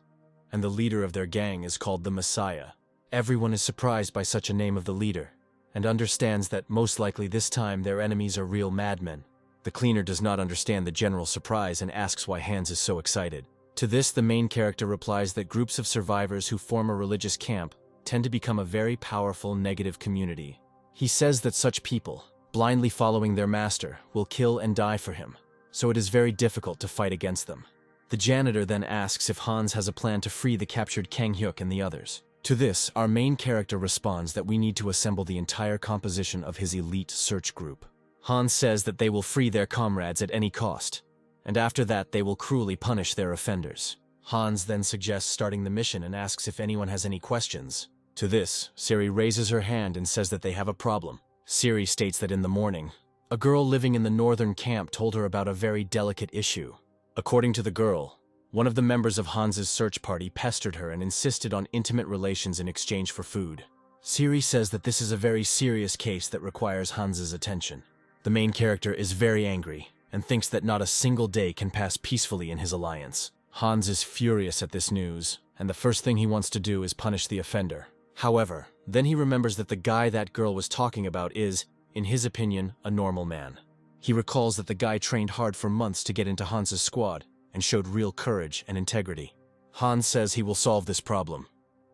Speaker 1: and the leader of their gang is called the Messiah. Everyone is surprised by such a name of the leader, and understands that most likely this time their enemies are real madmen. The cleaner does not understand the general surprise and asks why Hans is so excited. To this, the main character replies that groups of survivors who form a religious camp tend to become a very powerful negative community. He says that such people, blindly following their master, will kill and die for him, so it is very difficult to fight against them. The janitor then asks if Hans has a plan to free the captured Kang Hyuk and the others. To this, our main character responds that we need to assemble the entire composition of his elite search group. Hans says that they will free their comrades at any cost, and after that they will cruelly punish their offenders. Hans then suggests starting the mission and asks if anyone has any questions. To this, Siri raises her hand and says that they have a problem. Siri states that in the morning, a girl living in the northern camp told her about a very delicate issue. According to the girl, one of the members of Hans's search party pestered her and insisted on intimate relations in exchange for food. Siri says that this is a very serious case that requires Hans's attention. The main character is very angry and thinks that not a single day can pass peacefully in his alliance. Hans is furious at this news, and the first thing he wants to do is punish the offender. However, then he remembers that the guy that girl was talking about is, in his opinion, a normal man. He recalls that the guy trained hard for months to get into Hans's squad and showed real courage and integrity. Hans says he will solve this problem,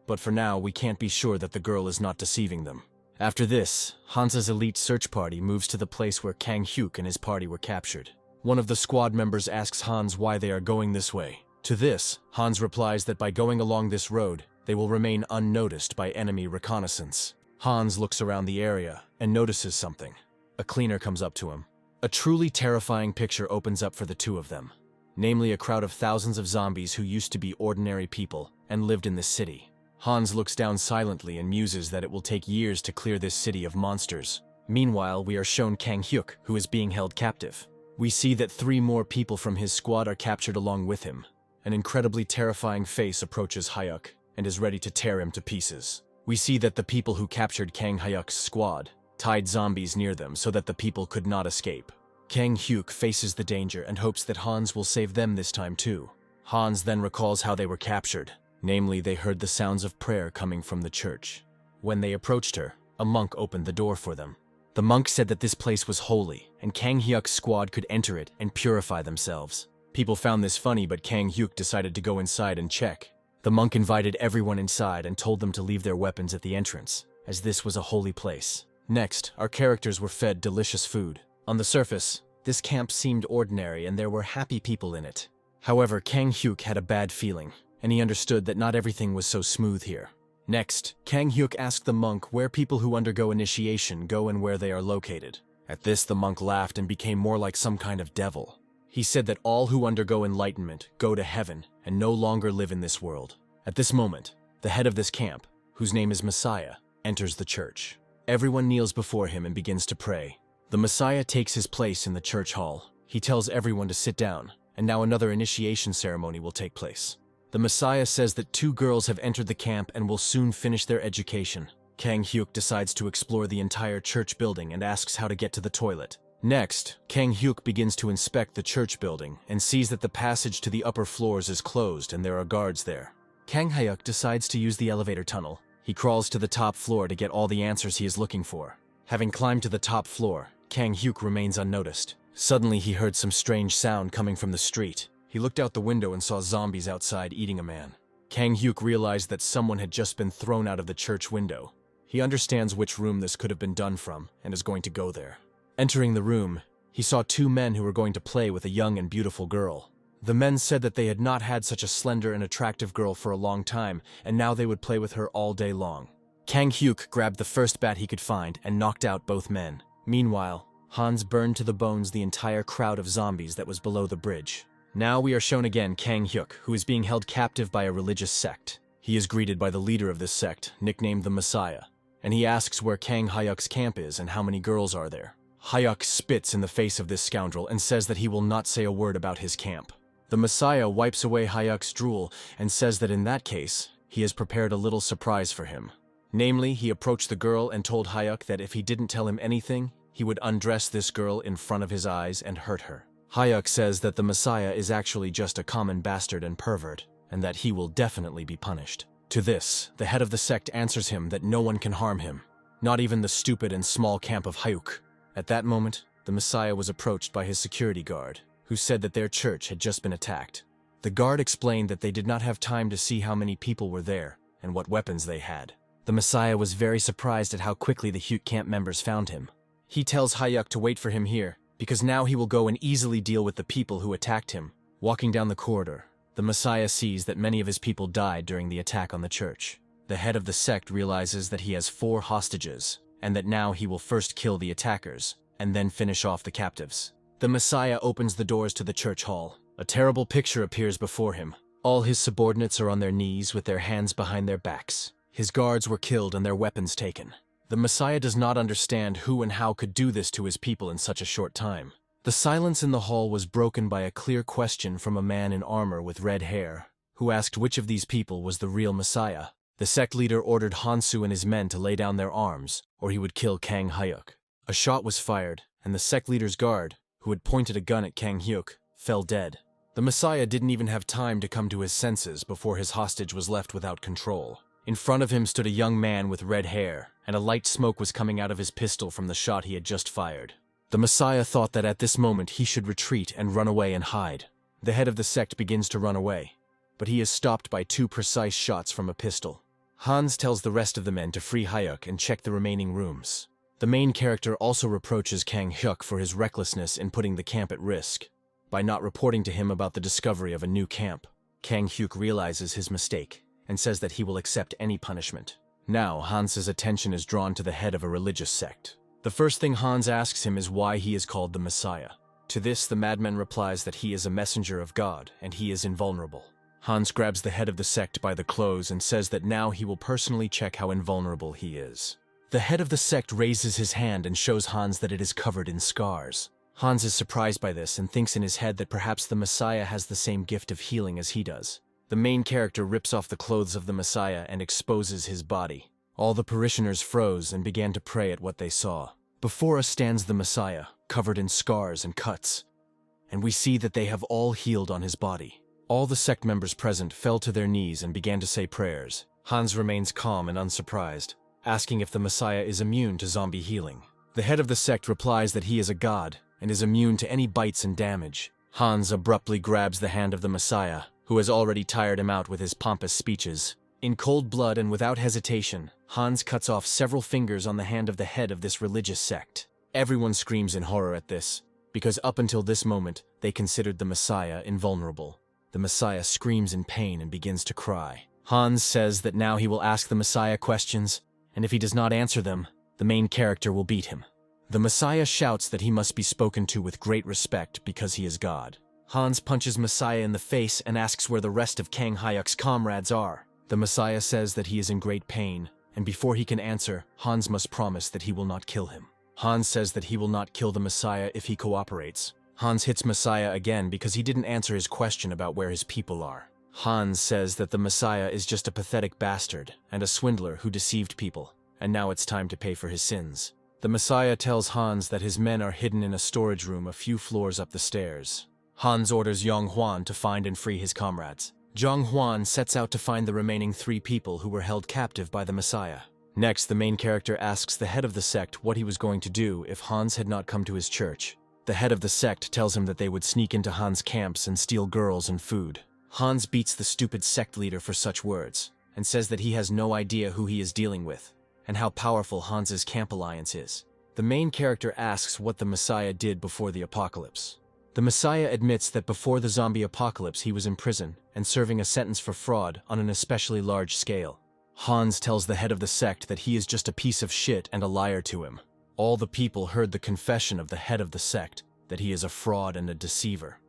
Speaker 1: but for now we can't be sure that the girl is not deceiving them. After this, Hans's elite search party moves to the place where Kang Hyuk and his party were captured. One of the squad members asks Hans why they are going this way. To this, Hans replies that by going along this road, they will remain unnoticed by enemy reconnaissance. Hans looks around the area and notices something. A cleaner comes up to him. A truly terrifying picture opens up for the two of them, namely a crowd of thousands of zombies who used to be ordinary people and lived in this city. Hans looks down silently and muses that it will take years to clear this city of monsters. Meanwhile, we are shown Kang Hyuk, who is being held captive. We see that 3 more people from his squad are captured along with him. An incredibly terrifying face approaches Hyuk and is ready to tear him to pieces. We see that the people who captured Kang Hyuk's squad tied zombies near them so that the people could not escape. Kang Hyuk faces the danger and hopes that Hans will save them this time too. Hans then recalls how they were captured. Namely, they heard the sounds of prayer coming from the church. When they approached her, a monk opened the door for them. The monk said that this place was holy, and Kang Hyuk's squad could enter it and purify themselves. People found this funny, but Kang Hyuk decided to go inside and check. The monk invited everyone inside and told them to leave their weapons at the entrance, as this was a holy place. Next, our characters were fed delicious food. On the surface, this camp seemed ordinary and there were happy people in it. However, Kang Hyuk had a bad feeling, and he understood that not everything was so smooth here. Next, Kang Hyuk asked the monk where people who undergo initiation go and where they are located. At this, the monk laughed and became more like some kind of devil. He said that all who undergo enlightenment go to heaven and no longer live in this world. At this moment, the head of this camp, whose name is Messiah, enters the church. Everyone kneels before him and begins to pray. The Messiah takes his place in the church hall. He tells everyone to sit down, and now another initiation ceremony will take place. The Messiah says that 2 girls have entered the camp and will soon finish their education. Kang Hyuk decides to explore the entire church building and asks how to get to the toilet. Next, Kang Hyuk begins to inspect the church building and sees that the passage to the upper floors is closed and there are guards there. Kang Hyuk decides to use the elevator tunnel. He crawls to the top floor to get all the answers he is looking for. Having climbed to the top floor, Kang Hyuk remains unnoticed. Suddenly he heard some strange sound coming from the street. He looked out the window and saw zombies outside eating a man. Kang Hyuk realized that someone had just been thrown out of the church window. He understands which room this could have been done from and is going to go there. Entering the room, he saw 2 men who were going to play with a young and beautiful girl. The men said that they had not had such a slender and attractive girl for a long time, and now they would play with her all day long. Kang Hyuk grabbed the first bat he could find and knocked out both men. Meanwhile, Hans burned to the bones the entire crowd of zombies that was below the bridge. Now we are shown again Kang Hyuk, who is being held captive by a religious sect. He is greeted by the leader of this sect, nicknamed the Messiah, and he asks where Kang Hyuk's camp is and how many girls are there. Hyuk spits in the face of this scoundrel and says that he will not say a word about his camp. The Messiah wipes away Hyuk's drool and says that in that case, he has prepared a little surprise for him. Namely, he approached the girl and told Hyuk that if he didn't tell him anything, he would undress this girl in front of his eyes and hurt her. Hyuk says that the Messiah is actually just a common bastard and pervert, and that he will definitely be punished. To this, the head of the sect answers him that no one can harm him, not even the stupid and small camp of Hyuk. At that moment, the Messiah was approached by his security guard, who said that their church had just been attacked. The guard explained that they did not have time to see how many people were there and what weapons they had. The Messiah was very surprised at how quickly the Hyuk camp members found him. He tells Hyuk to wait for him here, because now he will go and easily deal with the people who attacked him. Walking down the corridor, the Messiah sees that many of his people died during the attack on the church. The head of the sect realizes that he has 4 hostages, and that now he will first kill the attackers, and then finish off the captives. The Messiah opens the doors to the church hall. A terrible picture appears before him. All his subordinates are on their knees with their hands behind their backs. His guards were killed and their weapons taken. The Messiah does not understand who and how could do this to his people in such a short time. The silence in the hall was broken by a clear question from a man in armor with red hair, who asked which of these people was the real Messiah. The sect leader ordered Hansu and his men to lay down their arms, or he would kill Kang Hyuk. A shot was fired, and the sect leader's guard, who had pointed a gun at Kang Hyuk, fell dead. The Messiah didn't even have time to come to his senses before his hostage was left without control. In front of him stood a young man with red hair, and a light smoke was coming out of his pistol from the shot he had just fired. The Messiah thought that at this moment he should retreat and run away and hide. The head of the sect begins to run away, but he is stopped by 2 precise shots from a pistol. Hans tells the rest of the men to free Hyuk and check the remaining rooms. The main character also reproaches Kang Hyuk for his recklessness in putting the camp at risk, by not reporting to him about the discovery of a new camp. Kang Hyuk realizes his mistake, and says that he will accept any punishment. Now, Hans's attention is drawn to the head of a religious sect. The first thing Hans asks him is why he is called the Messiah. To this, the madman replies that he is a messenger of God, and he is invulnerable. Hans grabs the head of the sect by the clothes and says that now he will personally check how invulnerable he is. The head of the sect raises his hand and shows Hans that it is covered in scars. Hans is surprised by this and thinks in his head that perhaps the Messiah has the same gift of healing as he does. The main character rips off the clothes of the Messiah and exposes his body. All the parishioners froze and began to pray at what they saw. Before us stands the Messiah, covered in scars and cuts, and we see that they have all healed on his body. All the sect members present fell to their knees and began to say prayers. Hans remains calm and unsurprised, asking if the Messiah is immune to zombie healing. The head of the sect replies that he is a god and is immune to any bites and damage. Hans abruptly grabs the hand of the Messiah, who has already tired him out with his pompous speeches. In cold blood and without hesitation, Hans cuts off several fingers on the hand of the head of this religious sect. Everyone screams in horror at this, because up until this moment, they considered the Messiah invulnerable. The Messiah screams in pain and begins to cry. Hans says that now he will ask the Messiah questions, and if he does not answer them, the main character will beat him. The Messiah shouts that he must be spoken to with great respect because he is God. Hans punches Messiah in the face and asks where the rest of Kang Hyuk's comrades are. The Messiah says that he is in great pain, and before he can answer, Hans must promise that he will not kill him. Hans says that he will not kill the Messiah if he cooperates. Hans hits Messiah again because he didn't answer his question about where his people are. Hans says that the Messiah is just a pathetic bastard and a swindler who deceived people, and now it's time to pay for his sins. The Messiah tells Hans that his men are hidden in a storage room a few floors up the stairs. Hans orders Yong Hwan to find and free his comrades. Yong Hwan sets out to find the remaining 3 people who were held captive by the Messiah. Next, the main character asks the head of the sect what he was going to do if Hans had not come to his church. The head of the sect tells him that they would sneak into Hans' camps and steal girls and food. Hans beats the stupid sect leader for such words, and says that he has no idea who he is dealing with, and how powerful Hans's camp alliance is. The main character asks what the Messiah did before the apocalypse. The Messiah admits that before the zombie apocalypse he was in prison and serving a sentence for fraud on an especially large scale. Hans tells the head of the sect that he is just a piece of shit and a liar to him. All the people heard the confession of the head of the sect that he is a fraud and a deceiver,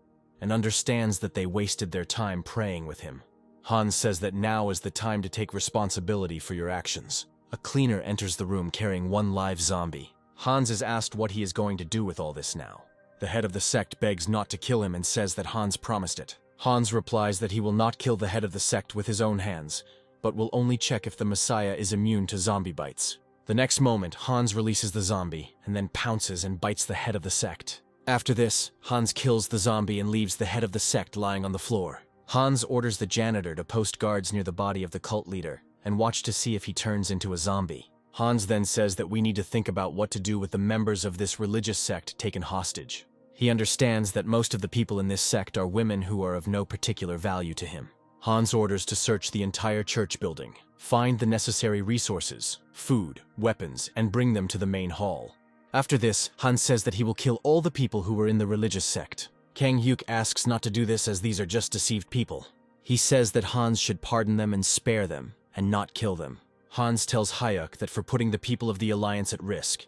Speaker 1: and understands that they wasted their time praying with him. Hans says that now is the time to take responsibility for your actions. A cleaner enters the room carrying 1 live zombie. Hans is asked what he is going to do with all this now. The head of the sect begs not to kill him and says that Hans promised it. Hans replies that he will not kill the head of the sect with his own hands, but will only check if the Messiah is immune to zombie bites. The next moment, Hans releases the zombie, and then pounces and bites the head of the sect. After this, Hans kills the zombie and leaves the head of the sect lying on the floor. Hans orders the janitor to post guards near the body of the cult leader, and watch to see if he turns into a zombie. Hans then says that we need to think about what to do with the members of this religious sect taken hostage. He understands that most of the people in this sect are women who are of no particular value to him. Hans orders to search the entire church building, find the necessary resources, food, weapons, and bring them to the main hall. After this, Hans says that he will kill all the people who were in the religious sect. Kang Hyuk asks not to do this as these are just deceived people. He says that Hans should pardon them and spare them, and not kill them. Hans tells Hyuk that for putting the people of the Alliance at risk,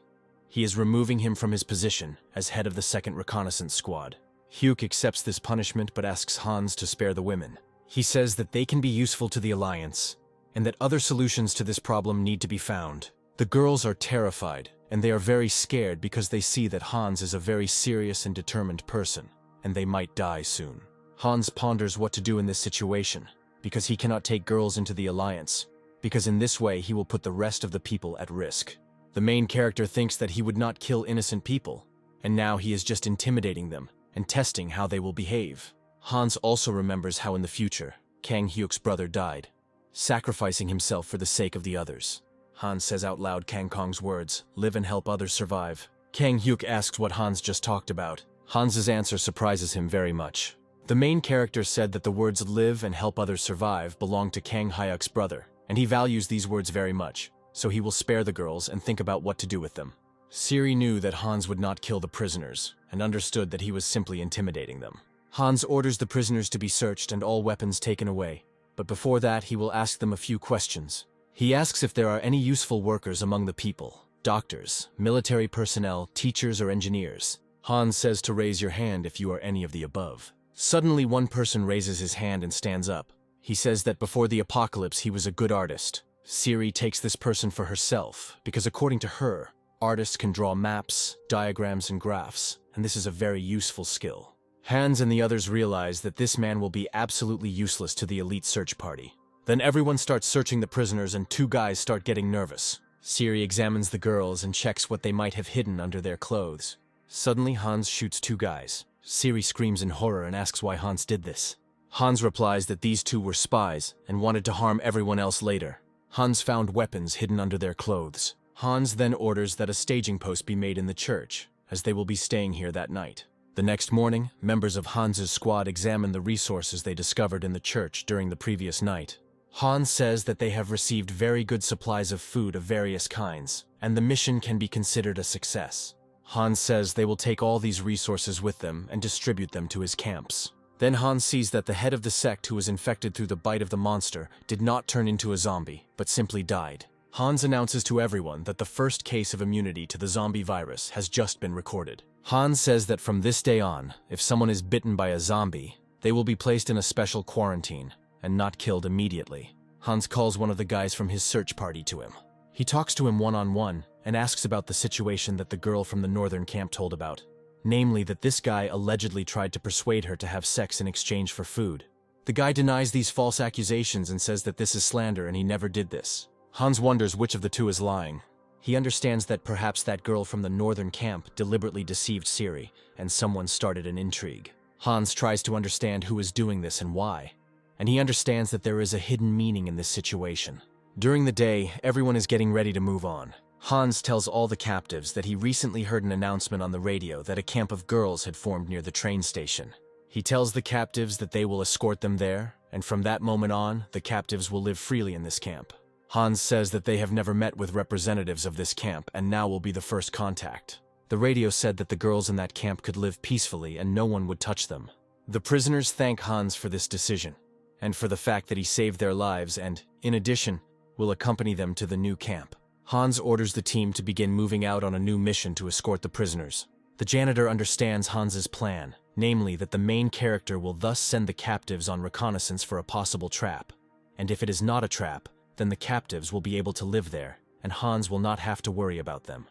Speaker 1: he is removing him from his position as head of the 2nd Reconnaissance Squad. Hyuk accepts this punishment but asks Hans to spare the women. He says that they can be useful to the Alliance, and that other solutions to this problem need to be found. The girls are terrified, and they are very scared because they see that Hans is a very serious and determined person, and they might die soon. Hans ponders what to do in this situation, because he cannot take girls into the Alliance, because in this way he will put the rest of the people at risk. The main character thinks that he would not kill innocent people, and now he is just intimidating them and testing how they will behave. Hans also remembers how in the future, Kang Hyuk's brother died. sacrificing himself for the sake of the others. Hans says out loud Kang Kong's words, live and help others survive. Kang Hyuk asks what Hans just talked about. Hans's answer surprises him very much. The main character said that the words live and help others survive belong to Kang Hyuk's brother, and he values these words very much, so he will spare the girls and think about what to do with them. Siri knew that Hans would not kill the prisoners, and understood that he was simply intimidating them. Hans orders the prisoners to be searched and all weapons taken away, but before that he will ask them a few questions. He asks if there are any useful workers among the people, doctors, military personnel, teachers, or engineers. Hans says to raise your hand if you are any of the above. Suddenly one person raises his hand and stands up. He says that before the apocalypse he was a good artist. Siri takes this person for herself, because according to her, artists can draw maps, diagrams, and graphs, and this is a very useful skill. Hans and the others realize that this man will be absolutely useless to the elite search party. Then everyone starts searching the prisoners and two guys start getting nervous. Siri examines the girls and checks what they might have hidden under their clothes. Suddenly Hans shoots two guys. Siri screams in horror and asks why Hans did this. Hans replies that these two were spies and wanted to harm everyone else later. Hans found weapons hidden under their clothes. Hans then orders that a staging post be made in the church, as they will be staying here that night. The next morning, members of Hans's squad examine the resources they discovered in the church during the previous night. Hans says that they have received very good supplies of food of various kinds, and the mission can be considered a success. Hans says they will take all these resources with them and distribute them to his camps. Then Hans sees that the head of the sect who was infected through the bite of the monster did not turn into a zombie, but simply died. Hans announces to everyone that the first case of immunity to the zombie virus has just been recorded. Hans says that from this day on, if someone is bitten by a zombie, they will be placed in a special quarantine and not killed immediately. Hans calls one of the guys from his search party to him. He talks to him one-on-one and asks about the situation that the girl from the northern camp told about. Namely, that this guy allegedly tried to persuade her to have sex in exchange for food. The guy denies these false accusations and says that this is slander and he never did this. Hans wonders which of the two is lying. He understands that perhaps that girl from the northern camp deliberately deceived Siri and someone started an intrigue. Hans tries to understand who is doing this and why, and he understands that there is a hidden meaning in this situation. During the day, everyone is getting ready to move on. Hans tells all the captives that he recently heard an announcement on the radio that a camp of girls had formed near the train station. He tells the captives that they will escort them there, and from that moment on, the captives will live freely in this camp. Hans says that they have never met with representatives of this camp and now will be the first contact. The radio said that the girls in that camp could live peacefully and no one would touch them. The prisoners thank Hans for this decision, and for the fact that he saved their lives and, in addition, will accompany them to the new camp. Hans orders the team to begin moving out on a new mission to escort the prisoners. The janitor understands Hans's plan, namely that the main character will thus send the captives on reconnaissance for a possible trap. And if it is not a trap, then the captives will be able to live there, and Hans will not have to worry about them.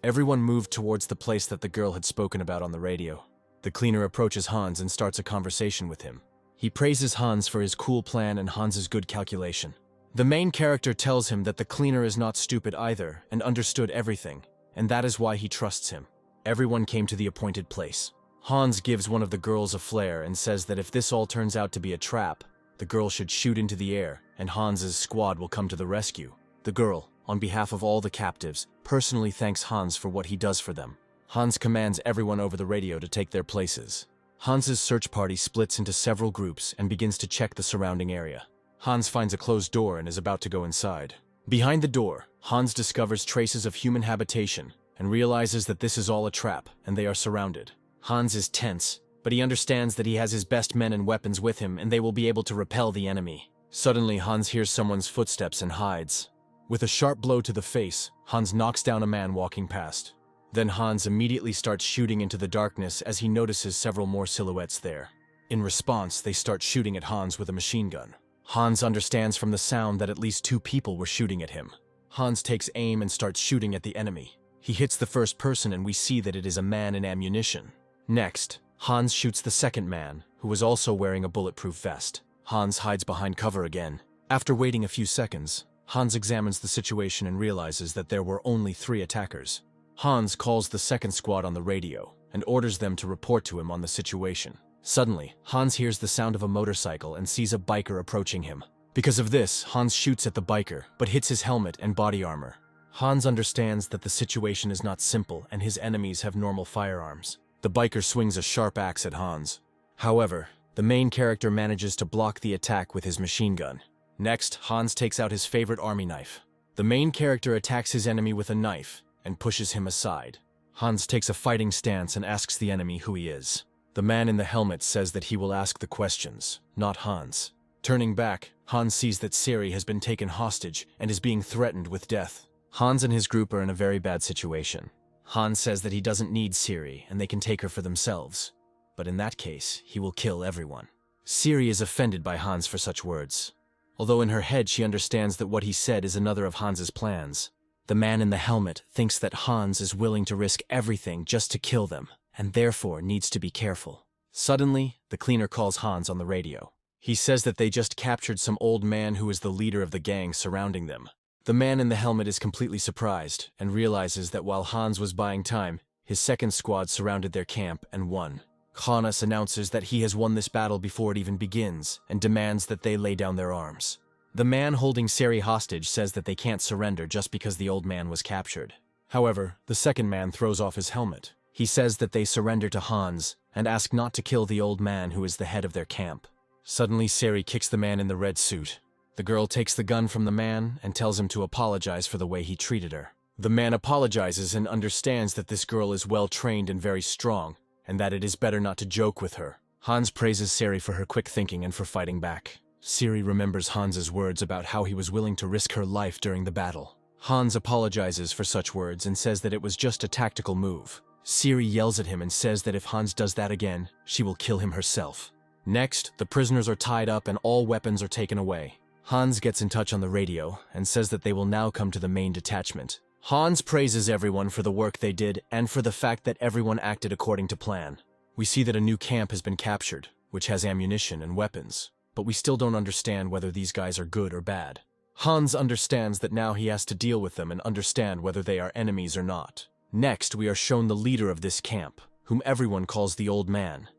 Speaker 1: Everyone moved towards the place that the girl had spoken about on the radio. The cleaner approaches Hans and starts a conversation with him. He praises Hans for his cool plan and Hans's good calculation. The main character tells him that the cleaner is not stupid either and understood everything, and that is why he trusts him. Everyone came to the appointed place. Hans gives one of the girls a flare and says that if this all turns out to be a trap, the girl should shoot into the air and Hans's squad will come to the rescue. The girl, on behalf of all the captives, personally thanks Hans for what he does for them. Hans commands everyone over the radio to take their places. Hans's search party splits into several groups and begins to check the surrounding area. Hans finds a closed door and is about to go inside. Behind the door, Hans discovers traces of human habitation and realizes that this is all a trap and they are surrounded. Hans is tense, but he understands that he has his best men and weapons with him and they will be able to repel the enemy. Suddenly, Hans hears someone's footsteps and hides. With a sharp blow to the face, Hans knocks down a man walking past. Then Hans immediately starts shooting into the darkness as he notices several more silhouettes there. In response, they start shooting at Hans with a machine gun. Hans understands from the sound that at least 2 people were shooting at him. Hans takes aim and starts shooting at the enemy. He hits the first person and we see that it is a man in ammunition. Next, Hans shoots the second man, who was also wearing a bulletproof vest. Hans hides behind cover again. After waiting a few seconds, Hans examines the situation and realizes that there were only 3 attackers. Hans calls the second squad on the radio and orders them to report to him on the situation. Suddenly, Hans hears the sound of a motorcycle and sees a biker approaching him. Because of this, Hans shoots at the biker, but hits his helmet and body armor. Hans understands that the situation is not simple and his enemies have normal firearms. The biker swings a sharp axe at Hans. However, the main character manages to block the attack with his machine gun. Next, Hans takes out his favorite army knife. The main character attacks his enemy with a knife and pushes him aside. Hans takes a fighting stance and asks the enemy who he is. The man in the helmet says that he will ask the questions, not Hans. Turning back, Hans sees that Siri has been taken hostage and is being threatened with death. Hans and his group are in a very bad situation. Hans says that he doesn't need Siri and they can take her for themselves. But in that case, he will kill everyone. Siri is offended by Hans for such words. Although in her head she understands that what he said is another of Hans's plans. The man in the helmet thinks that Hans is willing to risk everything just to kill them, and therefore needs to be careful. Suddenly, the cleaner calls Hans on the radio. He says that they just captured some old man who is the leader of the gang surrounding them. The man in the helmet is completely surprised and realizes that while Hans was buying time, his second squad surrounded their camp and won. Hannes announces that he has won this battle before it even begins and demands that they lay down their arms. The man holding Siri hostage says that they can't surrender just because the old man was captured. However, the second man throws off his helmet. He says that they surrender to Hans and ask not to kill the old man who is the head of their camp. Suddenly, Siri kicks the man in the red suit. The girl takes the gun from the man and tells him to apologize for the way he treated her. The man apologizes and understands that this girl is well trained and very strong, and that it is better not to joke with her. Hans praises Siri for her quick thinking and for fighting back. Siri remembers Hans's words about how he was willing to risk her life during the battle. Hans apologizes for such words and says that it was just a tactical move. Siri yells at him and says that if Hans does that again, she will kill him herself. Next, the prisoners are tied up and all weapons are taken away. Hans gets in touch on the radio and says that they will now come to the main detachment. Hans praises everyone for the work they did and for the fact that everyone acted according to plan. We see that a new camp has been captured, which has ammunition and weapons, but we still don't understand whether these guys are good or bad. Hans understands that now he has to deal with them and understand whether they are enemies or not. Next, we are shown the leader of this camp, whom everyone calls the Old Man.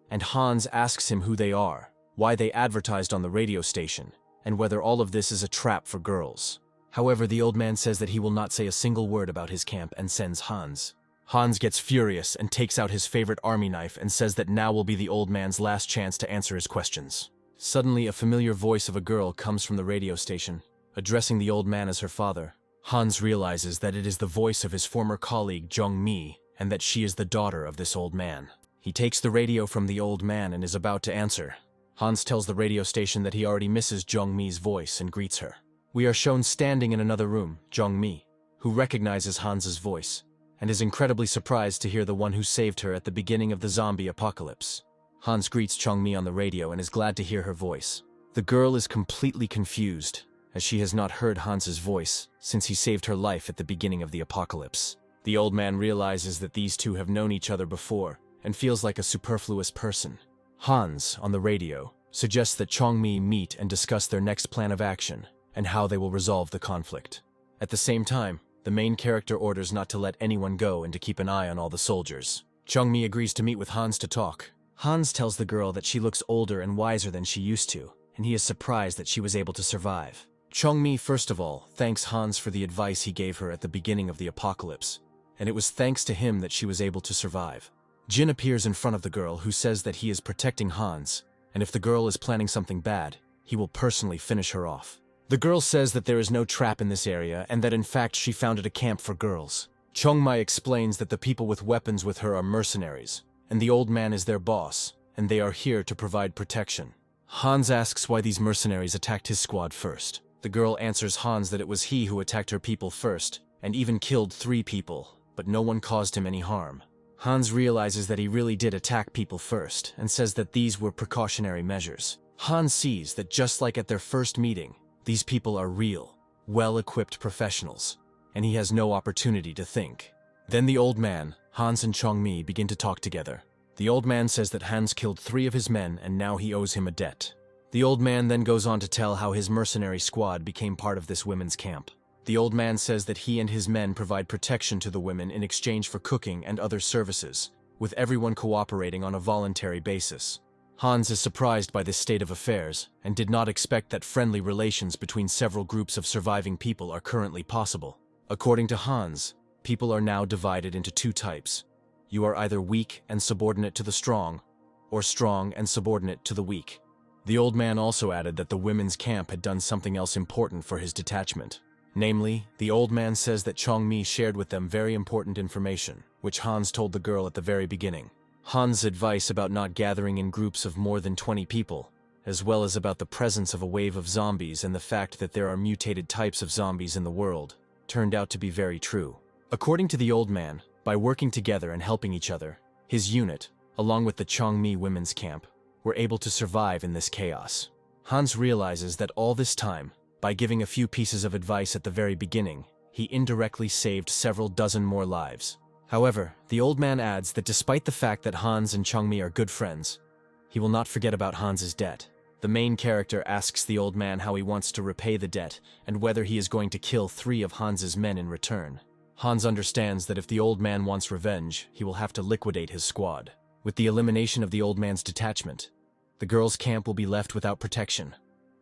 Speaker 1: And Hans asks him who they are, why they advertised on the radio station, and whether all of this is a trap for girls. However, the Old Man says that he will not say a single word about his camp and sends Hans. Hans gets furious and takes out his favorite army knife and says that now will be the Old Man's last chance to answer his questions. Suddenly, a familiar voice of a girl comes from the radio station, addressing the Old Man as her father. Hans realizes that it is the voice of his former colleague Jung-mi, and that she is the daughter of this Old Man. He takes the radio from the Old Man and is about to answer. Hans tells the radio station that he already misses Jung-mi's voice and greets her. We are shown standing in another room, Jung-mi, who recognizes Hans's voice, and is incredibly surprised to hear the one who saved her at the beginning of the zombie apocalypse. Hans greets Jung-mi on the radio and is glad to hear her voice. The girl is completely confused, as she has not heard Hans's voice since he saved her life at the beginning of the apocalypse. The Old Man realizes that these two have known each other before, and feels like a superfluous person. Hans, on the radio, suggests that Jung-mi meet and discuss their next plan of action, and how they will resolve the conflict. At the same time, the main character orders not to let anyone go and to keep an eye on all the soldiers. Jung-mi agrees to meet with Hans to talk. Hans tells the girl that she looks older and wiser than she used to, and he is surprised that she was able to survive. Jung-mi, first of all, thanks Hans for the advice he gave her at the beginning of the apocalypse, and it was thanks to him that she was able to survive. Jin appears in front of the girl, who says that he is protecting Hans, and if the girl is planning something bad, he will personally finish her off. The girl says that there is no trap in this area and that in fact she founded a camp for girls. Chongmai explains that the people with weapons with her are mercenaries, and the Old Man is their boss, and they are here to provide protection. Hans asks why these mercenaries attacked his squad first. The girl answers Hans that it was he who attacked her people first, and even killed 3 people, but no one caused him any harm. Hans realizes that he really did attack people first, and says that these were precautionary measures. Hans sees that just like at their first meeting, these people are real, well-equipped professionals, and he has no opportunity to think. Then the Old Man, Hans and Chong-mi begin to talk together. The Old Man says that Hans killed 3 of his men and now he owes him a debt. The Old Man then goes on to tell how his mercenary squad became part of this women's camp. The Old Man says that he and his men provide protection to the women in exchange for cooking and other services, with everyone cooperating on a voluntary basis. Hans is surprised by this state of affairs and did not expect that friendly relations between several groups of surviving people are currently possible. According to Hans, people are now divided into two types. You are either weak and subordinate to the strong, or strong and subordinate to the weak. The old man also added that the women's camp had done something else important for his detachment. Namely, the old man says that Changmi shared with them very important information, which Hans told the girl at the very beginning. Hans' advice about not gathering in groups of more than 20 people, as well as about the presence of a wave of zombies and the fact that there are mutated types of zombies in the world, turned out to be very true. According to the old man, by working together and helping each other, his unit, along with the Changmi women's camp, were able to survive in this chaos. Hans realizes that all this time, by giving a few pieces of advice at the very beginning, he indirectly saved several dozen more lives. However, the old man adds that despite the fact that Hans and Changmi are good friends, he will not forget about Hans's debt. The main character asks the old man how he wants to repay the debt and whether he is going to kill 3 of Hans's men in return. Hans understands that if the old man wants revenge, he will have to liquidate his squad. With the elimination of the old man's detachment, the girls' camp will be left without protection,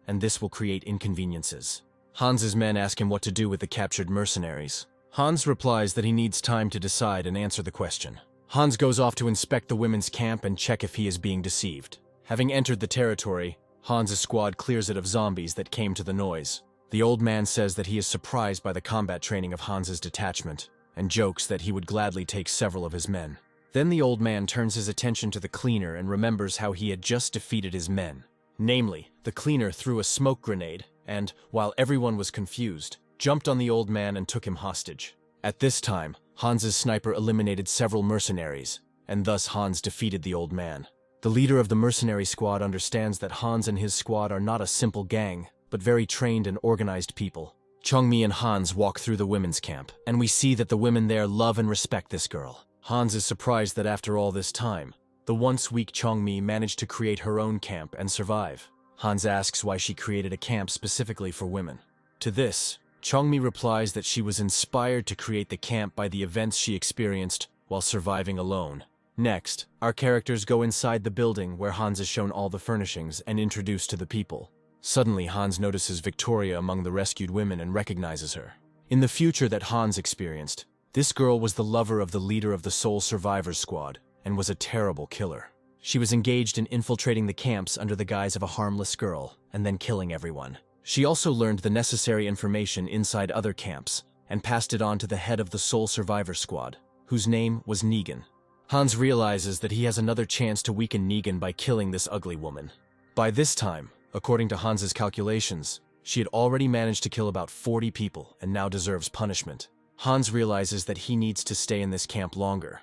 Speaker 1: and this will create inconveniences. Hans's men ask him what to do with the captured mercenaries. Hans replies that he needs time to decide and answer the question. Hans goes off to inspect the women's camp and check if he is being deceived. Having entered the territory, Hans' squad clears it of zombies that came to the noise. The old man says that he is surprised by the combat training of Hans's detachment, and jokes that he would gladly take several of his men. Then the old man turns his attention to the cleaner and remembers how he had just defeated his men. Namely, the cleaner threw a smoke grenade and, while everyone was confused, jumped on the old man and took him hostage. At this time, Hans's sniper eliminated several mercenaries, and thus Hans defeated the old man. The leader of the mercenary squad understands that Hans and his squad are not a simple gang, but very trained and organized people. Changmi and Hans walk through the women's camp, and we see that the women there love and respect this girl. Hans is surprised that after all this time, the once weak Changmi managed to create her own camp and survive. Hans asks why she created a camp specifically for women. To this, Changmi replies that she was inspired to create the camp by the events she experienced while surviving alone. Next, our characters go inside the building where Hans is shown all the furnishings and introduced to the people. Suddenly, Hans notices Victoria among the rescued women and recognizes her. In the future that Hans experienced, this girl was the lover of the leader of the Sole Survivors Squad and was a terrible killer. She was engaged in infiltrating the camps under the guise of a harmless girl and then killing everyone. She also learned the necessary information inside other camps and passed it on to the head of the Sole Survivor Squad, whose name was Negan. Hans realizes that he has another chance to weaken Negan by killing this ugly woman. By this time, according to Hans's calculations, she had already managed to kill about 40 people and now deserves punishment. Hans realizes that he needs to stay in this camp longer,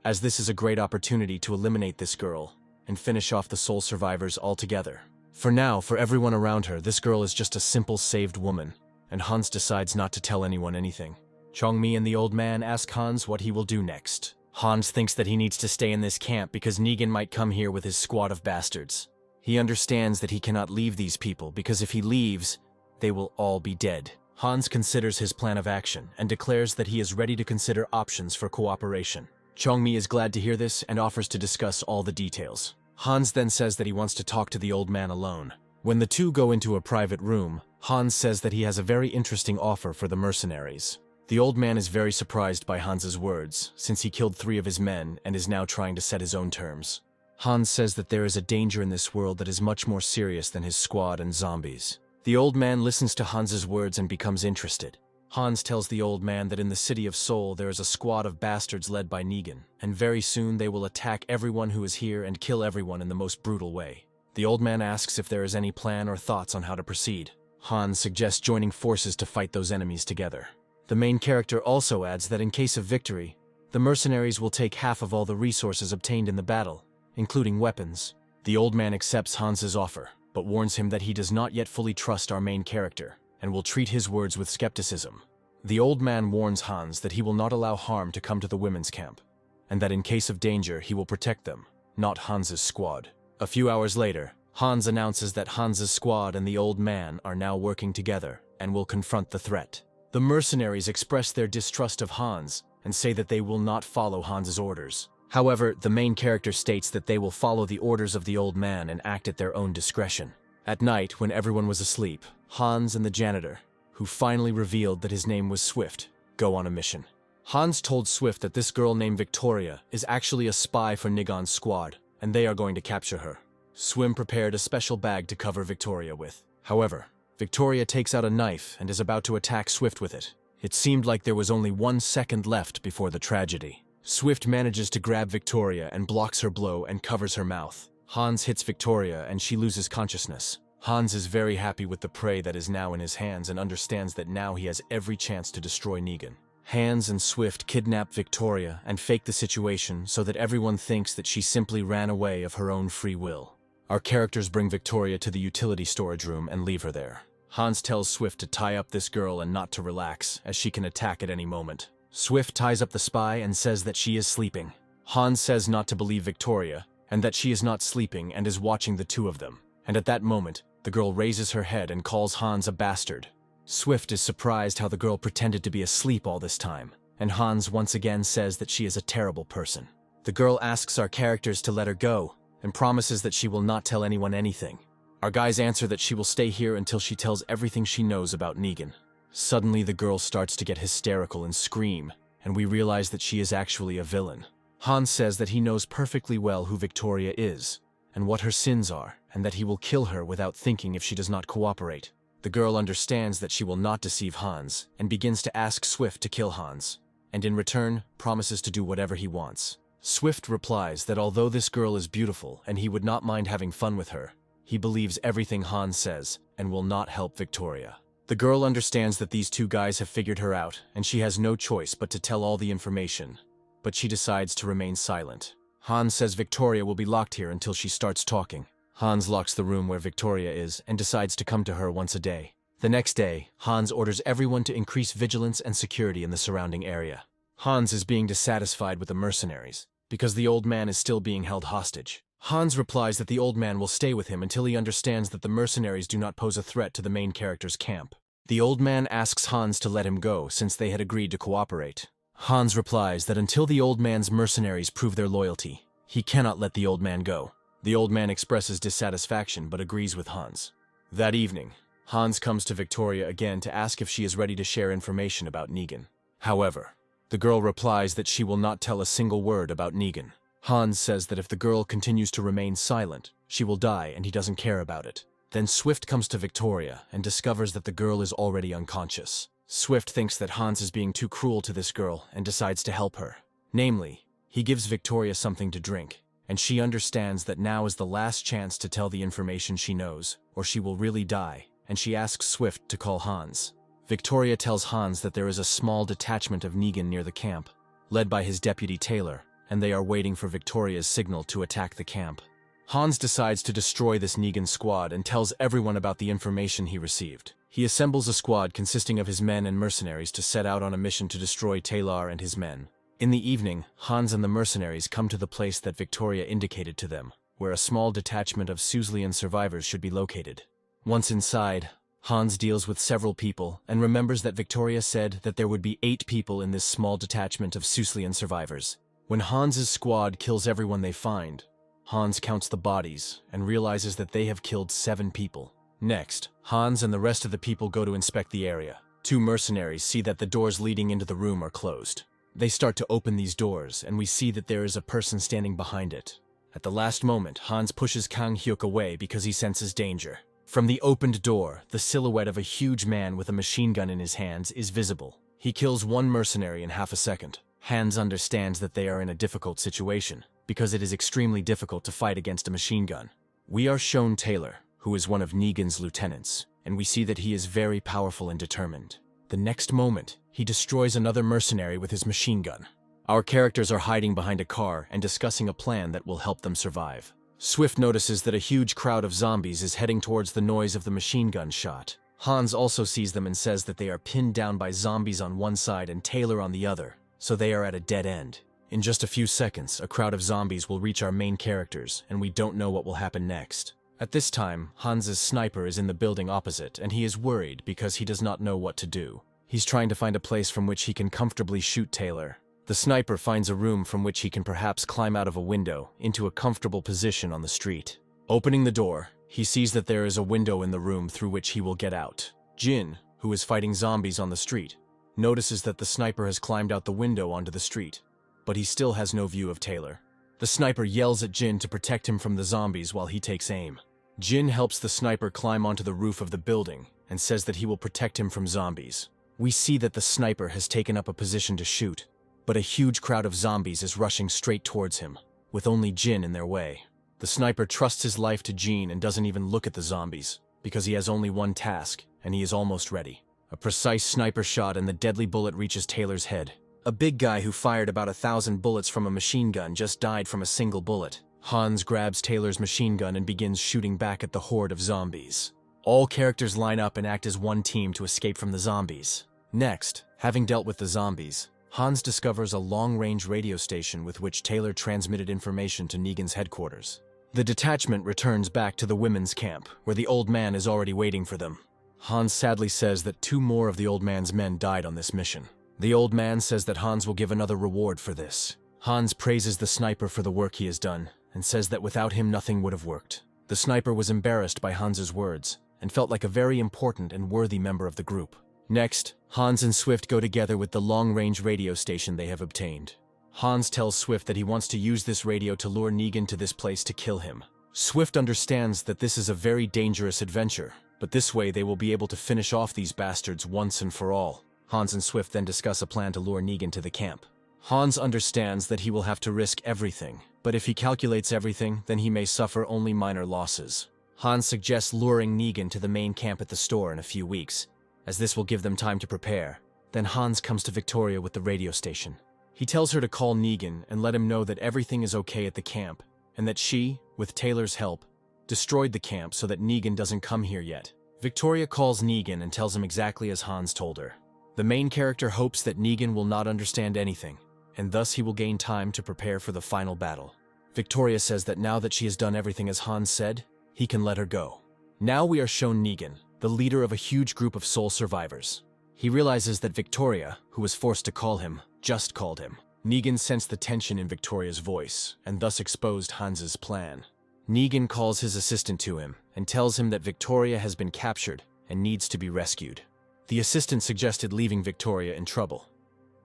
Speaker 1: as this is a great opportunity to eliminate this girl and finish off the Sole Survivors altogether. For now, for everyone around her, this girl is just a simple saved woman, and Hans decides not to tell anyone anything. Changmi and the old man ask Hans what he will do next. Hans thinks that he needs to stay in this camp because Negan might come here with his squad of bastards. He understands that he cannot leave these people because if he leaves, they will all be dead. Hans considers his plan of action and declares that he is ready to consider options for cooperation. Changmi is glad to hear this and offers to discuss all the details. Hans then says that he wants to talk to the old man alone. When the two go into a private room, Hans says that he has a very interesting offer for the mercenaries. The old man is very surprised by Hans's words, since he killed 3 of his men and is now trying to set his own terms. Hans says that there is a danger in this world that is much more serious than his squad and zombies. The old man listens to Hans's words and becomes interested. Hans tells the old man that in the city of Seoul there is a squad of bastards led by Negan, and very soon they will attack everyone who is here and kill everyone in the most brutal way. The old man asks if there is any plan or thoughts on how to proceed. Hans suggests joining forces to fight those enemies together. The main character also adds that in case of victory, the mercenaries will take half of all the resources obtained in the battle, including weapons. The old man accepts Hans's offer, but warns him that he does not yet fully trust our main character, and will treat his words with skepticism. The old man warns Hans that he will not allow harm to come to the women's camp, and that in case of danger he will protect them, not Hans's squad. A few hours later, Hans announces that Hans's squad and the old man are now working together and will confront the threat. The mercenaries express their distrust of Hans and say that they will not follow Hans's orders. However, the main character states that they will follow the orders of the old man and act at their own discretion. At night, when everyone was asleep, Hans and the janitor, who finally revealed that his name was Swift, go on a mission. Hans told Swift that this girl named Victoria is actually a spy for Nigon's squad, and they are going to capture her. Swim prepared a special bag to cover Victoria with. However, Victoria takes out a knife and is about to attack Swift with it. It seemed like there was only 1 second left before the tragedy. Swift manages to grab Victoria and blocks her blow and covers her mouth. Hans hits Victoria and she loses consciousness. Hans is very happy with the prey that is now in his hands and understands that now he has every chance to destroy Negan. Hans and Swift kidnap Victoria and fake the situation so that everyone thinks that she simply ran away of her own free will. Our characters bring Victoria to the utility storage room and leave her there. Hans tells Swift to tie up this girl and not to relax, as she can attack at any moment. Swift ties up the spy and says that she is sleeping. Hans says not to believe Victoria, and that she is not sleeping and is watching the two of them. And at that moment, the girl raises her head and calls Hans a bastard. Swift is surprised how the girl pretended to be asleep all this time, and Hans once again says that she is a terrible person. The girl asks our characters to let her go, and promises that she will not tell anyone anything. Our guys answer that she will stay here until she tells everything she knows about Negan. Suddenly the girl starts to get hysterical and scream, and we realize that she is actually a villain. Hans says that he knows perfectly well who Victoria is, and what her sins are, and that he will kill her without thinking if she does not cooperate. The girl understands that she will not deceive Hans, and begins to ask Swift to kill Hans, and in return promises to do whatever he wants. Swift replies that although this girl is beautiful and he would not mind having fun with her, he believes everything Hans says and will not help Victoria. The girl understands that these two guys have figured her out and she has no choice but to tell all the information, but she decides to remain silent. Hans says Victoria will be locked here until she starts talking. Hans locks the room where Victoria is and decides to come to her once a day. The next day, Hans orders everyone to increase vigilance and security in the surrounding area. Hans is being dissatisfied with the mercenaries, because the old man is still being held hostage. Hans replies that the old man will stay with him until he understands that the mercenaries do not pose a threat to the main character's camp. The old man asks Hans to let him go since they had agreed to cooperate. Hans replies that until the old man's mercenaries prove their loyalty, he cannot let the old man go. The old man expresses dissatisfaction but agrees with Hans. That evening, Hans comes to Victoria again to ask if she is ready to share information about Negan. However, the girl replies that she will not tell a single word about Negan. Hans says that if the girl continues to remain silent, she will die and he doesn't care about it. Then Swift comes to Victoria and discovers that the girl is already unconscious. Swift thinks that Hans is being too cruel to this girl and decides to help her. Namely, he gives Victoria something to drink, and she understands that now is the last chance to tell the information she knows, or she will really die, and she asks Swift to call Hans. Victoria tells Hans that there is a small detachment of Negan near the camp, led by his deputy Taylor, and they are waiting for Victoria's signal to attack the camp. Hans decides to destroy this Negan squad and tells everyone about the information he received. He assembles a squad consisting of his men and mercenaries to set out on a mission to destroy Taylor and his men. In the evening, Hans and the mercenaries come to the place that Victoria indicated to them, where a small detachment of Suslian survivors should be located. Once inside, Hans deals with several people and remembers that Victoria said that there would be 8 people in this small detachment of Suslian survivors. When Hans's squad kills everyone they find, Hans counts the bodies and realizes that they have killed 7 people. Next, Hans and the rest of the people go to inspect the area. 2 mercenaries see that the doors leading into the room are closed. They start to open these doors and we see that there is a person standing behind it. At the last moment, Hans pushes Kang Hyuk away because he senses danger. From the opened door, the silhouette of a huge man with a machine gun in his hands is visible. He kills 1 mercenary in half a second. Hans understands that they are in a difficult situation, because it is extremely difficult to fight against a machine gun. We are shown Taylor, who is one of Negan's lieutenants, and we see that he is very powerful and determined. The next moment, he destroys another mercenary with his machine gun. Our characters are hiding behind a car and discussing a plan that will help them survive. Swift notices that a huge crowd of zombies is heading towards the noise of the machine gun shot. Hans also sees them and says that they are pinned down by zombies on one side and Taylor on the other, so they are at a dead end. In just a few seconds, a crowd of zombies will reach our main characters, and we don't know what will happen next. At this time, Hans's sniper is in the building opposite, and he is worried because he does not know what to do. He's trying to find a place from which he can comfortably shoot Taylor, The sniper finds a room from which he can perhaps climb out of a window into a comfortable position on the street. Opening the door, he sees that there is a window in the room through which he will get out. Jin, who is fighting zombies on the street, notices that the sniper has climbed out the window onto the street, but he still has no view of Taylor. The sniper yells at Jin to protect him from the zombies while he takes aim. Jin helps the sniper climb onto the roof of the building and says that he will protect him from zombies. We see that the sniper has taken up a position to shoot, but a huge crowd of zombies is rushing straight towards him, with only Jin in their way. The sniper trusts his life to Jin and doesn't even look at the zombies, because he has only one task, and he is almost ready. A precise sniper shot and the deadly bullet reaches Taylor's head. A big guy who fired about 1,000 bullets from a machine gun just died from a single bullet. Hans grabs Taylor's machine gun and begins shooting back at the horde of zombies. All characters line up and act as one team to escape from the zombies. Next, having dealt with the zombies, Hans discovers a long-range radio station with which Taylor transmitted information to Negan's headquarters. The detachment returns back to the women's camp, where the old man is already waiting for them. Hans sadly says that 2 more of the old man's men died on this mission. The old man says that Hans will give another reward for this. Hans praises the sniper for the work he has done, and says that without him nothing would have worked. The sniper was embarrassed by Hans's words, and felt like a very important and worthy member of the group. Next, Hans and Swift go together with the long-range radio station they have obtained. Hans tells Swift that he wants to use this radio to lure Negan to this place to kill him. Swift understands that this is a very dangerous adventure, but this way they will be able to finish off these bastards once and for all. Hans and Swift then discuss a plan to lure Negan to the camp. Hans understands that he will have to risk everything, but if he calculates everything, then he may suffer only minor losses. Hans suggests luring Negan to the main camp at the store in a few weeks, as this will give them time to prepare. Then Hans comes to Victoria with the radio station. He tells her to call Negan and let him know that everything is okay at the camp, and that she, with Taylor's help, destroyed the camp so that Negan doesn't come here yet. Victoria calls Negan and tells him exactly as Hans told her. The main character hopes that Negan will not understand anything, and thus he will gain time to prepare for the final battle. Victoria says that now that she has done everything as Hans said, he can let her go. Now we are shown Negan, the leader of a huge group of soul survivors. He realizes that Victoria, who was forced to call him, just called him. Negan sensed the tension in Victoria's voice, and thus exposed Hans's plan. Negan calls his assistant to him, and tells him that Victoria has been captured and needs to be rescued. The assistant suggested leaving Victoria in trouble,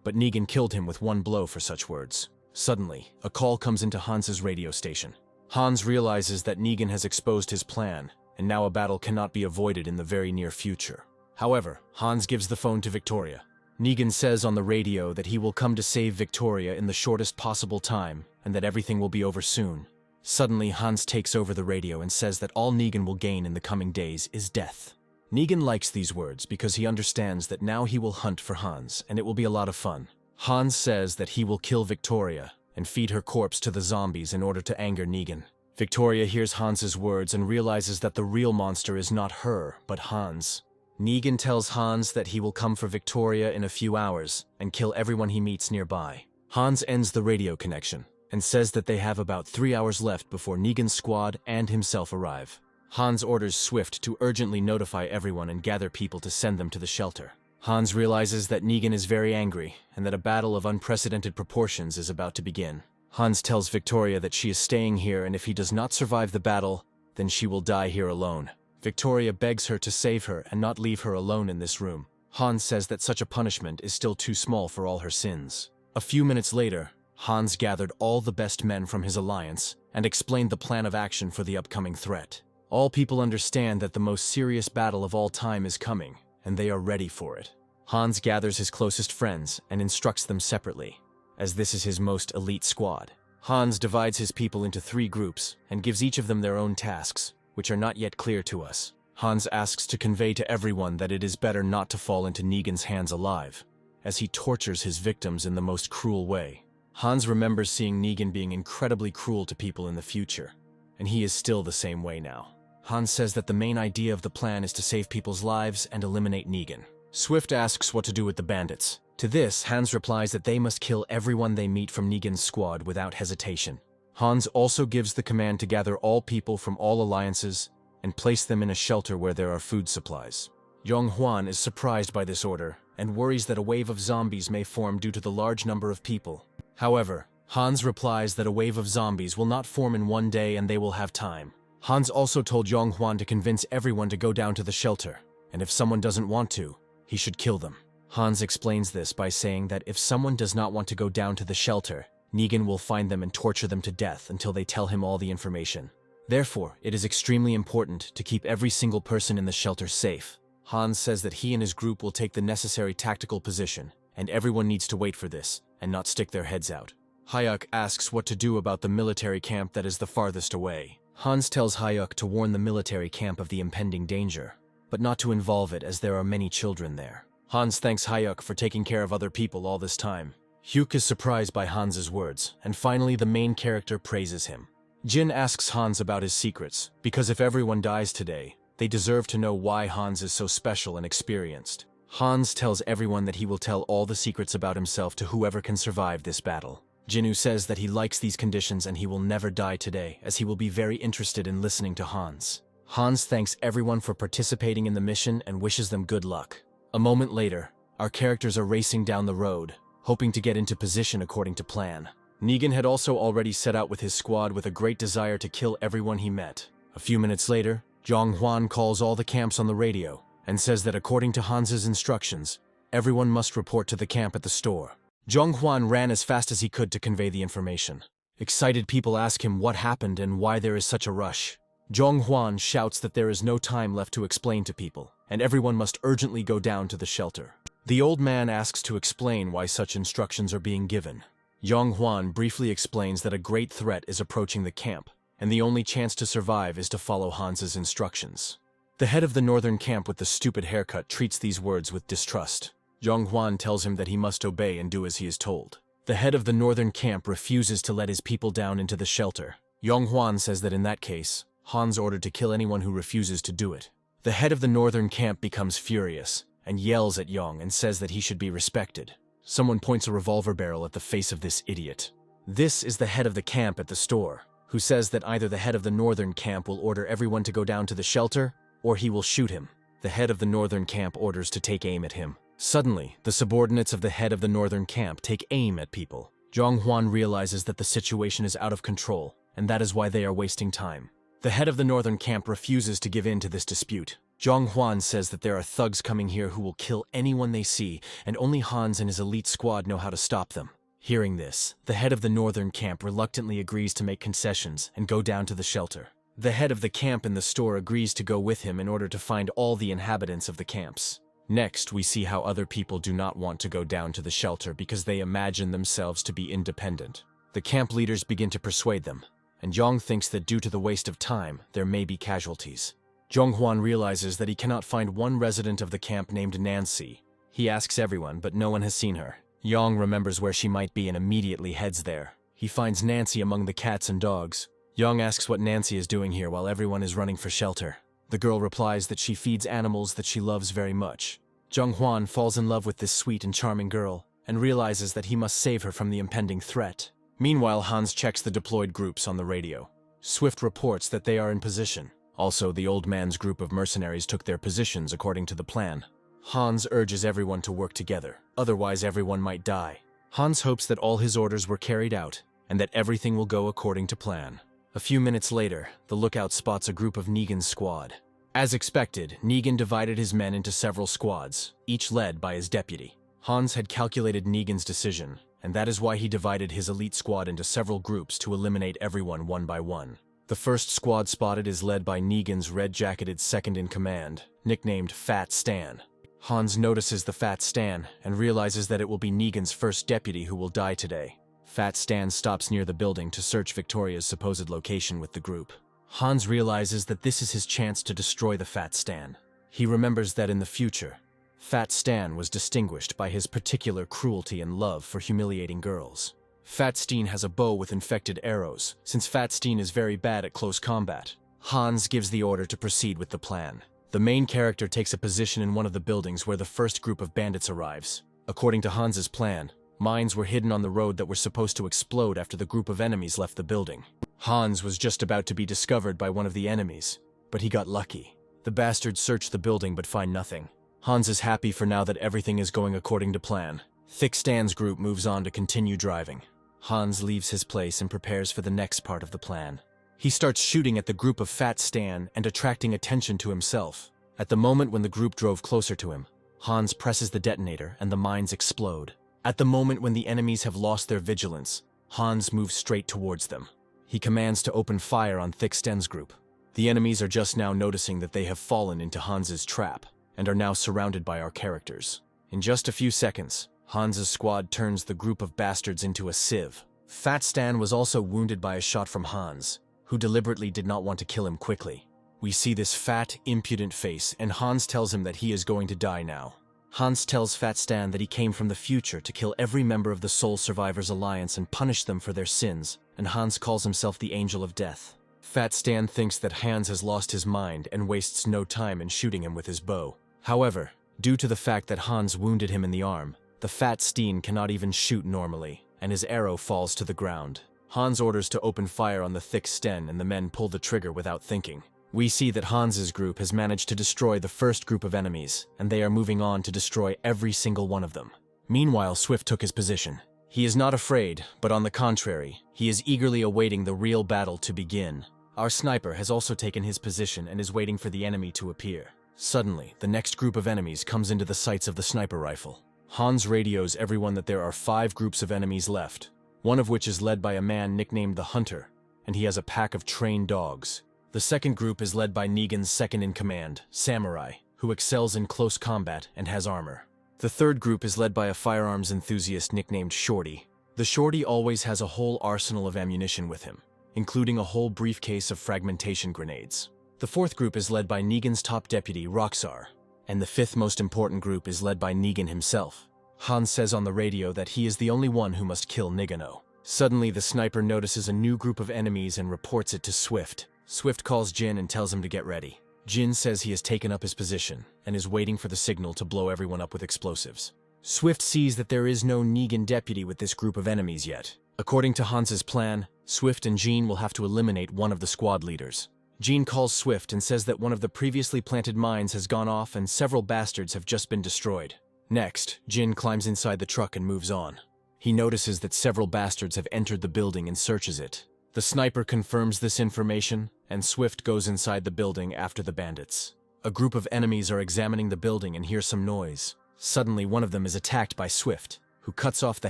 Speaker 1: but Negan killed him with one blow for such words. Suddenly, a call comes into Hans's radio station. Hans realizes that Negan has exposed his plan, and now a battle cannot be avoided in the very near future. However, Hans gives the phone to Victoria. Negan says on the radio that he will come to save Victoria in the shortest possible time, and that everything will be over soon. Suddenly, Hans takes over the radio and says that all Negan will gain in the coming days is death. Negan likes these words because he understands that now he will hunt for Hans, and it will be a lot of fun. Hans says that he will kill Victoria and feed her corpse to the zombies in order to anger Negan. Victoria hears Hans's words and realizes that the real monster is not her, but Hans. Negan tells Hans that he will come for Victoria in a few hours and kill everyone he meets nearby. Hans ends the radio connection and says that they have about 3 hours left before Negan's squad and himself arrive. Hans orders Swift to urgently notify everyone and gather people to send them to the shelter. Hans realizes that Negan is very angry and that a battle of unprecedented proportions is about to begin. Hans tells Victoria that she is staying here, and if he does not survive the battle, then she will die here alone. Victoria begs her to save her and not leave her alone in this room. Hans says that such a punishment is still too small for all her sins. A few minutes later, Hans gathered all the best men from his alliance and explained the plan of action for the upcoming threat. All people understand that the most serious battle of all time is coming, and they are ready for it. Hans gathers his closest friends and instructs them separately, as this is his most elite squad. Hans divides his people into 3 groups and gives each of them their own tasks, which are not yet clear to us. Hans asks to convey to everyone that it is better not to fall into Negan's hands alive, as he tortures his victims in the most cruel way. Hans remembers seeing Negan being incredibly cruel to people in the future, and he is still the same way now. Hans says that the main idea of the plan is to save people's lives and eliminate Negan. Swift asks what to do with the bandits. To this, Hans replies that they must kill everyone they meet from Negan's squad without hesitation. Hans also gives the command to gather all people from all alliances and place them in a shelter where there are food supplies. Yong Huan is surprised by this order and worries that a wave of zombies may form due to the large number of people. However, Hans replies that a wave of zombies will not form in one day and they will have time. Hans also told Yonghwan to convince everyone to go down to the shelter, and if someone doesn't want to, he should kill them. Hans explains this by saying that if someone does not want to go down to the shelter, Negan will find them and torture them to death until they tell him all the information. Therefore, it is extremely important to keep every single person in the shelter safe. Hans says that he and his group will take the necessary tactical position, and everyone needs to wait for this, and not stick their heads out. Hyuk asks what to do about the military camp that is the farthest away. Hans tells Hyuk to warn the military camp of the impending danger, but not to involve it as there are many children there. Hans thanks Hyuk for taking care of other people all this time. Hyuk is surprised by Hans's words, and finally the main character praises him. Jin asks Hans about his secrets, because if everyone dies today, they deserve to know why Hans is so special and experienced. Hans tells everyone that he will tell all the secrets about himself to whoever can survive this battle. Jinwoo says that he likes these conditions and he will never die today, as he will be very interested in listening to Hans. Hans thanks everyone for participating in the mission and wishes them good luck. A moment later, our characters are racing down the road, hoping to get into position according to plan. Negan had also already set out with his squad with a great desire to kill everyone he met. A few minutes later, Yonghwan calls all the camps on the radio and says that according to Hans's instructions, everyone must report to the camp at the store. Yonghwan ran as fast as he could to convey the information. Excited people ask him what happened and why there is such a rush. Yonghwan shouts that there is no time left to explain to people, and everyone must urgently go down to the shelter. The old man asks to explain why such instructions are being given. Yonghwan briefly explains that a great threat is approaching the camp, and the only chance to survive is to follow Hans's instructions. The head of the northern camp with the stupid haircut treats these words with distrust. Yonghwan tells him that he must obey and do as he is told. The head of the northern camp refuses to let his people down into the shelter. Yonghwan says that in that case, Hans ordered to kill anyone who refuses to do it. The head of the northern camp becomes furious and yells at Yong and says that he should be respected. Someone points a revolver barrel at the face of this idiot. This is the head of the camp at the store, who says that either the head of the northern camp will order everyone to go down to the shelter, or he will shoot him. The head of the northern camp orders to take aim at him. Suddenly, the subordinates of the head of the northern camp take aim at people. Yonghwan realizes that the situation is out of control, and that is why they are wasting time. The head of the northern camp refuses to give in to this dispute. Yonghwan says that there are thugs coming here who will kill anyone they see, and only Hans and his elite squad know how to stop them. Hearing this, the head of the northern camp reluctantly agrees to make concessions and go down to the shelter. The head of the camp in the store agrees to go with him in order to find all the inhabitants of the camps. Next, we see how other people do not want to go down to the shelter because they imagine themselves to be independent. The camp leaders begin to persuade them, and Yong thinks that due to the waste of time, there may be casualties. Yonghwan realizes that he cannot find one resident of the camp named Nancy. He asks everyone, but no one has seen her. Yong remembers where she might be and immediately heads there. He finds Nancy among the cats and dogs. Yong asks what Nancy is doing here while everyone is running for shelter. The girl replies that she feeds animals that she loves very much. Yonghwan falls in love with this sweet and charming girl, and realizes that he must save her from the impending threat. Meanwhile, Hans checks the deployed groups on the radio. Swift reports that they are in position. Also, the old man's group of mercenaries took their positions according to the plan. Hans urges everyone to work together, otherwise everyone might die. Hans hopes that all his orders were carried out, and that everything will go according to plan. A few minutes later, the lookout spots a group of Negan's squad. As expected, Negan divided his men into several squads, each led by his deputy. Hans had calculated Negan's decision, and that is why he divided his elite squad into several groups to eliminate everyone one by one. The first squad spotted is led by Negan's red-jacketed second-in-command, nicknamed Fat Stan. Hans notices the Fat Stan and realizes that it will be Negan's first deputy who will die today. Fat Stan stops near the building to search Victoria's supposed location with the group. Hans realizes that this is his chance to destroy the Fat Stan. He remembers that in the future, Fat Stan was distinguished by his particular cruelty and love for humiliating girls. Fat Stan has a bow with infected arrows, since Fat Stan is very bad at close combat. Hans gives the order to proceed with the plan. The main character takes a position in one of the buildings where the first group of bandits arrives. According to Hans's plan, mines were hidden on the road that were supposed to explode after the group of enemies left the building. Hans was just about to be discovered by one of the enemies, but he got lucky. The bastards search the building but find nothing. Hans is happy for now that everything is going according to plan. Thick Stan's group moves on to continue driving. Hans leaves his place and prepares for the next part of the plan. He starts shooting at the group of Fat Stan and attracting attention to himself. At the moment when the group drove closer to him, Hans presses the detonator and the mines explode. At the moment when the enemies have lost their vigilance, Hans moves straight towards them. He commands to open fire on Thick Stan's group. The enemies are just now noticing that they have fallen into Hans's trap and are now surrounded by our characters. In just a few seconds, Hans's squad turns the group of bastards into a sieve. Fat Stan was also wounded by a shot from Hans, who deliberately did not want to kill him quickly. We see this fat, impudent face, and Hans tells him that he is going to die now. Hans tells Fat Stan that he came from the future to kill every member of the Soul Survivors Alliance and punish them for their sins, and Hans calls himself the Angel of Death. Fat Stan thinks that Hans has lost his mind and wastes no time in shooting him with his bow. However, due to the fact that Hans wounded him in the arm, the Fat Steen cannot even shoot normally, and his arrow falls to the ground. Hans orders to open fire on the Thick Sten, and the men pull the trigger without thinking. We see that Hans's group has managed to destroy the first group of enemies, and they are moving on to destroy every single one of them. Meanwhile, Swift took his position. He is not afraid, but on the contrary, he is eagerly awaiting the real battle to begin. Our sniper has also taken his position and is waiting for the enemy to appear. Suddenly, the next group of enemies comes into the sights of the sniper rifle. Hans radios everyone that there are 5 groups of enemies left, one of which is led by a man nicknamed the Hunter, and he has a pack of trained dogs. The second group is led by Negan's second-in-command, Samurai, who excels in close combat and has armor. The third group is led by a firearms enthusiast nicknamed Shorty. The Shorty always has a whole arsenal of ammunition with him, including a whole briefcase of fragmentation grenades. The fourth group is led by Negan's top deputy, Roxar, and the fifth most important group is led by Negan himself. Hans says on the radio that he is the only one who must kill Nigano. Suddenly, the sniper notices a new group of enemies and reports it to Swift. Swift calls Jin and tells him to get ready. Jin says he has taken up his position and is waiting for the signal to blow everyone up with explosives. Swift sees that there is no Negan deputy with this group of enemies yet. According to Hans's plan, Swift and Jean will have to eliminate one of the squad leaders. Jean calls Swift and says that one of the previously planted mines has gone off and several bastards have just been destroyed. Next, Jin climbs inside the truck and moves on. He notices that several bastards have entered the building and searches it. The sniper confirms this information, and Swift goes inside the building after the bandits. A group of enemies are examining the building and hear some noise. Suddenly, one of them is attacked by Swift, who cuts off the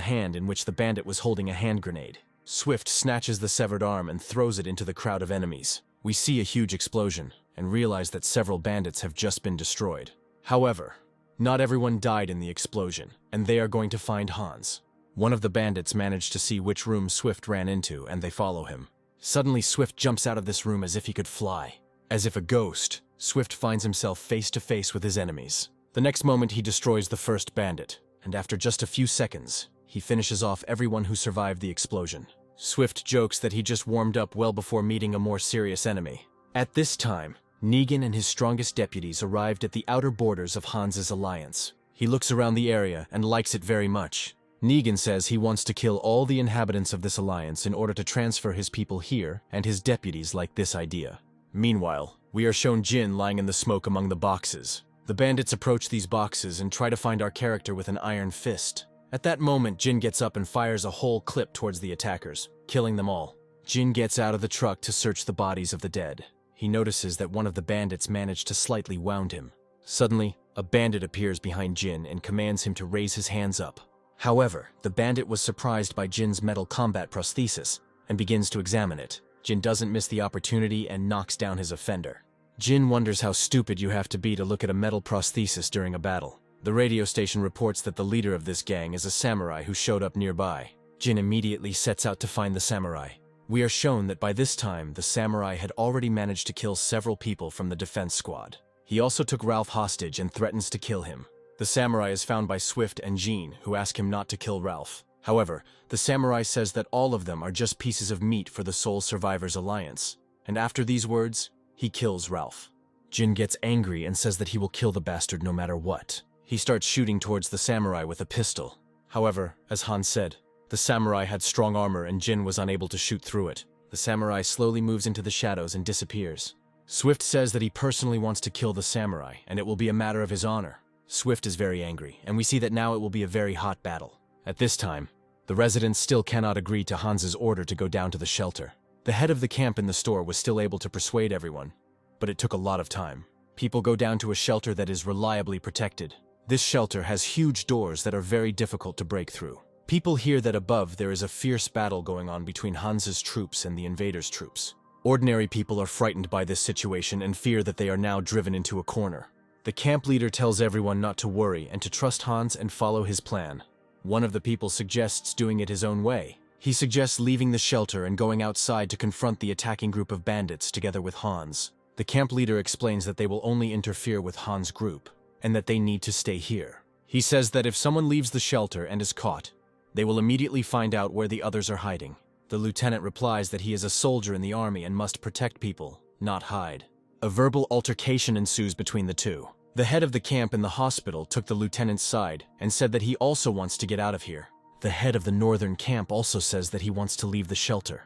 Speaker 1: hand in which the bandit was holding a hand grenade. Swift snatches the severed arm and throws it into the crowd of enemies. We see a huge explosion and realize that several bandits have just been destroyed. However, not everyone died in the explosion, and they are going to find Hans. One of the bandits managed to see which room Swift ran into, and they follow him. Suddenly, Swift jumps out of this room as if he could fly. As if a ghost, Swift finds himself face to face with his enemies. The next moment, he destroys the first bandit, and after just a few seconds, he finishes off everyone who survived the explosion. Swift jokes that he just warmed up well before meeting a more serious enemy. At this time, Negan and his strongest deputies arrived at the outer borders of Hans's alliance. He looks around the area and likes it very much. Negan says he wants to kill all the inhabitants of this alliance in order to transfer his people here, and his deputies like this idea. Meanwhile, we are shown Jin lying in the smoke among the boxes. The bandits approach these boxes and try to find our character with an iron fist. At that moment, Jin gets up and fires a whole clip towards the attackers, killing them all. Jin gets out of the truck to search the bodies of the dead. He notices that one of the bandits managed to slightly wound him. Suddenly, a bandit appears behind Jin and commands him to raise his hands up. However, the bandit was surprised by Jin's metal combat prosthesis and begins to examine it. Jin doesn't miss the opportunity and knocks down his offender. Jin wonders how stupid you have to be to look at a metal prosthesis during a battle. The radio station reports that the leader of this gang is a samurai who showed up nearby. Jin immediately sets out to find the samurai. We are shown that by this time, the samurai had already managed to kill several people from the defense squad. He also took Ralph hostage and threatens to kill him. The samurai is found by Swift and Jean, who ask him not to kill Ralph. However, the samurai says that all of them are just pieces of meat for the Soul Survivors Alliance. And after these words, he kills Ralph. Jin gets angry and says that he will kill the bastard no matter what. He starts shooting towards the samurai with a pistol. However, as Hans said, the samurai had strong armor and Jin was unable to shoot through it. The samurai slowly moves into the shadows and disappears. Swift says that he personally wants to kill the samurai, and it will be a matter of his honor. Swift is very angry, and we see that now it will be a very hot battle. At this time, the residents still cannot agree to Hans's order to go down to the shelter. The head of the camp in the store was still able to persuade everyone, but it took a lot of time. People go down to a shelter that is reliably protected. This shelter has huge doors that are very difficult to break through. People hear that above there is a fierce battle going on between Hans's troops and the invaders' troops. Ordinary people are frightened by this situation and fear that they are now driven into a corner. The camp leader tells everyone not to worry and to trust Hans and follow his plan. One of the people suggests doing it his own way. He suggests leaving the shelter and going outside to confront the attacking group of bandits together with Hans. The camp leader explains that they will only interfere with Hans' group, and that they need to stay here. He says that if someone leaves the shelter and is caught, they will immediately find out where the others are hiding. The lieutenant replies that he is a soldier in the army and must protect people, not hide. A verbal altercation ensues between the two. The head of the camp in the hospital took the lieutenant's side and said that he also wants to get out of here. The head of the northern camp also says that he wants to leave the shelter,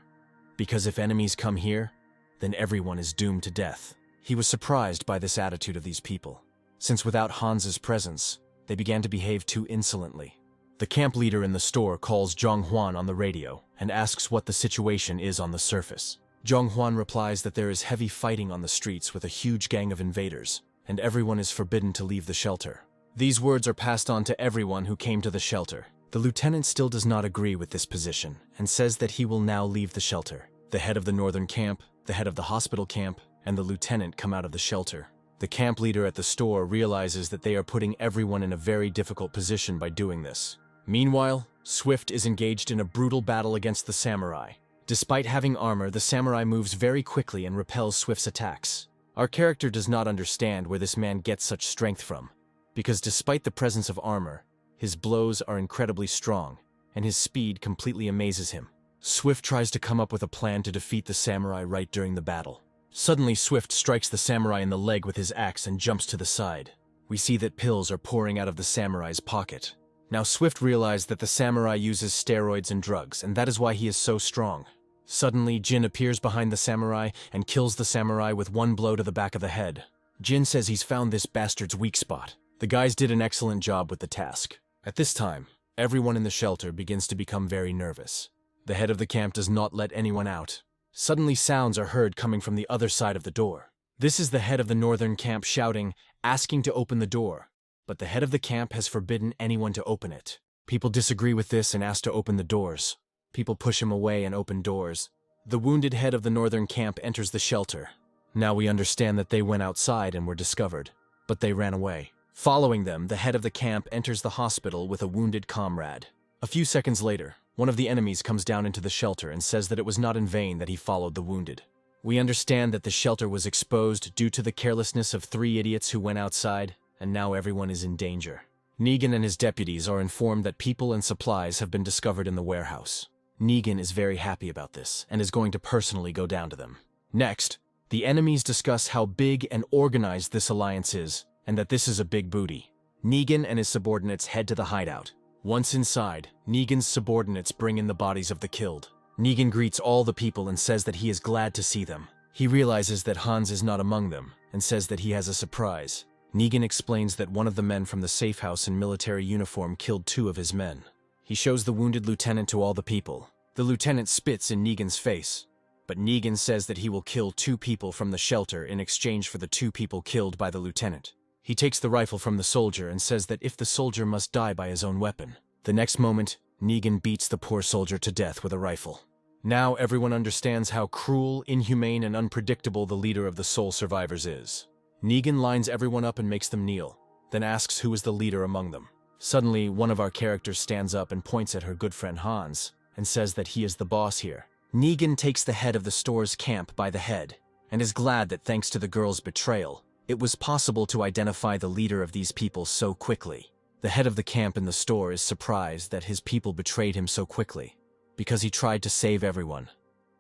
Speaker 1: because if enemies come here, then everyone is doomed to death. He was surprised by this attitude of these people, since without Hans's presence, they began to behave too insolently. The camp leader in the store calls Zhonghwan on the radio and asks what the situation is on the surface. Zhonghwan replies that there is heavy fighting on the streets with a huge gang of invaders, and everyone is forbidden to leave the shelter. These words are passed on to everyone who came to the shelter. The lieutenant still does not agree with this position and says that he will now leave the shelter. The head of the northern camp, the head of the hospital camp, and the lieutenant come out of the shelter. The camp leader at the store realizes that they are putting everyone in a very difficult position by doing this. Meanwhile, Swift is engaged in a brutal battle against the samurai. Despite having armor, the samurai moves very quickly and repels Swift's attacks. Our character does not understand where this man gets such strength from, because despite the presence of armor, his blows are incredibly strong, and his speed completely amazes him. Swift tries to come up with a plan to defeat the samurai right during the battle. Suddenly, Swift strikes the samurai in the leg with his axe and jumps to the side. We see that pills are pouring out of the samurai's pocket. Now Swift realizes that the samurai uses steroids and drugs, and that is why he is so strong. Suddenly, Jin appears behind the samurai and kills the samurai with one blow to the back of the head. Jin says he's found this bastard's weak spot. The guys did an excellent job with the task. At this time, everyone in the shelter begins to become very nervous. The head of the camp does not let anyone out. Suddenly sounds are heard coming from the other side of the door. This is the head of the northern camp shouting, asking to open the door, but the head of the camp has forbidden anyone to open it. People disagree with this and ask to open the doors. People push him away and open doors. The wounded head of the northern camp enters the shelter. Now we understand that they went outside and were discovered, but they ran away. Following them, the head of the camp enters the hospital with a wounded comrade. A few seconds later, one of the enemies comes down into the shelter and says that it was not in vain that he followed the wounded. We understand that the shelter was exposed due to the carelessness of 3 idiots who went outside, and now everyone is in danger. Negan and his deputies are informed that people and supplies have been discovered in the warehouse. Negan is very happy about this and is going to personally go down to them. Next, the enemies discuss how big and organized this alliance is, and that this is a big booty. Negan and his subordinates head to the hideout. Once inside, Negan's subordinates bring in the bodies of the killed. Negan greets all the people and says that he is glad to see them. He realizes that Hans is not among them and says that he has a surprise. Negan explains that one of the men from the safe house in military uniform killed 2 of his men. He shows the wounded lieutenant to all the people. The lieutenant spits in Negan's face, but Negan says that he will kill 2 people from the shelter in exchange for the 2 people killed by the lieutenant. He takes the rifle from the soldier and says that if the soldier must die by his own weapon. The next moment, Negan beats the poor soldier to death with a rifle. Now everyone understands how cruel, inhumane, and unpredictable the leader of the sole survivors is. Negan lines everyone up and makes them kneel, then asks who is the leader among them. Suddenly, one of our characters stands up and points at her good friend Hans, and says that he is the boss here. Negan takes the head of the store's camp by the head, and is glad that thanks to the girl's betrayal, it was possible to identify the leader of these people so quickly. The head of the camp in the store is surprised that his people betrayed him so quickly, because he tried to save everyone,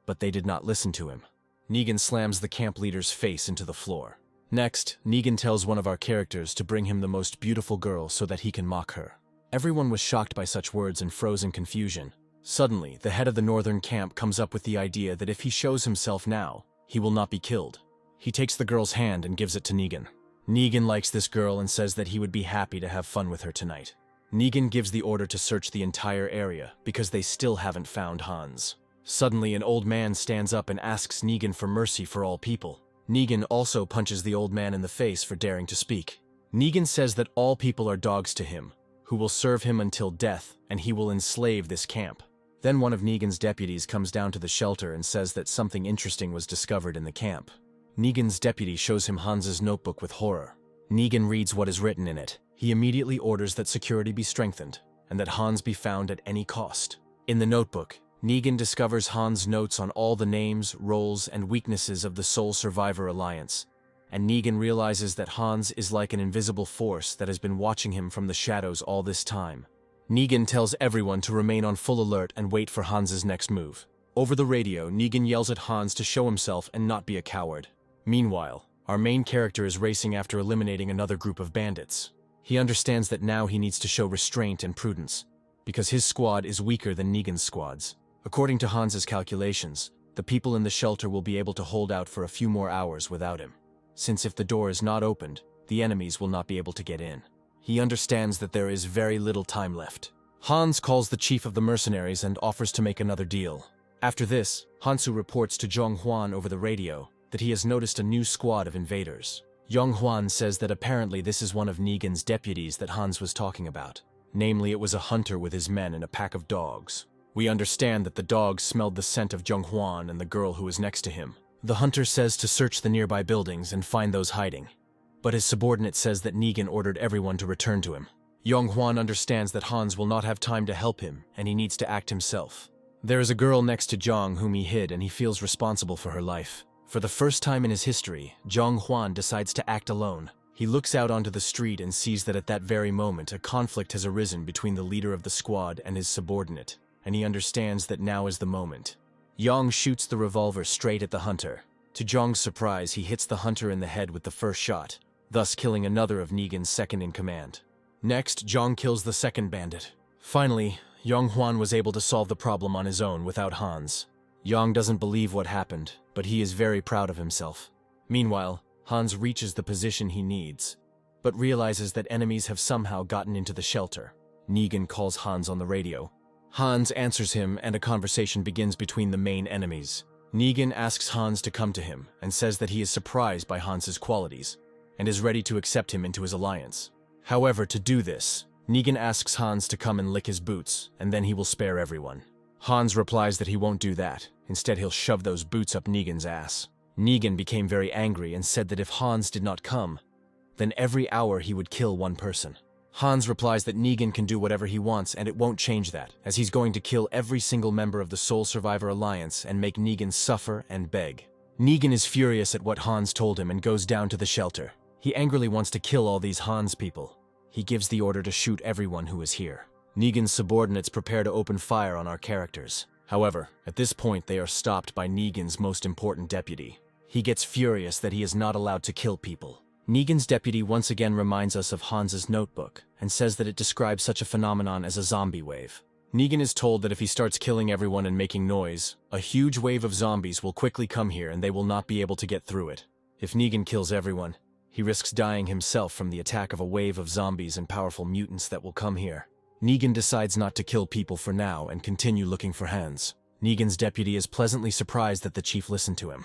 Speaker 1: but they did not listen to him. Negan slams the camp leader's face into the floor. Next, Negan tells one of our characters to bring him the most beautiful girl so that he can mock her. Everyone was shocked by such words and froze in confusion. Suddenly, the head of the northern camp comes up with the idea that if he shows himself now, he will not be killed. He takes the girl's hand and gives it to Negan. Negan likes this girl and says that he would be happy to have fun with her tonight. Negan gives the order to search the entire area because they still haven't found Hans. Suddenly, an old man stands up and asks Negan for mercy for all people. Negan also punches the old man in the face for daring to speak. Negan says that all people are dogs to him, who will serve him until death, and he will enslave this camp. Then one of Negan's deputies comes down to the shelter and says that something interesting was discovered in the camp. Negan's deputy shows him Hans's notebook with horror. Negan reads what is written in it. He immediately orders that security be strengthened, and that Hans be found at any cost. In the notebook, Negan discovers Hans' notes on all the names, roles, and weaknesses of the Sole Survivor Alliance, and Negan realizes that Hans is like an invisible force that has been watching him from the shadows all this time. Negan tells everyone to remain on full alert and wait for Hans's next move. Over the radio, Negan yells at Hans to show himself and not be a coward. Meanwhile, our main character is racing after eliminating another group of bandits. He understands that now he needs to show restraint and prudence, because his squad is weaker than Negan's squads. According to Hans's calculations, the people in the shelter will be able to hold out for a few more hours without him, since if the door is not opened, the enemies will not be able to get in. He understands that there is very little time left. Hans calls the chief of the mercenaries and offers to make another deal. After this, Hansu reports to Zhong Huan over the radio that he has noticed a new squad of invaders. Yong Huan says that apparently this is one of Negan's deputies that Hans was talking about. Namely, it was a hunter with his men and a pack of dogs. We understand that the dogs smelled the scent of Zhong Huan and the girl who was next to him. The hunter says to search the nearby buildings and find those hiding, but his subordinate says that Negan ordered everyone to return to him. Yong Huan understands that Hans will not have time to help him, and he needs to act himself. There is a girl next to Zhong whom he hid, and he feels responsible for her life. For the first time in his history, Zhong Huan decides to act alone. He looks out onto the street and sees that at that very moment a conflict has arisen between the leader of the squad and his subordinate, and he understands that now is the moment. Yang shoots the revolver straight at the hunter. To Zhong's surprise, he hits the hunter in the head with the first shot, thus killing another of Negan's second-in-command. Next, Zhong kills the second bandit. Finally, Yong Huan was able to solve the problem on his own without Hans. Yang doesn't believe what happened, but he is very proud of himself. Meanwhile, Hans reaches the position he needs, but realizes that enemies have somehow gotten into the shelter. Negan calls Hans on the radio. Hans answers him, and a conversation begins between the main enemies. Negan asks Hans to come to him, and says that he is surprised by Hans's qualities, and is ready to accept him into his alliance. However, to do this, Negan asks Hans to come and lick his boots, and then he will spare everyone. Hans replies that he won't do that. Instead, he'll shove those boots up Negan's ass. Negan became very angry and said that if Hans did not come, then every hour he would kill one person. Hans replies that Negan can do whatever he wants and it won't change that, as he's going to kill every single member of the Sole Survivor Alliance and make Negan suffer and beg. Negan is furious at what Hans told him and goes down to the shelter. He angrily wants to kill all these Hans people. He gives the order to shoot everyone who is here. Negan's subordinates prepare to open fire on our characters. However, at this point they are stopped by Negan's most important deputy. He gets furious that he is not allowed to kill people. Negan's deputy once again reminds us of Hans's notebook and says that it describes such a phenomenon as a zombie wave. Negan is told that if he starts killing everyone and making noise, a huge wave of zombies will quickly come here and they will not be able to get through it. If Negan kills everyone, he risks dying himself from the attack of a wave of zombies and powerful mutants that will come here. Negan decides not to kill people for now and continue looking for Hans. Negan's deputy is pleasantly surprised that the chief listened to him.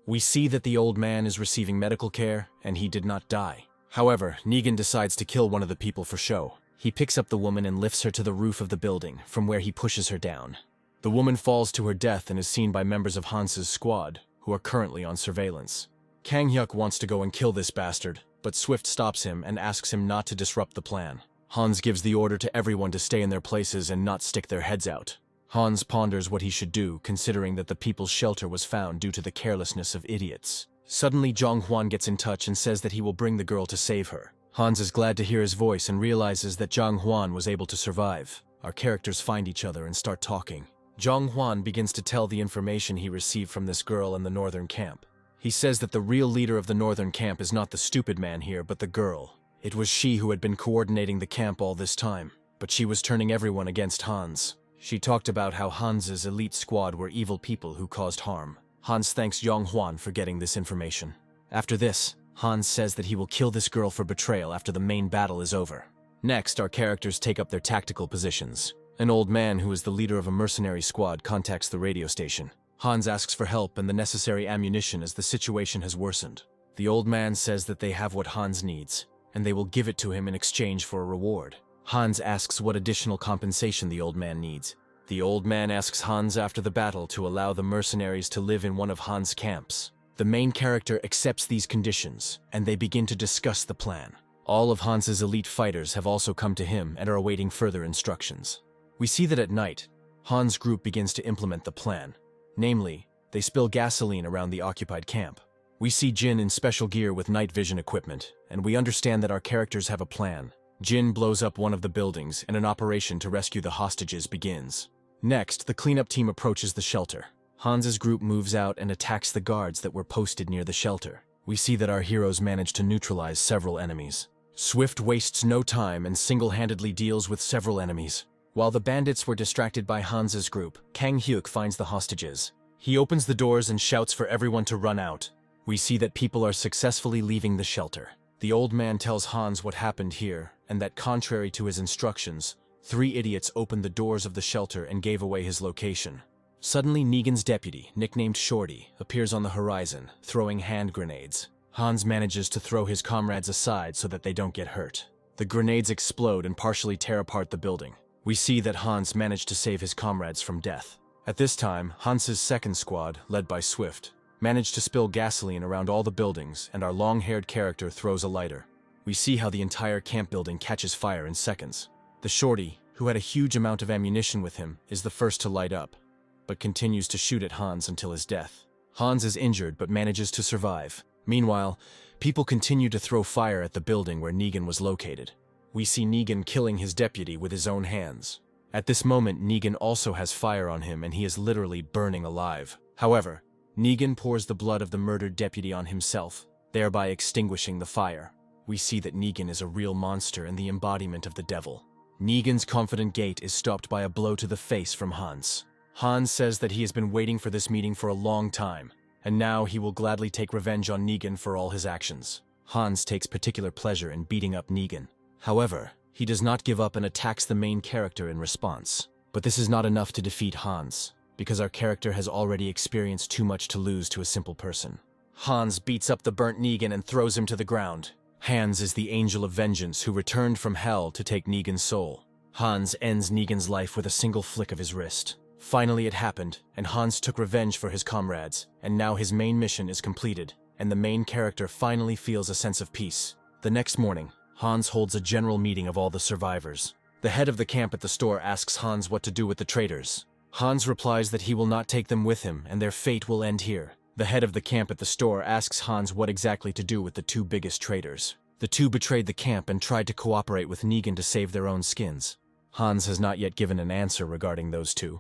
Speaker 1: We see that the old man is receiving medical care, and he did not die. However, Negan decides to kill one of the people for show. He picks up the woman and lifts her to the roof of the building, from where he pushes her down. The woman falls to her death and is seen by members of Hans's squad, who are currently on surveillance. Kang Hyuk wants to go and kill this bastard, but Swift stops him and asks him not to disrupt the plan. Hans gives the order to everyone to stay in their places and not stick their heads out. Hans ponders what he should do, considering that the people's shelter was found due to the carelessness of idiots. Suddenly, Zhong Huan gets in touch and says that he will bring the girl to save her. Hans is glad to hear his voice and realizes that Zhong Huan was able to survive. Our characters find each other and start talking. Zhong Huan begins to tell the information he received from this girl in the northern camp. He says that the real leader of the northern camp is not the stupid man here, but the girl. It was she who had been coordinating the camp all this time, but she was turning everyone against Hans. She talked about how Hans's elite squad were evil people who caused harm. Hans thanks Zhong Huan for getting this information. After this, Hans says that he will kill this girl for betrayal after the main battle is over. Next, our characters take up their tactical positions. An old man who is the leader of a mercenary squad contacts the radio station. Hans asks for help and the necessary ammunition as the situation has worsened. The old man says that they have what Hans needs, and they will give it to him in exchange for a reward. Hans asks what additional compensation the old man needs. The old man asks Hans after the battle to allow the mercenaries to live in one of Hans' camps. The main character accepts these conditions, and they begin to discuss the plan. All of Hans's elite fighters have also come to him and are awaiting further instructions. We see that at night, Hans' group begins to implement the plan. Namely, they spill gasoline around the occupied camp. We see Jin in special gear with night vision equipment, and we understand that our characters have a plan. Jin blows up one of the buildings, and an operation to rescue the hostages begins. Next, the cleanup team approaches the shelter. Hans's group moves out and attacks the guards that were posted near the shelter. We see that our heroes manage to neutralize several enemies. Swift wastes no time and single-handedly deals with several enemies. While the bandits were distracted by Hans's group, Kang Hyuk finds the hostages. He opens the doors and shouts for everyone to run out. We see that people are successfully leaving the shelter. The old man tells Hans what happened here, and that contrary to his instructions, 3 idiots opened the doors of the shelter and gave away his location. Suddenly, Negan's deputy, nicknamed Shorty, appears on the horizon, throwing hand grenades. Hans manages to throw his comrades aside so that they don't get hurt. The grenades explode and partially tear apart the building. We see that Hans managed to save his comrades from death. At this time, Hans's second squad, led by Swift, managed to spill gasoline around all the buildings, and our long-haired character throws a lighter. We see how the entire camp building catches fire in seconds. The Shorty, who had a huge amount of ammunition with him, is the first to light up, but continues to shoot at Hans until his death. Hans is injured but manages to survive. Meanwhile, people continue to throw fire at the building where Negan was located. We see Negan killing his deputy with his own hands. At this moment, Negan also has fire on him and he is literally burning alive. However, Negan pours the blood of the murdered deputy on himself, thereby extinguishing the fire. We see that Negan is a real monster and the embodiment of the devil. Negan's confident gait is stopped by a blow to the face from Hans. Hans says that he has been waiting for this meeting for a long time, and now he will gladly take revenge on Negan for all his actions. Hans takes particular pleasure in beating up Negan. However, he does not give up and attacks the main character in response. But this is not enough to defeat Hans, because our character has already experienced too much to lose to a simple person. Hans beats up the burnt Negan and throws him to the ground. Hans is the angel of vengeance who returned from hell to take Negan's soul. Hans ends Negan's life with a single flick of his wrist. Finally it happened, and Hans took revenge for his comrades, and now his main mission is completed, and the main character finally feels a sense of peace. The next morning, Hans holds a general meeting of all the survivors. The head of the camp at the store asks Hans what to do with the traitors. Hans replies that he will not take them with him, and their fate will end here. The head of the camp at the store asks Hans what exactly to do with the 2 biggest traitors. The 2 betrayed the camp and tried to cooperate with Negan to save their own skins. Hans has not yet given an answer regarding those 2.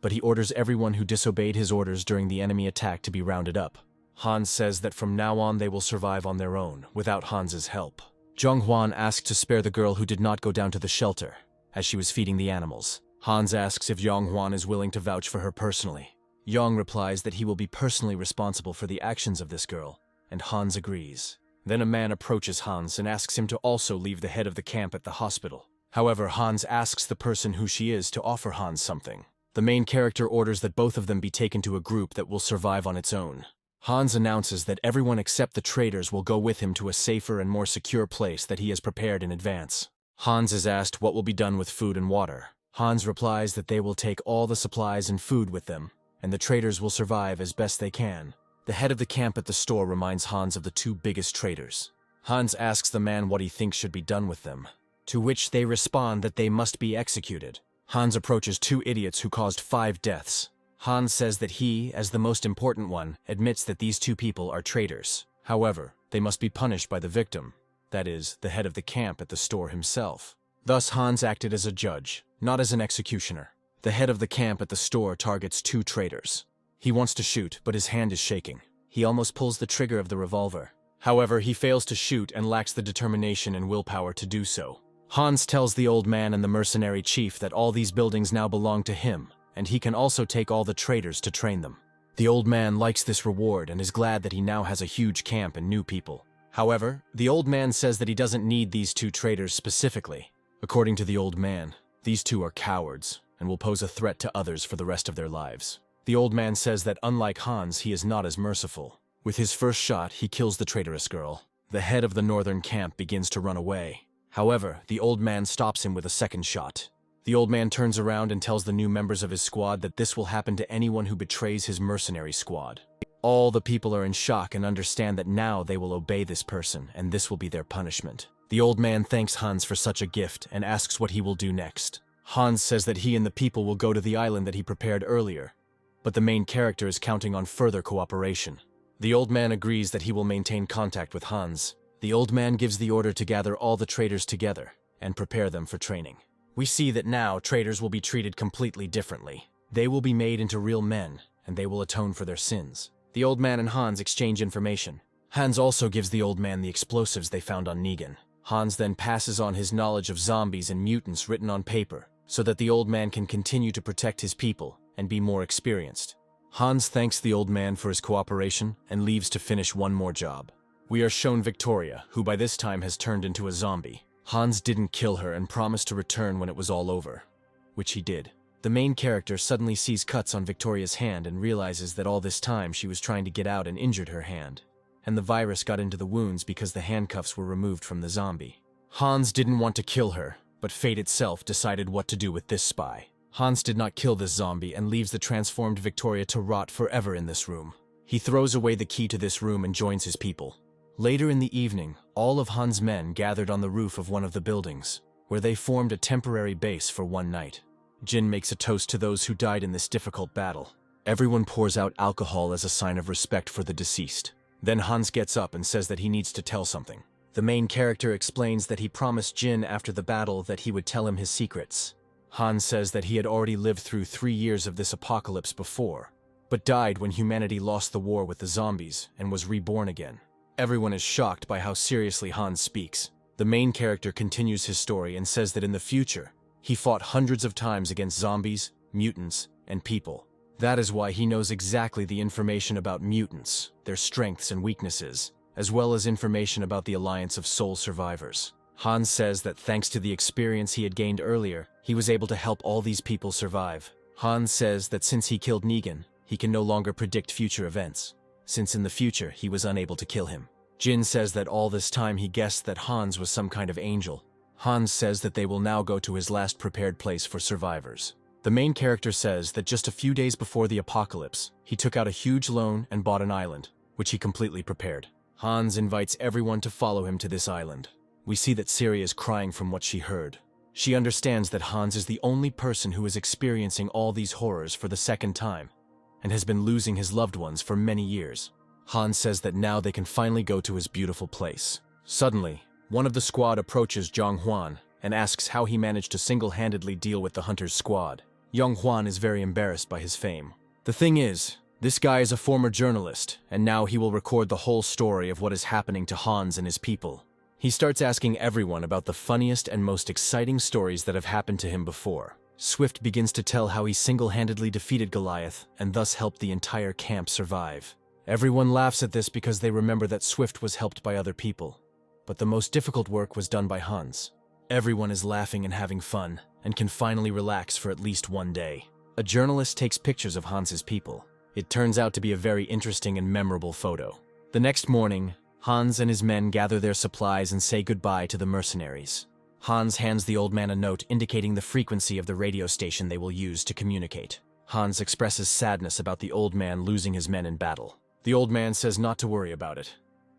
Speaker 1: But he orders everyone who disobeyed his orders during the enemy attack to be rounded up. Hans says that from now on they will survive on their own, without Hans's help. Jong-hwan asks to spare the girl who did not go down to the shelter, as she was feeding the animals. Hans asks if Jong-hwan is willing to vouch for her personally. Yong replies that he will be personally responsible for the actions of this girl, and Hans agrees. Then a man approaches Hans and asks him to also leave the head of the camp at the hospital. However, Hans asks the person who she is to offer Hans something. The main character orders that both of them be taken to a group that will survive on its own. Hans announces that everyone except the traitors will go with him to a safer and more secure place that he has prepared in advance. Hans is asked what will be done with food and water. Hans replies that they will take all the supplies and food with them, and the traitors will survive as best they can. The head of the camp at the store reminds Hans of the 2 biggest traitors. Hans asks the man what he thinks should be done with them, to which they respond that they must be executed. Hans approaches 2 idiots who caused 5 deaths. Hans says that he, as the most important one, admits that these 2 people are traitors. However, they must be punished by the victim, that is, the head of the camp at the store himself. Thus Hans acted as a judge, not as an executioner. The head of the camp at the store targets 2 traitors. He wants to shoot, but his hand is shaking. He almost pulls the trigger of the revolver. However, he fails to shoot and lacks the determination and willpower to do so. Hans tells the old man and the mercenary chief that all these buildings now belong to him, and he can also take all the traitors to train them. The old man likes this reward and is glad that he now has a huge camp and new people. However, the old man says that he doesn't need these two traitors specifically. According to the old man, these two are cowards and will pose a threat to others for the rest of their lives. The old man says that unlike Hans, he is not as merciful. With his first shot, he kills the traitorous girl. The head of the northern camp begins to run away. However, the old man stops him with a second shot. The old man turns around and tells the new members of his squad that this will happen to anyone who betrays his mercenary squad. All the people are in shock and understand that now they will obey this person, and this will be their punishment. The old man thanks Hans for such a gift and asks what he will do next. Hans says that he and the people will go to the island that he prepared earlier, but the main character is counting on further cooperation. The old man agrees that he will maintain contact with Hans. The old man gives the order to gather all the traitors together and prepare them for training. We see that now traitors will be treated completely differently. They will be made into real men, and they will atone for their sins. The old man and Hans exchange information. Hans also gives the old man the explosives they found on Negan. Hans then passes on his knowledge of zombies and mutants written on paper, so that the old man can continue to protect his people and be more experienced. Hans thanks the old man for his cooperation and leaves to finish one more job. We are shown Victoria, who by this time has turned into a zombie. Hans didn't kill her and promised to return when it was all over, which he did. The main character suddenly sees cuts on Victoria's hand and realizes that all this time she was trying to get out and injured her hand, and the virus got into the wounds because the handcuffs were removed from the zombie. Hans didn't want to kill her, but fate itself decided what to do with this spy. Hans did not kill this zombie and leaves the transformed Victoria to rot forever in this room. He throws away the key to this room and joins his people. Later in the evening, all of Hans' men gathered on the roof of one of the buildings, where they formed a temporary base for one night. Jin makes a toast to those who died in this difficult battle. Everyone pours out alcohol as a sign of respect for the deceased. Then Hans gets up and says that he needs to tell something. The main character explains that he promised Jin after the battle that he would tell him his secrets. Hans says that he had already lived through 3 years of this apocalypse before, but died when humanity lost the war with the zombies and was reborn again. Everyone is shocked by how seriously Hans speaks. The main character continues his story and says that in the future, he fought hundreds of times against zombies, mutants, and people. That is why he knows exactly the information about mutants, their strengths and weaknesses, as well as information about the Alliance of Soul Survivors. Hans says that thanks to the experience he had gained earlier, he was able to help all these people survive. Hans says that since he killed Negan, he can no longer predict future events, since in the future he was unable to kill him. Jin says that all this time he guessed that Hans was some kind of angel. Hans says that they will now go to his last prepared place for survivors. The main character says that just a few days before the apocalypse, he took out a huge loan and bought an island, which he completely prepared. Hans invites everyone to follow him to this island. We see that Siri is crying from what she heard. She understands that Hans is the only person who is experiencing all these horrors for the second time, and has been losing his loved ones for many years. Hans says that now they can finally go to his beautiful place. Suddenly, one of the squad approaches Zhang Huan and asks how he managed to single-handedly deal with the hunter's squad. Yang Huan is very embarrassed by his fame. The thing is, this guy is a former journalist, and now he will record the whole story of what is happening to Hans and his people. He starts asking everyone about the funniest and most exciting stories that have happened to him before. Swift begins to tell how he single-handedly defeated Goliath and thus helped the entire camp survive. Everyone laughs at this because they remember that Swift was helped by other people. But the most difficult work was done by Hans. Everyone is laughing and having fun, and can finally relax for at least one day. A journalist takes pictures of Hans's people. It turns out to be a very interesting and memorable photo. The next morning, Hans and his men gather their supplies and say goodbye to the mercenaries. Hans hands the old man a note indicating the frequency of the radio station they will use to communicate. Hans expresses sadness about the old man losing his men in battle. The old man says not to worry about it,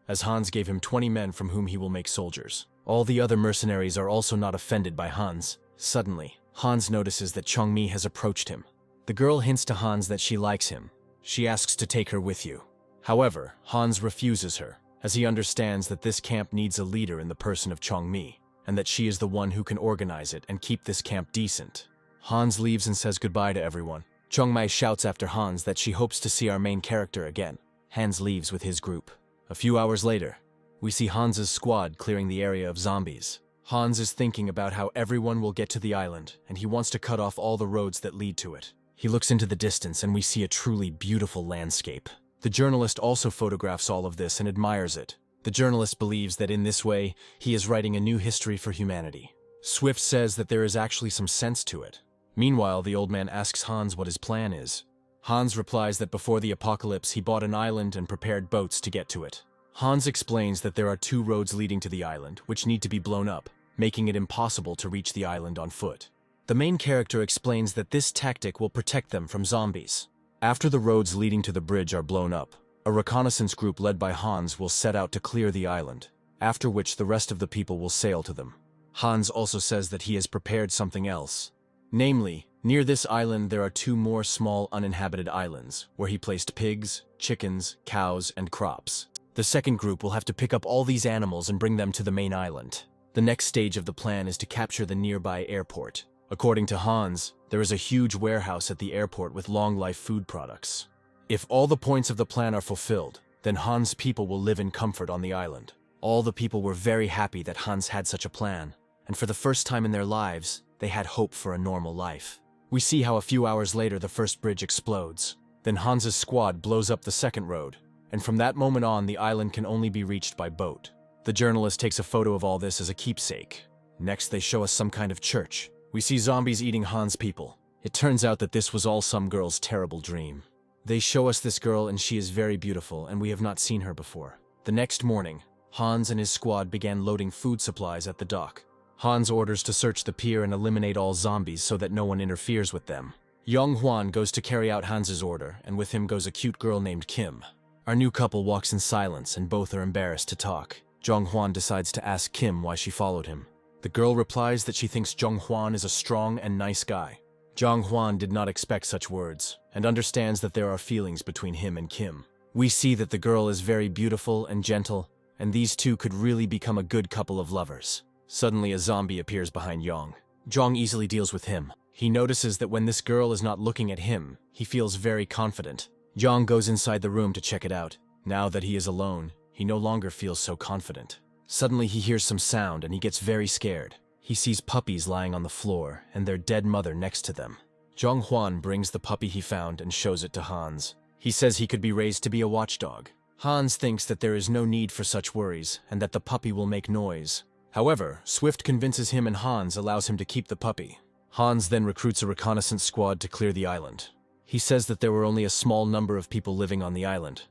Speaker 1: as Hans gave him 20 men from whom he will make soldiers. All the other mercenaries are also not offended by Hans. Suddenly, Hans notices that Chongmi has approached him. The girl hints to Hans that she likes him. She asks to take her with you. However, Hans refuses her, as he understands that this camp needs a leader in the person of Chongmi, and that she is the one who can organize it and keep this camp decent. Hans leaves and says goodbye to everyone. Chongmai shouts after Hans that she hopes to see our main character again. Hans leaves with his group. A few hours later, we see Hans's squad clearing the area of zombies. Hans is thinking about how everyone will get to the island, and he wants to cut off all the roads that lead to it. He looks into the distance and we see a truly beautiful landscape. The journalist also photographs all of this and admires it. The The journalist believes that in this way, he is writing a new history for humanity. Swift says that there is actually some sense to it. Meanwhile, the old man asks Hans what his plan is. Hans replies that before the apocalypse, he bought an island and prepared boats to get to it. Hans explains that there are 2 roads leading to the island, which need to be blown up, making it impossible to reach the island on foot. The main character explains that this tactic will protect them from zombies. After the roads leading to the bridge are blown up, a reconnaissance group led by Hans will set out to clear the island, after which the rest of the people will sail to them. Hans also says that he has prepared something else. Namely, near this island there are 2 more small uninhabited islands, where he placed pigs, chickens, cows, and crops. The second group will have to pick up all these animals and bring them to the main island. The next stage of the plan is to capture the nearby airport. According to Hans, there is a huge warehouse at the airport with long-life food products. If all the points of the plan are fulfilled, then Hans' people will live in comfort on the island. All the people were very happy that Hans had such a plan, and for the first time in their lives, they had hope for a normal life. We see how a few hours later the first bridge explodes. Then Hans' squad blows up the second road, and from that moment on the island can only be reached by boat. The journalist takes a photo of all this as a keepsake. Next they show us some kind of church. We see zombies eating Hans' people. It turns out that this was all some girl's terrible dream. They show us this girl and she is very beautiful and we have not seen her before. The next morning, Hans and his squad began loading food supplies at the dock. Hans orders to search the pier and eliminate all zombies so that no one interferes with them. Young Hwan goes to carry out Hans's order, and with him goes a cute girl named Kim. Our new couple walks in silence and both are embarrassed to talk. Jong Hwan decides to ask Kim why she followed him. The girl replies that she thinks Jong Hwan is a strong and nice guy. Jong Hwan did not expect such words, and understands that there are feelings between him and Kim. We see that the girl is very beautiful and gentle, and these two could really become a good couple of lovers. Suddenly a zombie appears behind Yong. Jong easily deals with him. He notices that when this girl is not looking at him, he feels very confident. Jong goes inside the room to check it out. Now that he is alone, he no longer feels so confident. Suddenly he hears some sound and he gets very scared. He sees puppies lying on the floor and their dead mother next to them. Jong Hwan brings the puppy he found and shows it to Hans. He says he could be raised to be a watchdog. Hans thinks that there is no need for such worries and that the puppy will make noise. However, Swift convinces him and Hans allows him to keep the puppy. Hans then recruits a reconnaissance squad to clear the island. He says that there were only a small number of people living on the island,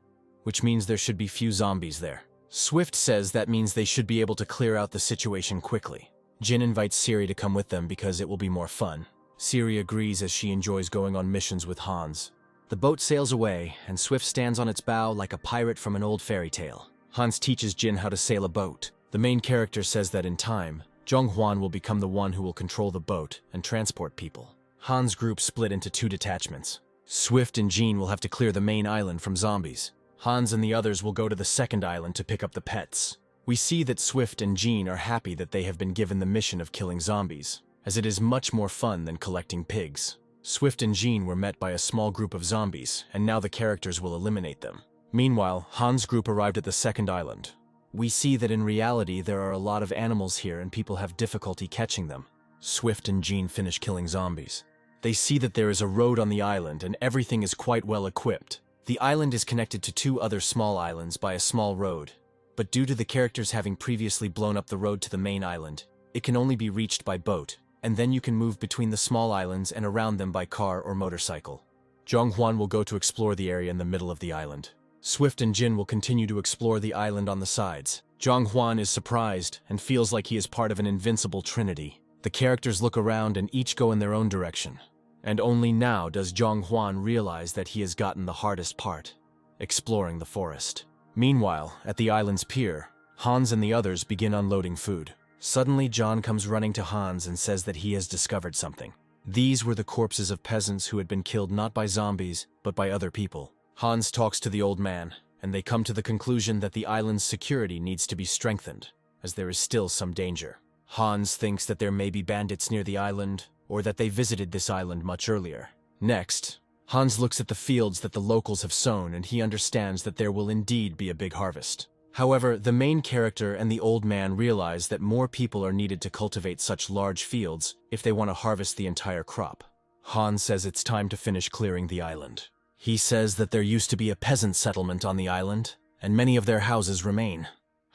Speaker 1: which means there should be few zombies there. Swift says that means they should be able to clear out the situation quickly. Jin invites Siri to come with them because it will be more fun. Siri agrees as she enjoys going on missions with Hans. The boat sails away, and Swift stands on its bow like a pirate from an old fairy tale. Hans teaches Jin how to sail a boat. The main character says that in time, Jong Hwan will become the one who will control the boat and transport people. Hans' group split into 2 detachments. Swift and Jean will have to clear the main island from zombies. Hans and the others will go to the second island to pick up the pets. We see that Swift and Jean are happy that they have been given the mission of killing zombies, as it is much more fun than collecting pigs. Swift and Jean were met by a small group of zombies, and now the characters will eliminate them. Meanwhile, Hans' group arrived at the second island. We see that in reality there are a lot of animals here and people have difficulty catching them. Swift and Jean finish killing zombies. They see that there is a road on the island and everything is quite well equipped. The island is connected to 2 other small islands by a small road, but due to the characters having previously blown up the road to the main island, it can only be reached by boat, and then you can move between the small islands and around them by car or motorcycle. Jong Hwan will go to explore the area in the middle of the island. Swift and Jin will continue to explore the island on the sides. Jong Hwan is surprised and feels like he is part of an invincible trinity. The characters look around and each go in their own direction. And only now does Jong Hwan realize that he has gotten the hardest part, exploring the forest. Meanwhile, at the island's pier, Hans and the others begin unloading food. Suddenly, John comes running to Hans and says that he has discovered something. These were the corpses of peasants who had been killed not by zombies, but by other people. Hans talks to the old man, and they come to the conclusion that the island's security needs to be strengthened, as there is still some danger. Hans thinks that there may be bandits near the island, or that they visited this island much earlier. Next, Hans looks at the fields that the locals have sown and he understands that there will indeed be a big harvest. However, the main character and the old man realize that more people are needed to cultivate such large fields if they want to harvest the entire crop. Hans says it's time to finish clearing the island. He says that there used to be a peasant settlement on the island, and many of their houses remain.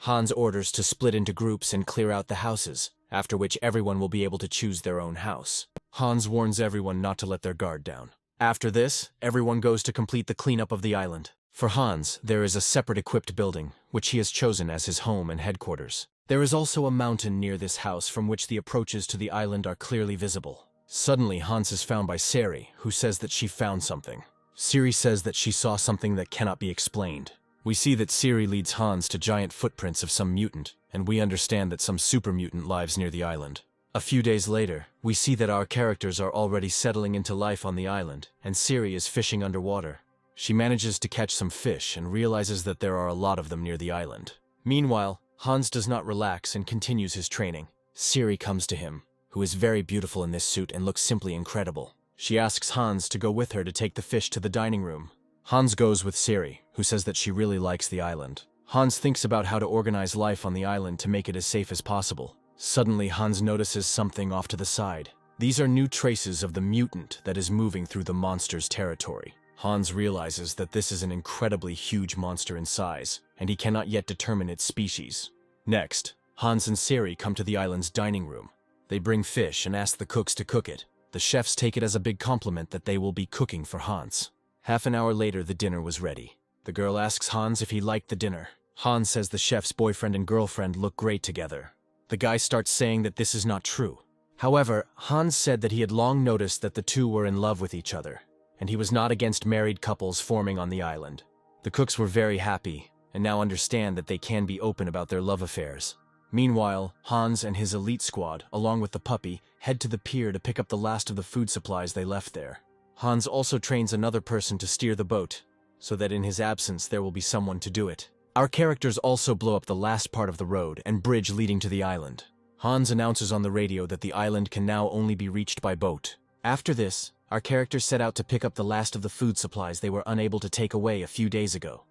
Speaker 1: Hans orders to split into groups and clear out the houses, after which everyone will be able to choose their own house. Hans warns everyone not to let their guard down. After this, everyone goes to complete the cleanup of the island. For Hans, there is a separate equipped building, which he has chosen as his home and headquarters. There is also a mountain near this house from which the approaches to the island are clearly visible. Suddenly, Hans is found by Sari, who says that she found something. Siri says that she saw something that cannot be explained. We see that Siri leads Hans to giant footprints of some mutant, and we understand that some super mutant lives near the island. A few days later, we see that our characters are already settling into life on the island, and Siri is fishing underwater. She manages to catch some fish and realizes that there are a lot of them near the island. Meanwhile, Hans does not relax and continues his training. Siri comes to him, who is very beautiful in this suit and looks simply incredible. She asks Hans to go with her to take the fish to the dining room. Hans goes with Siri, who says that she really likes the island. Hans thinks about how to organize life on the island to make it as safe as possible. Suddenly, Hans notices something off to the side. These are new traces of the mutant that is moving through the monster's territory. Hans realizes that this is an incredibly huge monster in size, and he cannot yet determine its species. Next, Hans and Siri come to the island's dining room. They bring fish and ask the cooks to cook it. The chefs take it as a big compliment that they will be cooking for Hans. Half an hour later, the dinner was ready. The girl asks Hans if he liked the dinner. Hans says the chef's boyfriend and girlfriend look great together. The guy starts saying that this is not true. However, Hans said that he had long noticed that the two were in love with each other, and he was not against married couples forming on the island. The cooks were very happy, and now understand that they can be open about their love affairs. Meanwhile, Hans and his elite squad, along with the puppy, head to the pier to pick up the last of the food supplies they left there. Hans also trains another person to steer the boat, so that in his absence there will be someone to do it. Our characters also blow up the last part of the road and bridge leading to the island. Hans announces on the radio that the island can now only be reached by boat. After this, our characters set out to pick up the last of the food supplies they were unable to take away a few days ago,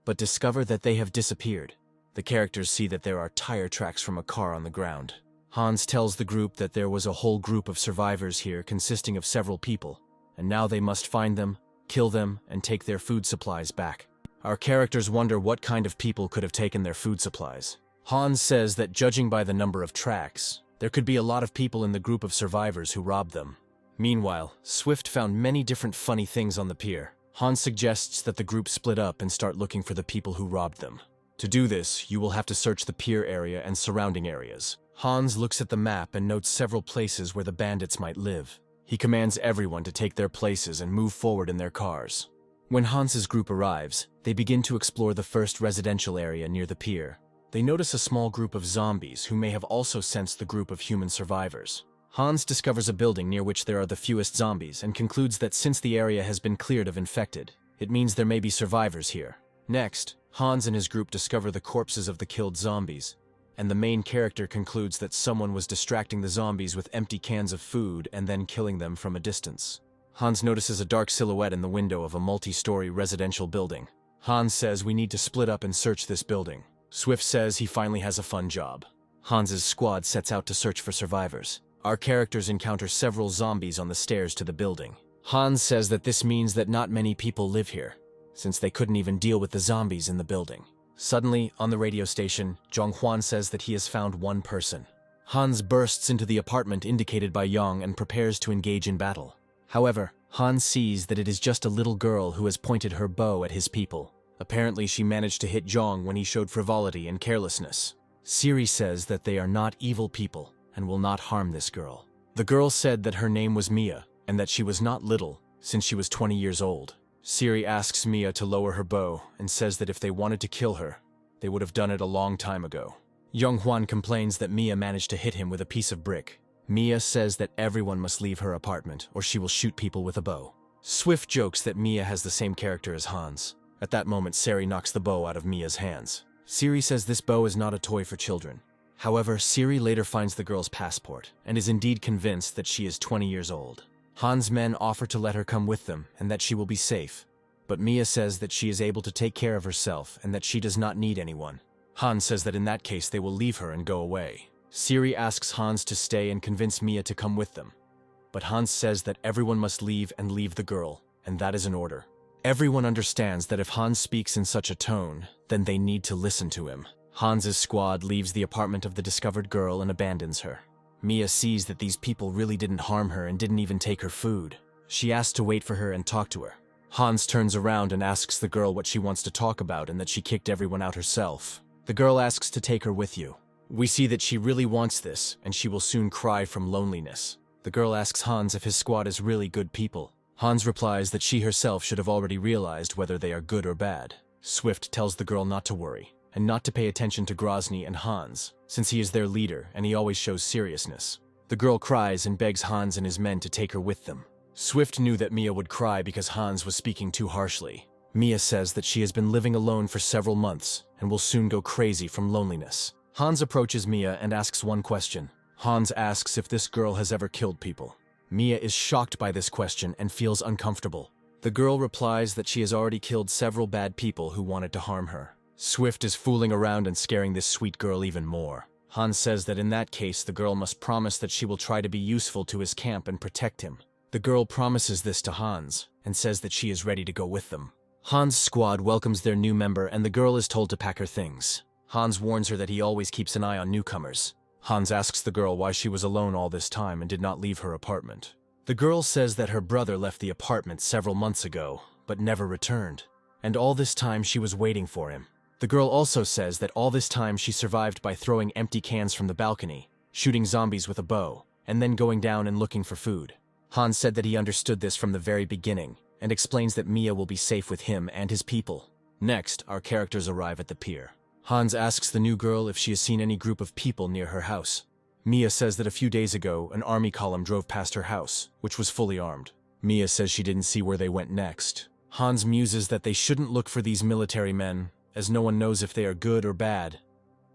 Speaker 1: but discover that they have disappeared. The characters see that there are tire tracks from a car on the ground. Hans tells the group that there was a whole group of survivors here consisting of several people, and now they must find them, kill them, and take their food supplies back. Our characters wonder what kind of people could have taken their food supplies. Hans says that judging by the number of tracks, there could be a lot of people in the group of survivors who robbed them. Meanwhile, Swift found many different funny things on the pier. Hans suggests that the group split up and start looking for the people who robbed them. To do this, you will have to search the pier area and surrounding areas. Hans looks at the map and notes several places where the bandits might live. He commands everyone to take their places and move forward in their cars. When Hans's group arrives, they begin to explore the first residential area near the pier. They notice a small group of zombies who may have also sensed the group of human survivors. Hans discovers a building near which there are the fewest zombies and concludes that since the area has been cleared of infected, it means there may be survivors here. Next, Hans and his group discover the corpses of the killed zombies, and the main character concludes that someone was distracting the zombies with empty cans of food and then killing them from a distance. Hans notices a dark silhouette in the window of a multi-story residential building. Hans says we need to split up and search this building. Swift says he finally has a fun job. Hans's squad sets out to search for survivors. Our characters encounter several zombies on the stairs to the building. Hans says that this means that not many people live here, since they couldn't even deal with the zombies in the building. Suddenly, on the radio station, Zhonghua says that he has found one person. Hans bursts into the apartment indicated by Yang and prepares to engage in battle. However, Hans sees that it is just a little girl who has pointed her bow at his people. Apparently, she managed to hit Zhong when he showed frivolity and carelessness. Siri says that they are not evil people and will not harm this girl. The girl said that her name was Mia and that she was not little since she was 20 years old. Siri asks Mia to lower her bow and says that if they wanted to kill her, they would have done it a long time ago. Yonghwan complains that Mia managed to hit him with a piece of brick. Mia says that everyone must leave her apartment or she will shoot people with a bow. Swift jokes that Mia has the same character as Hans. At that moment, Siri knocks the bow out of Mia's hands. Siri says this bow is not a toy for children. However, Siri later finds the girl's passport and is indeed convinced that she is 20 years old. Hans' men offer to let her come with them and that she will be safe. But Mia says that she is able to take care of herself and that she does not need anyone. Hans says that in that case they will leave her and go away. Siri asks Hans to stay and convince Mia to come with them. But Hans says that everyone must leave and leave the girl, and that is an order. Everyone understands that if Hans speaks in such a tone, then they need to listen to him. Hans's squad leaves the apartment of the discovered girl and abandons her. Mia sees that these people really didn't harm her and didn't even take her food. She asks to wait for her and talk to her. Hans turns around and asks the girl what she wants to talk about and that she kicked everyone out herself. The girl asks to take her with you. We see that she really wants this, and she will soon cry from loneliness. The girl asks Hans if his squad is really good people. Hans replies that she herself should have already realized whether they are good or bad. Swift tells the girl not to worry, and not to pay attention to Grozny and Hans, since he is their leader and he always shows seriousness. The girl cries and begs Hans and his men to take her with them. Swift knew that Mia would cry because Hans was speaking too harshly. Mia says that she has been living alone for several months and will soon go crazy from loneliness. Hans approaches Mia and asks one question. Hans asks if this girl has ever killed people. Mia is shocked by this question and feels uncomfortable. The girl replies that she has already killed several bad people who wanted to harm her. Swift is fooling around and scaring this sweet girl even more. Hans says that in that case the girl must promise that she will try to be useful to his camp and protect him. The girl promises this to Hans and says that she is ready to go with them. Hans' squad welcomes their new member and the girl is told to pack her things. Hans warns her that he always keeps an eye on newcomers. Hans asks the girl why she was alone all this time and did not leave her apartment. The girl says that her brother left the apartment several months ago, but never returned, and all this time she was waiting for him. The girl also says that all this time she survived by throwing empty cans from the balcony, shooting zombies with a bow, and then going down and looking for food. Hans said that he understood this from the very beginning, and explains that Mia will be safe with him and his people. Next, our characters arrive at the pier. Hans asks the new girl if she has seen any group of people near her house. Mia says that a few days ago, an army column drove past her house, which was fully armed. Mia says she didn't see where they went next. Hans muses that they shouldn't look for these military men, as no one knows if they are good or bad,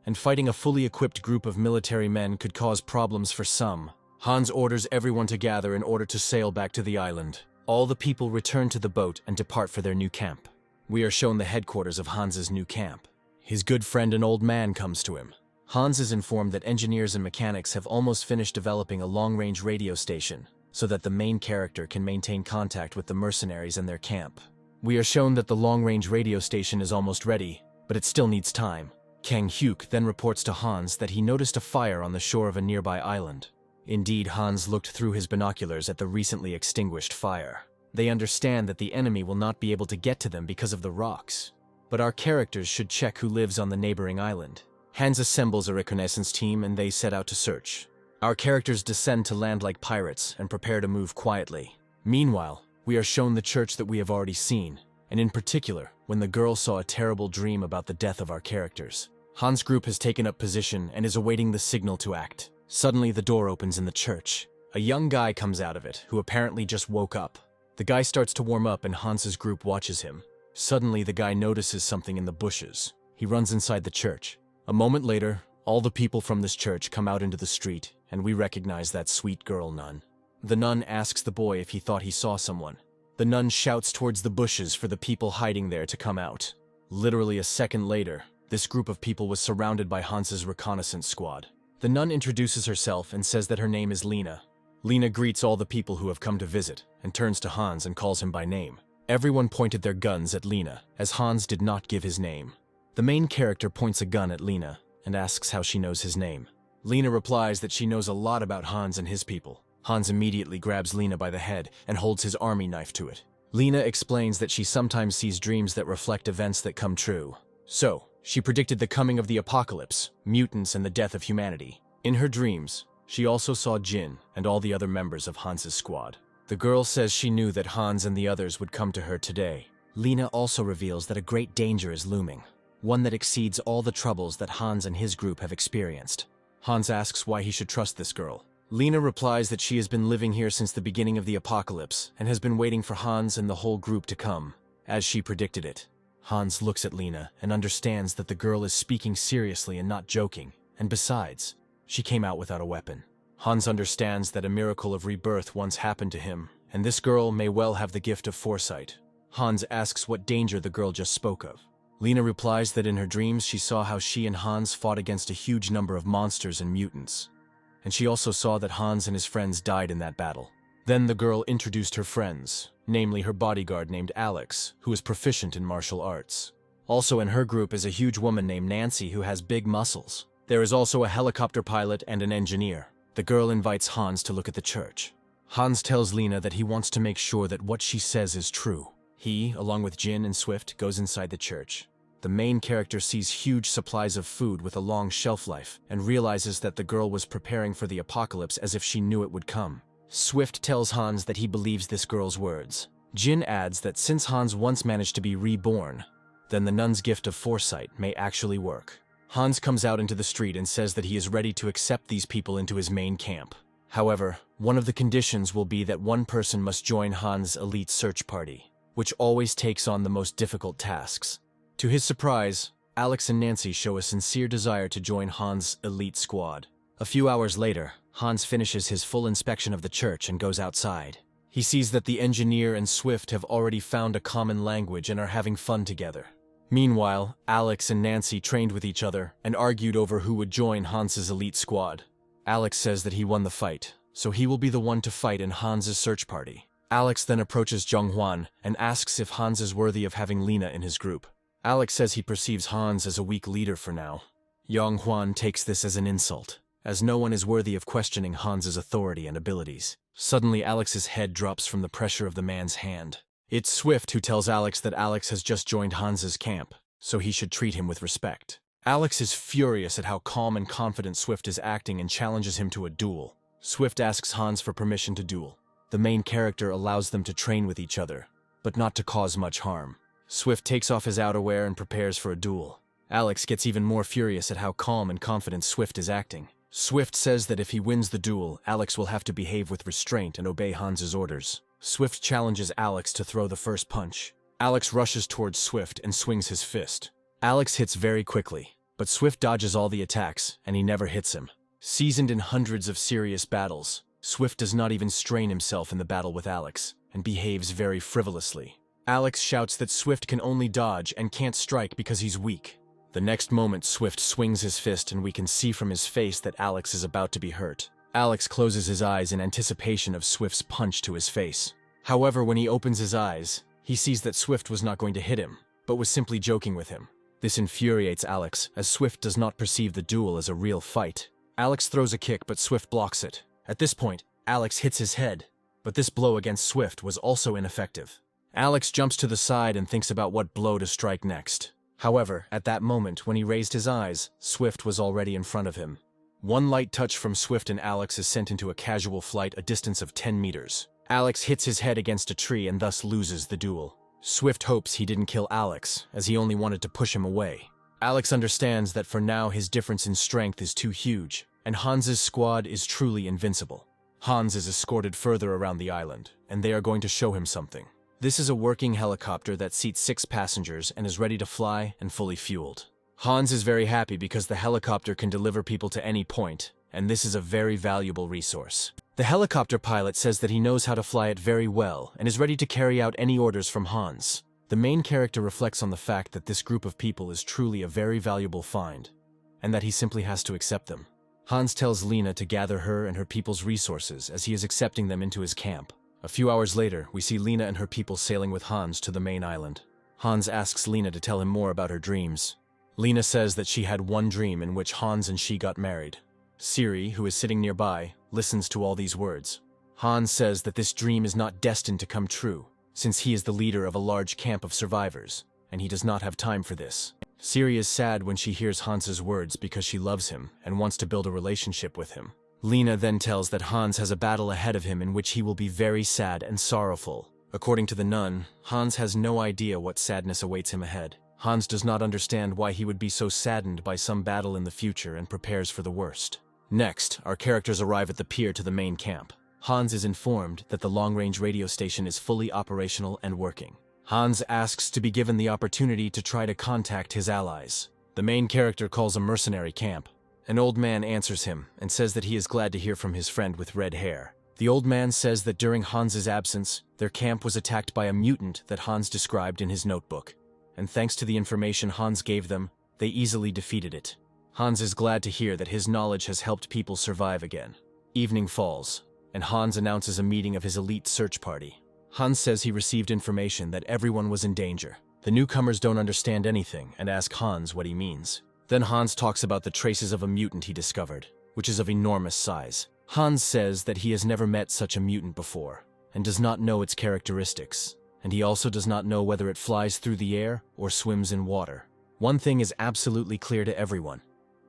Speaker 1: and fighting a fully equipped group of military men could cause problems for some. Hans orders everyone to gather in order to sail back to the island. All the people return to the boat and depart for their new camp. We are shown the headquarters of Hans's new camp. His good friend, an old man, comes to him. Hans is informed that engineers and mechanics have almost finished developing a long-range radio station, so that the main character can maintain contact with the mercenaries and their camp. We are shown that the long-range radio station is almost ready, but it still needs time. Kang Hyuk then reports to Hans that he noticed a fire on the shore of a nearby island. Indeed, Hans looked through his binoculars at the recently extinguished fire. They understand that the enemy will not be able to get to them because of the rocks. But our characters should check who lives on the neighboring island. Hans assembles a reconnaissance team and they set out to search. Our characters descend to land like pirates and prepare to move quietly. Meanwhile, we are shown the church that we have already seen, and in particular, when the girl saw a terrible dream about the death of our characters. Hans' group has taken up position and is awaiting the signal to act. Suddenly, the door opens in the church. A young guy comes out of it, who apparently just woke up. The guy starts to warm up and Hans's group watches him. Suddenly, the guy notices something in the bushes. He runs inside the church. A moment later, all the people from this church come out into the street, and we recognize that sweet girl nun. The nun asks the boy if he thought he saw someone. The nun shouts towards the bushes for the people hiding there to come out. Literally a second later, this group of people was surrounded by Hans's reconnaissance squad. The nun introduces herself and says that her name is Lena. Lena greets all the people who have come to visit, and turns to Hans and calls him by name. Everyone pointed their guns at Lena, as Hans did not give his name. The main character points a gun at Lena, and asks how she knows his name. Lena replies that she knows a lot about Hans and his people. Hans immediately grabs Lena by the head and holds his army knife to it. Lena explains that she sometimes sees dreams that reflect events that come true. So, she predicted the coming of the apocalypse, mutants, and the death of humanity. In her dreams, she also saw Jin and all the other members of Hans's squad. The girl says she knew that Hans and the others would come to her today. Lena also reveals that a great danger is looming, one that exceeds all the troubles that Hans and his group have experienced. Hans asks why he should trust this girl. Lena replies that she has been living here since the beginning of the apocalypse and has been waiting for Hans and the whole group to come, as she predicted it. Hans looks at Lena and understands that the girl is speaking seriously and not joking, and besides, she came out without a weapon. Hans understands that a miracle of rebirth once happened to him, and this girl may well have the gift of foresight. Hans asks what danger the girl just spoke of. Lena replies that in her dreams she saw how she and Hans fought against a huge number of monsters and mutants, and she also saw that Hans and his friends died in that battle. Then the girl introduced her friends, namely her bodyguard named Alex, who is proficient in martial arts. Also in her group is a huge woman named Nancy who has big muscles. There is also a helicopter pilot and an engineer. The girl invites Hans to look at the church. Hans tells Lena that he wants to make sure that what she says is true. He, along with Jin and Swift, goes inside the church. The main character sees huge supplies of food with a long shelf life and realizes that the girl was preparing for the apocalypse as if she knew it would come. Swift tells Hans that he believes this girl's words. Jin adds that since Hans once managed to be reborn, then the nun's gift of foresight may actually work. Hans comes out into the street and says that he is ready to accept these people into his main camp. However, one of the conditions will be that one person must join Hans' elite search party, which always takes on the most difficult tasks. To his surprise, Alex and Nancy show a sincere desire to join Hans' elite squad. A few hours later, Hans finishes his full inspection of the church and goes outside. He sees that the engineer and Swift have already found a common language and are having fun together. Meanwhile, Alex and Nancy trained with each other and argued over who would join Hans' elite squad. Alex says that he won the fight, so he will be the one to fight in Hans' search party. Alex then approaches Jung-hwan and asks if Hans is worthy of having Lena in his group. Alex says he perceives Hans as a weak leader for now. Jung-hwan takes this as an insult, as no one is worthy of questioning Hans' authority and abilities. Suddenly, Alex's head drops from the pressure of the man's hand. It's Swift who tells Alex that Alex has just joined Hans' camp, so he should treat him with respect. Alex is furious at how calm and confident Swift is acting and challenges him to a duel. Swift asks Hans for permission to duel. The main character allows them to train with each other, but not to cause much harm. Swift takes off his outerwear and prepares for a duel. Alex gets even more furious at how calm and confident Swift is acting. Swift says that if he wins the duel, Alex will have to behave with restraint and obey Hans' orders. Swift challenges Alex to throw the first punch. Alex rushes towards Swift and swings his fist. Alex hits very quickly, but Swift dodges all the attacks, and he never hits him. Seasoned in hundreds of serious battles, Swift does not even strain himself in the battle with Alex, and behaves very frivolously. Alex shouts that Swift can only dodge and can't strike because he's weak. The next moment, Swift swings his fist and we can see from his face that Alex is about to be hurt. Alex closes his eyes in anticipation of Swift's punch to his face. However, when he opens his eyes, he sees that Swift was not going to hit him, but was simply joking with him. This infuriates Alex, as Swift does not perceive the duel as a real fight. Alex throws a kick, but Swift blocks it. At this point, Alex hits his head, but this blow against Swift was also ineffective. Alex jumps to the side and thinks about what blow to strike next. However, at that moment, when he raised his eyes, Swift was already in front of him. One light touch from Swift and Alex is sent into a casual flight a distance of 10 meters. Alex hits his head against a tree and thus loses the duel. Swift hopes he didn't kill Alex, as he only wanted to push him away. Alex understands that for now his difference in strength is too huge, and Hans' squad is truly invincible. Hans is escorted further around the island, and they are going to show him something. This is a working helicopter that seats 6 passengers and is ready to fly and fully fueled. Hans is very happy because the helicopter can deliver people to any point, and this is a very valuable resource. The helicopter pilot says that he knows how to fly it very well and is ready to carry out any orders from Hans. The main character reflects on the fact that this group of people is truly a very valuable find, and that he simply has to accept them. Hans tells Lena to gather her and her people's resources as he is accepting them into his camp. A few hours later, we see Lena and her people sailing with Hans to the main island. Hans asks Lena to tell him more about her dreams. Lena says that she had one dream in which Hans and she got married. Siri, who is sitting nearby, listens to all these words. Hans says that this dream is not destined to come true, since he is the leader of a large camp of survivors, and he does not have time for this. Siri is sad when she hears Hans's words because she loves him and wants to build a relationship with him. Lena then tells that Hans has a battle ahead of him in which he will be very sad and sorrowful. According to the nun, Hans has no idea what sadness awaits him ahead. Hans does not understand why he would be so saddened by some battle in the future and prepares for the worst. Next, our characters arrive at the pier to the main camp. Hans is informed that the long-range radio station is fully operational and working. Hans asks to be given the opportunity to try to contact his allies. The main character calls a mercenary camp. An old man answers him and says that he is glad to hear from his friend with red hair. The old man says that during Hans's absence, their camp was attacked by a mutant that Hans described in his notebook, and thanks to the information Hans gave them, they easily defeated it. Hans is glad to hear that his knowledge has helped people survive again. Evening falls, and Hans announces a meeting of his elite search party. Hans says he received information that everyone was in danger. The newcomers don't understand anything and ask Hans what he means. Then Hans talks about the traces of a mutant he discovered, which is of enormous size. Hans says that he has never met such a mutant before, and does not know its characteristics, and he also does not know whether it flies through the air or swims in water. One thing is absolutely clear to everyone.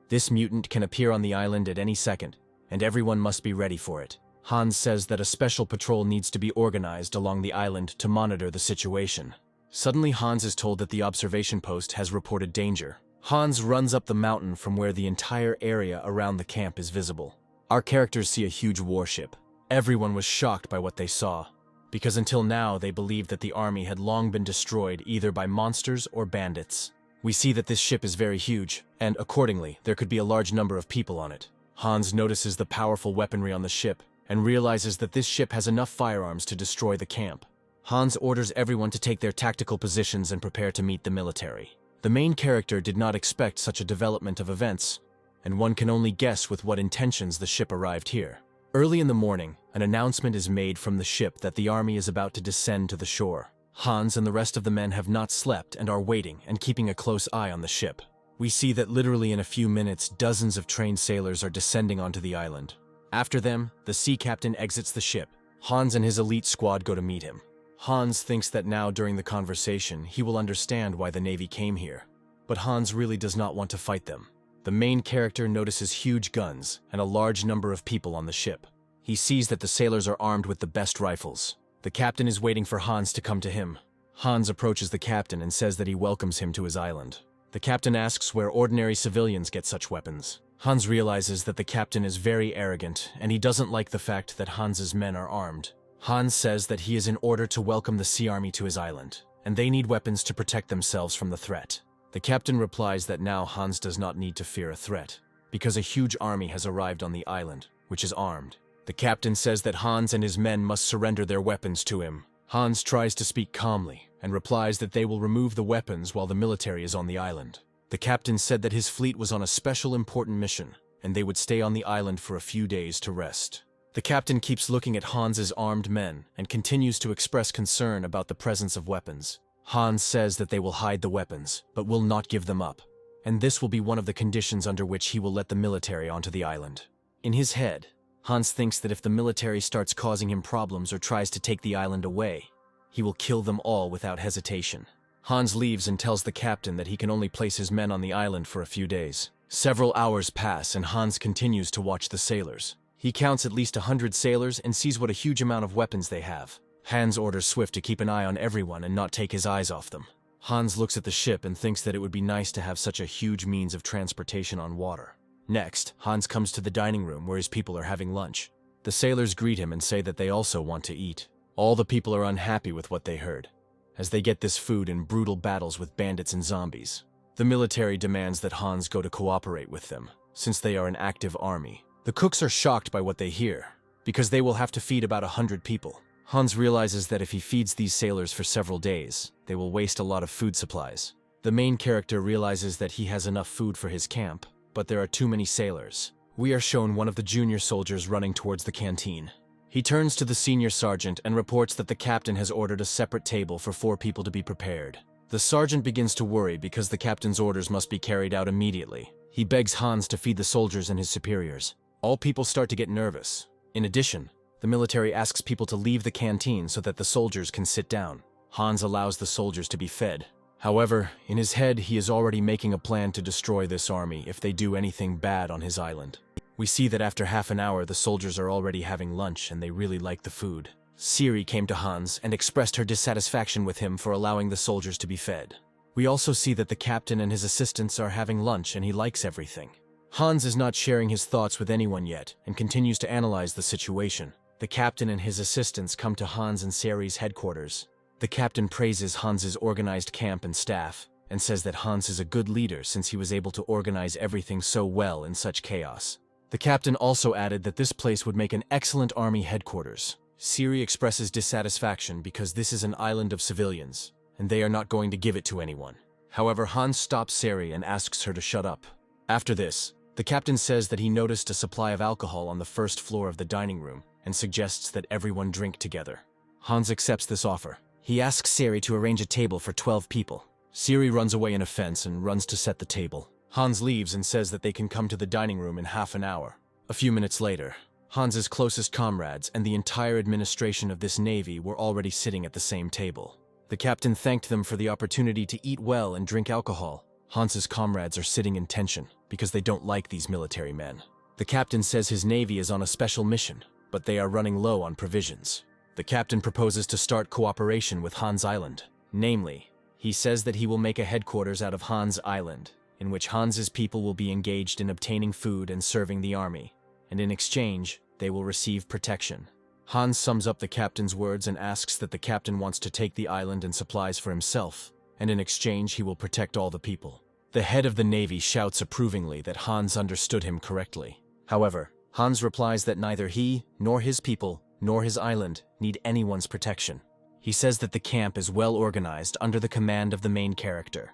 Speaker 1: This mutant can appear on the island at any second, and everyone must be ready for it. Hans says that a special patrol needs to be organized along the island to monitor the situation. Suddenly Hans is told that the observation post has reported danger. Hans runs up the mountain from where the entire area around the camp is visible. Our characters see a huge warship. Everyone was shocked by what they saw, because until now they believed that the army had long been destroyed either by monsters or bandits. We see that this ship is very huge, and accordingly, there could be a large number of people on it. Hans notices the powerful weaponry on the ship, and realizes that this ship has enough firearms to destroy the camp. Hans orders everyone to take their tactical positions and prepare to meet the military. The main character did not expect such a development of events, and one can only guess with what intentions the ship arrived here. Early in the morning, an announcement is made from the ship that the army is about to descend to the shore. Hans and the rest of the men have not slept and are waiting and keeping a close eye on the ship. We see that literally in a few minutes, dozens of trained sailors are descending onto the island. After them, the sea captain exits the ship. Hans and his elite squad go to meet him. Hans thinks that now during the conversation, he will understand why the Navy came here. But Hans really does not want to fight them. The main character notices huge guns and a large number of people on the ship. He sees that the sailors are armed with the best rifles. The captain is waiting for Hans to come to him. Hans approaches the captain and says that he welcomes him to his island. The captain asks where ordinary civilians get such weapons. Hans realizes that the captain is very arrogant, and he doesn't like the fact that Hans's men are armed. Hans says that he is in order to welcome the sea army to his island, and they need weapons to protect themselves from the threat. The captain replies that now Hans does not need to fear a threat, because a huge army has arrived on the island, which is armed. The captain says that Hans and his men must surrender their weapons to him. Hans tries to speak calmly, and replies that they will remove the weapons while the military is on the island. The captain said that his fleet was on a special important mission, and they would stay on the island for a few days to rest. The captain keeps looking at Hans's armed men, and continues to express concern about the presence of weapons. Hans says that they will hide the weapons, but will not give them up, and this will be one of the conditions under which he will let the military onto the island. In his head, Hans thinks that if the military starts causing him problems or tries to take the island away, he will kill them all without hesitation. Hans leaves and tells the captain that he can only place his men on the island for a few days. Several hours pass and Hans continues to watch the sailors. He counts at least 100 sailors and sees what a huge amount of weapons they have. Hans orders Swift to keep an eye on everyone and not take his eyes off them. Hans looks at the ship and thinks that it would be nice to have such a huge means of transportation on water. Next, Hans comes to the dining room where his people are having lunch. The sailors greet him and say that they also want to eat. All the people are unhappy with what they heard, as they get this food in brutal battles with bandits and zombies. The military demands that Hans go to cooperate with them, since they are an active army. The cooks are shocked by what they hear, because they will have to feed about 100 people. Hans realizes that if he feeds these sailors for several days, they will waste a lot of food supplies. The main character realizes that he has enough food for his camp, but there are too many sailors. We are shown one of the junior soldiers running towards the canteen. He turns to the senior sergeant and reports that the captain has ordered a separate table for 4 people to be prepared. The sergeant begins to worry because the captain's orders must be carried out immediately. He begs Hans to feed the soldiers and his superiors. All people start to get nervous. In addition, the military asks people to leave the canteen so that the soldiers can sit down. Hans allows the soldiers to be fed. However, in his head, he is already making a plan to destroy this army if they do anything bad on his island. We see that after half an hour, the soldiers are already having lunch and they really like the food. Siri came to Hans and expressed her dissatisfaction with him for allowing the soldiers to be fed. We also see that the captain and his assistants are having lunch and he likes everything. Hans is not sharing his thoughts with anyone yet and continues to analyze the situation. The captain and his assistants come to Hans and Sari's headquarters. The captain praises Hans's organized camp and staff, and says that Hans is a good leader since he was able to organize everything so well in such chaos. The captain also added that this place would make an excellent army headquarters. Siri expresses dissatisfaction because this is an island of civilians, and they are not going to give it to anyone. However, Hans stops Sari and asks her to shut up. After this, the captain says that he noticed a supply of alcohol on the first floor of the dining room, and suggests that everyone drink together. Hans accepts this offer. He asks Sari to arrange a table for 12 people. Siri runs away in offense and runs to set the table. Hans leaves and says that they can come to the dining room in half an hour. A few minutes later, Hans's closest comrades and the entire administration of this navy were already sitting at the same table. The captain thanked them for the opportunity to eat well and drink alcohol. Hans's comrades are sitting in tension because they don't like these military men. The captain says his navy is on a special mission, but they are running low on provisions. The captain proposes to start cooperation with Hans Island. Namely, he says that he will make a headquarters out of Hans Island, in which Hans's people will be engaged in obtaining food and serving the army, and in exchange, they will receive protection. Hans sums up the captain's words and asks that the captain wants to take the island and supplies for himself, and in exchange he will protect all the people. The head of the navy shouts approvingly that Hans understood him correctly. However, Hans replies that neither he, nor his people, nor his island need anyone's protection. He says that the camp is well organized under the command of the main character,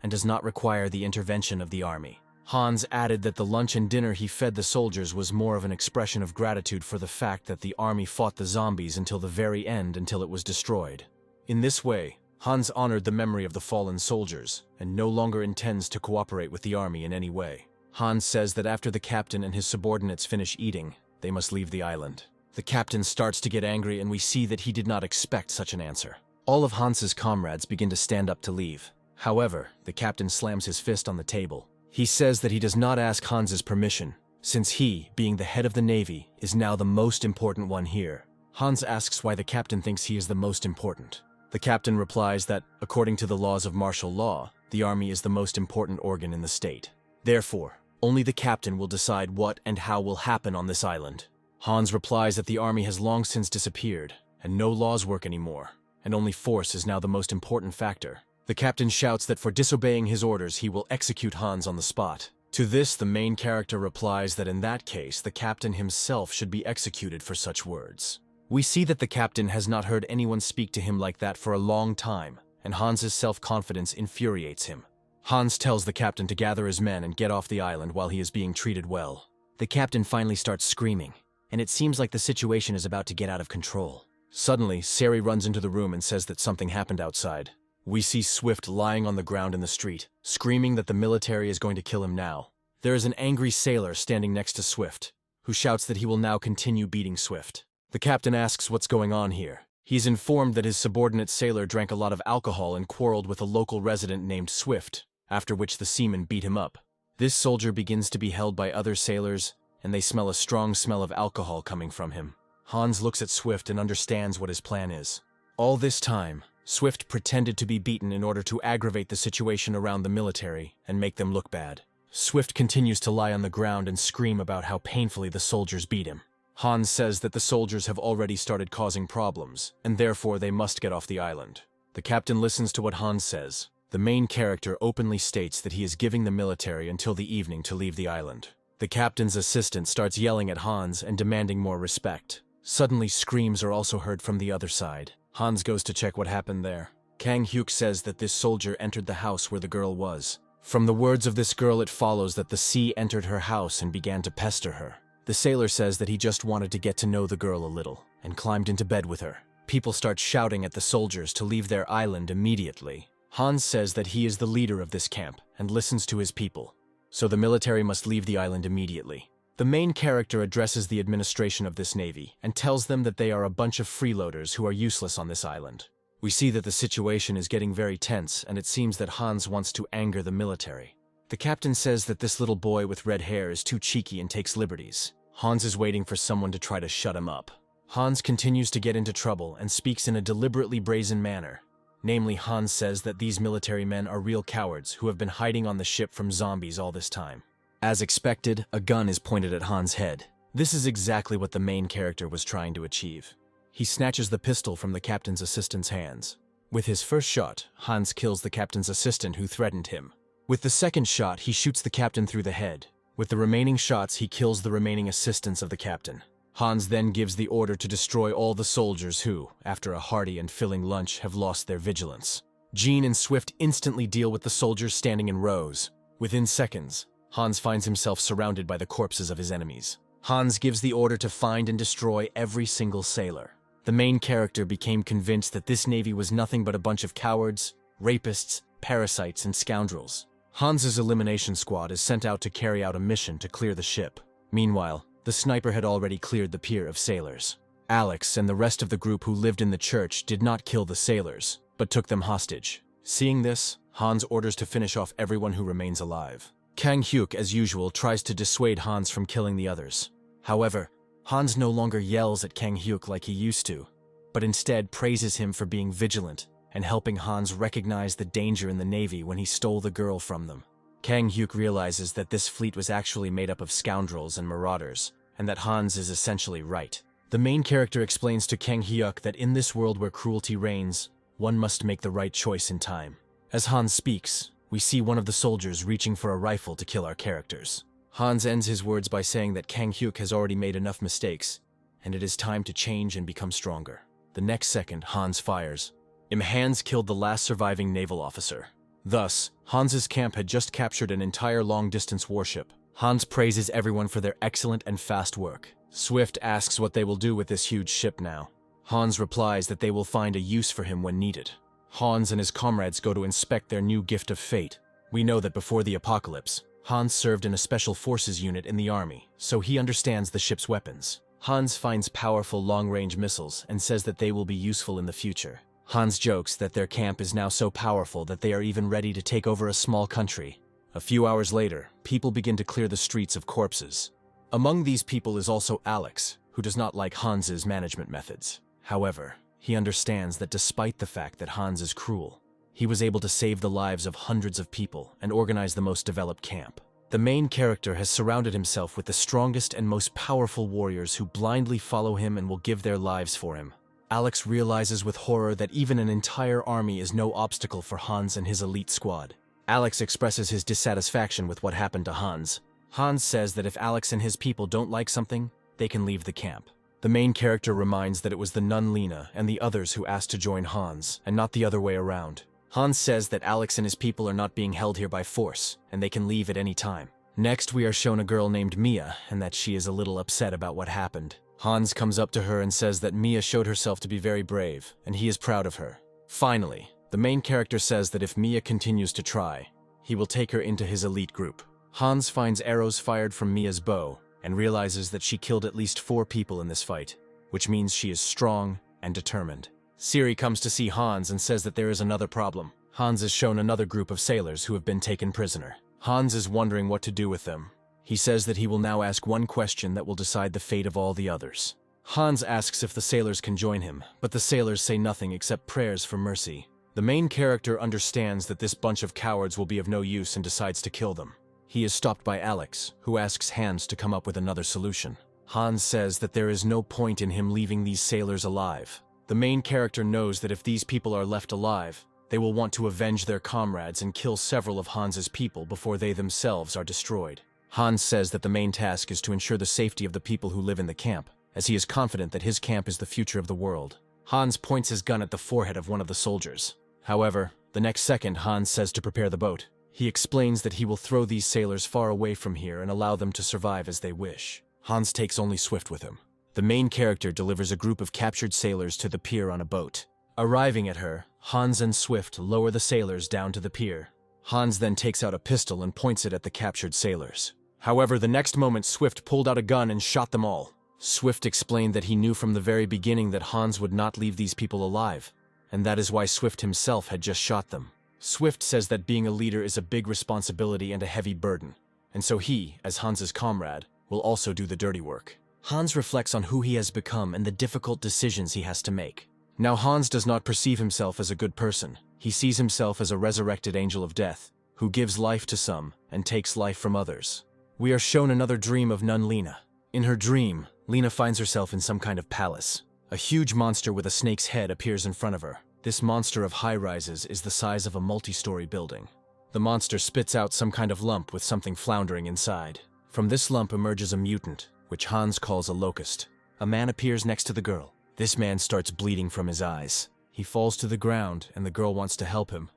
Speaker 1: and does not require the intervention of the army. Hans added that the lunch and dinner he fed the soldiers was more of an expression of gratitude for the fact that the army fought the zombies until the very end until it was destroyed. In this way, Hans honored the memory of the fallen soldiers and no longer intends to cooperate with the army in any way. Hans says that after the captain and his subordinates finish eating, they must leave the island. The captain starts to get angry and we see that he did not expect such an answer. All of Hans's comrades begin to stand up to leave. However, the captain slams his fist on the table. He says that he does not ask Hans's permission, since he, being the head of the navy, is now the most important one here. Hans asks why the captain thinks he is the most important. The captain replies that, according to the laws of martial law, the army is the most important organ in the state. Therefore, only the captain will decide what and how will happen on this island. Hans replies that the army has long since disappeared, and no laws work anymore, and only force is now the most important factor. The captain shouts that for disobeying his orders he will execute Hans on the spot. To this, the main character replies that in that case the captain himself should be executed for such words. We see that the captain has not heard anyone speak to him like that for a long time, and Hans's self-confidence infuriates him. Hans tells the captain to gather his men and get off the island while he is being treated well. The captain finally starts screaming, and it seems like the situation is about to get out of control. Suddenly, Sari runs into the room and says that something happened outside. We see Swift lying on the ground in the street, screaming that the military is going to kill him now. There is an angry sailor standing next to Swift, who shouts that he will now continue beating Swift. The captain asks what's going on here. He's informed that his subordinate sailor drank a lot of alcohol and quarreled with a local resident named Swift, after which the seaman beat him up. This soldier begins to be held by other sailors, and they smell a strong smell of alcohol coming from him. Hans looks at Swift and understands what his plan is. All this time, Swift pretended to be beaten in order to aggravate the situation around the military and make them look bad. Swift continues to lie on the ground and scream about how painfully the soldiers beat him. Hans says that the soldiers have already started causing problems, and therefore they must get off the island. The captain listens to what Hans says. The main character openly states that he is giving the military until the evening to leave the island. The captain's assistant starts yelling at Hans and demanding more respect. Suddenly, screams are also heard from the other side. Hans goes to check what happened there. Kang Hyuk says that this soldier entered the house where the girl was. From the words of this girl, it follows that the sea entered her house and began to pester her. The sailor says that he just wanted to get to know the girl a little, and climbed into bed with her. People start shouting at the soldiers to leave their island immediately. Hans says that he is the leader of this camp, and listens to his people. So the military must leave the island immediately. The main character addresses the administration of this navy, and tells them that they are a bunch of freeloaders who are useless on this island. We see that the situation is getting very tense, and it seems that Hans wants to anger the military. The captain says that this little boy with red hair is too cheeky and takes liberties. Hans is waiting for someone to try to shut him up. Hans continues to get into trouble and speaks in a deliberately brazen manner. Namely, Hans says that these military men are real cowards who have been hiding on the ship from zombies all this time. As expected, a gun is pointed at Hans' head. This is exactly what the main character was trying to achieve. He snatches the pistol from the captain's assistant's hands. With his first shot, Hans kills the captain's assistant who threatened him. With the second shot, he shoots the captain through the head. With the remaining shots, he kills the remaining assistants of the captain. Hans then gives the order to destroy all the soldiers who, after a hearty and filling lunch, have lost their vigilance. Jean and Swift instantly deal with the soldiers standing in rows. Within seconds, Hans finds himself surrounded by the corpses of his enemies. Hans gives the order to find and destroy every single sailor. The main character became convinced that this navy was nothing but a bunch of cowards, rapists, parasites, and scoundrels. Hans's elimination squad is sent out to carry out a mission to clear the ship. Meanwhile, the sniper had already cleared the pier of sailors. Alex and the rest of the group who lived in the church did not kill the sailors, but took them hostage. Seeing this, Hans orders to finish off everyone who remains alive. Kang Hyuk, as usual, tries to dissuade Hans from killing the others. However, Hans no longer yells at Kang Hyuk like he used to, but instead praises him for being vigilant and helping Hans recognize the danger in the Navy when he stole the girl from them. Kang Hyuk realizes that this fleet was actually made up of scoundrels and marauders, and that Hans is essentially right. The main character explains to Kang Hyuk that in this world where cruelty reigns, one must make the right choice in time. As Hans speaks, we see one of the soldiers reaching for a rifle to kill our characters. Hans ends his words by saying that Kang Hyuk has already made enough mistakes, and it is time to change and become stronger. The next second, Hans fires. Hans killed the last surviving naval officer. Thus, Hans's camp had just captured an entire long-distance warship. Hans praises everyone for their excellent and fast work. Swift asks what they will do with this huge ship now. Hans replies that they will find a use for him when needed. Hans and his comrades go to inspect their new gift of fate. We know that before the apocalypse, Hans served in a special forces unit in the army, so he understands the ship's weapons. Hans finds powerful long-range missiles and says that they will be useful in the future. Hans jokes that their camp is now so powerful that they are even ready to take over a small country. A few hours later, people begin to clear the streets of corpses. Among these people is also Alex, who does not like Hans's management methods. However, he understands that despite the fact that Hans is cruel, he was able to save the lives of hundreds of people and organize the most developed camp. The main character has surrounded himself with the strongest and most powerful warriors who blindly follow him and will give their lives for him. Alex realizes with horror that even an entire army is no obstacle for Hans and his elite squad. Alex expresses his dissatisfaction with what happened to Hans. Hans says that if Alex and his people don't like something, they can leave the camp. The main character reminds that it was the nun Lena and the others who asked to join Hans, and not the other way around. Hans says that Alex and his people are not being held here by force, and they can leave at any time. Next, we are shown a girl named Mia, and that she is a little upset about what happened. Hans comes up to her and says that Mia showed herself to be very brave, and he is proud of her. Finally, the main character says that if Mia continues to try, he will take her into his elite group. Hans finds arrows fired from Mia's bow, and realizes that she killed at least 4 people in this fight, which means she is strong and determined. Siri comes to see Hans and says that there is another problem. Hans is shown another group of sailors who have been taken prisoner. Hans is wondering what to do with them. He says that he will now ask one question that will decide the fate of all the others. Hans asks if the sailors can join him, but the sailors say nothing except prayers for mercy. The main character understands that this bunch of cowards will be of no use and decides to kill them. He is stopped by Alex, who asks Hans to come up with another solution. Hans says that there is no point in him leaving these sailors alive. The main character knows that if these people are left alive, they will want to avenge their comrades and kill several of Hans's people before they themselves are destroyed. Hans says that the main task is to ensure the safety of the people who live in the camp, as he is confident that his camp is the future of the world. Hans points his gun at the forehead of one of the soldiers. However, the next second Hans says to prepare the boat. He explains that he will throw these sailors far away from here and allow them to survive as they wish. Hans takes only Swift with him. The main character delivers a group of captured sailors to the pier on a boat. Arriving at her, Hans and Swift lower the sailors down to the pier. Hans then takes out a pistol and points it at the captured sailors. However, the next moment Swift pulled out a gun and shot them all. Swift explained that he knew from the very beginning that Hans would not leave these people alive, and that is why Swift himself had just shot them. Swift says that being a leader is a big responsibility and a heavy burden, and so he, as Hans's comrade, will also do the dirty work. Hans reflects on who he has become and the difficult decisions he has to make. Now Hans does not perceive himself as a good person. He sees himself as a resurrected angel of death, who gives life to some and takes life from others. We are shown another dream of nun Lena. In her dream, Lena finds herself in some kind of palace. A huge monster with a snake's head appears in front of her. This monster of high-rises is the size of a multi-story building. The monster spits out some kind of lump with something floundering inside. From this lump emerges a mutant, which Hans calls a locust. A man appears next to the girl. This man starts bleeding from his eyes. He falls to the ground, and the girl wants to help him,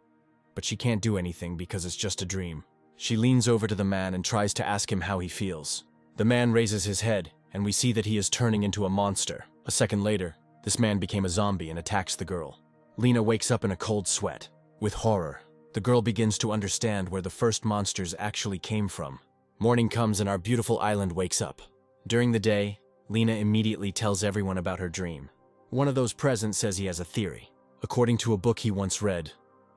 Speaker 1: but she can't do anything because it's just a dream. She leans over to the man and tries to ask him how he feels. The man raises his head, and we see that he is turning into a monster. A second later, this man became a zombie and attacks the girl. Lena wakes up in a cold sweat. With horror, the girl begins to understand where the first monsters actually came from. Morning comes and our beautiful island wakes up. During the day, Lena immediately tells everyone about her dream. One of those present says he has a theory. According to a book he once read,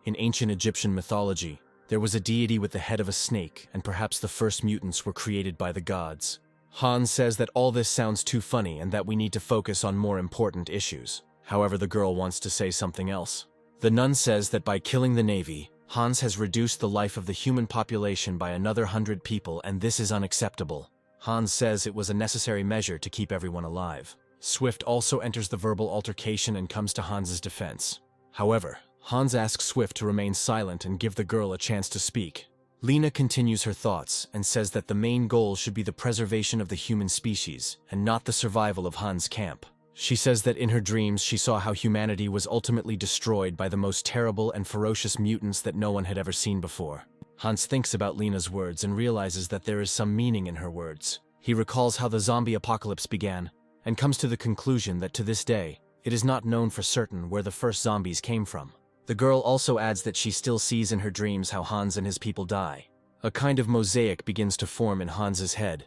Speaker 1: in ancient Egyptian mythology, there was a deity with the head of a snake, and perhaps the first mutants were created by the gods. Hans says that all this sounds too funny and that we need to focus on more important issues. However, the girl wants to say something else. The nun says that by killing the Navy, Hans has reduced the life of the human population by another 100 people, and this is unacceptable. Hans says it was a necessary measure to keep everyone alive. Swift also enters the verbal altercation and comes to Hans's defense. However, Hans asks Swift to remain silent and give the girl a chance to speak. Lena continues her thoughts and says that the main goal should be the preservation of the human species and not the survival of Hans' camp. She says that in her dreams she saw how humanity was ultimately destroyed by the most terrible and ferocious mutants that no one had ever seen before. Hans thinks about Lena's words and realizes that there is some meaning in her words. He recalls how the zombie apocalypse began and comes to the conclusion that to this day, it is not known for certain where the first zombies came from. The girl also adds that she still sees in her dreams how Hans and his people die. A kind of mosaic begins to form in Hans's head,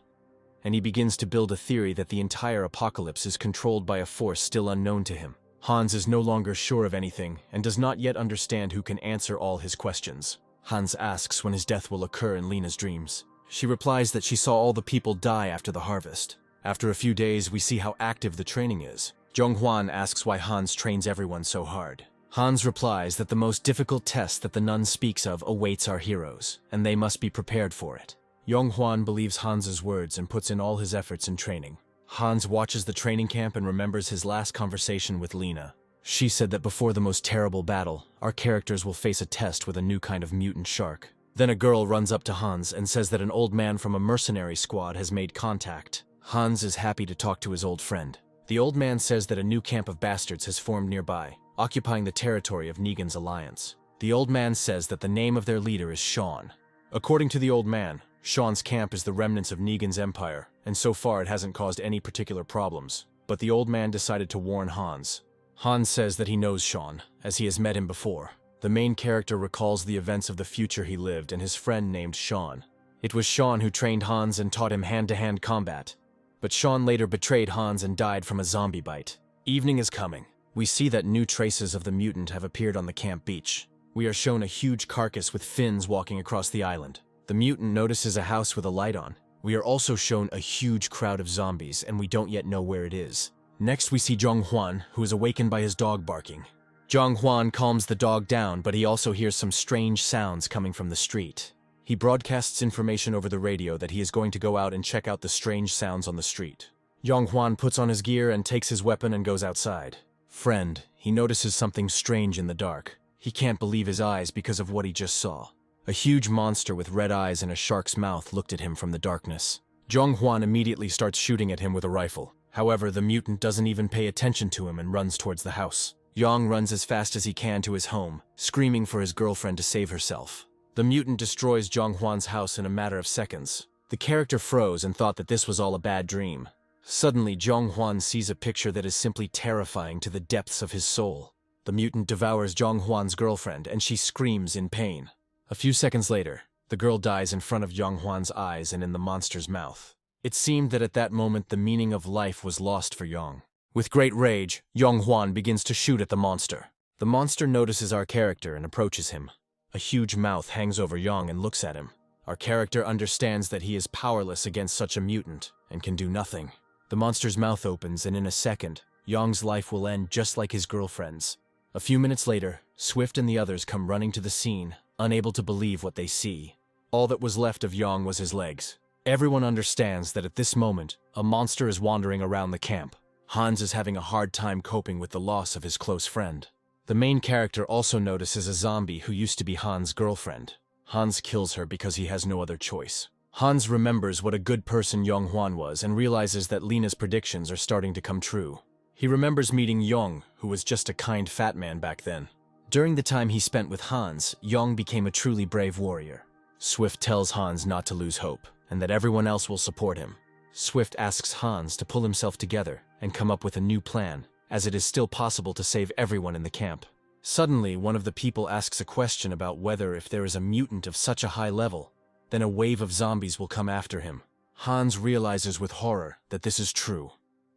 Speaker 1: and he begins to build a theory that the entire apocalypse is controlled by a force still unknown to him. Hans is no longer sure of anything and does not yet understand who can answer all his questions. Hans asks when his death will occur in Lena's dreams. She replies that she saw all the people die after the harvest. After a few days, we see how active the training is. Jong-hwan asks why Hans trains everyone so hard. Hans replies that the most difficult test that the nun speaks of awaits our heroes, and they must be prepared for it. Jong-hwan believes Hans's words and puts in all his efforts in training. Hans watches the training camp and remembers his last conversation with Lena. She said that before the most terrible battle, our characters will face a test with a new kind of mutant shark. Then a girl runs up to Hans and says that an old man from a mercenary squad has made contact. Hans is happy to talk to his old friend. The old man says that a new camp of bastards has formed nearby, occupying the territory of Negan's alliance. The old man says that the name of their leader is Sean. According to the old man, Sean's camp is the remnants of Negan's empire, and so far it hasn't caused any particular problems. But the old man decided to warn Hans. Hans says that he knows Sean, as he has met him before. The main character recalls the events of the future he lived and his friend named Sean. It was Sean who trained Hans and taught him hand-to-hand combat. But Sean later betrayed Hans and died from a zombie bite. Evening is coming. We see that new traces of the mutant have appeared on the camp beach. We are shown a huge carcass with fins walking across the island. The mutant notices a house with a light on. We are also shown a huge crowd of zombies, and we don't yet know where it is. Next we see Jong-hwan, who is awakened by his dog barking. Jong-hwan calms the dog down, but he also hears some strange sounds coming from the street. He broadcasts information over the radio that he is going to go out and check out the strange sounds on the street. Jong-hwan puts on his gear and takes his weapon and goes outside. Friend, he notices something strange in the dark. He can't believe his eyes because of what he just saw. A huge monster with red eyes and a shark's mouth looked at him from the darkness. Jong-hwan immediately starts shooting at him with a rifle. However, the mutant doesn't even pay attention to him and runs towards the house. Yong runs as fast as he can to his home, screaming for his girlfriend to save herself. The mutant destroys Jong-hwan's house in a matter of seconds. The character froze and thought that this was all a bad dream. Suddenly, Jong-hwan sees a picture that is simply terrifying to the depths of his soul. The mutant devours Jong-hwan's girlfriend, and she screams in pain. A few seconds later, the girl dies in front of Jong-hwan's eyes and in the monster's mouth. It seemed that at that moment the meaning of life was lost for Yong. With great rage, Jong-hwan begins to shoot at the monster. The monster notices our character and approaches him. A huge mouth hangs over Yong and looks at him. Our character understands that he is powerless against such a mutant and can do nothing. The monster's mouth opens, and in a second, Yong's life will end just like his girlfriend's. A few minutes later, Swift and the others come running to the scene, unable to believe what they see. All that was left of Yong was his legs. Everyone understands that at this moment, a monster is wandering around the camp. Hans is having a hard time coping with the loss of his close friend. The main character also notices a zombie who used to be Hans' girlfriend. Hans kills her because he has no other choice. Hans remembers what a good person Jong-hwan was and realizes that Lena's predictions are starting to come true. He remembers meeting Yong, who was just a kind fat man back then. During the time he spent with Hans, Yong became a truly brave warrior. Swift tells Hans not to lose hope, and that everyone else will support him. Swift asks Hans to pull himself together and come up with a new plan, as it is still possible to save everyone in the camp. Suddenly, one of the people asks a question about whether if there is a mutant of such a high level, then a wave of zombies will come after him. Hans realizes with horror that this is true,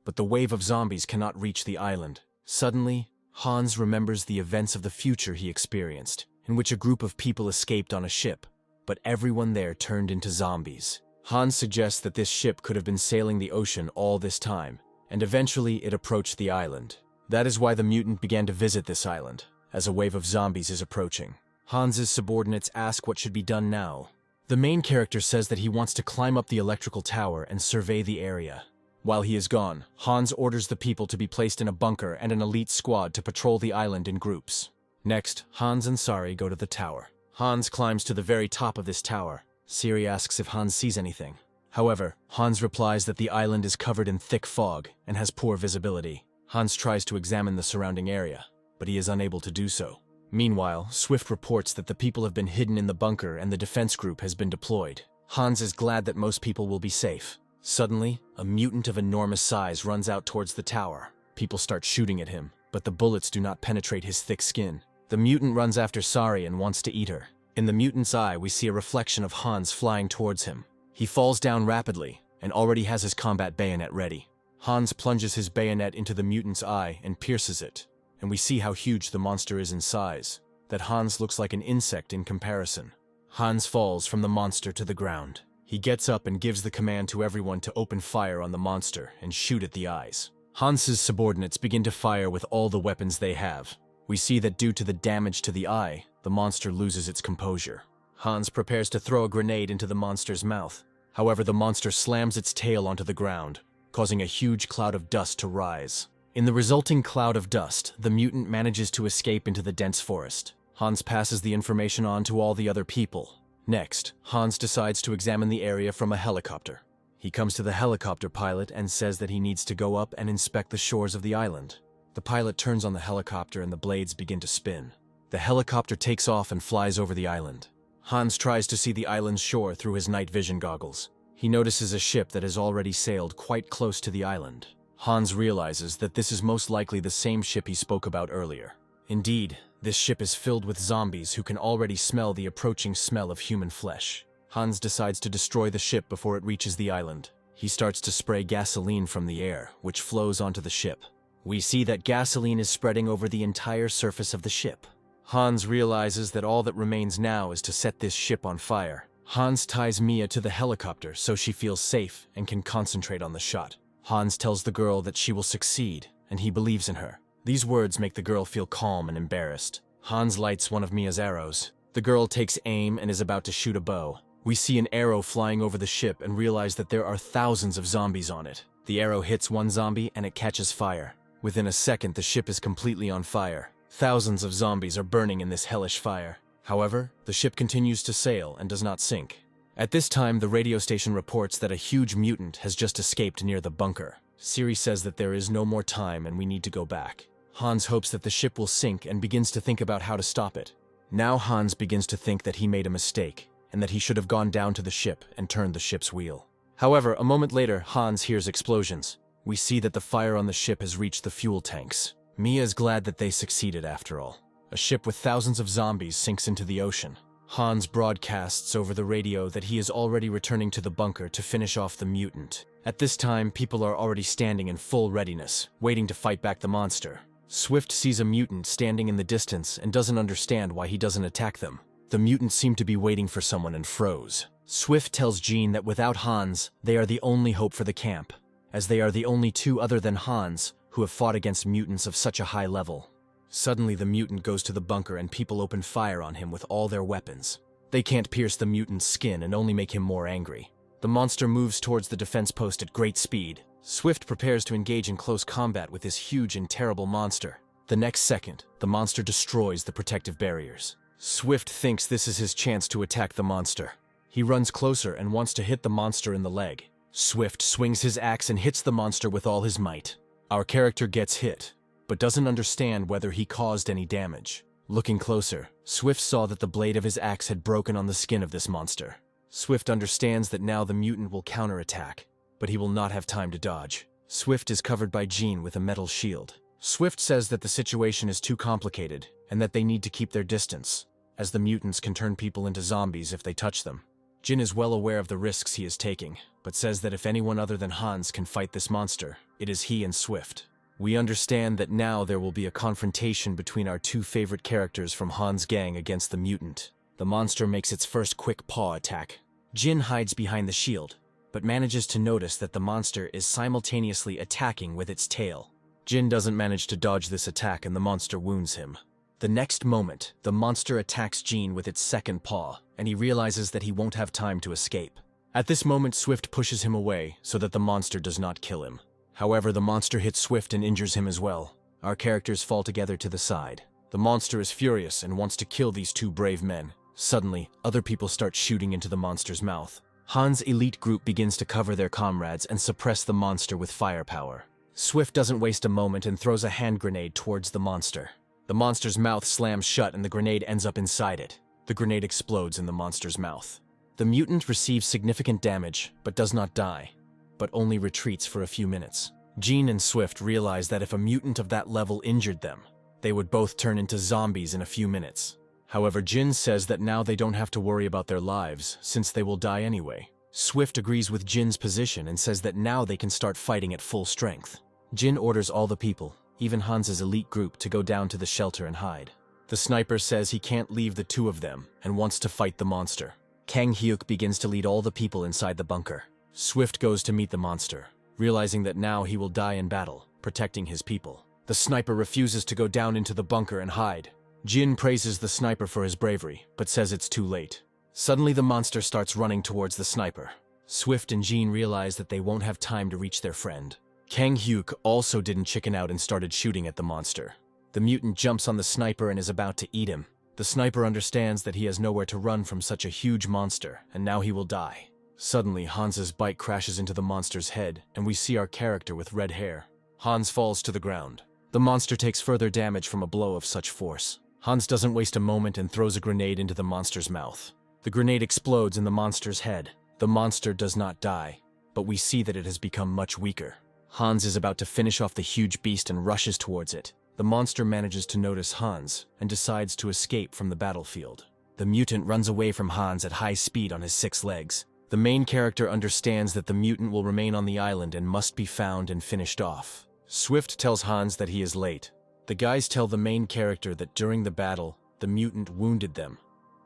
Speaker 1: but the wave of zombies cannot reach the island. Suddenly, Hans remembers the events of the future he experienced, in which a group of people escaped on a ship, but everyone there turned into zombies. Hans suggests that this ship could have been sailing the ocean all this time, and eventually it approached the island. That is why the mutant began to visit this island, as a wave of zombies is approaching. Hans's subordinates ask what should be done now. The main character says that he wants to climb up the electrical tower and survey the area. While he is gone, Hans orders the people to be placed in a bunker and an elite squad to patrol the island in groups. Next, Hans and Sari go to the tower. Hans climbs to the very top of this tower. Siri asks if Hans sees anything. However, Hans replies that the island is covered in thick fog and has poor visibility. Hans tries to examine the surrounding area, but he is unable to do so. Meanwhile, Swift reports that the people have been hidden in the bunker and the defense group has been deployed. Hans is glad that most people will be safe. Suddenly, a mutant of enormous size runs out towards the tower. People start shooting at him, but the bullets do not penetrate his thick skin. The mutant runs after Sari and wants to eat her. In the mutant's eye, we see a reflection of Hans flying towards him. He falls down rapidly and already has his combat bayonet ready. Hans plunges his bayonet into the mutant's eye and pierces it, and we see how huge the monster is in size, that Hans looks like an insect in comparison. Hans falls from the monster to the ground. He gets up and gives the command to everyone to open fire on the monster and shoot at the eyes. Hans's subordinates begin to fire with all the weapons they have. We see that due to the damage to the eye, the monster loses its composure. Hans prepares to throw a grenade into the monster's mouth. However, the monster slams its tail onto the ground, causing a huge cloud of dust to rise. In the resulting cloud of dust, the mutant manages to escape into the dense forest. Hans passes the information on to all the other people. Next, Hans decides to examine the area from a helicopter. He comes to the helicopter pilot and says that he needs to go up and inspect the shores of the island. The pilot turns on the helicopter and the blades begin to spin. The helicopter takes off and flies over the island. Hans tries to see the island's shore through his night vision goggles. He notices a ship that has already sailed quite close to the island. Hans realizes that this is most likely the same ship he spoke about earlier. Indeed, this ship is filled with zombies who can already smell the approaching smell of human flesh. Hans decides to destroy the ship before it reaches the island. He starts to spray gasoline from the air, which flows onto the ship. We see that gasoline is spreading over the entire surface of the ship. Hans realizes that all that remains now is to set this ship on fire. Hans ties Mia to the helicopter so she feels safe and can concentrate on the shot. Hans tells the girl that she will succeed, and he believes in her. These words make the girl feel calm and embarrassed. Hans lights one of Mia's arrows. The girl takes aim and is about to shoot a bow. We see an arrow flying over the ship and realize that there are thousands of zombies on it. The arrow hits one zombie and it catches fire. Within a second, the ship is completely on fire. Thousands of zombies are burning in this hellish fire. However, the ship continues to sail and does not sink. At this time, the radio station reports that a huge mutant has just escaped near the bunker. Siri says that there is no more time and we need to go back. Hans hopes that the ship will sink and begins to think about how to stop it. Now Hans begins to think that he made a mistake, and that he should have gone down to the ship and turned the ship's wheel. However, a moment later, Hans hears explosions. We see that the fire on the ship has reached the fuel tanks. Mia is glad that they succeeded after all. A ship with thousands of zombies sinks into the ocean. Hans broadcasts over the radio that he is already returning to the bunker to finish off the mutant. At this time, people are already standing in full readiness, waiting to fight back the monster. Swift sees a mutant standing in the distance and doesn't understand why he doesn't attack them. The mutants seem to be waiting for someone and froze. Swift tells Jean that without Hans, they are the only hope for the camp, as they are the only two other than Hans who have fought against mutants of such a high level. Suddenly, the mutant goes to the bunker and people open fire on him with all their weapons. They can't pierce the mutant's skin and only make him more angry. The monster moves towards the defense post at great speed. Swift prepares to engage in close combat with this huge and terrible monster. The next second, the monster destroys the protective barriers. Swift thinks this is his chance to attack the monster. He runs closer and wants to hit the monster in the leg. Swift swings his axe and hits the monster with all his might. Our character gets hit, but doesn't understand whether he caused any damage. Looking closer, Swift saw that the blade of his axe had broken on the skin of this monster. Swift understands that now the mutant will counterattack, but he will not have time to dodge. Swift is covered by Jean with a metal shield. Swift says that the situation is too complicated, and that they need to keep their distance, as the mutants can turn people into zombies if they touch them. Jin is well aware of the risks he is taking, but says that if anyone other than Hans can fight this monster, it is he and Swift. We understand that now there will be a confrontation between our two favorite characters from Hans' gang against the mutant. The monster makes its first quick paw attack. Jin hides behind the shield, but manages to notice that the monster is simultaneously attacking with its tail. Jin doesn't manage to dodge this attack and the monster wounds him. The next moment, the monster attacks Jin with its second paw, and he realizes that he won't have time to escape. At this moment, Swift pushes him away so that the monster does not kill him. However, the monster hits Swift and injures him as well. Our characters fall together to the side. The monster is furious and wants to kill these two brave men. Suddenly, other people start shooting into the monster's mouth. Hans' elite group begins to cover their comrades and suppress the monster with firepower. Swift doesn't waste a moment and throws a hand grenade towards the monster. The monster's mouth slams shut and the grenade ends up inside it. The grenade explodes in the monster's mouth. The mutant receives significant damage, but does not die, but only retreats for a few minutes. Jin and Swift realize that if a mutant of that level injured them, they would both turn into zombies in a few minutes. However, Jin says that now they don't have to worry about their lives, since they will die anyway. Swift agrees with Jin's position and says that now they can start fighting at full strength. Jin orders all the people, even Hans's elite group, to go down to the shelter and hide. The sniper says he can't leave the two of them and wants to fight the monster. Kang Hyuk begins to lead all the people inside the bunker. Swift goes to meet the monster, realizing that now he will die in battle, protecting his people. The sniper refuses to go down into the bunker and hide. Jin praises the sniper for his bravery, but says it's too late. Suddenly the monster starts running towards the sniper. Swift and Jin realize that they won't have time to reach their friend. Kang Hyuk also didn't chicken out and started shooting at the monster. The mutant jumps on the sniper and is about to eat him. The sniper understands that he has nowhere to run from such a huge monster, and now he will die. Suddenly, Hans's bike crashes into the monster's head, and we see our character with red hair. Hans falls to the ground. The monster takes further damage from a blow of such force. Hans doesn't waste a moment and throws a grenade into the monster's mouth. The grenade explodes in the monster's head. The monster does not die, but we see that it has become much weaker. Hans is about to finish off the huge beast and rushes towards it. The monster manages to notice Hans and decides to escape from the battlefield. The mutant runs away from Hans at high speed on his 6 legs. The main character understands that the mutant will remain on the island and must be found and finished off. Swift tells Hans that he is late. The guys tell the main character that during the battle, the mutant wounded them,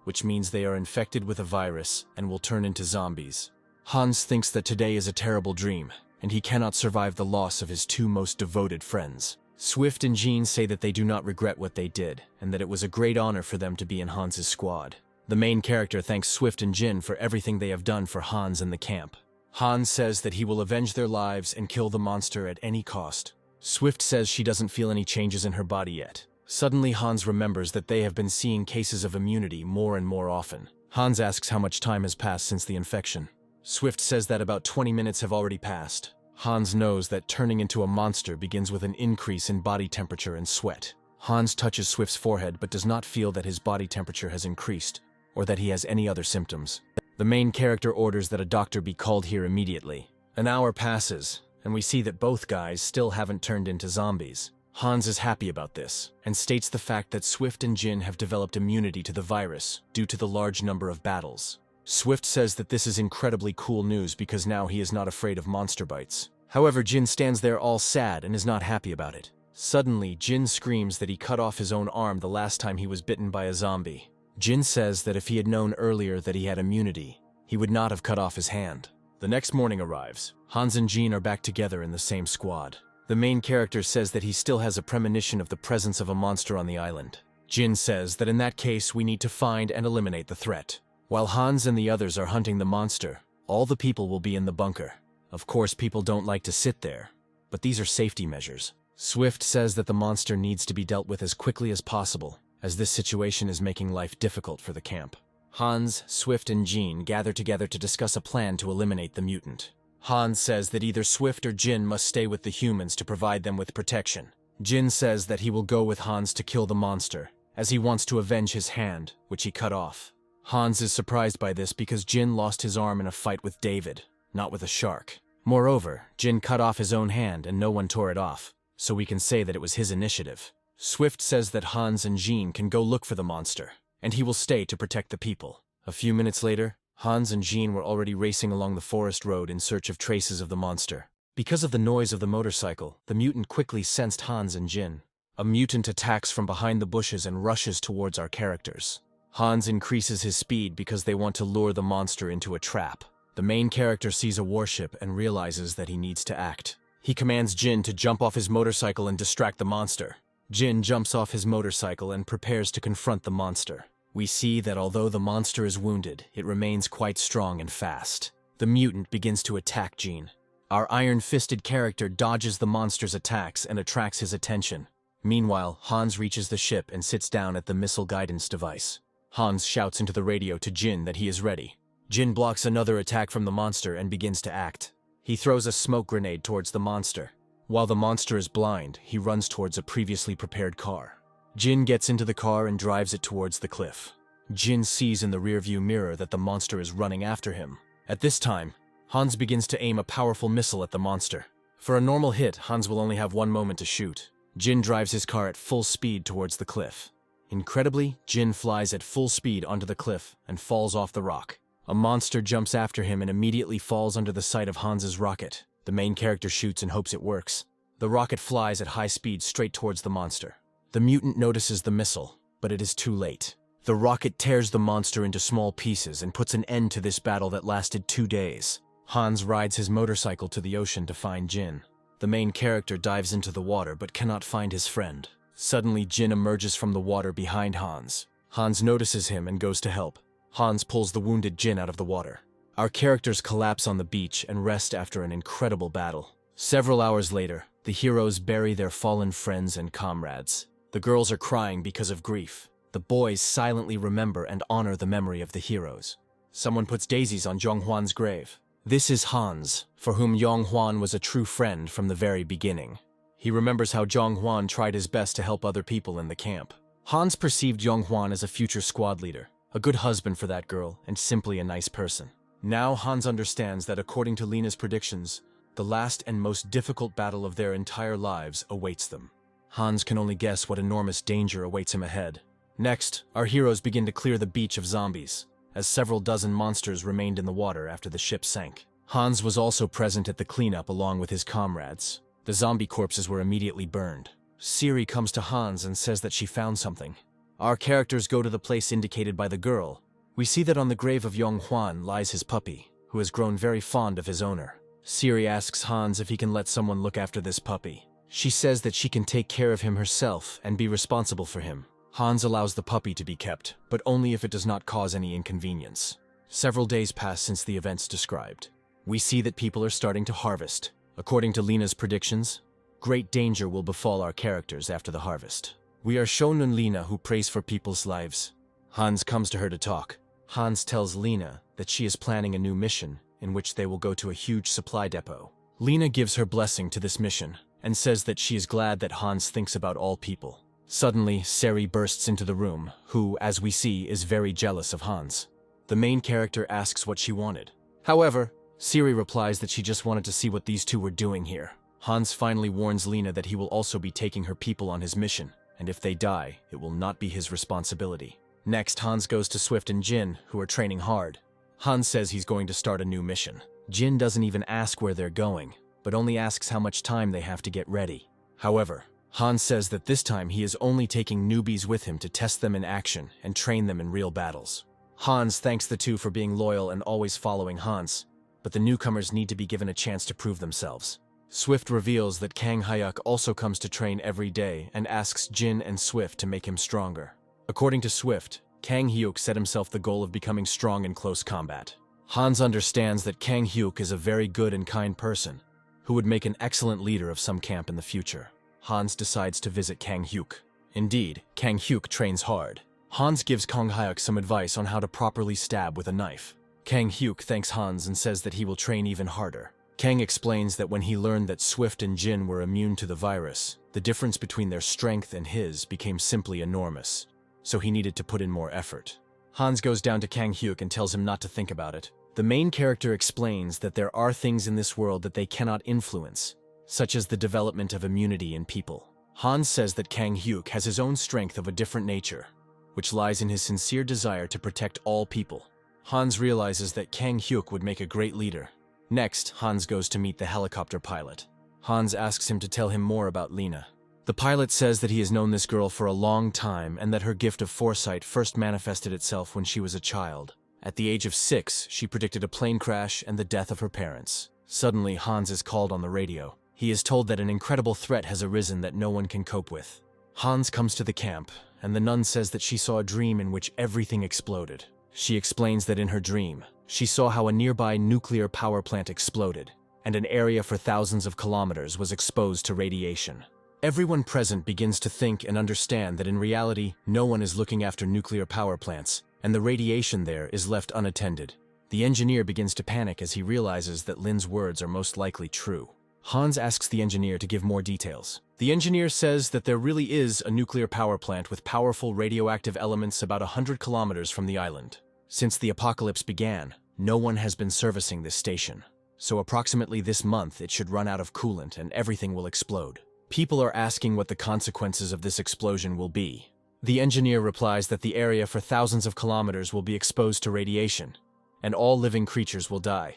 Speaker 1: which means they are infected with a virus and will turn into zombies. Hans thinks that today is a terrible dream, and he cannot survive the loss of his 2 most devoted friends. Swift and Jin say that they do not regret what they did, and that it was a great honor for them to be in Hans's squad. The main character thanks Swift and Jin for everything they have done for Hans and the camp. Hans says that he will avenge their lives and kill the monster at any cost. Swift says she doesn't feel any changes in her body yet. Suddenly, Hans remembers that they have been seeing cases of immunity more and more often. Hans asks how much time has passed since the infection. Swift says that about 20 minutes have already passed. Hans knows that turning into a monster begins with an increase in body temperature and sweat. Hans touches Swift's forehead but does not feel that his body temperature has increased, or that he has any other symptoms. The main character orders that a doctor be called here immediately. An hour passes, and we see that both guys still haven't turned into zombies. Hans is happy about this, and states the fact that Swift and Jin have developed immunity to the virus due to the large number of battles. Swift says that this is incredibly cool news because now he is not afraid of monster bites. However, Jin stands there all sad and is not happy about it. Suddenly, Jin screams that he cut off his own arm the last time he was bitten by a zombie. Jin says that if he had known earlier that he had immunity, he would not have cut off his hand. The next morning arrives. Hans and Jin are back together in the same squad. The main character says that he still has a premonition of the presence of a monster on the island. Jin says that in that case we need to find and eliminate the threat. While Hans and the others are hunting the monster, all the people will be in the bunker. Of course, people don't like to sit there, but these are safety measures. Swift says that the monster needs to be dealt with as quickly as possible, as this situation is making life difficult for the camp. Hans, Swift, and Jin gather together to discuss a plan to eliminate the mutant. Hans says that either Swift or Jin must stay with the humans to provide them with protection. Jin says that he will go with Hans to kill the monster, as he wants to avenge his hand, which he cut off. Hans is surprised by this because Jin lost his arm in a fight with David, not with a shark. Moreover, Jin cut off his own hand and no one tore it off, so we can say that it was his initiative. Swift says that Hans and Jean can go look for the monster, and he will stay to protect the people. A few minutes later, Hans and Jean were already racing along the forest road in search of traces of the monster. Because of the noise of the motorcycle, the mutant quickly sensed Hans and Jean. A mutant attacks from behind the bushes and rushes towards our characters. Hans increases his speed because they want to lure the monster into a trap. The main character sees a warship and realizes that he needs to act. He commands Jin to jump off his motorcycle and distract the monster. Jin jumps off his motorcycle and prepares to confront the monster. We see that although the monster is wounded, it remains quite strong and fast. The mutant begins to attack Jin. Our iron-fisted character dodges the monster's attacks and attracts his attention. Meanwhile, Hans reaches the ship and sits down at the missile guidance device. Hans shouts into the radio to Jin that he is ready. Jin blocks another attack from the monster and begins to act. He throws a smoke grenade towards the monster. While the monster is blind, he runs towards a previously prepared car. Jin gets into the car and drives it towards the cliff. Jin sees in the rearview mirror that the monster is running after him. At this time, Hans begins to aim a powerful missile at the monster. For a normal hit, Hans will only have 1 moment to shoot. Jin drives his car at full speed towards the cliff. Incredibly, Jin flies at full speed onto the cliff and falls off the rock. A monster jumps after him and immediately falls under the sight of Hans's rocket. The main character shoots and hopes it works. The rocket flies at high speed straight towards the monster. The mutant notices the missile, but it is too late. The rocket tears the monster into small pieces and puts an end to this battle that lasted 2 days. Hans rides his motorcycle to the ocean to find Jin. The main character dives into the water but cannot find his friend. Suddenly, Jin emerges from the water behind Hans. Hans notices him and goes to help. Hans pulls the wounded Jin out of the water. Our characters collapse on the beach and rest after an incredible battle. Several hours later, the heroes bury their fallen friends and comrades. The girls are crying because of grief. The boys silently remember and honor the memory of the heroes. Someone puts daisies on Yonghwan's grave. This is Hans, for whom Yonghwan was a true friend from the very beginning. He remembers how Yonghwan tried his best to help other people in the camp. Hans perceived Yonghwan as a future squad leader, a good husband for that girl, and simply a nice person. Now Hans understands that according to Lena's predictions, the last and most difficult battle of their entire lives awaits them. Hans can only guess what enormous danger awaits him ahead. Next, our heroes begin to clear the beach of zombies, as several dozen monsters remained in the water after the ship sank. Hans was also present at the cleanup along with his comrades. The zombie corpses were immediately burned. Siri comes to Hans and says that she found something. Our characters go to the place indicated by the girl. We see that on the grave of Yonghwan lies his puppy, who has grown very fond of his owner. Siri asks Hans if he can let someone look after this puppy. She says that she can take care of him herself and be responsible for him. Hans allows the puppy to be kept, but only if it does not cause any inconvenience. Several days pass since the events described. We see that people are starting to harvest. According to Lena's predictions, great danger will befall our characters after the harvest. We are shown Lena, who prays for people's lives. Hans comes to her to talk. Hans tells Lena that she is planning a new mission in which they will go to a huge supply depot. Lena gives her blessing to this mission and says that she is glad that Hans thinks about all people. Suddenly, Seri bursts into the room, who, as we see, is very jealous of Hans. The main character asks what she wanted. However, Siri replies that she just wanted to see what these two were doing here. Hans finally warns Lena that he will also be taking her people on his mission, and if they die, it will not be his responsibility. Next, Hans goes to Swift and Jin, who are training hard. Hans says he's going to start a new mission. Jin doesn't even ask where they're going, but only asks how much time they have to get ready. However, Hans says that this time he is only taking newbies with him to test them in action and train them in real battles. Hans thanks the two for being loyal and always following Hans, but the newcomers need to be given a chance to prove themselves. Swift reveals that Kang Hyuk also comes to train every day and asks Jin and Swift to make him stronger. According to Swift, Kang Hyuk set himself the goal of becoming strong in close combat. Hans understands that Kang Hyuk is a very good and kind person, who would make an excellent leader of some camp in the future. Hans decides to visit Kang Hyuk. Indeed, Kang Hyuk trains hard. Hans gives Kang Hyuk some advice on how to properly stab with a knife. Kang Hyuk thanks Hans and says that he will train even harder. Kang explains that when he learned that Swift and Jin were immune to the virus, the difference between their strength and his became simply enormous, so he needed to put in more effort. Hans goes down to Kang Hyuk and tells him not to think about it. The main character explains that there are things in this world that they cannot influence, such as the development of immunity in people. Hans says that Kang Hyuk has his own strength of a different nature, which lies in his sincere desire to protect all people. Hans realizes that Kang Hyuk would make a great leader. Next, Hans goes to meet the helicopter pilot. Hans asks him to tell him more about Lena. The pilot says that he has known this girl for a long time and that her gift of foresight first manifested itself when she was a child. At the age of 6, she predicted a plane crash and the death of her parents. Suddenly, Hans is called on the radio. He is told that an incredible threat has arisen that no one can cope with. Hans comes to the camp, and the nun says that she saw a dream in which everything exploded. She explains that in her dream, she saw how a nearby nuclear power plant exploded, and an area for thousands of kilometers was exposed to radiation. Everyone present begins to think and understand that in reality, no one is looking after nuclear power plants, and the radiation there is left unattended. The engineer begins to panic as he realizes that Lin's words are most likely true. Hans asks the engineer to give more details. The engineer says that there really is a nuclear power plant with powerful radioactive elements about 100 kilometers from the island. Since the apocalypse began, no one has been servicing this station. So approximately this month it should run out of coolant and everything will explode. People are asking what the consequences of this explosion will be. The engineer replies that the area for thousands of kilometers will be exposed to radiation, and all living creatures will die,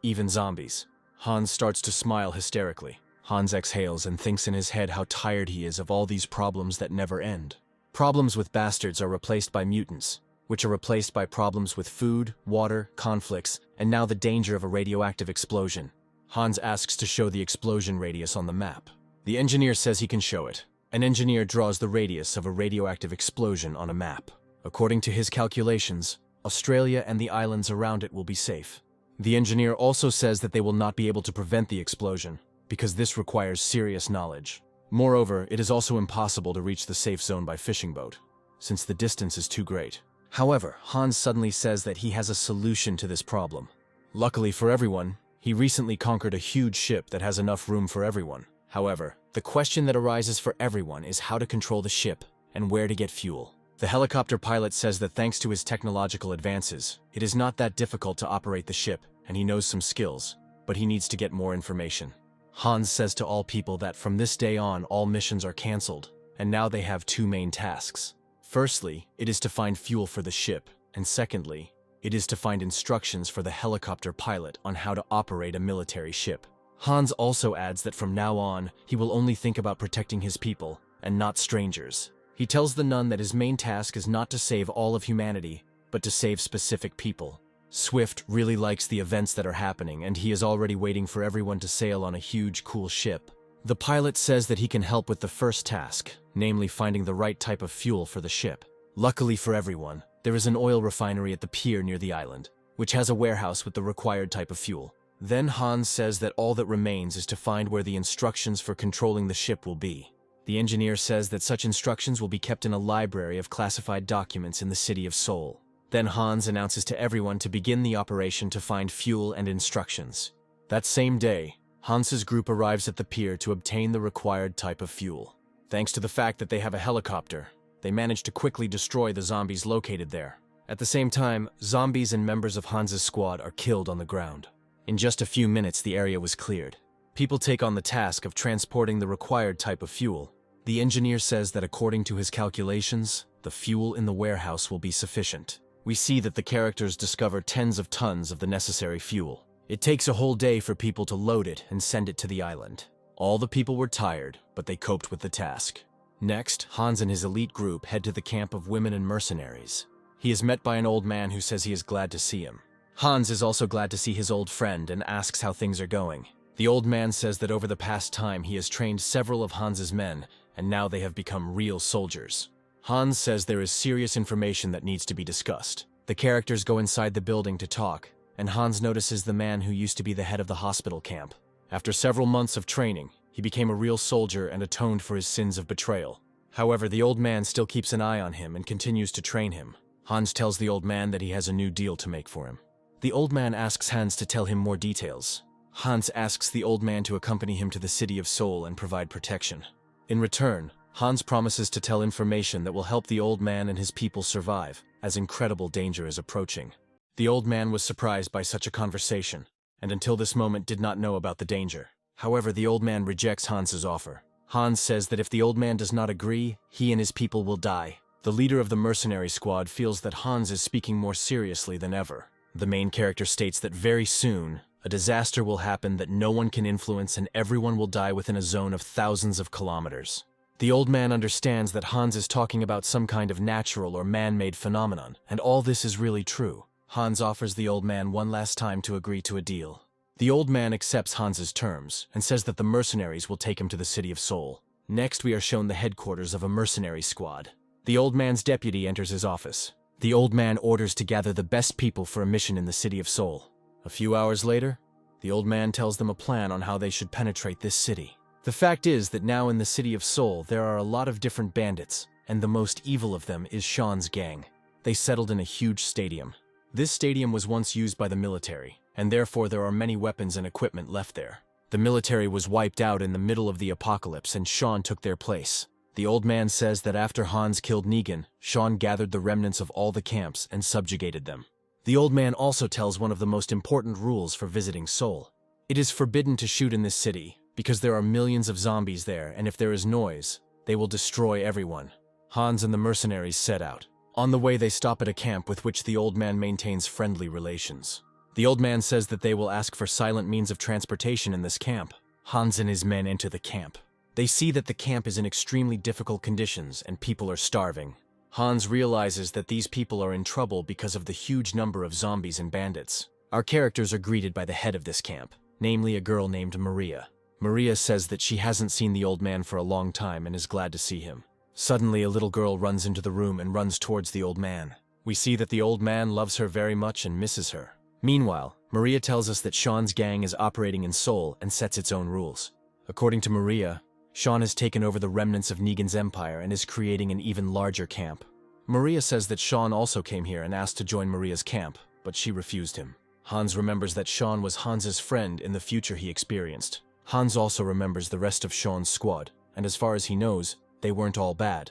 Speaker 1: even zombies. Hans starts to smile hysterically. Hans exhales and thinks in his head how tired he is of all these problems that never end. Problems with bastards are replaced by mutants, which are replaced by problems with food, water, conflicts, and now the danger of a radioactive explosion. Hans asks to show the explosion radius on the map. The engineer says he can show it. An engineer draws the radius of a radioactive explosion on a map. According to his calculations, Australia and the islands around it will be safe. The engineer also says that they will not be able to prevent the explosion, because this requires serious knowledge. Moreover, it is also impossible to reach the safe zone by fishing boat, since the distance is too great. However, Hans suddenly says that he has a solution to this problem. Luckily for everyone, he recently conquered a huge ship that has enough room for everyone. However, the question that arises for everyone is how to control the ship and where to get fuel. The helicopter pilot says that thanks to his technological advances, it is not that difficult to operate the ship, and he knows some skills, but he needs to get more information. Hans says to all people that from this day on all missions are cancelled, and now they have two main tasks. Firstly, it is to find fuel for the ship, and secondly, it is to find instructions for the helicopter pilot on how to operate a military ship. Hans also adds that from now on, he will only think about protecting his people, and not strangers. He tells the nun that his main task is not to save all of humanity, but to save specific people. Swift really likes the events that are happening, and he is already waiting for everyone to sail on a huge, cool ship. The pilot says that he can help with the first task, namely finding the right type of fuel for the ship. Luckily for everyone, there is an oil refinery at the pier near the island, which has a warehouse with the required type of fuel. Then Hans says that all that remains is to find where the instructions for controlling the ship will be. The engineer says that such instructions will be kept in a library of classified documents in the city of Seoul. Then Hans announces to everyone to begin the operation to find fuel and instructions. That same day, Hans's group arrives at the pier to obtain the required type of fuel. Thanks to the fact that they have a helicopter, they manage to quickly destroy the zombies located there. At the same time, zombies and members of Hans's squad are killed on the ground. In just a few minutes, the area was cleared. People take on the task of transporting the required type of fuel. The engineer says that according to his calculations, the fuel in the warehouse will be sufficient. We see that the characters discover tens of tons of the necessary fuel. It takes a whole day for people to load it and send it to the island. All the people were tired, but they coped with the task. Next, Hans and his elite group head to the camp of women and mercenaries. He is met by an old man who says he is glad to see him. Hans is also glad to see his old friend and asks how things are going. The old man says that over the past time he has trained several of Hans's men, and now they have become real soldiers. Hans says there is serious information that needs to be discussed. The characters go inside the building to talk, and Hans notices the man who used to be the head of the hospital camp. After several months of training, he became a real soldier and atoned for his sins of betrayal. However, the old man still keeps an eye on him and continues to train him. Hans tells the old man that he has a new deal to make for him. The old man asks Hans to tell him more details. Hans asks the old man to accompany him to the city of Seoul and provide protection. In return, Hans promises to tell information that will help the old man and his people survive, as incredible danger is approaching. The old man was surprised by such a conversation, and until this moment did not know about the danger. However, the old man rejects Hans's offer. Hans says that if the old man does not agree, he and his people will die. The leader of the mercenary squad feels that Hans is speaking more seriously than ever. The main character states that very soon, a disaster will happen that no one can influence and everyone will die within a zone of thousands of kilometers. The old man understands that Hans is talking about some kind of natural or man-made phenomenon, and all this is really true. Hans offers the old man one last time to agree to a deal. The old man accepts Hans's terms and says that the mercenaries will take him to the city of Seoul. Next, we are shown the headquarters of a mercenary squad. The old man's deputy enters his office. The old man orders to gather the best people for a mission in the city of Seoul. A few hours later, the old man tells them a plan on how they should penetrate this city. The fact is that now in the city of Seoul there are a lot of different bandits, and the most evil of them is Sean's gang. They settled in a huge stadium. This stadium was once used by the military, and therefore there are many weapons and equipment left there. The military was wiped out in the middle of the apocalypse and Sean took their place. The old man says that after Hans killed Negan, Sean gathered the remnants of all the camps and subjugated them. The old man also tells one of the most important rules for visiting Seoul. It is forbidden to shoot in this city, because there are millions of zombies there, and if there is noise, they will destroy everyone. Hans and the mercenaries set out. On the way they stop at a camp with which the old man maintains friendly relations. The old man says that they will ask for silent means of transportation in this camp. Hans and his men enter the camp. They see that the camp is in extremely difficult conditions and people are starving. Hans realizes that these people are in trouble because of the huge number of zombies and bandits. Our characters are greeted by the head of this camp, namely a girl named Maria. Maria says that she hasn't seen the old man for a long time and is glad to see him. Suddenly, a little girl runs into the room and runs towards the old man. We see that the old man loves her very much and misses her. Meanwhile, Maria tells us that Sean's gang is operating in Seoul and sets its own rules. According to Maria, Sean has taken over the remnants of Negan's empire and is creating an even larger camp. Maria says that Sean also came here and asked to join Maria's camp, but she refused him. Hans remembers that Sean was Hans's friend in the future he experienced. Hans also remembers the rest of Sean's squad, and as far as he knows, they weren't all bad,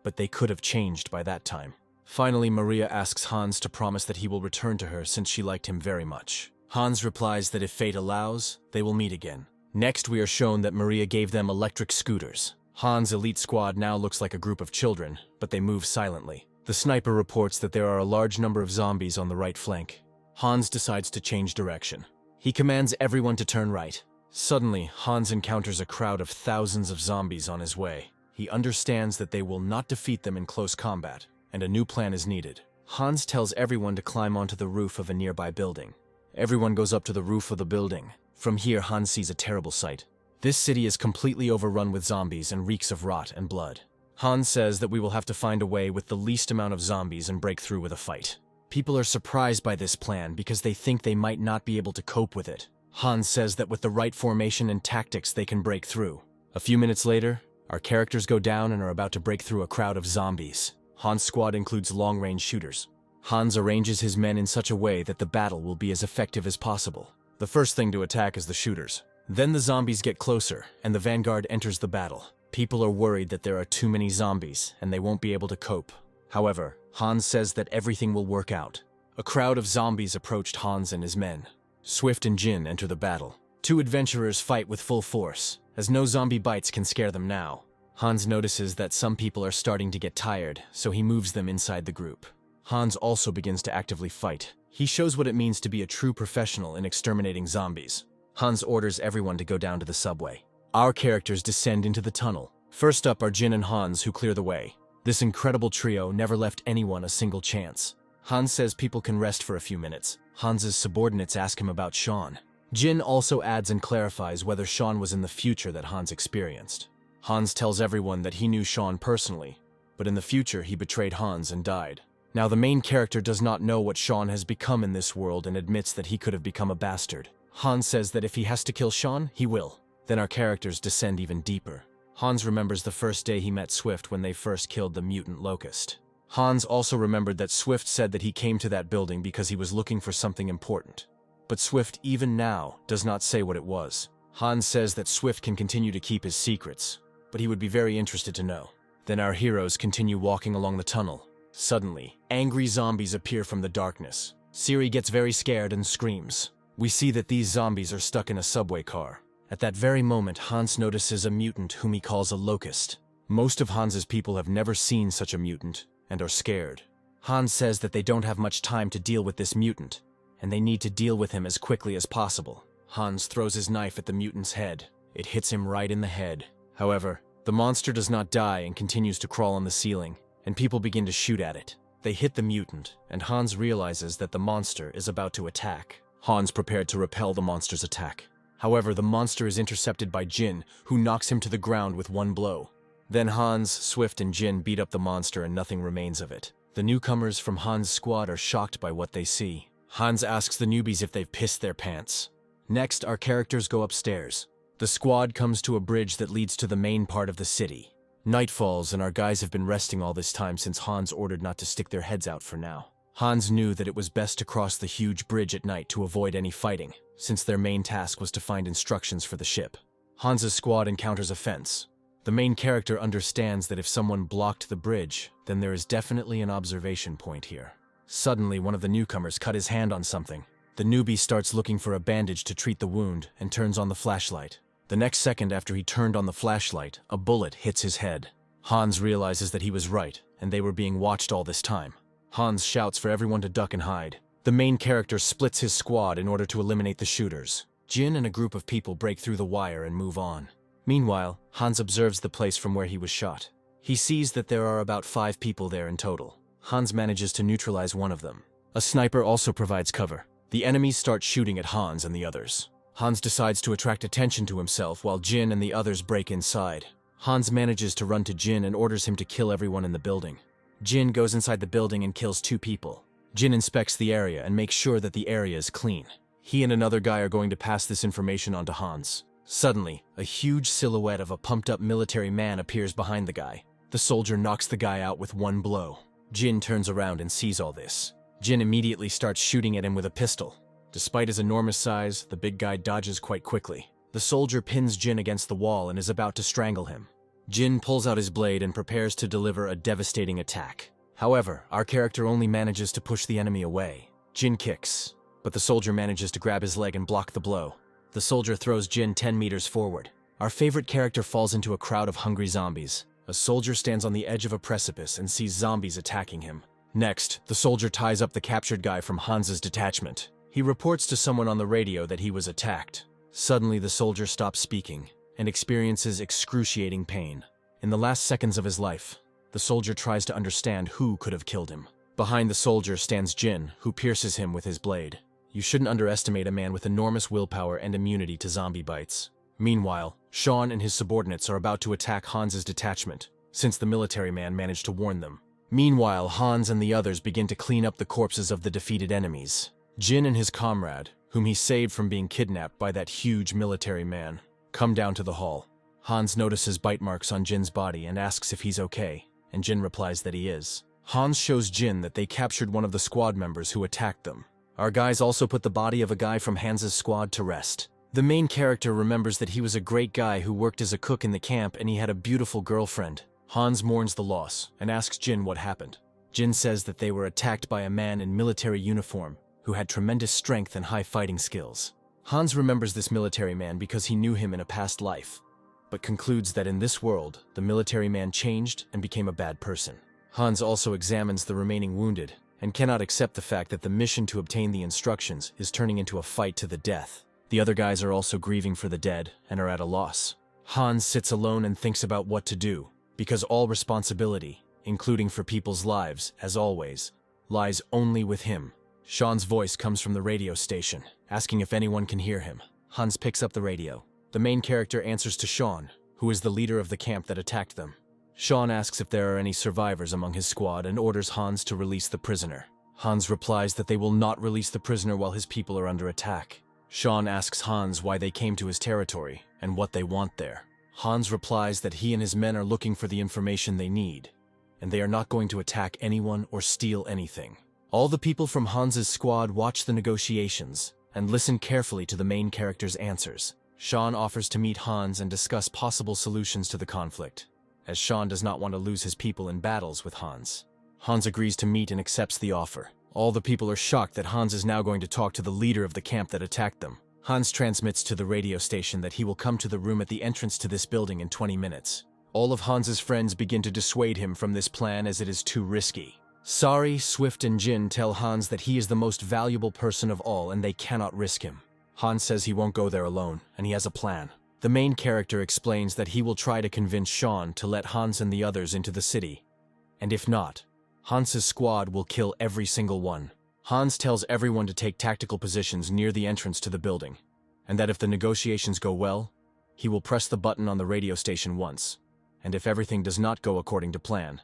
Speaker 1: but they could have changed by that time. Finally, Maria asks Hans to promise that he will return to her since she liked him very much. Hans replies that if fate allows, they will meet again. Next, we are shown that Maria gave them electric scooters. Hans' elite squad now looks like a group of children, but they move silently. The sniper reports that there are a large number of zombies on the right flank. Hans decides to change direction. He commands everyone to turn right. Suddenly, Hans encounters a crowd of thousands of zombies on his way. He understands that they will not defeat them in close combat, and a new plan is needed. Hans tells everyone to climb onto the roof of a nearby building. Everyone goes up to the roof of the building. From here, Hans sees a terrible sight. This city is completely overrun with zombies and reeks of rot and blood. Hans says that we will have to find a way with the least amount of zombies and break through with a fight. People are surprised by this plan because they think they might not be able to cope with it. Hans says that with the right formation and tactics they can break through. A few minutes later, our characters go down and are about to break through a crowd of zombies. Hans' squad includes long-range shooters. Hans arranges his men in such a way that the battle will be as effective as possible. The first thing to attack is the shooters. Then the zombies get closer, and the vanguard enters the battle. People are worried that there are too many zombies, and they won't be able to cope. However, Hans says that everything will work out. A crowd of zombies approached Hans and his men. Swift and Jin enter the battle. Two adventurers fight with full force, as no zombie bites can scare them now. Hans notices that some people are starting to get tired, so he moves them inside the group. Hans also begins to actively fight. He shows what it means to be a true professional in exterminating zombies. Hans orders everyone to go down to the subway. Our characters descend into the tunnel. First up are Jin and Hans, who clear the way. This incredible trio never left anyone a single chance. Hans says people can rest for a few minutes. Hans's subordinates ask him about Sean. Jin also adds and clarifies whether Sean was in the future that Hans experienced. Hans tells everyone that he knew Sean personally, but in the future he betrayed Hans and died. Now the main character does not know what Sean has become in this world and admits that he could have become a bastard. Hans says that if he has to kill Sean, he will. Then our characters descend even deeper. Hans remembers the first day he met Swift when they first killed the mutant locust. Hans also remembered that Swift said that he came to that building because he was looking for something important. But Swift, even now, does not say what it was. Hans says that Swift can continue to keep his secrets, but he would be very interested to know. Then our heroes continue walking along the tunnel. Suddenly, angry zombies appear from the darkness. Siri gets very scared and screams. We see that these zombies are stuck in a subway car, At that very moment, Hans notices a mutant whom he calls a locust. Most of Hans's people have never seen such a mutant and are scared. Hans says that they don't have much time to deal with this mutant, and they need to deal with him as quickly as possible. Hans throws his knife at the mutant's head. It hits him right in the head. However, the monster does not die and continues to crawl on the ceiling, and people begin to shoot at it. They hit the mutant, and Hans realizes that the monster is about to attack. Hans prepared to repel the monster's attack. However, the monster is intercepted by Jin, who knocks him to the ground with one blow. Then Hans, Swift, and Jin beat up the monster and nothing remains of it. The newcomers from Hans' squad are shocked by what they see. Hans asks the newbies if they've pissed their pants. Next, our characters go upstairs. The squad comes to a bridge that leads to the main part of the city. Night falls and our guys have been resting all this time since Hans ordered not to stick their heads out for now. Hans knew that it was best to cross the huge bridge at night to avoid any fighting, since their main task was to find instructions for the ship. Hans' squad encounters a fence. The main character understands that if someone blocked the bridge, then there is definitely an observation point here. Suddenly, one of the newcomers cut his hand on something. The newbie starts looking for a bandage to treat the wound and turns on the flashlight. The next second after he turned on the flashlight, a bullet hits his head. Hans realizes that he was right, and they were being watched all this time. Hans shouts for everyone to duck and hide. The main character splits his squad in order to eliminate the shooters. Jin and a group of people break through the wire and move on. Meanwhile, Hans observes the place from where he was shot. He sees that there are about 5 people there in total. Hans manages to neutralize one of them. A sniper also provides cover. The enemies start shooting at Hans and the others. Hans decides to attract attention to himself while Jin and the others break inside. Hans manages to run to Jin and orders him to kill everyone in the building. Jin goes inside the building and kills 2 people. Jin inspects the area and makes sure that the area is clean. He and another guy are going to pass this information on to Hans. Suddenly, a huge silhouette of a pumped-up military man appears behind the guy. The soldier knocks the guy out with one blow. Jin turns around and sees all this. Jin immediately starts shooting at him with a pistol. Despite his enormous size, the big guy dodges quite quickly. The soldier pins Jin against the wall and is about to strangle him. Jin pulls out his blade and prepares to deliver a devastating attack. However, our character only manages to push the enemy away. Jin kicks, but the soldier manages to grab his leg and block the blow. The soldier throws Jin 10 meters forward. Our favorite character falls into a crowd of hungry zombies. A soldier stands on the edge of a precipice and sees zombies attacking him. Next, the soldier ties up the captured guy from Hans's detachment. He reports to someone on the radio that he was attacked. Suddenly, the soldier stops speaking and experiences excruciating pain. In the last seconds of his life, the soldier tries to understand who could have killed him. Behind the soldier stands Jin, who pierces him with his blade. You shouldn't underestimate a man with enormous willpower and immunity to zombie bites. Meanwhile, Sean and his subordinates are about to attack Hans's detachment, since the military man managed to warn them. Meanwhile, Hans and the others begin to clean up the corpses of the defeated enemies. Jin and his comrade, whom he saved from being kidnapped by that huge military man, come down to the hall. Hans notices bite marks on Jin's body and asks if he's okay, and Jin replies that he is. Hans shows Jin that they captured one of the squad members who attacked them. Our guys also put the body of a guy from Hans's squad to rest. The main character remembers that he was a great guy who worked as a cook in the camp and he had a beautiful girlfriend. Hans mourns the loss and asks Jin what happened. Jin says that they were attacked by a man in military uniform who had tremendous strength and high fighting skills. Hans remembers this military man because he knew him in a past life, but concludes that in this world, the military man changed and became a bad person. Hans also examines the remaining wounded and cannot accept the fact that the mission to obtain the instructions is turning into a fight to the death. The other guys are also grieving for the dead and are at a loss. Hans sits alone and thinks about what to do, because all responsibility, including for people's lives, as always, lies only with him. Sean's voice comes from the radio station, asking if anyone can hear him. Hans picks up the radio. The main character answers to Sean, who is the leader of the camp that attacked them. Sean asks if there are any survivors among his squad and orders Hans to release the prisoner. Hans replies that they will not release the prisoner while his people are under attack. Sean asks Hans why they came to his territory and what they want there. Hans replies that he and his men are looking for the information they need, and they are not going to attack anyone or steal anything. All the people from Hans's squad watch the negotiations and listen carefully to the main character's answers. Sean offers to meet Hans and discuss possible solutions to the conflict, as Sean does not want to lose his people in battles with Hans. Hans agrees to meet and accepts the offer. All the people are shocked that Hans is now going to talk to the leader of the camp that attacked them. Hans transmits to the radio station that he will come to the room at the entrance to this building in 20 minutes. All of Hans's friends begin to dissuade him from this plan as it is too risky. Sari, Swift, and Jin tell Hans that he is the most valuable person of all and they cannot risk him. Hans says he won't go there alone, and he has a plan. The main character explains that he will try to convince Sean to let Hans and the others into the city. And if not, Hans's squad will kill every single one. Hans tells everyone to take tactical positions near the entrance to the building, and that if the negotiations go well, he will press the button on the radio station once, and if everything does not go according to plan,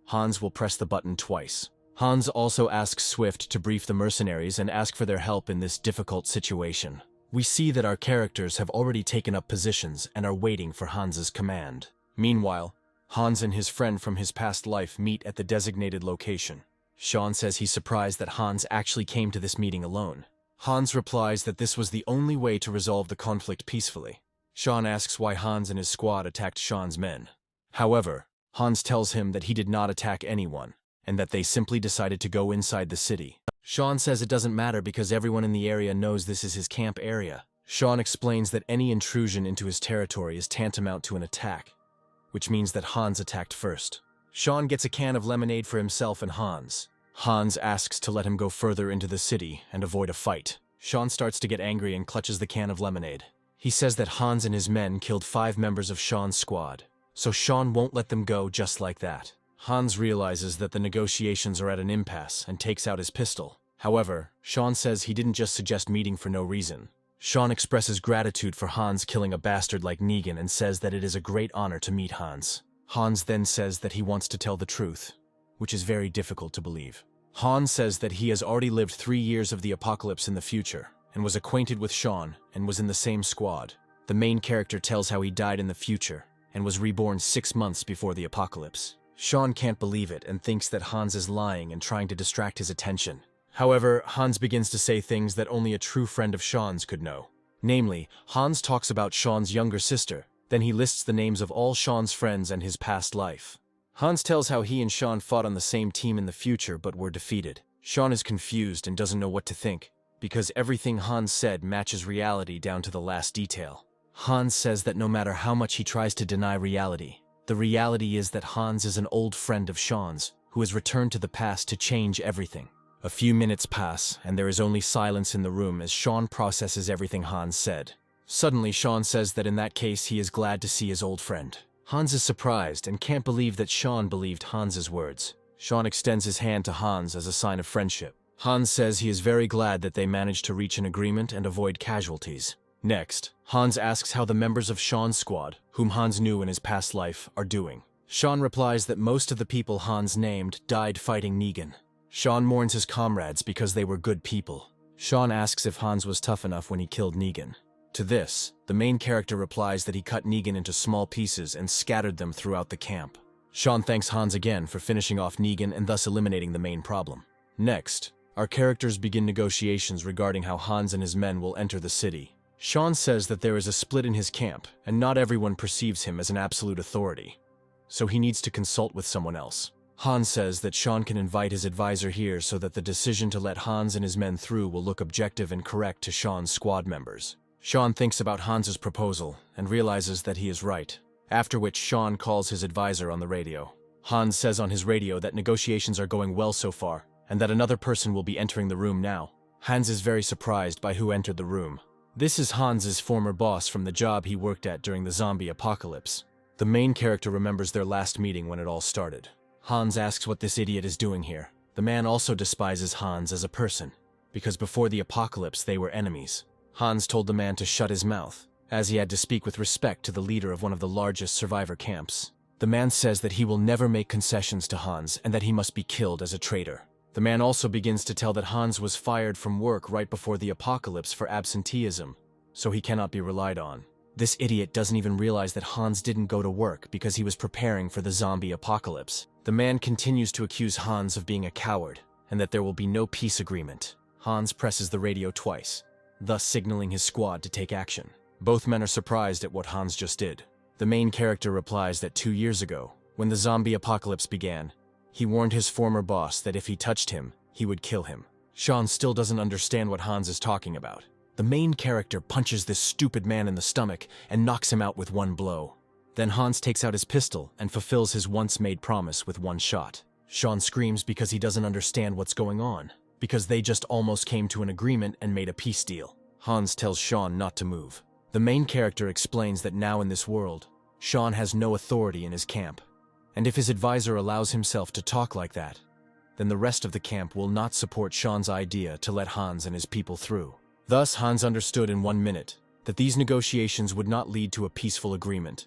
Speaker 1: Hans will press the button twice. Hans also asks Swift to brief the mercenaries and ask for their help in this difficult situation. We see that our characters have already taken up positions and are waiting for Hans's command. Meanwhile, Hans and his friend from his past life meet at the designated location. Sean says he's surprised that Hans actually came to this meeting alone. Hans replies that this was the only way to resolve the conflict peacefully. Sean asks why Hans and his squad attacked Sean's men. However, Hans tells him that he did not attack anyone, and that they simply decided to go inside the city. Sean says it doesn't matter because everyone in the area knows this is his camp area. Sean explains that any intrusion into his territory is tantamount to an attack, which means that Hans attacked first. Sean gets a can of lemonade for himself and Hans. Hans asks to let him go further into the city and avoid a fight. Sean starts to get angry and clutches the can of lemonade. He says that Hans and his men killed 5 members of Sean's squad, so Sean won't let them go just like that. Hans realizes that the negotiations are at an impasse and takes out his pistol. However, Sean says he didn't just suggest meeting for no reason. Sean expresses gratitude for Hans killing a bastard like Negan and says that it is a great honor to meet Hans. Hans then says that he wants to tell the truth, which is very difficult to believe. Hans says that he has already lived 3 years of the apocalypse in the future, and was acquainted with Sean, and was in the same squad. The main character tells how he died in the future, and was reborn 6 months before the apocalypse. Sean can't believe it and thinks that Hans is lying and trying to distract his attention. However, Hans begins to say things that only a true friend of Sean's could know. Namely, Hans talks about Sean's younger sister, then he lists the names of all Sean's friends and his past life. Hans tells how he and Sean fought on the same team in the future but were defeated. Sean is confused and doesn't know what to think, because everything Hans said matches reality down to the last detail. Hans says that no matter how much he tries to deny reality, the reality is that Hans is an old friend of Sean's, who has returned to the past to change everything. A few minutes pass, and there is only silence in the room as Sean processes everything Hans said. Suddenly, Sean says that in that case he is glad to see his old friend. Hans is surprised and can't believe that Sean believed Hans's words. Sean extends his hand to Hans as a sign of friendship. Hans says he is very glad that they managed to reach an agreement and avoid casualties. Next, Hans asks how the members of Sean's squad, whom Hans knew in his past life, are doing. Sean replies that most of the people Hans named died fighting Negan. Sean mourns his comrades because they were good people. Sean asks if Hans was tough enough when he killed Negan. To this, the main character replies that he cut Negan into small pieces and scattered them throughout the camp. Sean thanks Hans again for finishing off Negan and thus eliminating the main problem. Next, our characters begin negotiations regarding how Hans and his men will enter the city. Sean says that there is a split in his camp, and not everyone perceives him as an absolute authority, so he needs to consult with someone else. Hans says that Sean can invite his advisor here so that the decision to let Hans and his men through will look objective and correct to Sean's squad members. Sean thinks about Hans's proposal and realizes that he is right, after which Sean calls his advisor on the radio. Hans says on his radio that negotiations are going well so far, and that another person will be entering the room now. Hans is very surprised by who entered the room. This is Hans's former boss from the job he worked at during the zombie apocalypse. The main character remembers their last meeting when it all started. Hans asks what this idiot is doing here. The man also despises Hans as a person, because before the apocalypse they were enemies. Hans told the man to shut his mouth, as he had to speak with respect to the leader of one of the largest survivor camps. The man says that he will never make concessions to Hans and that he must be killed as a traitor. The man also begins to tell that Hans was fired from work right before the apocalypse for absenteeism, so he cannot be relied on. This idiot doesn't even realize that Hans didn't go to work because he was preparing for the zombie apocalypse. The man continues to accuse Hans of being a coward, and that there will be no peace agreement. Hans presses the radio twice, thus signaling his squad to take action. Both men are surprised at what Hans just did. The main character replies that 2 years ago, when the zombie apocalypse began, he warned his former boss that if he touched him, he would kill him. Sean still doesn't understand what Hans is talking about. The main character punches this stupid man in the stomach and knocks him out with one blow. Then Hans takes out his pistol and fulfills his once-made promise with one shot. Sean screams because he doesn't understand what's going on, because they just almost came to an agreement and made a peace deal. Hans tells Sean not to move. The main character explains that now in this world, Sean has no authority in his camp, and if his advisor allows himself to talk like that, then the rest of the camp will not support Sean's idea to let Hans and his people through. Thus, Hans understood in 1 minute that these negotiations would not lead to a peaceful agreement,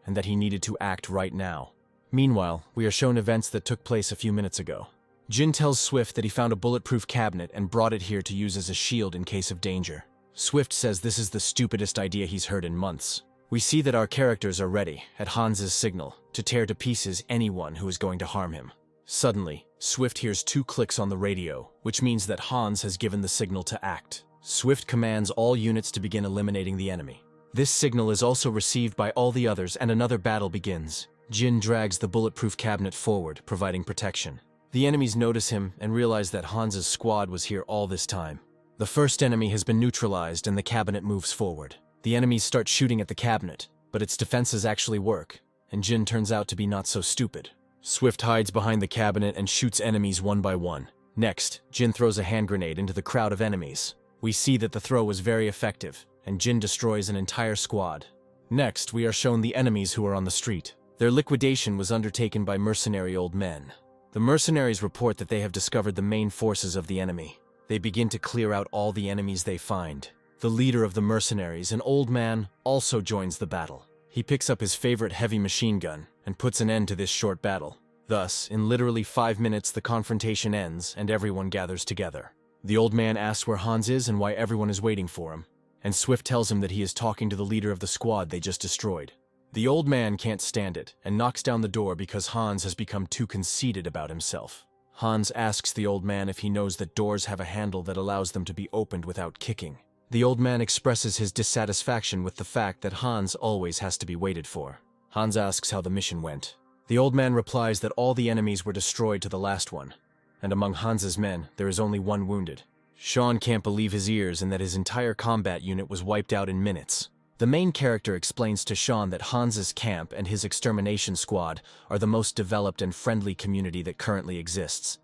Speaker 1: and that he needed to act right now. Meanwhile, we are shown events that took place a few minutes ago. Jin tells Swift that he found a bulletproof cabinet and brought it here to use as a shield in case of danger. Swift says this is the stupidest idea he's heard in months. We see that our characters are ready, at Hans's signal, to tear to pieces anyone who is going to harm him. Suddenly, Swift hears 2 clicks on the radio, which means that Hans has given the signal to act. Swift commands all units to begin eliminating the enemy. This signal is also received by all the others and another battle begins. Jin drags the bulletproof cabinet forward, providing protection. The enemies notice him and realize that Hans's squad was here all this time. The first enemy has been neutralized and the cabinet moves forward. The enemies start shooting at the cabinet, but its defenses actually work, and Jin turns out to be not so stupid. Swift hides behind the cabinet and shoots enemies one by one. Next, Jin throws a hand grenade into the crowd of enemies. We see that the throw was very effective, and Jin destroys an entire squad. Next, we are shown the enemies who are on the street. Their liquidation was undertaken by mercenary old men. The mercenaries report that they have discovered the main forces of the enemy. They begin to clear out all the enemies they find. The leader of the mercenaries, an old man, also joins the battle. He picks up his favorite heavy machine gun and puts an end to this short battle. Thus, in literally 5 minutes, the confrontation ends and everyone gathers together. The old man asks where Hans is and why everyone is waiting for him, and Swift tells him that he is talking to the leader of the squad they just destroyed. The old man can't stand it and knocks down the door because Hans has become too conceited about himself. Hans asks the old man if he knows that doors have a handle that allows them to be opened without kicking. The old man expresses his dissatisfaction with the fact that Hans always has to be waited for. Hans asks how the mission went. The old man replies that all the enemies were destroyed to the last one, and among Hans's men, there is only 1 wounded. Sean can't believe his ears and that his entire combat unit was wiped out in minutes. The main character explains to Sean that Hans's camp and his extermination squad are the most developed and friendly community that currently exists,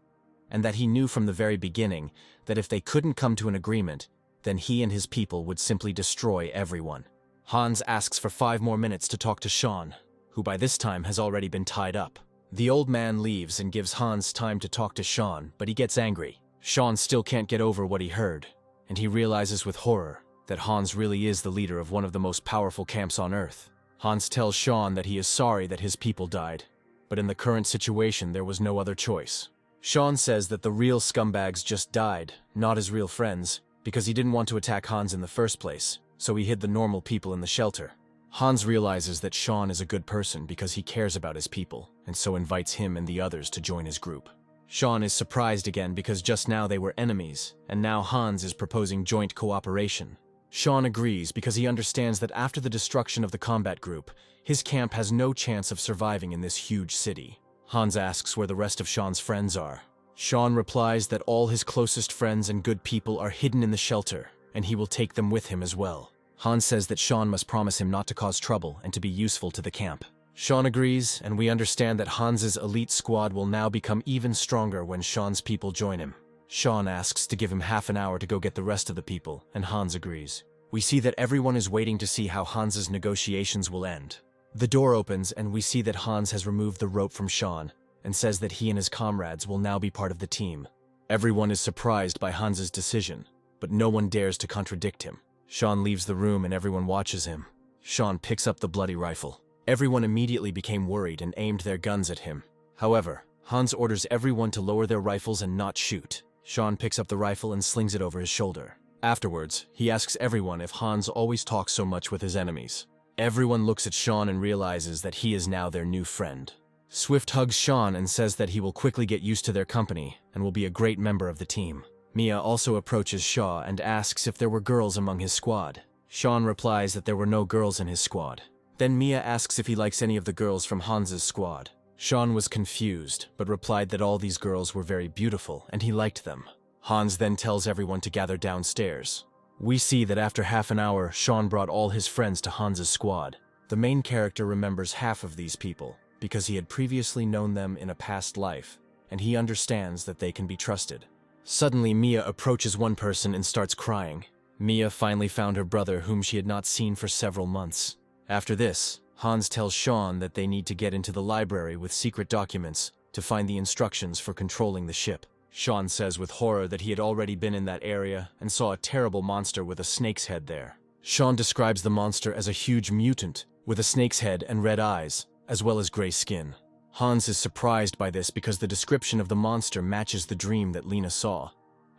Speaker 1: and that he knew from the very beginning that if they couldn't come to an agreement, then he and his people would simply destroy everyone. Hans asks for 5 more minutes to talk to Sean, who by this time has already been tied up. The old man leaves and gives Hans time to talk to Sean, but he gets angry. Sean still can't get over what he heard, and he realizes with horror that Hans really is the leader of one of the most powerful camps on Earth. Hans tells Sean that he is sorry that his people died, but in the current situation there was no other choice. Sean says that the real scumbags just died, not his real friends, because he didn't want to attack Hans in the first place, so he hid the normal people in the shelter. Hans realizes that Sean is a good person because he cares about his people, and so invites him and the others to join his group. Sean is surprised again because just now they were enemies, and now Hans is proposing joint cooperation. Sean agrees because he understands that after the destruction of the combat group, his camp has no chance of surviving in this huge city. Hans asks where the rest of Sean's friends are. Sean replies that all his closest friends and good people are hidden in the shelter, and he will take them with him as well. Hans says that Sean must promise him not to cause trouble and to be useful to the camp. Sean agrees, and we understand that Hans's elite squad will now become even stronger when Sean's people join him. Sean asks to give him half an hour to go get the rest of the people, and Hans agrees. We see that everyone is waiting to see how Hans's negotiations will end. The door opens, and we see that Hans has removed the rope from Sean, and says that he and his comrades will now be part of the team. Everyone is surprised by Hans's decision, but no one dares to contradict him. Sean leaves the room and everyone watches him. Sean picks up the bloody rifle. Everyone immediately became worried and aimed their guns at him. However, Hans orders everyone to lower their rifles and not shoot. Sean picks up the rifle and slings it over his shoulder. Afterwards, he asks everyone if Hans always talks so much with his enemies. Everyone looks at Sean and realizes that he is now their new friend. Swift hugs Sean and says that he will quickly get used to their company and will be a great member of the team. Mia also approaches Shaw and asks if there were girls among his squad. Sean replies that there were no girls in his squad. Then Mia asks if he likes any of the girls from Hans's squad. Sean was confused, but replied that all these girls were very beautiful and he liked them. Hans then tells everyone to gather downstairs. We see that after half an hour, Sean brought all his friends to Hans's squad. The main character remembers half of these people, because he had previously known them in a past life, and he understands that they can be trusted. Suddenly, Mia approaches one person and starts crying. Mia finally found her brother, whom she had not seen for several months. After this, Hans tells Sean that they need to get into the library with secret documents to find the instructions for controlling the ship. Sean says with horror that he had already been in that area and saw a terrible monster with a snake's head there. Sean describes the monster as a huge mutant with a snake's head and red eyes, as well as gray skin. Hans is surprised by this because the description of the monster matches the dream that Lena saw,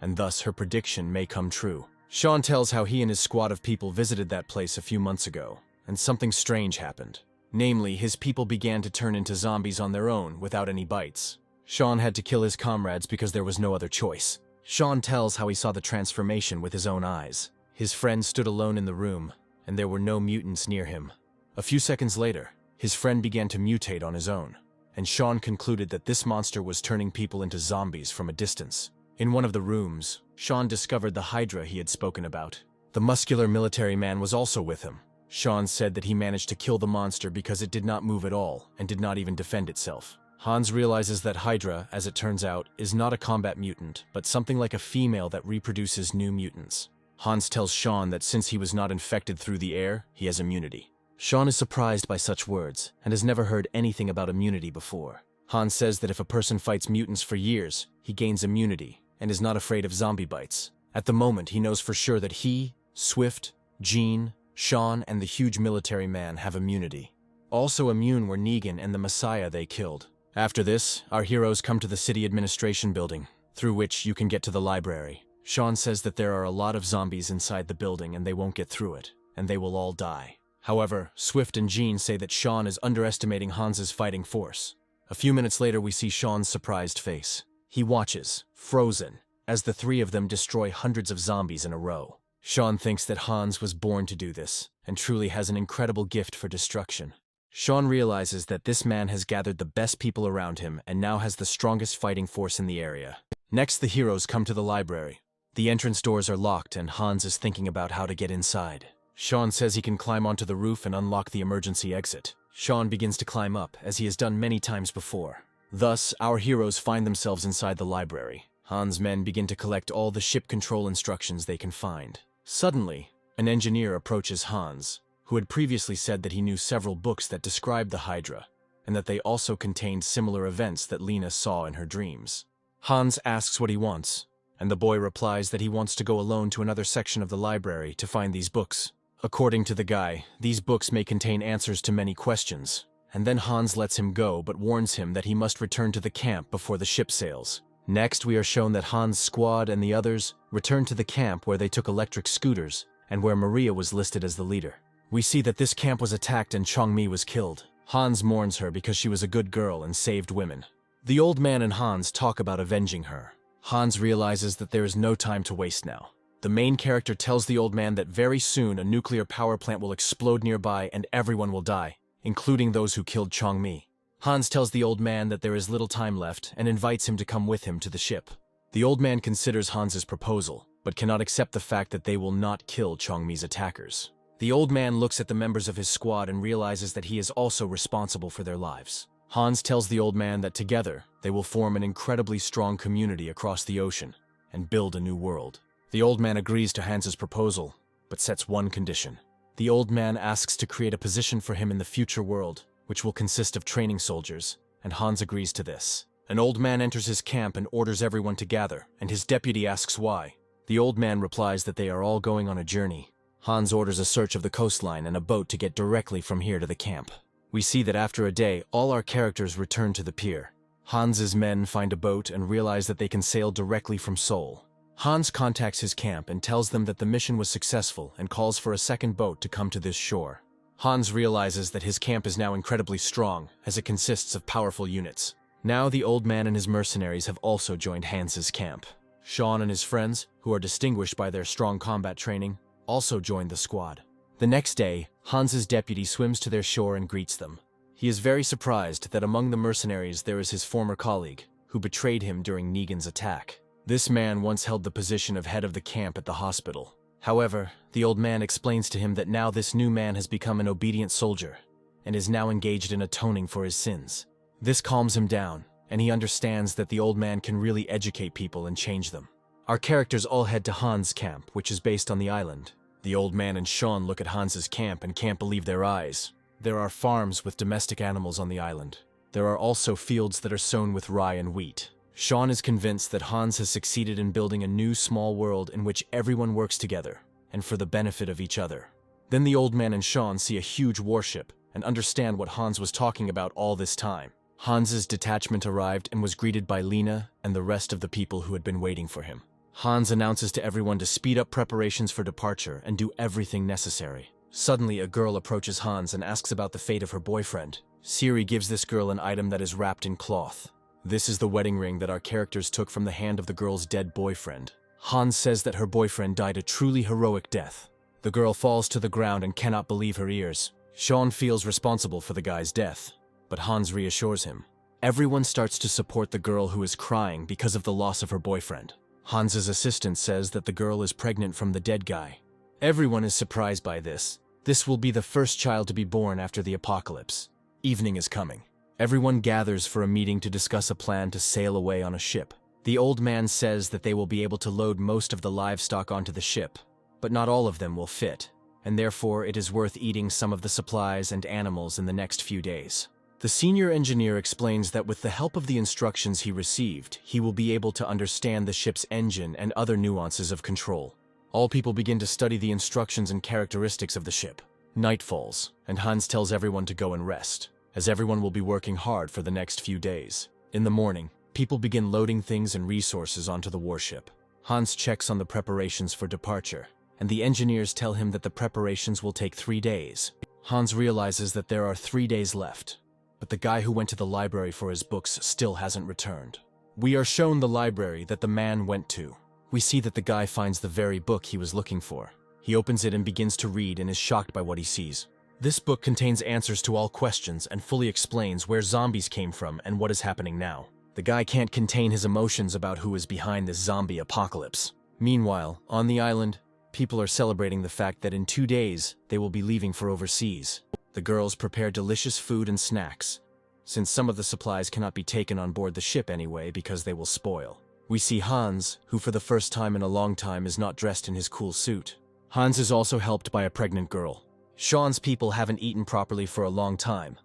Speaker 1: and thus her prediction may come true. Sean tells how he and his squad of people visited that place a few months ago, and something strange happened. Namely, his people began to turn into zombies on their own without any bites. Sean had to kill his comrades because there was no other choice. Sean tells how he saw the transformation with his own eyes. His friend stood alone in the room, and there were no mutants near him. A few seconds later, his friend began to mutate on his own, and Sean concluded that this monster was turning people into zombies from a distance. In one of the rooms, Sean discovered the Hydra he had spoken about. The muscular military man was also with him. Sean said that he managed to kill the monster because it did not move at all and did not even defend itself. Hans realizes that Hydra, as it turns out, is not a combat mutant, but something like a female that reproduces new mutants. Hans tells Sean that since he was not infected through the air, he has immunity. Sean is surprised by such words and has never heard anything about immunity before. Hans says that if a person fights mutants for years, he gains immunity and is not afraid of zombie bites. At the moment, he knows for sure that he, Swift, Jean, Sean, and the huge military man have immunity. Also immune were Negan and the Messiah they killed. After this, our heroes come to the city administration building, through which you can get to the library. Sean says that there are a lot of zombies inside the building and they won't get through it, and they will all die. However, Swift and Jean say that Sean is underestimating Hans's fighting force. A few minutes later, we see Sean's surprised face. He watches, frozen, as the three of them destroy hundreds of zombies in a row. Sean thinks that Hans was born to do this, and truly has an incredible gift for destruction. Sean realizes that this man has gathered the best people around him and now has the strongest fighting force in the area. Next, the heroes come to the library. The entrance doors are locked and Hans is thinking about how to get inside. Sean says he can climb onto the roof and unlock the emergency exit. Sean begins to climb up, as he has done many times before. Thus, our heroes find themselves inside the library. Hans' men begin to collect all the ship control instructions they can find. Suddenly, an engineer approaches Hans, who had previously said that he knew several books that described the Hydra, and that they also contained similar events that Lena saw in her dreams. Hans asks what he wants, and the boy replies that he wants to go alone to another section of the library to find these books. According to the guy, these books may contain answers to many questions, and then Hans lets him go but warns him that he must return to the camp before the ship sails. Next, we are shown that Hans' squad and the others return to the camp where they took electric scooters and where Maria was listed as the leader. We see that this camp was attacked and Changmi was killed. Hans mourns her because she was a good girl and saved women. The old man and Hans talk about avenging her. Hans realizes that there is no time to waste now. The main character tells the old man that very soon a nuclear power plant will explode nearby and everyone will die, including those who killed Changmi. Hans tells the old man that there is little time left and invites him to come with him to the ship. The old man considers Hans's proposal, but cannot accept the fact that they will not kill Changmi's attackers. The old man looks at the members of his squad and realizes that he is also responsible for their lives. Hans tells the old man that together, they will form an incredibly strong community across the ocean and build a new world. The old man agrees to Hans's proposal, but sets one condition. The old man asks to create a position for him in the future world, which will consist of training soldiers, and Hans agrees to this. An old man enters his camp and orders everyone to gather, and his deputy asks why. The old man replies that they are all going on a journey. Hans orders a search of the coastline and a boat to get directly from here to the camp. We see that after a day, all our characters return to the pier. Hans's men find a boat and realize that they can sail directly from Seoul. Hans contacts his camp and tells them that the mission was successful and calls for a second boat to come to this shore. Hans realizes that his camp is now incredibly strong, as it consists of powerful units. Now the old man and his mercenaries have also joined Hans's camp. Sean and his friends, who are distinguished by their strong combat training, also joined the squad. The next day, Hans's deputy swims to their shore and greets them. He is very surprised that among the mercenaries there is his former colleague, who betrayed him during Negan's attack. This man once held the position of head of the camp at the hospital. However, the old man explains to him that now this new man has become an obedient soldier and is now engaged in atoning for his sins. This calms him down, and he understands that the old man can really educate people and change them. Our characters all head to Hans' camp, which is based on the island. The old man and Sean look at Hans's camp and can't believe their eyes. There are farms with domestic animals on the island. There are also fields that are sown with rye and wheat. Sean is convinced that Hans has succeeded in building a new small world in which everyone works together and for the benefit of each other. Then the old man and Sean see a huge warship and understand what Hans was talking about all this time. Hans's detachment arrived and was greeted by Lena and the rest of the people who had been waiting for him. Hans announces to everyone to speed up preparations for departure and do everything necessary. Suddenly, a girl approaches Hans and asks about the fate of her boyfriend. Siri gives this girl an item that is wrapped in cloth. This is the wedding ring that our characters took from the hand of the girl's dead boyfriend. Hans says that her boyfriend died a truly heroic death. The girl falls to the ground and cannot believe her ears. Sean feels responsible for the guy's death, but Hans reassures him. Everyone starts to support the girl who is crying because of the loss of her boyfriend. Hans's assistant says that the girl is pregnant from the dead guy. Everyone is surprised by this. This will be the first child to be born after the apocalypse. Evening is coming. Everyone gathers for a meeting to discuss a plan to sail away on a ship. The old man says that they will be able to load most of the livestock onto the ship, but not all of them will fit, and therefore it is worth eating some of the supplies and animals in the next few days. The senior engineer explains that with the help of the instructions he received, he will be able to understand the ship's engine and other nuances of control. All people begin to study the instructions and characteristics of the ship. Night falls, and Hans tells everyone to go and rest, as everyone will be working hard for the next few days. In the morning, people begin loading things and resources onto the warship. Hans checks on the preparations for departure, and the engineers tell him that the preparations will take 3 days. Hans realizes that there are 3 days left, but the guy who went to the library for his books still hasn't returned. We are shown the library that the man went to. We see that the guy finds the very book he was looking for. He opens it and begins to read and is shocked by what he sees. This book contains answers to all questions and fully explains where zombies came from and what is happening now. The guy can't contain his emotions about who is behind this zombie apocalypse. Meanwhile, on the island, people are celebrating the fact that in 2 days, they will be leaving for overseas. The girls prepare delicious food and snacks, since some of the supplies cannot be taken on board the ship anyway because they will spoil. We see Hans, who for the first time in a long time is not dressed in his cool suit. Hans is also helped by a pregnant girl. Sean's people haven't eaten properly for a long time,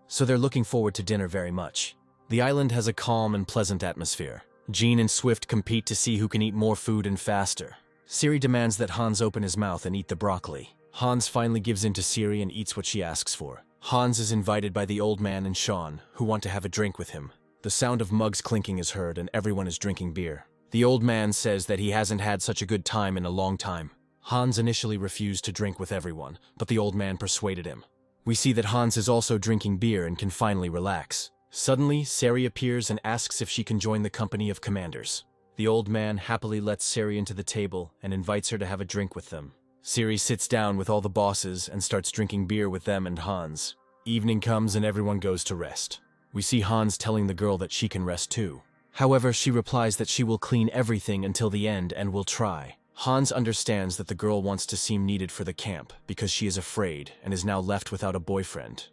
Speaker 1: so they're looking forward to dinner very much. The island has a calm and pleasant atmosphere. Jean and Swift compete to see who can eat more food and faster. Siri demands that Hans open his mouth and eat the broccoli. Hans finally gives in to Siri and eats what she asks for. Hans is invited by the old man and Sean, who want to have a drink with him. The sound of mugs clinking is heard and everyone is drinking beer. The old man says that he hasn't had such a good time in a long time. Hans initially refused to drink with everyone, but the old man persuaded him. We see that Hans is also drinking beer and can finally relax. Suddenly, Sari appears and asks if she can join the company of commanders. The old man happily lets Sari into the table and invites her to have a drink with them. Siri sits down with all the bosses and starts drinking beer with them and Hans. Evening comes and everyone goes to rest. We see Hans telling the girl that she can rest too. However, she replies that she will clean everything until the end and will try. Hans understands that the girl wants to seem needed for the camp because she is afraid and is now left without a boyfriend.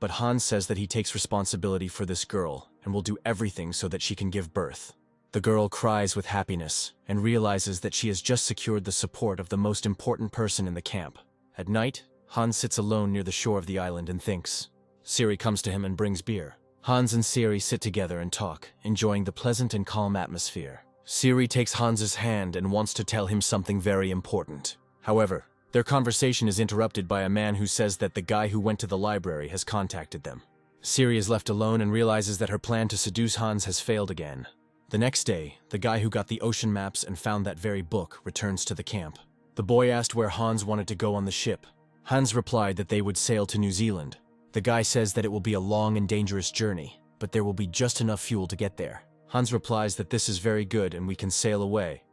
Speaker 1: But Hans says that he takes responsibility for this girl and will do everything so that she can give birth. The girl cries with happiness and realizes that she has just secured the support of the most important person in the camp. At night, Hans sits alone near the shore of the island and thinks. Siri comes to him and brings beer. Hans and Siri sit together and talk, enjoying the pleasant and calm atmosphere. Siri takes Hans's hand and wants to tell him something very important. However, their conversation is interrupted by a man who says that the guy who went to the library has contacted them. Siri is left alone and realizes that her plan to seduce Hans has failed again. The next day, the guy who got the ocean maps and found that very book returns to the camp. The boy asked where Hans wanted to go on the ship. Hans replied that they would sail to New Zealand. The guy says that it will be a long and dangerous journey, but there will be just enough fuel to get there. Hans replies that this is very good and we can sail away.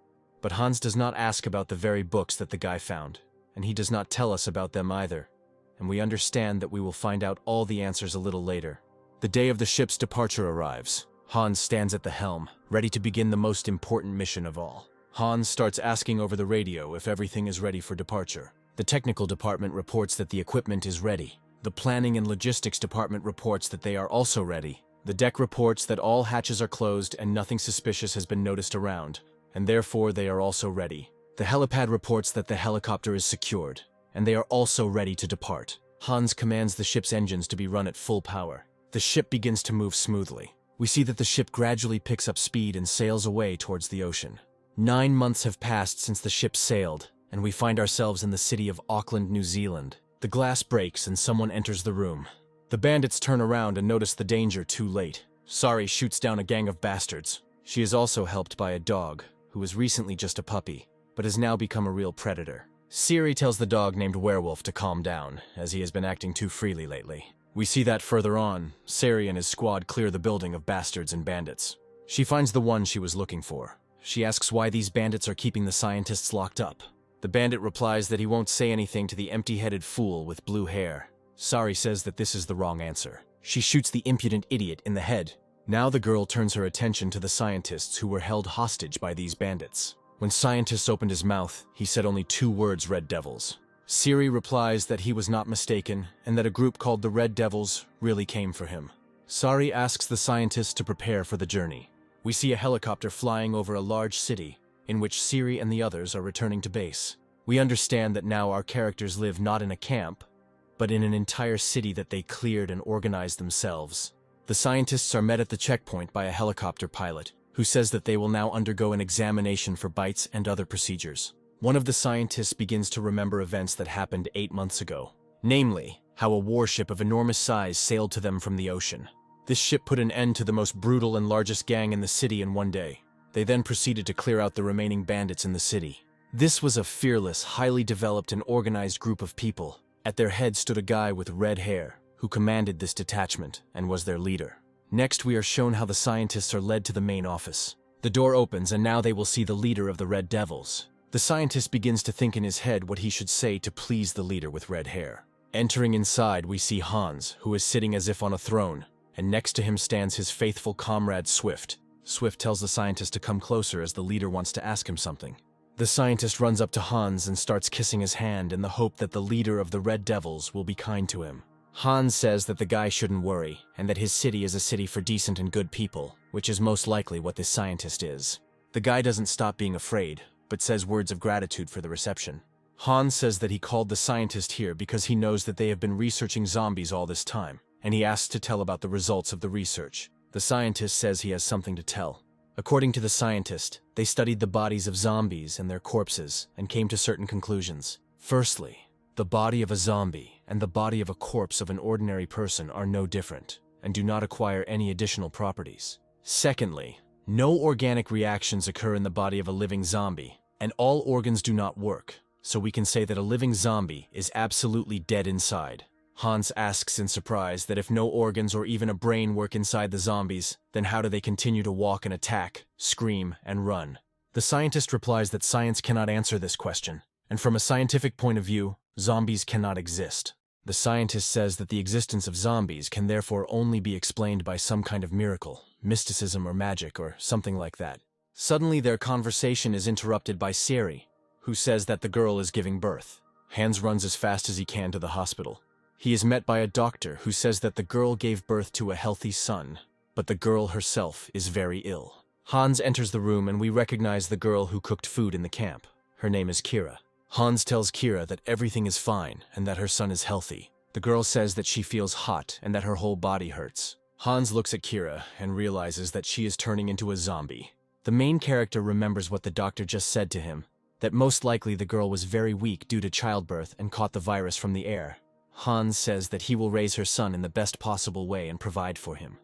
Speaker 1: But Hans does not ask about the very books that the guy found, and he does not tell us about them either. And we understand that we will find out all the answers a little later. The day of the ship's departure arrives. Hans stands at the helm, ready to begin the most important mission of all. Hans starts asking over the radio if everything is ready for departure. The technical department reports that the equipment is ready. The planning and logistics department reports that they are also ready. The deck reports that all hatches are closed and nothing suspicious has been noticed around, and therefore they are also ready. The helipad reports that the helicopter is secured, and they are also ready to depart. Hans commands the ship's engines to be run at full power. The ship begins to move smoothly. We see that the ship gradually picks up speed and sails away towards the ocean. 9 months have passed since the ship sailed, and we find ourselves in the city of Auckland, New Zealand. The glass breaks and someone enters the room. The bandits turn around and notice the danger too late. Sari shoots down a gang of bastards. She is also helped by a dog, who was recently just a puppy, but has now become a real predator. Siri tells the dog named Werewolf to calm down, as he has been acting too freely lately. We see that further on, Sari and his squad clear the building of bastards and bandits. She finds the one she was looking for. She asks why these bandits are keeping the scientists locked up. The bandit replies that he won't say anything to the empty-headed fool with blue hair. Sari says that this is the wrong answer. She shoots the impudent idiot in the head. Now the girl turns her attention to the scientists who were held hostage by these bandits. When Scientist opened his mouth, he said only 2 words, Red Devils. Siri replies that he was not mistaken and that a group called the Red Devils really came for him. Sari asks the scientists to prepare for the journey. We see a helicopter flying over a large city, in which Siri and the others are returning to base. We understand that now our characters live not in a camp, but in an entire city that they cleared and organized themselves. The scientists are met at the checkpoint by a helicopter pilot, who says that they will now undergo an examination for bites and other procedures. One of the scientists begins to remember events that happened 8 months ago, namely, how a warship of enormous size sailed to them from the ocean. This ship put an end to the most brutal and largest gang in the city in one day. They then proceeded to clear out the remaining bandits in the city. This was a fearless, highly developed and organized group of people. At their head stood a guy with red hair, who commanded this detachment and was their leader. Next, we are shown how the scientists are led to the main office. The door opens and now they will see the leader of the Red Devils. The scientist begins to think in his head what he should say to please the leader with red hair. Entering inside, we see Hans, who is sitting as if on a throne, and next to him stands his faithful comrade Swift. Swift tells the scientist to come closer as the leader wants to ask him something. The scientist runs up to Hans and starts kissing his hand in the hope that the leader of the Red Devils will be kind to him. Hans says that the guy shouldn't worry, and that his city is a city for decent and good people, which is most likely what this scientist is. The guy doesn't stop being afraid, but says words of gratitude for the reception. Hans says that he called the scientist here because he knows that they have been researching zombies all this time, and he asks to tell about the results of the research. The scientist says he has something to tell. According to the scientist, they studied the bodies of zombies and their corpses and came to certain conclusions. Firstly, the body of a zombie and the body of a corpse of an ordinary person are no different and do not acquire any additional properties. Secondly, no organic reactions occur in the body of a living zombie, and all organs do not work, so we can say that a living zombie is absolutely dead inside. Hans asks in surprise that if no organs or even a brain work inside the zombies, then how do they continue to walk and attack, scream, and run? The scientist replies that science cannot answer this question, and from a scientific point of view, zombies cannot exist. The scientist says that the existence of zombies can therefore only be explained by some kind of miracle, mysticism or magic or something like that. Suddenly their conversation is interrupted by Siri, who says that the girl is giving birth. Hans runs as fast as he can to the hospital. He is met by a doctor who says that the girl gave birth to a healthy son, but the girl herself is very ill. Hans enters the room and we recognize the girl who cooked food in the camp. Her name is Kira. Hans tells Kira that everything is fine and that her son is healthy. The girl says that she feels hot and that her whole body hurts. Hans looks at Kira and realizes that she is turning into a zombie. The main character remembers what the doctor just said to him, that most likely the girl was very weak due to childbirth and caught the virus from the air. Hans says that he will raise her son in the best possible way and provide for him.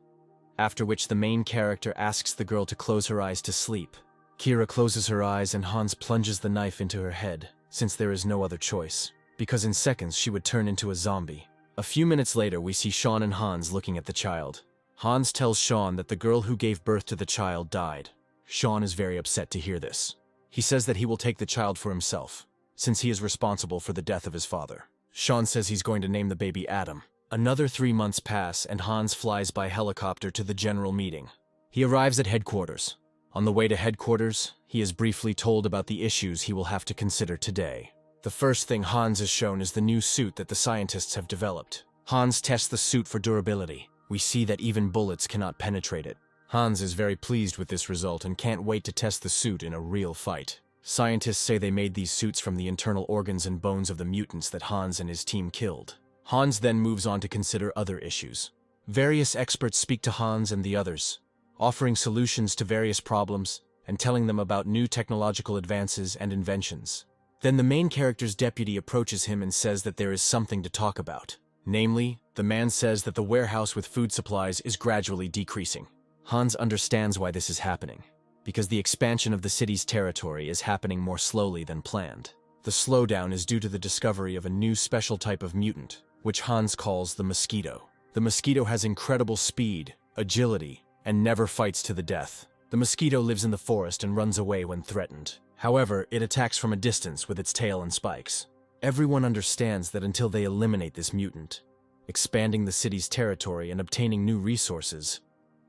Speaker 1: After which the main character asks the girl to close her eyes to sleep. Kira closes her eyes and Hans plunges the knife into her head, since there is no other choice, because in seconds she would turn into a zombie. A few minutes later we see Sean and Hans looking at the child. Hans tells Sean that the girl who gave birth to the child died. Sean is very upset to hear this. He says that he will take the child for himself, since he is responsible for the death of his father. Sean says he's going to name the baby Adam. Another 3 months pass and Hans flies by helicopter to the general meeting. He arrives at headquarters. On the way to headquarters, he is briefly told about the issues he will have to consider today. The first thing Hans is shown is the new suit that the scientists have developed. Hans tests the suit for durability. We see that even bullets cannot penetrate it. Hans is very pleased with this result and can't wait to test the suit in a real fight. Scientists say they made these suits from the internal organs and bones of the mutants that Hans and his team killed. Hans then moves on to consider other issues. Various experts speak to Hans and the others, offering solutions to various problems and telling them about new technological advances and inventions. Then the main character's deputy approaches him and says that there is something to talk about. Namely, the man says that the warehouse with food supplies is gradually decreasing. Hans understands why this is happening, because the expansion of the city's territory is happening more slowly than planned. The slowdown is due to the discovery of a new special type of mutant, which Hans calls the mosquito. The mosquito has incredible speed, agility, and never fights to the death. The mosquito lives in the forest and runs away when threatened. However, it attacks from a distance with its tail and spikes. Everyone understands that until they eliminate this mutant, expanding the city's territory and obtaining new resources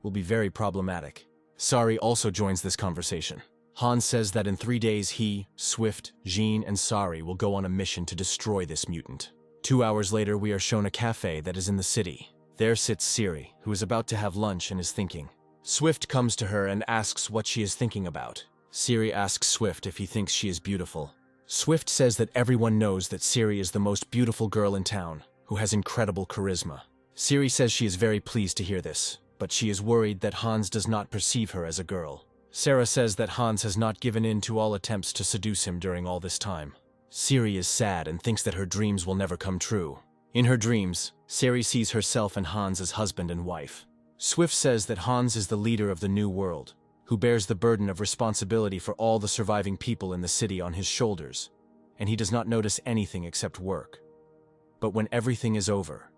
Speaker 1: will be very problematic. Sari also joins this conversation. Hans says that in 3 days he, Swift, Jean, and Sari will go on a mission to destroy this mutant. 2 hours later, we are shown a cafe that is in the city. There sits Siri, who is about to have lunch and is thinking. Swift comes to her and asks what she is thinking about. Siri asks Swift if he thinks she is beautiful. Swift says that everyone knows that Siri is the most beautiful girl in town, who has incredible charisma. Siri says she is very pleased to hear this, but she is worried that Hans does not perceive her as a girl. Sarah says that Hans has not given in to all attempts to seduce him during all this time. Siri is sad and thinks that her dreams will never come true. In her dreams, Siri sees herself and Hans as husband and wife. Swift says that Hans is the leader of the new world, who bears the burden of responsibility for all the surviving people in the city on his shoulders, and he does not notice anything except work. But when everything is over,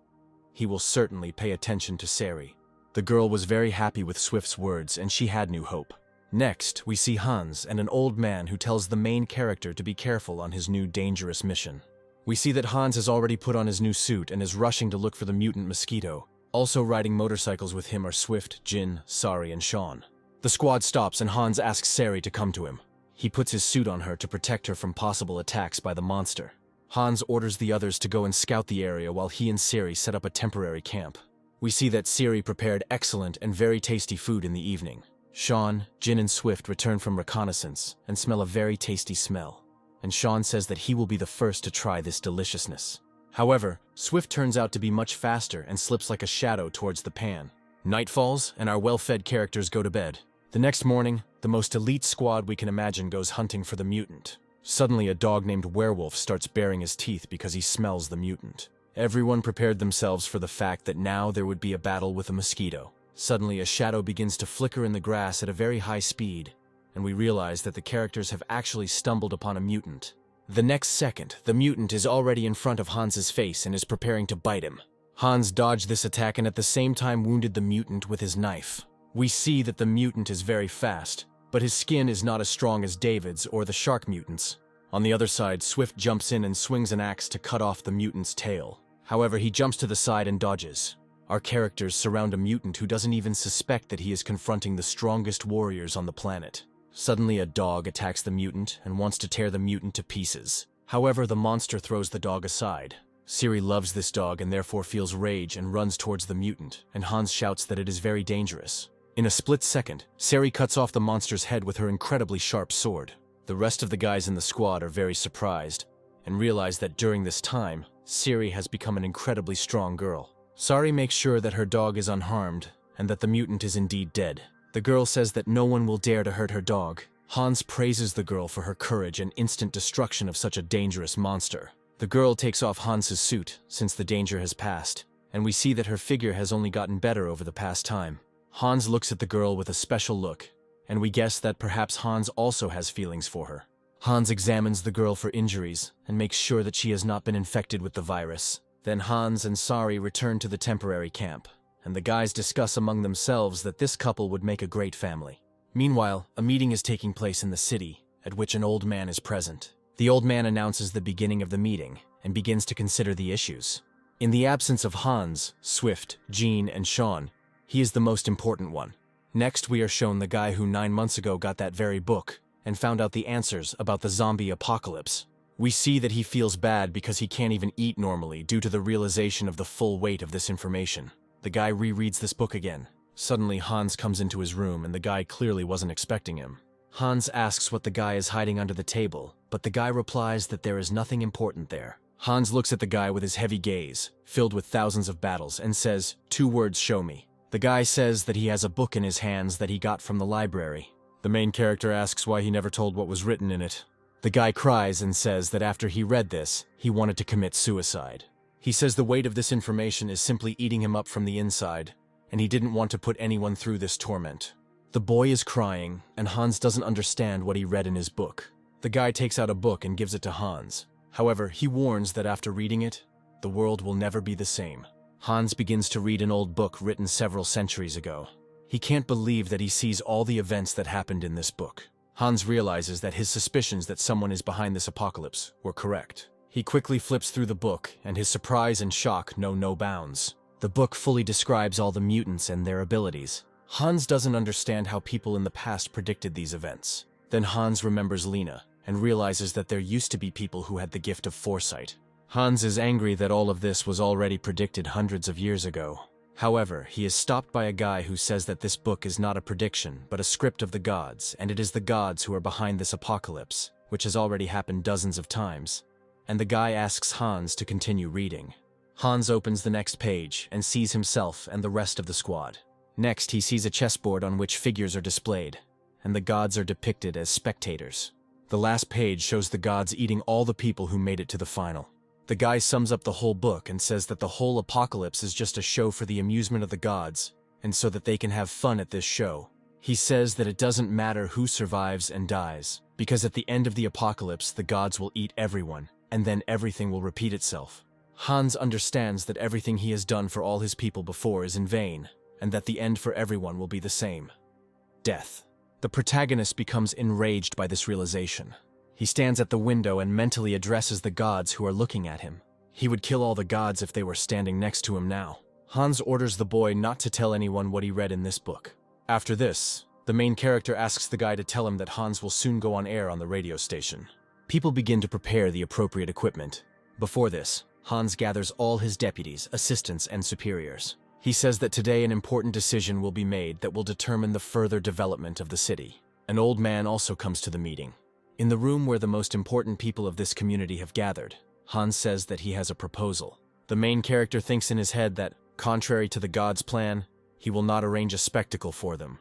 Speaker 1: he will certainly pay attention to Sari. The girl was very happy with Swift's words, and she had new hope. Next, we see Hans and an old man who tells the main character to be careful on his new dangerous mission. We see that Hans has already put on his new suit and is rushing to look for the mutant mosquito. Also riding motorcycles with him are Swift, Jin, Sari, and Sean. The squad stops and Hans asks Sari to come to him. He puts his suit on her to protect her from possible attacks by the monster. Hans orders the others to go and scout the area while he and Siri set up a temporary camp. We see that Siri prepared excellent and very tasty food in the evening. Sean, Jin, and Swift return from reconnaissance and smell a very tasty smell, and Sean says that he will be the first to try this deliciousness. However, Swift turns out to be much faster and slips like a shadow towards the pan. Night falls, and our well-fed characters go to bed. The next morning, the most elite squad we can imagine goes hunting for the mutant. Suddenly, a dog named Werewolf starts baring his teeth because he smells the mutant. Everyone prepared themselves for the fact that now there would be a battle with a mosquito. Suddenly, a shadow begins to flicker in the grass at a very high speed, and we realize that the characters have actually stumbled upon a mutant. The next second, the mutant is already in front of Hans's face and is preparing to bite him. Hans dodged this attack and at the same time wounded the mutant with his knife. We see that the mutant is very fast, but his skin is not as strong as David's or the shark mutants. On the other side, Swift jumps in and swings an axe to cut off the mutant's tail. However, he jumps to the side and dodges. Our characters surround a mutant who doesn't even suspect that he is confronting the strongest warriors on the planet. Suddenly, a dog attacks the mutant and wants to tear the mutant to pieces. However, the monster throws the dog aside. Siri loves this dog and therefore feels rage and runs towards the mutant, and Hans shouts that it is very dangerous. In a split second, Siri cuts off the monster's head with her incredibly sharp sword. The rest of the guys in the squad are very surprised and realize that during this time, Siri has become an incredibly strong girl. Sari makes sure that her dog is unharmed and that the mutant is indeed dead. The girl says that no one will dare to hurt her dog. Hans praises the girl for her courage and instant destruction of such a dangerous monster. The girl takes off Hans's suit since the danger has passed, and we see that her figure has only gotten better over the past time. Hans looks at the girl with a special look, and we guess that perhaps Hans also has feelings for her. Hans examines the girl for injuries and makes sure that she has not been infected with the virus. Then Hans and Sari return to the temporary camp, and the guys discuss among themselves that this couple would make a great family. Meanwhile, a meeting is taking place in the city, at which an old man is present. The old man announces the beginning of the meeting and begins to consider the issues. In the absence of Hans, Swift, Jean, and Sean, he is the most important one. Next, we are shown the guy who 9 months ago got that very book and found out the answers about the zombie apocalypse. We see that he feels bad because he can't even eat normally due to the realization of the full weight of this information. The guy rereads this book again. Suddenly, Hans comes into his room and the guy clearly wasn't expecting him. Hans asks what the guy is hiding under the table, but the guy replies that there is nothing important there. Hans looks at the guy with his heavy gaze, filled with thousands of battles, and says, "2 words show me." The guy says that he has a book in his hands that he got from the library. The main character asks why he never told what was written in it. The guy cries and says that after he read this, he wanted to commit suicide. He says the weight of this information is simply eating him up from the inside, and he didn't want to put anyone through this torment. The boy is crying, and Hans doesn't understand what he read in his book. The guy takes out a book and gives it to Hans. However, he warns that after reading it, the world will never be the same. Hans begins to read an old book written several centuries ago. He can't believe that he sees all the events that happened in this book. Hans realizes that his suspicions that someone is behind this apocalypse were correct. He quickly flips through the book, and his surprise and shock know no bounds. The book fully describes all the mutants and their abilities. Hans doesn't understand how people in the past predicted these events. Then Hans remembers Lena, and realizes that there used to be people who had the gift of foresight. Hans is angry that all of this was already predicted hundreds of years ago. However, he is stopped by a guy who says that this book is not a prediction, but a script of the gods, and it is the gods who are behind this apocalypse, which has already happened dozens of times. And the guy asks Hans to continue reading. Hans opens the next page and sees himself and the rest of the squad. Next, he sees a chessboard on which figures are displayed, and the gods are depicted as spectators. The last page shows the gods eating all the people who made it to the final. The guy sums up the whole book and says that the whole apocalypse is just a show for the amusement of the gods, and so that they can have fun at this show. He says that it doesn't matter who survives and dies, because at the end of the apocalypse the gods will eat everyone, and then everything will repeat itself. Hans understands that everything he has done for all his people before is in vain, and that the end for everyone will be the same: death. The protagonist becomes enraged by this realization. He stands at the window and mentally addresses the gods who are looking at him. He would kill all the gods if they were standing next to him now. Hans orders the boy not to tell anyone what he read in this book. After this, the main character asks the guy to tell him that Hans will soon go on air on the radio station. People begin to prepare the appropriate equipment. Before this, Hans gathers all his deputies, assistants, and superiors. He says that today an important decision will be made that will determine the further development of the city. An old man also comes to the meeting. In the room where the most important people of this community have gathered, Hans says that he has a proposal. The main character thinks in his head that, contrary to the gods' plan, he will not arrange a spectacle for them.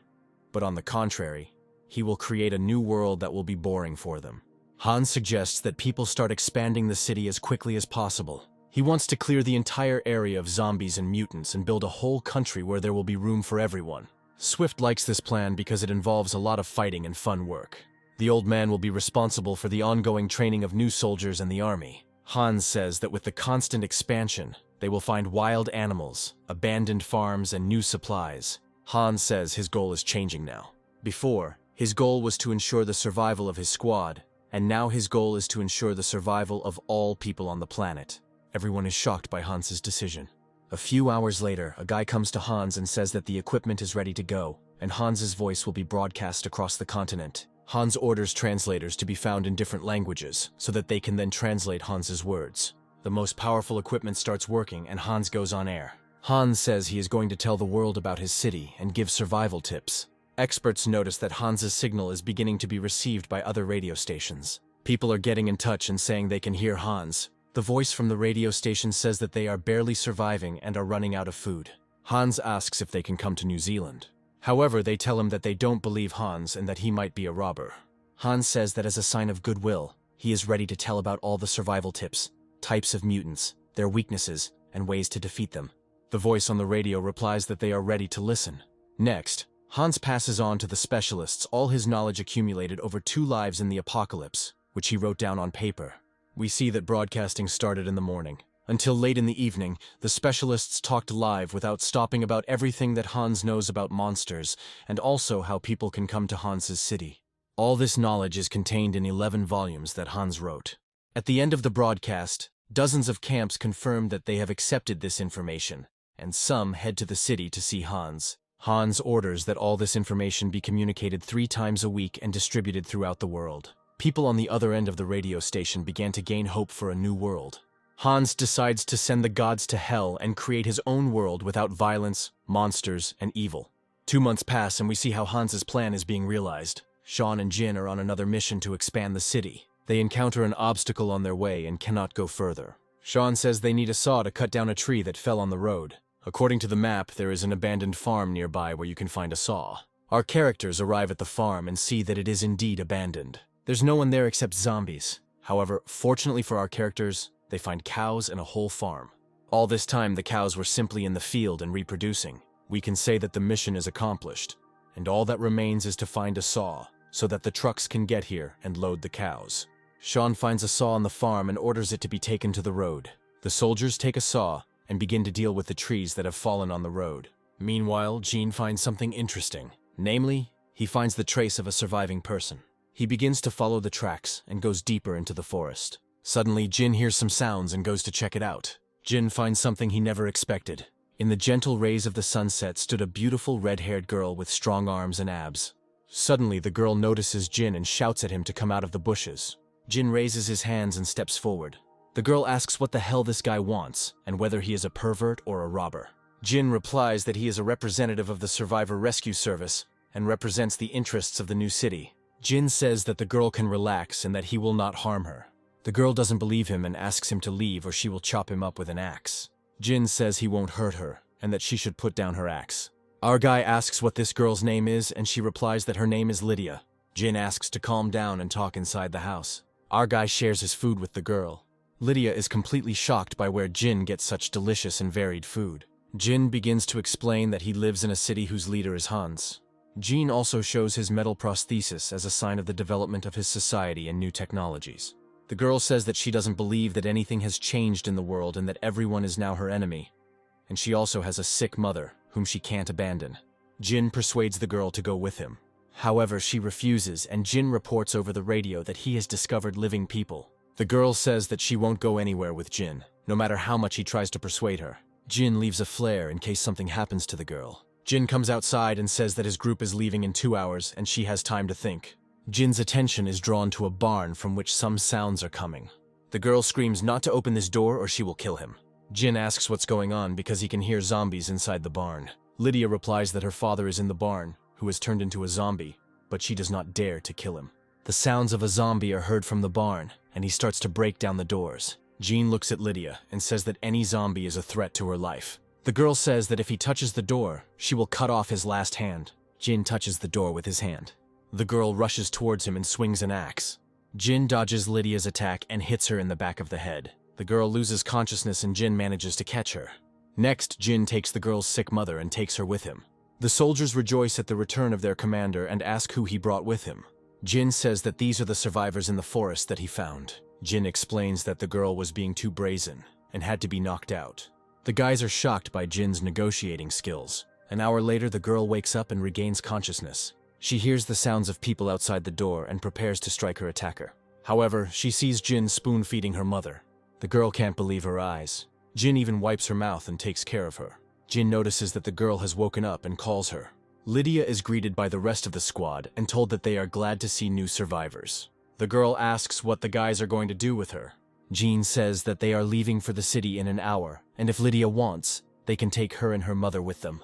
Speaker 1: But on the contrary, he will create a new world that will be boring for them. Hans suggests that people start expanding the city as quickly as possible. He wants to clear the entire area of zombies and mutants and build a whole country where there will be room for everyone. Swift likes this plan because it involves a lot of fighting and fun work. The old man will be responsible for the ongoing training of new soldiers and the army. Hans says that with the constant expansion, they will find wild animals, abandoned farms, and new supplies. Hans says his goal is changing now. Before, his goal was to ensure the survival of his squad, and now his goal is to ensure the survival of all people on the planet. Everyone is shocked by Hans's decision. A few hours later, a guy comes to Hans and says that the equipment is ready to go, and Hans's voice will be broadcast across the continent. Hans orders translators to be found in different languages, so that they can then translate Hans's words. The most powerful equipment starts working, and Hans goes on air. Hans says he is going to tell the world about his city and give survival tips. Experts notice that Hans's signal is beginning to be received by other radio stations. People are getting in touch and saying they can hear Hans. The voice from the radio station says that they are barely surviving and are running out of food. Hans asks if they can come to New Zealand. However, they tell him that they don't believe Hans and that he might be a robber. Hans says that as a sign of goodwill, he is ready to tell about all the survival tips, types of mutants, their weaknesses, and ways to defeat them. The voice on the radio replies that they are ready to listen. Next, Hans passes on to the specialists all his knowledge accumulated over 2 lives in the apocalypse, which he wrote down on paper. We see that broadcasting started in the morning. Until late in the evening, the specialists talked live without stopping about everything that Hans knows about monsters, and also how people can come to Hans's city. All this knowledge is contained in 11 volumes that Hans wrote. At the end of the broadcast, dozens of camps confirm that they have accepted this information, and some head to the city to see Hans. Hans orders that all this information be communicated 3 times a week and distributed throughout the world. People on the other end of the radio station began to gain hope for a new world. Hans decides to send the gods to hell and create his own world without violence, monsters, and evil. 2 months pass and we see how Hans's plan is being realized. Sean and Jin are on another mission to expand the city. They encounter an obstacle on their way and cannot go further. Sean says they need a saw to cut down a tree that fell on the road. According to the map, there is an abandoned farm nearby where you can find a saw. Our characters arrive at the farm and see that it is indeed abandoned. There's no one there except zombies. However, fortunately for our characters, they find cows and a whole farm. All this time, the cows were simply in the field and reproducing. We can say that the mission is accomplished, and all that remains is to find a saw, so that the trucks can get here and load the cows. Sean finds a saw on the farm and orders it to be taken to the road. The soldiers take a saw and begin to deal with the trees that have fallen on the road. Meanwhile, Gene finds something interesting. Namely, he finds the trace of a surviving person. He begins to follow the tracks and goes deeper into the forest. Suddenly, Jin hears some sounds and goes to check it out. Jin finds something he never expected. In the gentle rays of the sunset stood a beautiful red-haired girl with strong arms and abs. Suddenly, the girl notices Jin and shouts at him to come out of the bushes. Jin raises his hands and steps forward. The girl asks what the hell this guy wants, and whether he is a pervert or a robber. Jin replies that he is a representative of the Survivor Rescue Service and represents the interests of the new city. Jin says that the girl can relax and that he will not harm her. The girl doesn't believe him and asks him to leave or she will chop him up with an axe. Jin says he won't hurt her and that she should put down her axe. Our guy asks what this girl's name is and she replies that her name is Lydia. Jin asks to calm down and talk inside the house. Our guy shares his food with the girl. Lydia is completely shocked by where Jin gets such delicious and varied food. Jin begins to explain that he lives in a city whose leader is Hans. Jin also shows his metal prosthesis as a sign of the development of his society and new technologies. The girl says that she doesn't believe that anything has changed in the world and that everyone is now her enemy. And she also has a sick mother, whom she can't abandon. Jin persuades the girl to go with him. However, she refuses and Jin reports over the radio that he has discovered living people. The girl says that she won't go anywhere with Jin, no matter how much he tries to persuade her. Jin leaves a flare in case something happens to the girl. Jin comes outside and says that his group is leaving in 2 hours and she has time to think. Jin's attention is drawn to a barn from which some sounds are coming. The girl screams not to open this door or she will kill him. Jin asks what's going on because he can hear zombies inside the barn. Lydia replies that her father is in the barn, who has turned into a zombie, but she does not dare to kill him. The sounds of a zombie are heard from the barn, and he starts to break down the doors. Jean looks at Lydia and says that any zombie is a threat to her life. The girl says that if he touches the door, she will cut off his last hand. Jin touches the door with his hand. The girl rushes towards him and swings an axe. Jin dodges Lydia's attack and hits her in the back of the head. The girl loses consciousness and Jin manages to catch her. Next, Jin takes the girl's sick mother and takes her with him. The soldiers rejoice at the return of their commander and ask who he brought with him. Jin says that these are the survivors in the forest that he found. Jin explains that the girl was being too brazen and had to be knocked out. The guys are shocked by Jin's negotiating skills. An hour later, the girl wakes up and regains consciousness. She hears the sounds of people outside the door and prepares to strike her attacker. However, she sees Jin spoon-feeding her mother. The girl can't believe her eyes. Jin even wipes her mouth and takes care of her. Jin notices that the girl has woken up and calls her. Lydia is greeted by the rest of the squad and told that they are glad to see new survivors. The girl asks what the guys are going to do with her. Jean says that they are leaving for the city in an hour, and if Lydia wants, they can take her and her mother with them.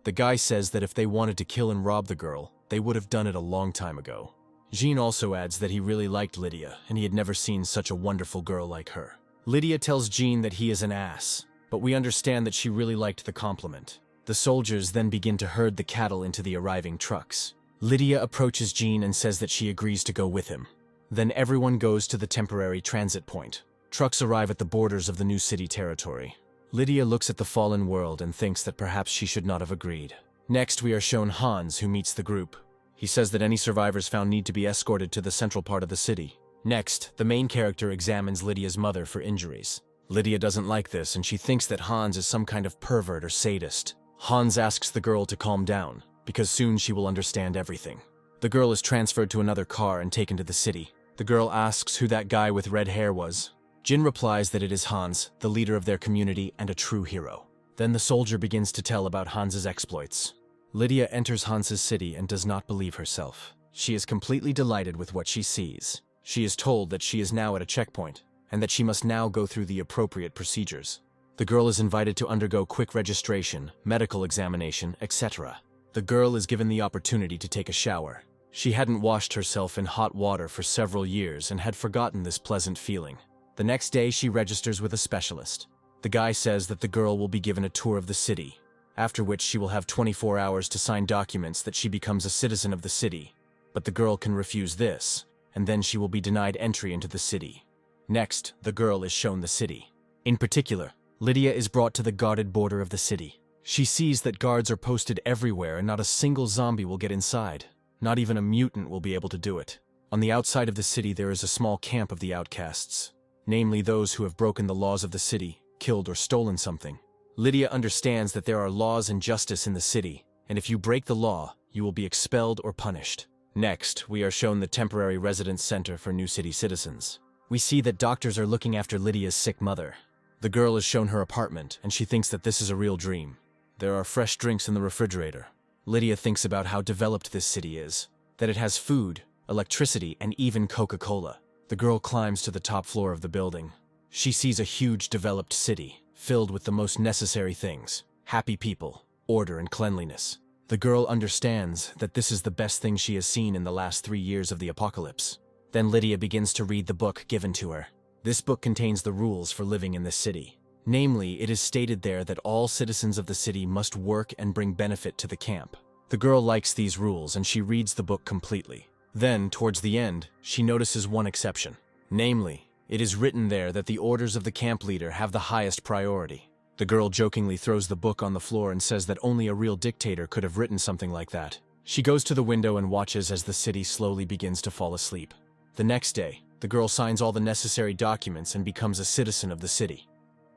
Speaker 1: The guy says that if they wanted to kill and rob the girl, they would have done it a long time ago. Jean also adds that he really liked Lydia, and he had never seen such a wonderful girl like her. Lydia tells Jean that he is an ass, but we understand that she really liked the compliment. The soldiers then begin to herd the cattle into the arriving trucks. Lydia approaches Jean and says that she agrees to go with him. Then everyone goes to the temporary transit point. Trucks arrive at the borders of the new city territory. Lydia looks at the fallen world and thinks that perhaps she should not have agreed. Next, we are shown Hans, who meets the group. He says that any survivors found need to be escorted to the central part of the city. Next, the main character examines Lydia's mother for injuries. Lydia doesn't like this, and she thinks that Hans is some kind of pervert or sadist. Hans asks the girl to calm down, because soon she will understand everything. The girl is transferred to another car and taken to the city. The girl asks who that guy with red hair was. Jin replies that it is Hans, the leader of their community and a true hero. Then the soldier begins to tell about Hans's exploits. Lydia enters Hans's city and does not believe herself. She is completely delighted with what she sees. She is told that she is now at a checkpoint, and that she must now go through the appropriate procedures. The girl is invited to undergo quick registration, medical examination, etc. The girl is given the opportunity to take a shower. She hadn't washed herself in hot water for several years and had forgotten this pleasant feeling. The next day, she registers with a specialist. The guy says that the girl will be given a tour of the city, after which she will have 24 hours to sign documents that she becomes a citizen of the city. But the girl can refuse this, and then she will be denied entry into the city. Next, the girl is shown the city. In particular, Lydia is brought to the guarded border of the city. She sees that guards are posted everywhere and not a single zombie will get inside. Not even a mutant will be able to do it. On the outside of the city there is a small camp of the outcasts, namely those who have broken the laws of the city, killed or stolen something. Lydia understands that there are laws and justice in the city, and if you break the law, you will be expelled or punished. Next, we are shown the temporary residence center for new city citizens. We see that doctors are looking after Lydia's sick mother. The girl is shown her apartment, and she thinks that this is a real dream. There are fresh drinks in the refrigerator. Lydia thinks about how developed this city is, that it has food, electricity, and even Coca-Cola. The girl climbs to the top floor of the building. She sees a huge developed city, filled with the most necessary things: happy people, order, and cleanliness. The girl understands that this is the best thing she has seen in the last 3 years of the apocalypse. Then Lydia begins to read the book given to her. This book contains the rules for living in this city. Namely, it is stated there that all citizens of the city must work and bring benefit to the camp. The girl likes these rules and she reads the book completely. Then, towards the end, she notices one exception. Namely, it is written there that the orders of the camp leader have the highest priority. The girl jokingly throws the book on the floor and says that only a real dictator could have written something like that. She goes to the window and watches as the city slowly begins to fall asleep. The next day, the girl signs all the necessary documents and becomes a citizen of the city.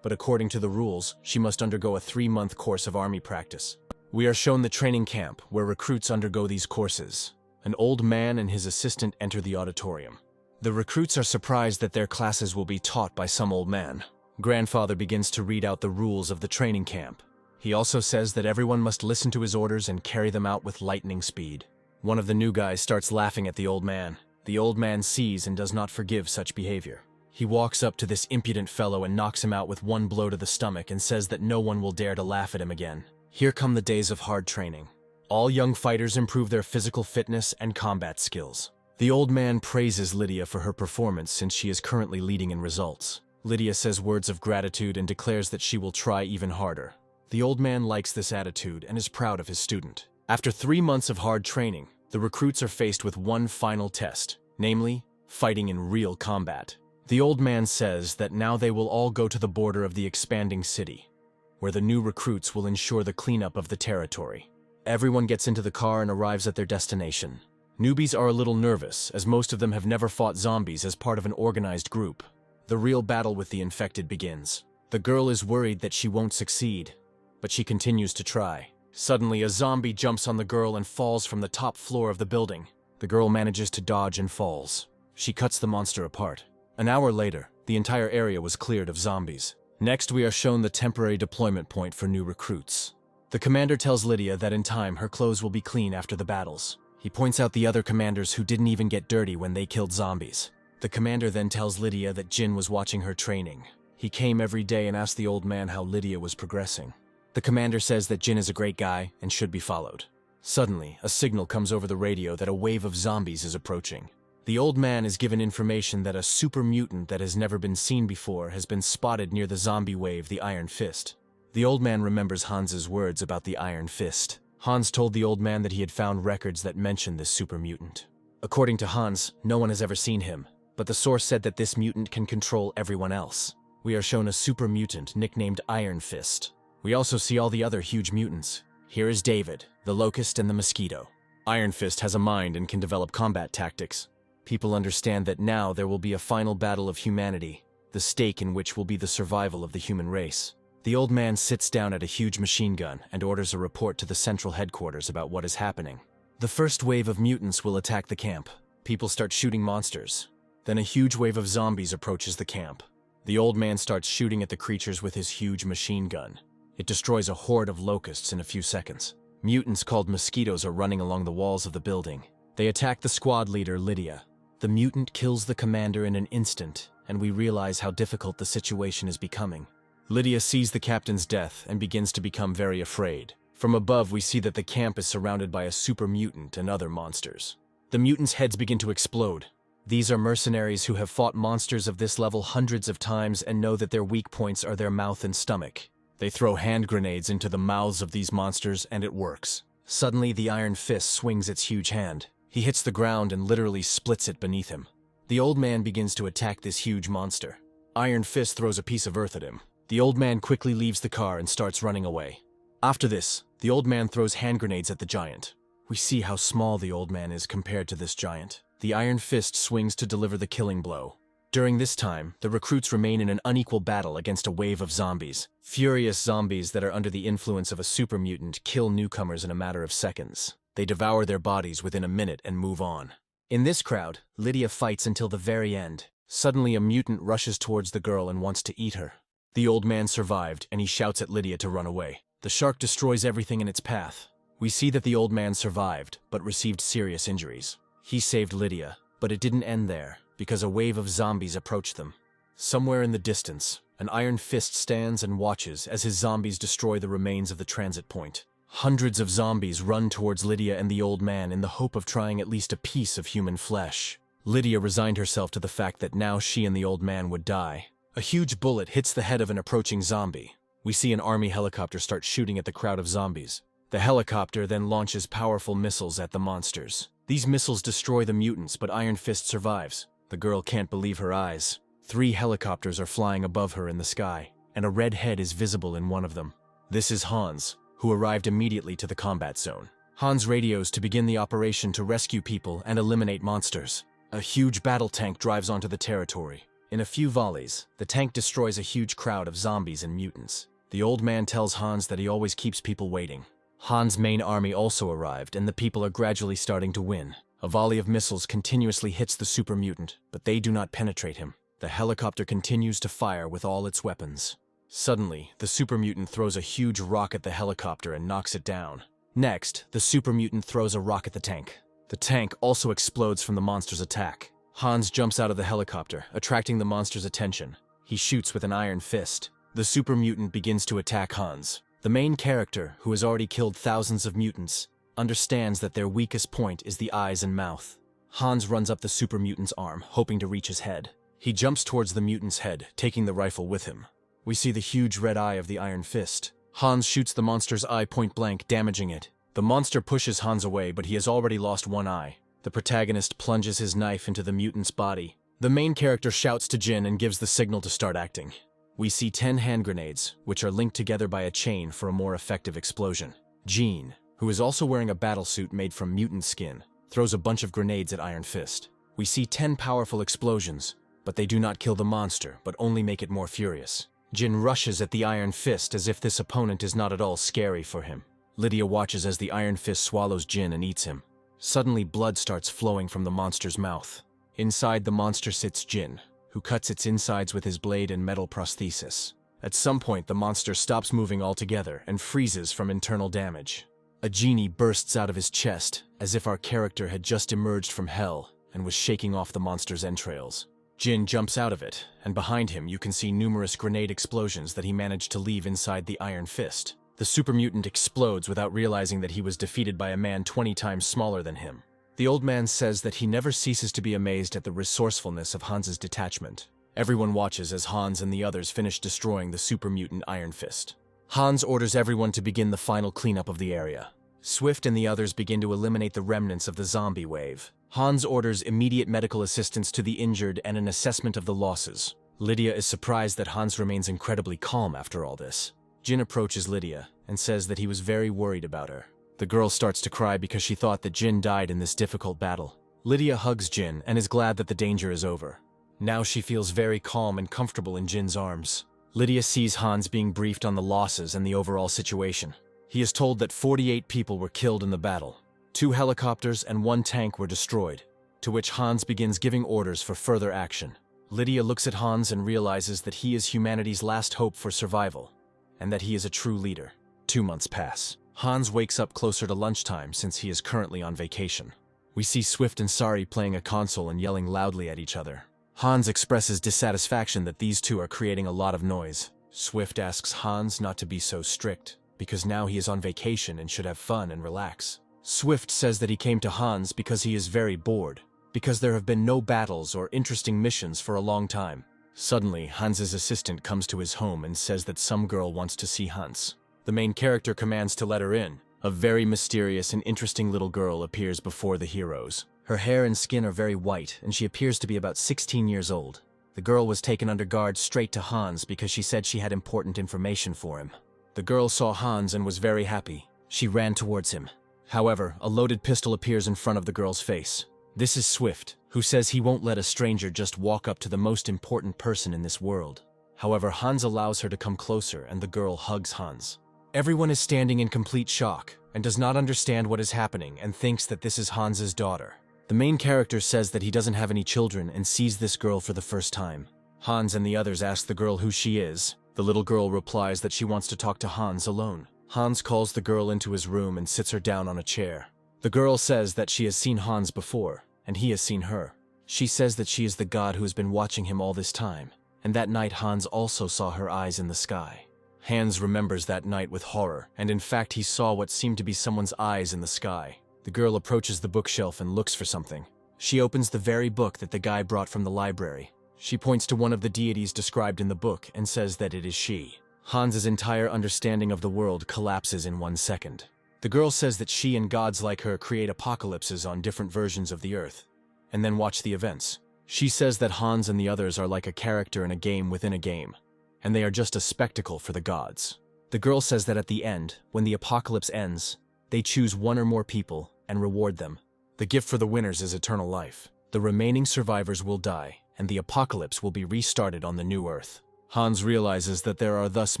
Speaker 1: But according to the rules, she must undergo a 3-month course of army practice. We are shown the training camp where recruits undergo these courses. An old man and his assistant enter the auditorium. The recruits are surprised that their classes will be taught by some old man. Grandfather begins to read out the rules of the training camp. He also says that everyone must listen to his orders and carry them out with lightning speed. One of the new guys starts laughing at the old man. The old man sees and does not forgive such behavior. He walks up to this impudent fellow and knocks him out with one blow to the stomach and says that no one will dare to laugh at him again. Here come the days of hard training. All young fighters improve their physical fitness and combat skills. The old man praises Lydia for her performance since she is currently leading in results. Lydia says words of gratitude and declares that she will try even harder. The old man likes this attitude and is proud of his student. After 3 months of hard training, the recruits are faced with one final test, namely, fighting in real combat. The old man says that now they will all go to the border of the expanding city, where the new recruits will ensure the cleanup of the territory. Everyone gets into the car and arrives at their destination. Newbies are a little nervous, as most of them have never fought zombies as part of an organized group. The real battle with the infected begins. The girl is worried that she won't succeed, but she continues to try. Suddenly, a zombie jumps on the girl and falls from the top floor of the building. The girl manages to dodge and falls. She cuts the monster apart. An hour later, the entire area was cleared of zombies. Next, we are shown the temporary deployment point for new recruits. The commander tells Lydia that in time her clothes will be clean after the battles. He points out the other commanders who didn't even get dirty when they killed zombies. The commander then tells Lydia that Jin was watching her training. He came every day and asked the old man how Lydia was progressing. The commander says that Jin is a great guy and should be followed. Suddenly, a signal comes over the radio that a wave of zombies is approaching. The old man is given information that a super mutant that has never been seen before has been spotted near the zombie wave, the Iron Fist. The old man remembers Hans's words about the Iron Fist. Hans told the old man that he had found records that mentioned this super mutant. According to Hans, no one has ever seen him, but the source said that this mutant can control everyone else. We are shown a super mutant nicknamed Iron Fist. We also see all the other huge mutants. Here is David, the Locust, and the Mosquito. Iron Fist has a mind and can develop combat tactics. People understand that now there will be a final battle of humanity, the stake in which will be the survival of the human race. The old man sits down at a huge machine gun and orders a report to the central headquarters about what is happening. The first wave of mutants will attack the camp. People start shooting monsters. Then a huge wave of zombies approaches the camp. The old man starts shooting at the creatures with his huge machine gun. It destroys a horde of locusts in a few seconds. Mutants called mosquitoes are running along the walls of the building. They attack the squad leader, Lydia. The mutant kills the commander in an instant, and we realize how difficult the situation is becoming. Lydia sees the captain's death and begins to become very afraid. From above, we see that the camp is surrounded by a super mutant and other monsters. The mutants' heads begin to explode. These are mercenaries who have fought monsters of this level hundreds of times and know that their weak points are their mouth and stomach. They throw hand grenades into the mouths of these monsters, and it works. Suddenly, the Iron Fist swings its huge hand. He hits the ground and literally splits it beneath him. The old man begins to attack this huge monster. Iron Fist throws a piece of earth at him. The old man quickly leaves the car and starts running away. After this, the old man throws hand grenades at the giant. We see how small the old man is compared to this giant. The Iron Fist swings to deliver the killing blow. During this time, the recruits remain in an unequal battle against a wave of zombies. Furious zombies that are under the influence of a super mutant kill newcomers in a matter of seconds. They devour their bodies within a minute and move on. In this crowd, Lydia fights until the very end. Suddenly, a mutant rushes towards the girl and wants to eat her. The old man survived, and he shouts at Lydia to run away. The shark destroys everything in its path. We see that the old man survived, but received serious injuries. He saved Lydia, but it didn't end there, because a wave of zombies approached them. Somewhere in the distance, an Iron Fist stands and watches as his zombies destroy the remains of the transit point. Hundreds of zombies run towards Lydia and the old man in the hope of trying at least a piece of human flesh. Lydia resigned herself to the fact that now she and the old man would die. A huge bullet hits the head of an approaching zombie. We see an army helicopter start shooting at the crowd of zombies. The helicopter then launches powerful missiles at the monsters. These missiles destroy the mutants, but Iron Fist survives. The girl can't believe her eyes. 3 helicopters are flying above her in the sky, and a red head is visible in one of them. This is Hans, who arrived immediately to the combat zone. Hans radios to begin the operation to rescue people and eliminate monsters. A huge battle tank drives onto the territory. In a few volleys, the tank destroys a huge crowd of zombies and mutants. The old man tells Hans that he always keeps people waiting. Hans' main army also arrived, and the people are gradually starting to win. A volley of missiles continuously hits the super mutant, but they do not penetrate him. The helicopter continues to fire with all its weapons. Suddenly, the super mutant throws a huge rock at the helicopter and knocks it down. Next, the super mutant throws a rock at the tank. The tank also explodes from the monster's attack. Hans jumps out of the helicopter, attracting the monster's attention. He shoots with an Iron Fist. The super mutant begins to attack Hans. The main character, who has already killed thousands of mutants, understands that their weakest point is the eyes and mouth. Hans runs up the super mutant's arm, hoping to reach his head. He jumps towards the mutant's head, taking the rifle with him. We see the huge red eye of the Iron Fist. Hans shoots the monster's eye point blank, damaging it. The monster pushes Hans away, but he has already lost one eye. The protagonist plunges his knife into the mutant's body. The main character shouts to Jin and gives the signal to start acting. We see 10 hand grenades, which are linked together by a chain for a more effective explosion. Jean, who is also wearing a battlesuit made from mutant skin, throws a bunch of grenades at Iron Fist. We see 10 powerful explosions, but they do not kill the monster, but only make it more furious. Jin rushes at the Iron Fist as if this opponent is not at all scary for him. Lydia watches as the Iron Fist swallows Jin and eats him. Suddenly, blood starts flowing from the monster's mouth. Inside the monster sits Jin, who cuts its insides with his blade and metal prosthesis. At some point, the monster stops moving altogether and freezes from internal damage. A genie bursts out of his chest, as if our character had just emerged from hell and was shaking off the monster's entrails. Jin jumps out of it, and behind him you can see numerous grenade explosions that he managed to leave inside the Iron Fist. The super mutant explodes without realizing that he was defeated by a man 20 times smaller than him. The old man says that he never ceases to be amazed at the resourcefulness of Hans's detachment. Everyone watches as Hans and the others finish destroying the super mutant Iron Fist. Hans orders everyone to begin the final cleanup of the area. Swift and the others begin to eliminate the remnants of the zombie wave. Hans orders immediate medical assistance to the injured and an assessment of the losses. Lydia is surprised that Hans remains incredibly calm after all this. Jin approaches Lydia and says that he was very worried about her. The girl starts to cry because she thought that Jin died in this difficult battle. Lydia hugs Jin and is glad that the danger is over. Now she feels very calm and comfortable in Jin's arms. Lydia sees Hans being briefed on the losses and the overall situation. He is told that 48 people were killed in the battle. 2 helicopters and 1 tank were destroyed, to which Hans begins giving orders for further action. Lydia looks at Hans and realizes that he is humanity's last hope for survival, and that he is a true leader. 2 months pass. Hans wakes up closer to lunchtime since he is currently on vacation. We see Swift and Sari playing a console and yelling loudly at each other. Hans expresses dissatisfaction that these two are creating a lot of noise. Swift asks Hans not to be so strict, because now he is on vacation and should have fun and relax. Swift says that he came to Hans because he is very bored, because there have been no battles or interesting missions for a long time. Suddenly, Hans's assistant comes to his home and says that some girl wants to see Hans. The main character commands to let her in. A very mysterious and interesting little girl appears before the heroes. Her hair and skin are very white, and she appears to be about 16 years old. The girl was taken under guard straight to Hans because she said she had important information for him. The girl saw Hans and was very happy. She ran towards him. However, a loaded pistol appears in front of the girl's face. This is Swift, who says he won't let a stranger just walk up to the most important person in this world. However, Hans allows her to come closer and the girl hugs Hans. Everyone is standing in complete shock and does not understand what is happening and thinks that this is Hans's daughter. The main character says that he doesn't have any children and sees this girl for the first time. Hans and the others ask the girl who she is. The little girl replies that she wants to talk to Hans alone. Hans calls the girl into his room and sits her down on a chair. The girl says that she has seen Hans before, and he has seen her. She says that she is the god who has been watching him all this time, and that night Hans also saw her eyes in the sky. Hans remembers that night with horror, and in fact he saw what seemed to be someone's eyes in the sky. The girl approaches the bookshelf and looks for something. She opens the very book that the guy brought from the library. She points to one of the deities described in the book and says that it is she. Hans's entire understanding of the world collapses in 1 second. The girl says that she and gods like her create apocalypses on different versions of the earth, and then watch the events. She says that Hans and the others are like a character in a game within a game, and they are just a spectacle for the gods. The girl says that at the end, when the apocalypse ends, they choose one or more people and reward them. The gift for the winners is eternal life. The remaining survivors will die, and the apocalypse will be restarted on the new Earth. Hans realizes that there are thus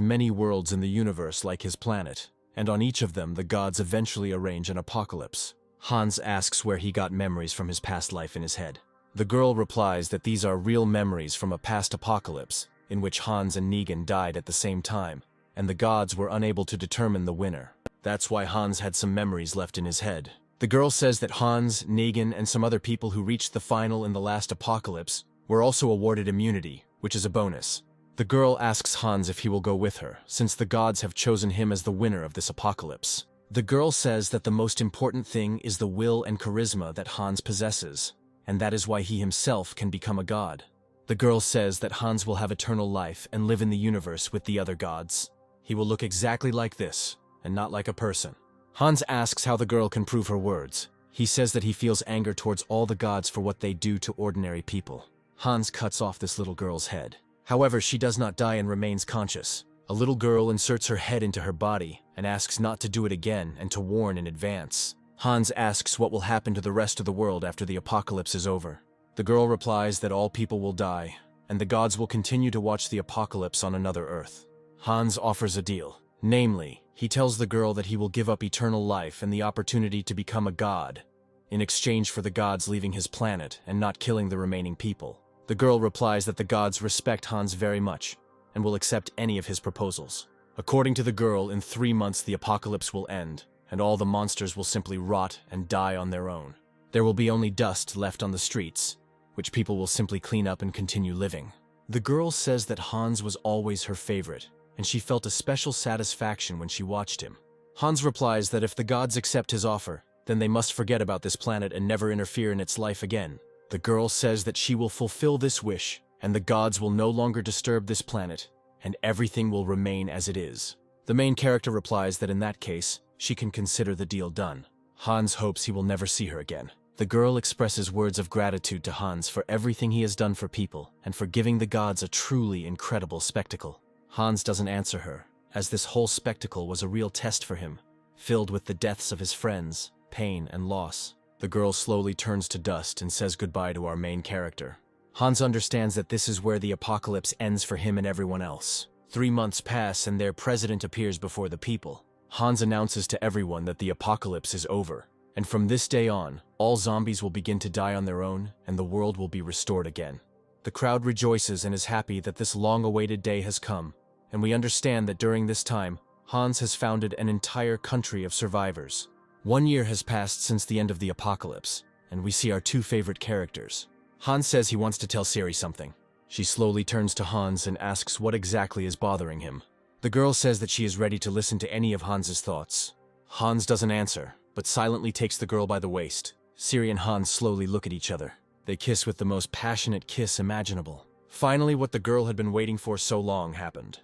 Speaker 1: many worlds in the universe like his planet, and on each of them the gods eventually arrange an apocalypse. Hans asks where he got memories from his past life in his head. The girl replies that these are real memories from a past apocalypse, in which Hans and Negan died at the same time, and the gods were unable to determine the winner. That's why Hans had some memories left in his head. The girl says that Hans, Negan, and some other people who reached the final in the last apocalypse were also awarded immunity, which is a bonus. The girl asks Hans if he will go with her, since the gods have chosen him as the winner of this apocalypse. The girl says that the most important thing is the will and charisma that Hans possesses, and that is why he himself can become a god. The girl says that Hans will have eternal life and live in the universe with the other gods. He will look exactly like this, and not like a person. Hans asks how the girl can prove her words. He says that he feels anger towards all the gods for what they do to ordinary people. Hans cuts off this little girl's head. However, she does not die and remains conscious. A little girl inserts her head into her body and asks not to do it again and to warn in advance. Hans asks what will happen to the rest of the world after the apocalypse is over. The girl replies that all people will die, and the gods will continue to watch the apocalypse on another Earth. Hans offers a deal. Namely, he tells the girl that he will give up eternal life and the opportunity to become a god, in exchange for the gods leaving his planet and not killing the remaining people. The girl replies that the gods respect Hans very much, and will accept any of his proposals. According to the girl, in 3 months the apocalypse will end, and all the monsters will simply rot and die on their own. There will be only dust left on the streets, which people will simply clean up and continue living. The girl says that Hans was always her favorite, and she felt a special satisfaction when she watched him. Hans replies that if the gods accept his offer, then they must forget about this planet and never interfere in its life again. The girl says that she will fulfill this wish, and the gods will no longer disturb this planet, and everything will remain as it is. The main character replies that in that case, she can consider the deal done. Hans hopes he will never see her again. The girl expresses words of gratitude to Hans for everything he has done for people, and for giving the gods a truly incredible spectacle. Hans doesn't answer her, as this whole spectacle was a real test for him, filled with the deaths of his friends, pain, and loss. The girl slowly turns to dust and says goodbye to our main character. Hans understands that this is where the apocalypse ends for him and everyone else. 3 months pass and their president appears before the people. Hans announces to everyone that the apocalypse is over, and from this day on, all zombies will begin to die on their own and the world will be restored again. The crowd rejoices and is happy that this long-awaited day has come, and we understand that during this time, Hans has founded an entire country of survivors. 1 year has passed since the end of the apocalypse, and we see our two favorite characters. Hans says he wants to tell Siri something. She slowly turns to Hans and asks what exactly is bothering him. The girl says that she is ready to listen to any of Hans's thoughts. Hans doesn't answer, but silently takes the girl by the waist. Siri and Hans slowly look at each other. They kiss with the most passionate kiss imaginable. Finally, what the girl had been waiting for so long happened.